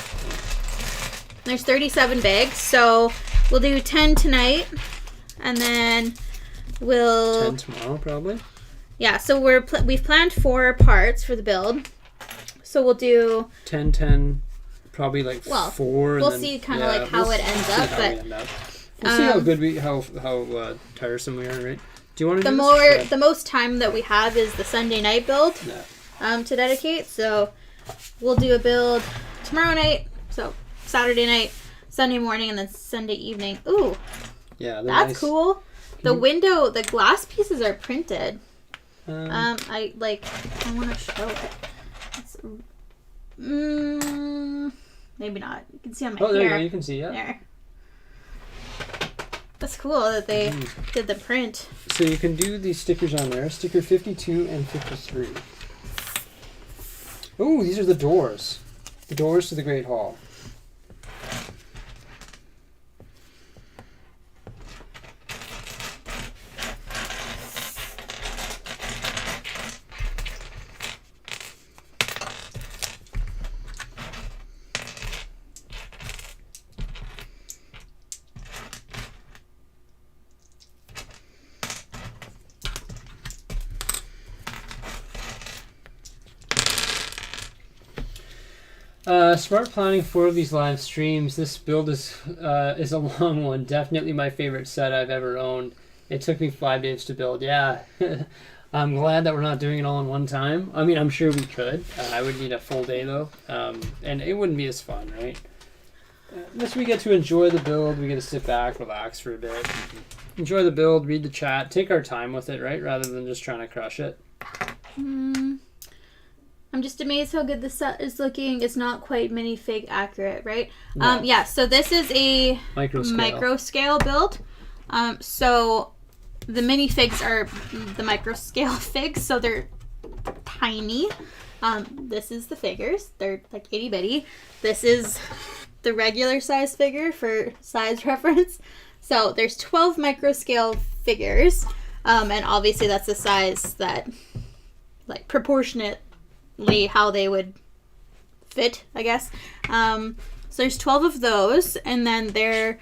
There's 37 bags, so we'll do 10 tonight, and then we'll... 10 tomorrow, probably. Yeah, so we've planned 4 parts for the build. So we'll do... 10, probably like 4. We'll see kind of like how it ends up, but... We'll see how good how tiresome we are, right? Do you want to do this? The most time that we have is the Sunday night build. Yeah. To dedicate, so we'll do a build tomorrow night, so Saturday night, Sunday morning, and then Sunday evening. Ooh, yeah, that's nice. cool. The glass pieces are printed. I want to show it. Maybe not. You can see on my hair. Oh, there you go. You can see, yeah. There. That's cool that they did the print. So you can do these stickers on there. Sticker 52 and 53. Ooh, these are the doors. The doors to the Great Hall. Smart planning for these live streams. This build is a long one. Definitely my favorite set I've ever owned. It took me 5 days to build. Yeah. I'm glad that we're not doing it all in one time. I mean, I'm sure we could. I would need a full day, though. And it wouldn't be as fun, right? Unless we get to enjoy the build, we get to sit back, relax for a bit. Enjoy the build, read the chat, take our time with it, right? Rather than just trying to crush it. I'm just amazed how good the set is looking. It's not quite minifig accurate, right? No. Yeah, so this is a Micro scale build. So the minifigs are the micro scale figs, so they're tiny. This is the figures. They're like itty bitty. This is the regular size figure for size reference. So there's 12 micro scale figures. And obviously that's the size that, like, proportionately how they would fit, I guess. So there's 12 of those, and then there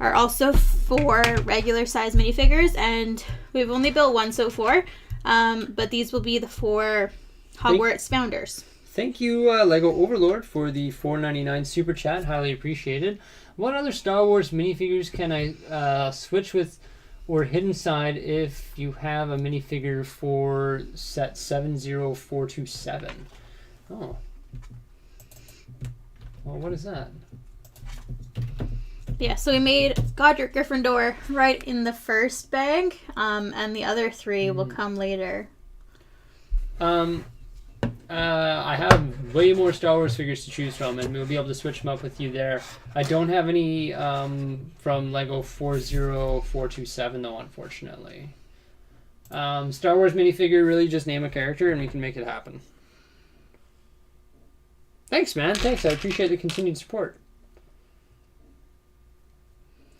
are also 4 regular size minifigures, and we've only built 1 so far, but these will be the 4 Hogwarts founders. Thank you, Lego Overlord, for the $4.99 super chat. Highly appreciated. What other Star Wars minifigures can I switch with or hit inside if you have a minifigure for set 70427? Oh. Well, what is that? Yeah, so we made Godric Gryffindor right in the first bag, and the other 3 will come later. I have way more Star Wars figures to choose from, and we'll be able to switch them up with you there. I don't have any from Lego 40427, though, unfortunately. Star Wars minifigure, really just name a character, and we can make it happen. Thanks, man. Thanks. I appreciate the continued support.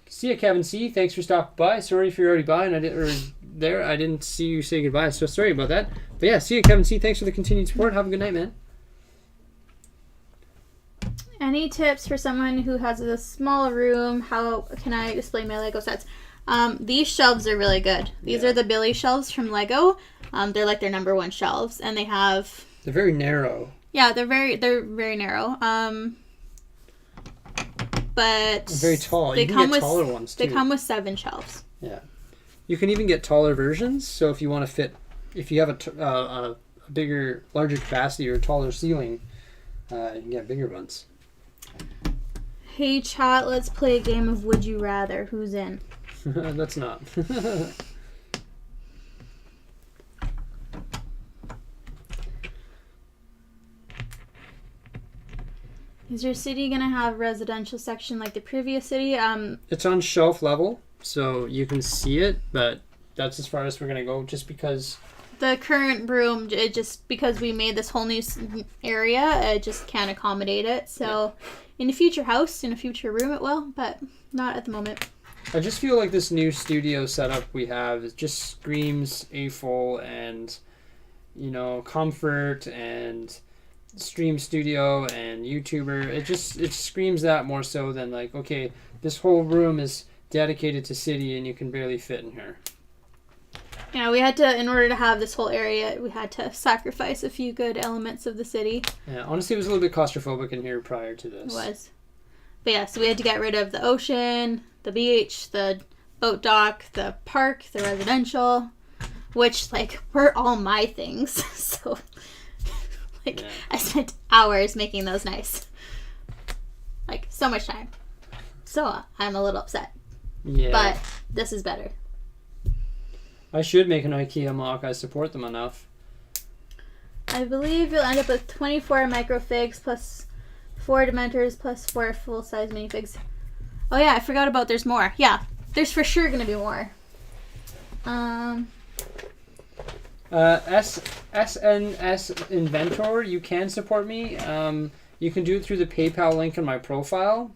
See ya, Kevin C. Thanks for stopping by. Sorry if you're already by and I didn't see you say goodbye, so sorry about that. But yeah, see you, Kevin C. Thanks for the continued support. Have a good night, man. Any tips for someone who has a small room? How can I display my Lego sets? These shelves are really good. These are the Billy shelves from Lego. They're like their number 1 shelves, and they have... They're very narrow. Yeah, they're very narrow. But very tall. You can get taller ones too. They come with 7 shelves. Yeah, you can even get taller versions. So if you want to fit, if you have a bigger, larger capacity or taller ceiling, you can get bigger ones. Hey chat, let's play a game of Would You Rather. Who's in? That's not. Is your city gonna have a residential section like the previous city? It's on shelf level, so you can see it, but that's as far as we're gonna go. Just because the current room, because we made this whole new area, it just can't accommodate it. So, in a future house, in a future room, it will, but not at the moment. I just feel like this new studio setup we have is just screams AFOL and, comfort and stream studio and YouTuber. It screams that more so than like, okay, this whole room is dedicated to city and you can barely fit in here. Yeah, we had to, in order to have this whole area, we had to sacrifice a few good elements of the city. Yeah, honestly, it was a little bit claustrophobic in here prior to this. It was. But yeah, so we had to get rid of the ocean, the beach, the boat dock, the park, the residential, which, were all my things. So, I spent hours making those nice. So much time. So, I'm a little upset. Yeah. But this is better. I should make an IKEA mock. I support them enough. I believe you'll end up with 24 microfigs plus 4 Dementors plus 4 full-size minifigs. Oh yeah, I forgot about there's more. Yeah, there's for sure going to be more. SNS Inventor, you can support me. You can do it through the PayPal link in my profile.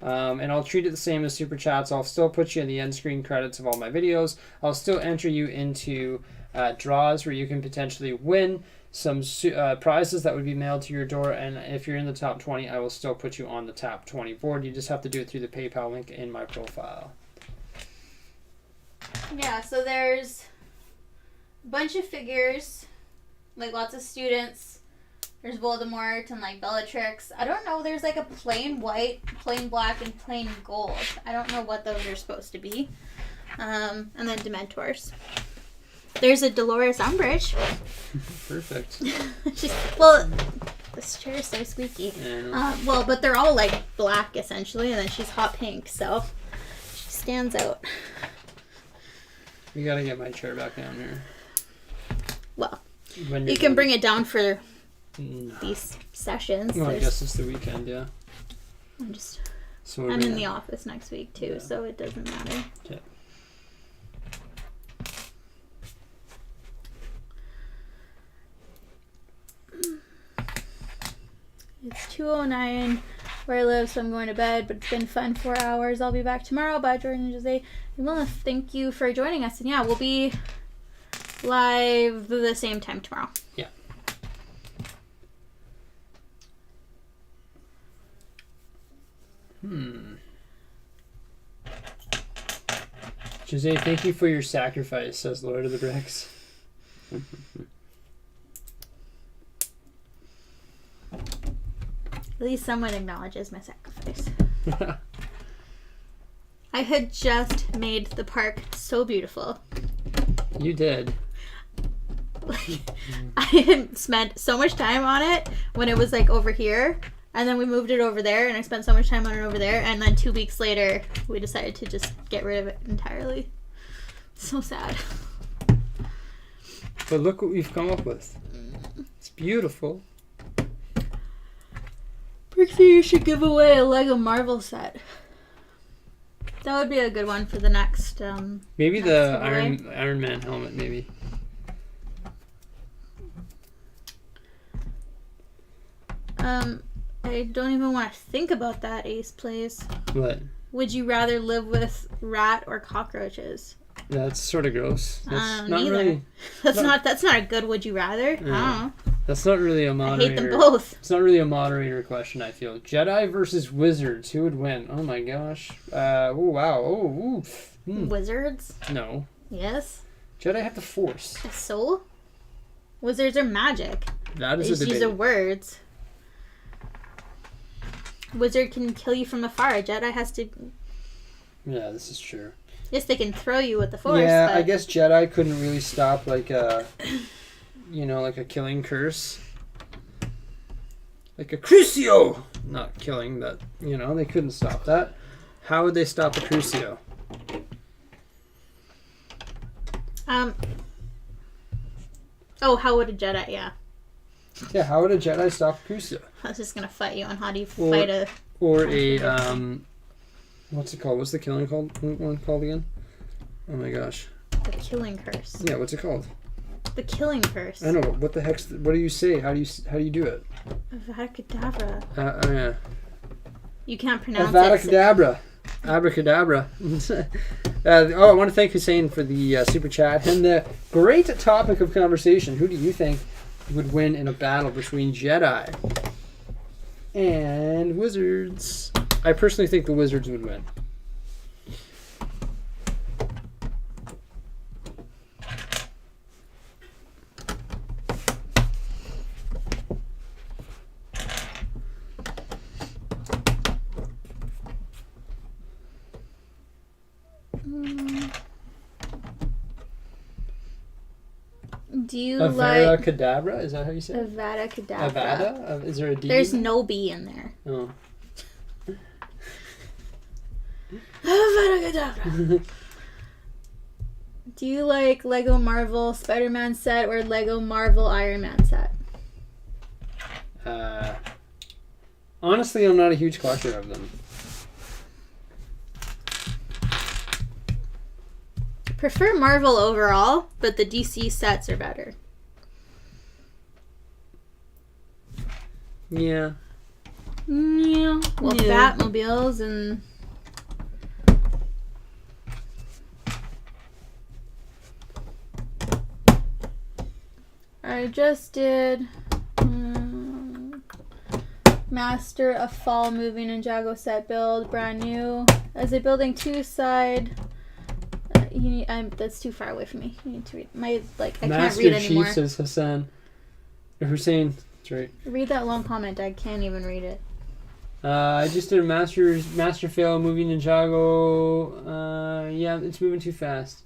And I'll treat it the same as Super Chats. I'll still put you in the end screen credits of all my videos. I'll still enter you into draws where you can potentially win some prizes that would be mailed to your door. And if you're in the top 20, I will still put you on the top 20 board. You just have to do it through the PayPal link in my profile. Yeah, so there's a bunch of figures, lots of students There's Voldemort and like Bellatrix. I don't know. There's like a plain white, plain black, and plain gold. I don't know what those are supposed to be. And then Dementors. There's a Dolores Umbridge. Perfect. Well, this chair is so squeaky. Yeah, well, but they're all like black essentially, and then she's hot pink, so she stands out. You gotta get my chair back down here. Well, you can bring it down for these sessions. Well, I guess it's the weekend, yeah. I'm in the office next week too, so it doesn't matter. Okay. It's 2:09 where I live, so I'm going to bed, but it's been fun 4 hours. I'll be back tomorrow. Bye, Jordan and Jose. And Wilna, thank you for joining us. And yeah, we'll be live the same time tomorrow. Yeah. Jose, thank you for your sacrifice, says Lord of the Bricks. At least someone acknowledges my sacrifice. I had just made the park so beautiful. You did. I had spent so much time on it when it was like over here, and then we moved it over there, and I spent so much time on it over there, and then 2 weeks later we decided to just get rid of it entirely. So sad. But look what we've come up with. It's beautiful. Bricksie, you should give away a Lego Marvel set. That would be a good one for the next. Maybe next the giveaway. Iron Man helmet, maybe. I don't even want to think about that, Ace Plays. What? Would you rather live with rat or cockroaches? That's sort of gross. That's not neither. really. That's not a good would you rather. Yeah. I don't know. That's not really a moderator. I hate them both. It's not really a moderator question, I feel. Jedi versus wizards. Who would win? Oh my gosh. Oh wow. Oh. Wizards? No. Yes. Jedi have the Force. So? Wizards are magic. That is They a just debate. use their words. Wizard can kill you from afar. A Jedi has to... Yeah, this is true. Yes, they can throw you with the Force. Yeah, but... I guess Jedi couldn't really stop like a, like a killing curse. Like a Crucio! Not killing, but, they couldn't stop that. How would they stop a Crucio? Oh, how would a Jedi... Yeah. Yeah, how would a Jedi stop a Crucio? I was just going to fight you on how do you fight a... Or a, what's it called? What's the killing one called again? Oh my gosh. The killing curse. Yeah, what's it called? The killing curse. I know, but what the heck's... What do you say? How do you do it? Avada Kedavra. Yeah. You can't pronounce Avada it. Kedavra. Abracadabra. I want to thank Hussein for the super chat and the great topic of conversation. Who do you think would win in a battle between Jedi and wizards? I personally think the wizards would win. Do you Avada like Kedavra? Is that how you say it? Avada Kedavra? Avada? Is there a D? There's no B in there. Oh. Avada Kedavra. Do you like Lego Marvel Spider-Man set or Lego Marvel Iron Man set? Honestly, I'm not a huge collector of them. Prefer Marvel overall, but the DC sets are better. Yeah. Yeah. Well, Yeah. Batmobiles and... I just did Master of Fall Moving Ninjago set build, brand new. As a building 2 side, that's too far away from me. You need to read I Master can't read anymore. Chief says Hussein. That's right. Read that long comment. I can't even read it. I just did a master fail moving Ninjago. Yeah, it's moving too fast.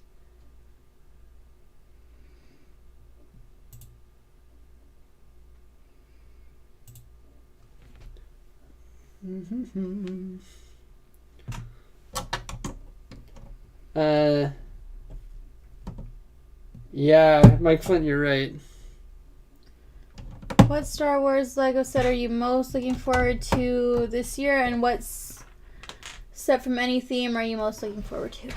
Yeah, Mike Flint, you're right. What Star Wars Lego set are you most looking forward to this year, and what set from any theme are you most looking forward to?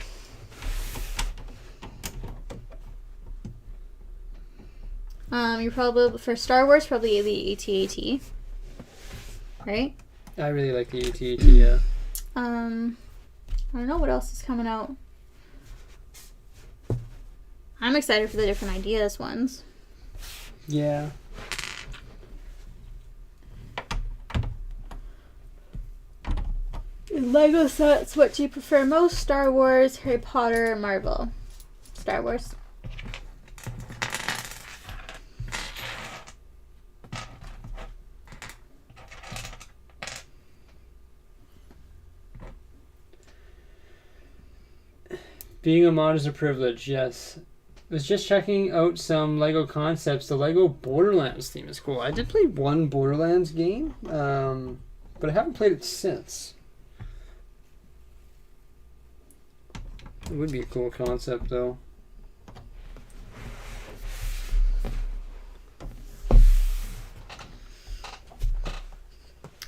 You're probably, for Star Wars, probably the AT-AT, right? I really like the AT-AT, yeah. I don't know what else is coming out. I'm excited for the different ideas ones. Yeah. In Lego sets, what do you prefer most? Star Wars, Harry Potter, Marvel? Star Wars. Being a mod is a privilege, yes. I was just checking out some Lego concepts. The Lego Borderlands theme is cool. I did play one Borderlands game, but I haven't played it since. It would be a cool concept, though.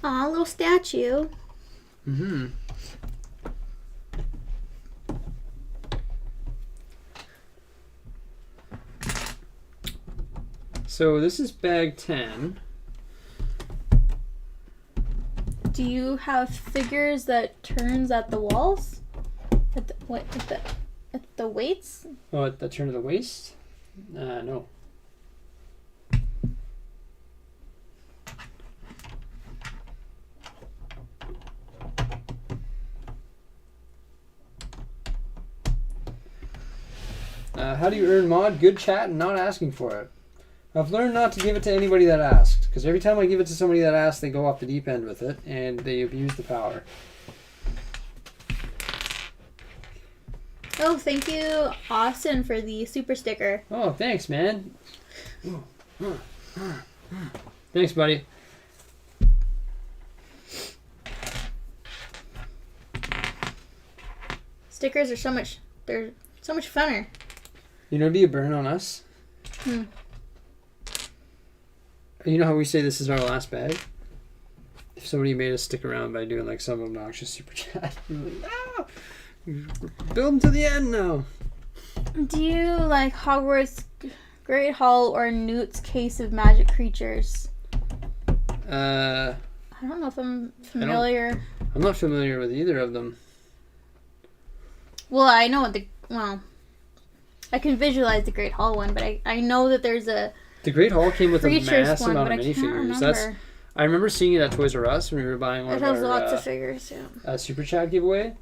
Aw, little statue. Mm-hmm. So this is bag 10. Do you have figures that turns at the walls? At the weights? Oh, at the turn of the waist? No. How do you earn mod? Good chat and not asking for it. I've learned not to give it to anybody that asked, because every time I give it to somebody that asked, they go off the deep end with it, and they abuse the power. Oh, thank you, Austin, for the super sticker. Oh, thanks, man. Thanks, buddy. Stickers are they're so much funner. You know, it'd be a burn on us. You know how we say this is our last bag? If somebody made us stick around by doing like some obnoxious super chat, build them to the end now. Do you like Hogwarts Great Hall or Newt's Case of Magic Creatures? I don't know if I'm familiar. I'm not familiar with either of them. Well, I know I can visualize the Great Hall one, but I know that there's a The Great Hall came with a massive one, amount of minifigures. I remember seeing it at Toys R Us when we were buying one of our lots of figures, yeah. Super Chat giveaway.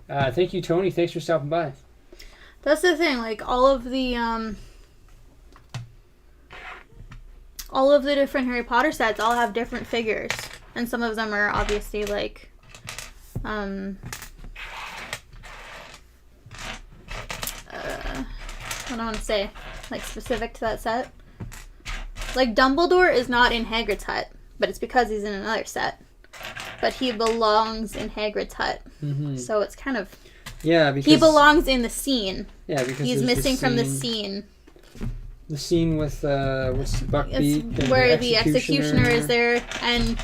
Thank you, Tony. Thanks for stopping by. That's the thing. Like all of the different Harry Potter sets all have different figures, and some of them are obviously like what do I want to say? Like specific to that set. Like Dumbledore is not in Hagrid's hut, but it's because he's in another set. But he belongs in Hagrid's hut, so it's kind of because he belongs in the scene. Yeah, because he's missing from the scene. The scene with what's Buckbeak, where the executioner is there, and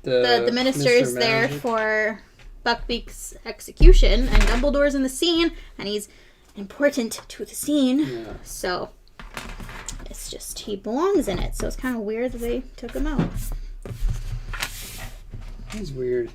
the minister is there for Buckbeak's execution, and Dumbledore's in the scene, and he's important to the scene. Yeah. So it's just he belongs in it. So it's kind of weird that they took him out. He's weird.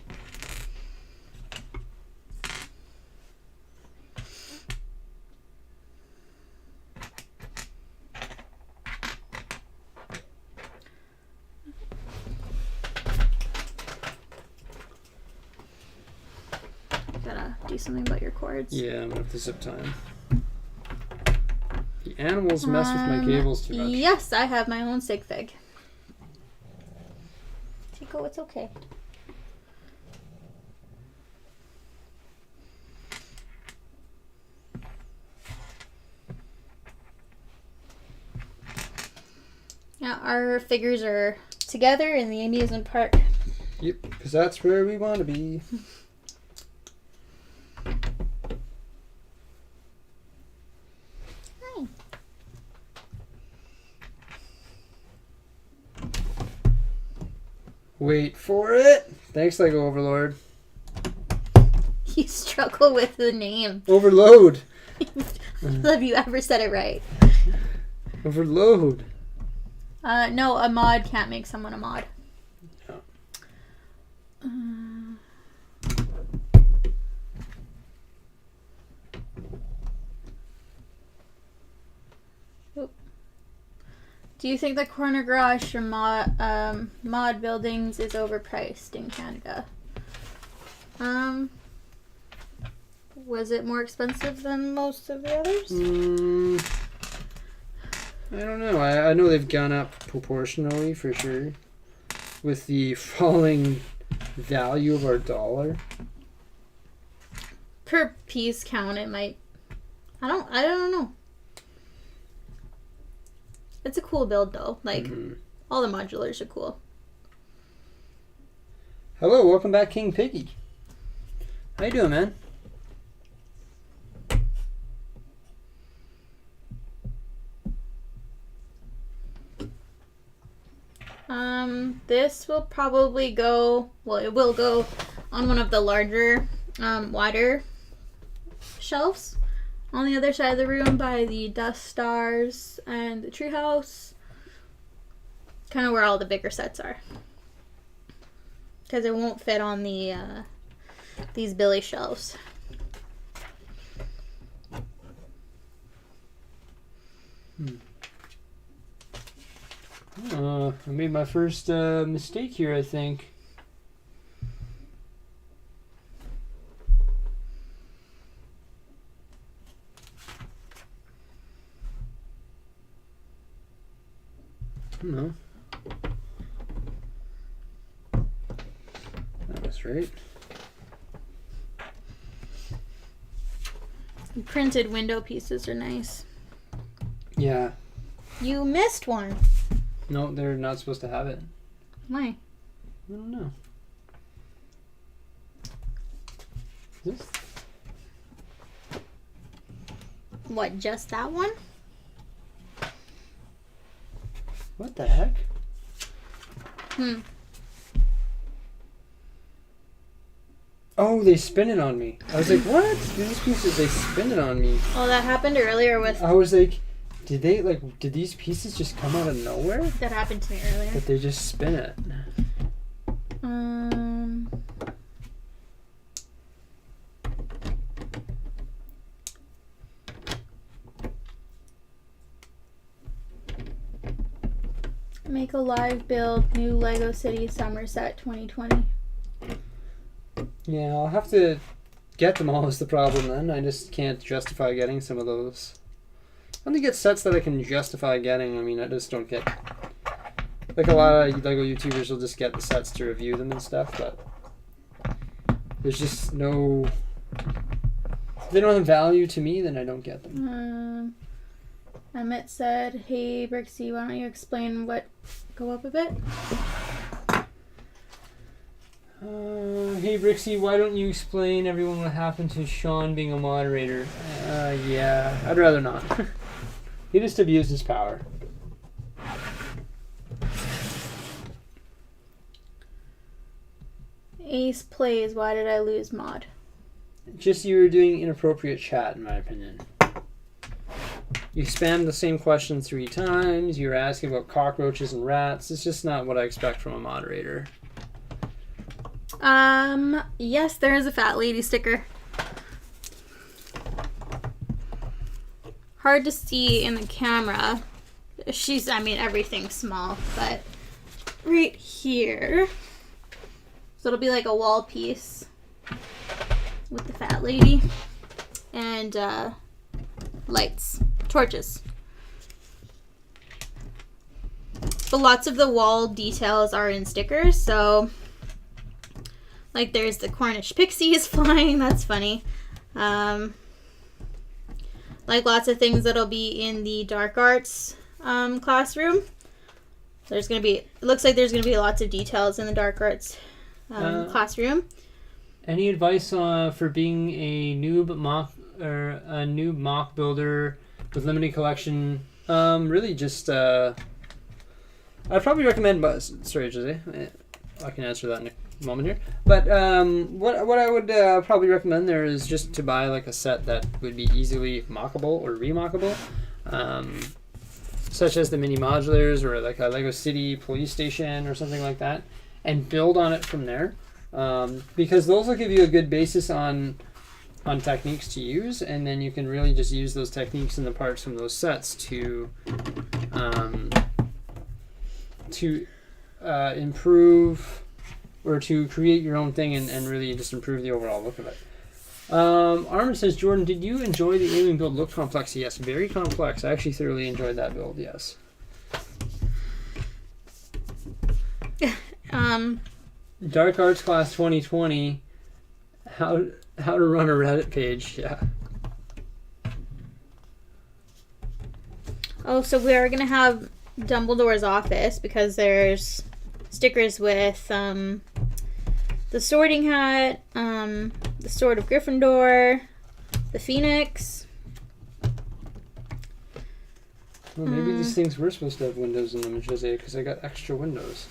Gotta do something about your cords. Yeah, I'm gonna have to zip time. The animals mess with my cables too much. Yes, I have my own sig fig. Chico, it's okay. Yeah, our figures are together in the amusement park. Yep, because that's where we want to be. Hi. Wait for it. Thanks, Lego Overlord. You struggle with the name. Overload. Have you ever said it right? Overload. No, a mod can't make someone a mod. Yeah. Do you think the corner garage for mod buildings is overpriced in Canada? Was it more expensive than most of the others? I don't know. I know they've gone up proportionally for sure, with the falling value of our dollar. Per piece count, it might. I don't know. It's a cool build though. Like all the modulars are cool. Hello, welcome back, King Piggy. How you doing, man? This will probably go. Well, it will go on one of the larger, wider shelves on the other side of the room by the Dust Stars and the Treehouse. Kind of where all the bigger sets are. Because it won't fit on the these Billy shelves. I made my first mistake here, I think. No. That was right. Printed window pieces are nice. Yeah. You missed one. No, they're not supposed to have it. Why? I don't know. This? What, just that one? What the heck? Oh, they spin it on me. I was like, what? These pieces, they spin it on me. Oh, that happened earlier with... I was like, did these pieces just come out of nowhere? That happened to me earlier. But they just spin it. Make a live build, new Lego City Somerset 2020. Yeah, I'll have to get them all is the problem then. I just can't justify getting some of those. I only get sets that I can justify getting. I mean, I just don't get... Like a lot of Lego YouTubers will just get the sets to review them and stuff, but... There's just no... If they don't have value to me, then I don't get them. Emmett said, hey, Bricksie, why don't you explain what... Go up a bit? Hey Bricksie, why don't you explain everyone what happened to Sean being a moderator? Yeah, I'd rather not. He just abused his power. Ace plays, why did I lose mod? Just you were doing inappropriate chat, in my opinion. You spammed the same question 3 times, you were asking about cockroaches and rats. It's just not what I expect from a moderator. Yes, there is a fat lady sticker. Hard to see in the camera. Everything's small, but right here. So it'll be like a wall piece with the fat lady and lights, torches. But lots of the wall details are in stickers. So, like, there's the Cornish pixies flying. That's funny. Like, lots of things that'll be in the dark arts classroom. There's going to be... It looks like there's going to be lots of details in the dark arts classroom. Any advice for being a noob mock builder with limited collection? Really just... I'd probably recommend... Sorry, Jose. I can answer that in a moment here. But what I would probably recommend there is just to buy like a set that would be easily mockable or remockable. Such as the mini modulars or like a Lego City police station or something like that. And build on it from there. Because those will give you a good basis on techniques to use, and then you can really just use those techniques and the parts from those sets to improve or to create your own thing and really just improve the overall look of it. Armin says, Jordan, did you enjoy the alien build? Looked complex? Yes, very complex. I actually thoroughly enjoyed that build, yes. Dark Arts Class 2020, how to run a Reddit page, yeah. Oh, so we are going to have Dumbledore's office because there's stickers with the sorting hat, the sword of Gryffindor, the Phoenix. Well, maybe these things were supposed to have windows in them, Jose, because I got extra windows.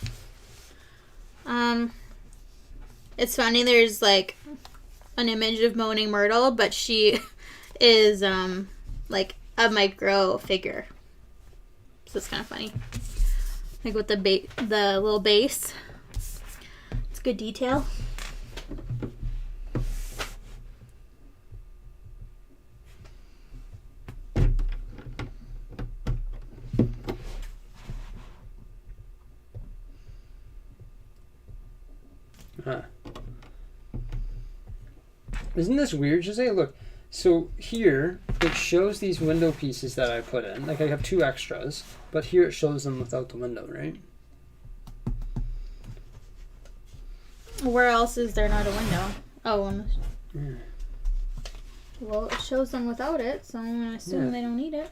It's funny, there's like an image of Moaning Myrtle, but she is like a micro figure. So it's kind of funny. Like with the little base. It's good detail. Isn't this weird, Jose? Look, so here it shows these window pieces that I put in. Like I have 2 extras, but here it shows them without the window, right? Where else is there not a window? Oh, well, it shows them without it, so I'm going to assume they don't need it.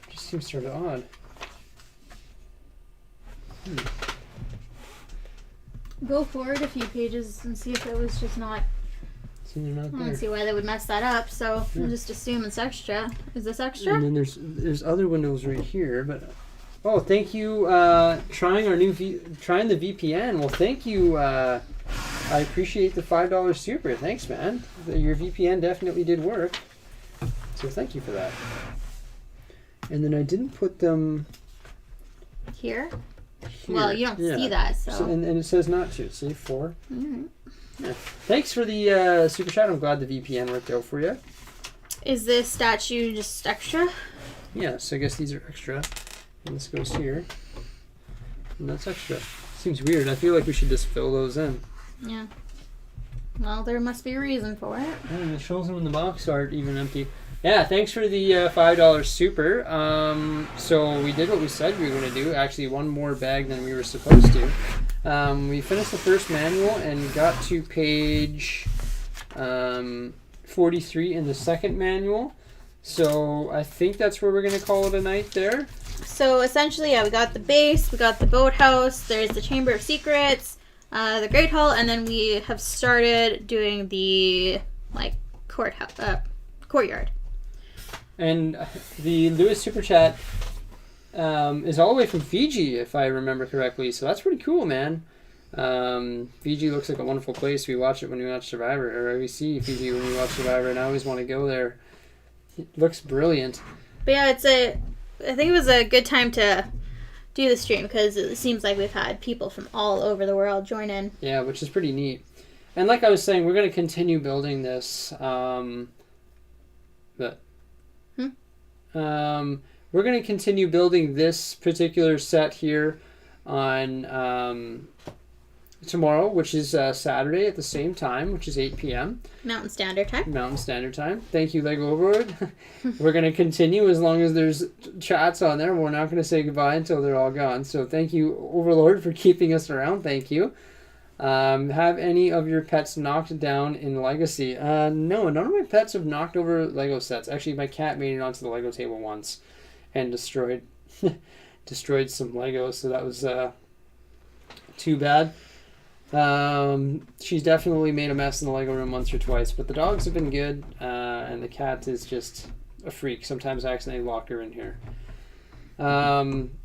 Just seems sort of odd. Go forward a few pages and see if it was just not... I don't see why they would mess that up, so I'll just assume it's extra. Is this extra? And then there's other windows right here, but oh, thank you trying the VPN. Well, thank you. I appreciate the $5 super. Thanks, man. Your VPN definitely did work. So thank you for that. And then I didn't put them here. Well, you don't see that, so. And it says not to. See, 4. Mm-hmm. Yeah. Thanks for the super chat. I'm glad the VPN worked out for you. Is this statue just extra? Yeah, so I guess these are extra. And this goes here. And that's extra. Seems weird. I feel like we should just fill those in. Yeah. Well, there must be a reason for it. And it shows them in the box art, even empty. Yeah, thanks for the $5 super. So we did what we said we were going to do. Actually, one more bag than we were supposed to. We finished the first manual and got to page 43 in the second manual. So I think that's where we're going to call it a night there. So essentially, yeah, we got the base, we got the boathouse, there's the Chamber of Secrets, the Great Hall, and then we have started doing the courtyard. And the Lewis Super Chat is all the way from Fiji, if I remember correctly. So that's pretty cool, man. Fiji looks like a wonderful place. We watch it when we watch Survivor, or we see Fiji when we watch Survivor, and I always want to go there. It looks brilliant. But yeah, I think it was a good time to do the stream because it seems like we've had people from all over the world join in. Yeah, which is pretty neat. And like I was saying, we're going to continue building this. We're going to continue building this particular set here on tomorrow, which is Saturday at the same time, which is 8 p.m. Mountain Standard Time. Mountain Standard Time. Thank you, Lego Overlord. We're going to continue as long as there's chats on there. We're not going to say goodbye until they're all gone. So thank you, Overlord, for keeping us around. Thank you. Have any of your pets knocked down in Legacy? No, none of my pets have knocked over Lego sets. Actually, my cat made it onto the Lego table once and destroyed some Legos, so that was too bad. She's definitely made a mess in the Lego room once or twice, but the dogs have been good, and the cat is just a freak. Sometimes I accidentally lock her in here.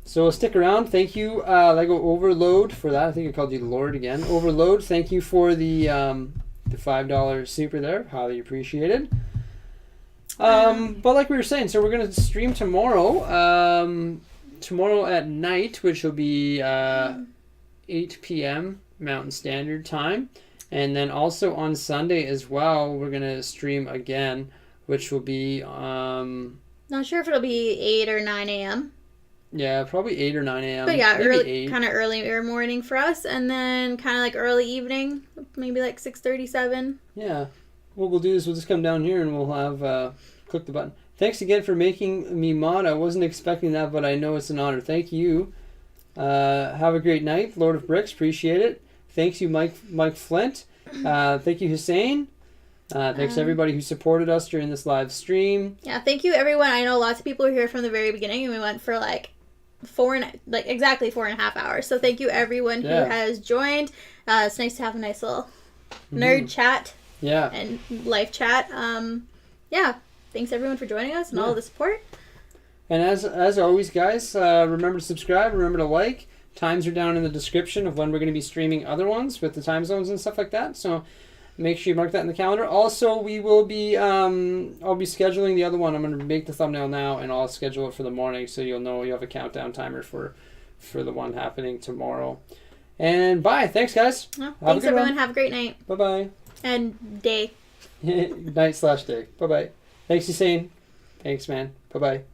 So stick around. Thank you, Lego Overload, for that. I think I called you Lord again. Overload, thank you for the $5 super there. Highly appreciated. But like we were saying, so we're going to stream tomorrow. Tomorrow at night, which will be 8 p.m. Mountain Standard Time. And then also on Sunday as well, we're going to stream again, which will be... Not sure if it'll be 8 or 9 a.m. Yeah, probably 8 or 9 a.m. But yeah, early, kind of early morning for us, and then kind of like early evening, maybe like 6:37. Yeah. What we'll do is we'll just come down here and we'll have click the button. Thanks again for making me mod. I wasn't expecting that, but I know it's an honor. Thank you. Have a great night, Lord of Bricks. Appreciate it. Thanks you, Mike Flint. Thank you, Hussein. Thanks to everybody who supported us during this live stream. Yeah, thank you everyone. I know lots of people were here from the very beginning, and we went for exactly 4.5 hours. So thank you everyone who has joined. It's nice to have a nice little nerd chat. Yeah. And live chat. Yeah. Thanks everyone for joining us and all the support. And as always, guys, remember to subscribe. Remember to like. Times are down in the description of when we're going to be streaming other ones with the time zones and stuff like that. So make sure you mark that in the calendar. Also, we will be I'll be scheduling the other one. I'm going to make the thumbnail now, and I'll schedule it for the morning, so you'll know you have a countdown timer for the one happening tomorrow. And bye. Thanks, guys. Thanks, everyone. Have a great night. Bye-bye. And day. Night/day. Bye-bye. Thanks, Hussein. Thanks, man. Bye-bye.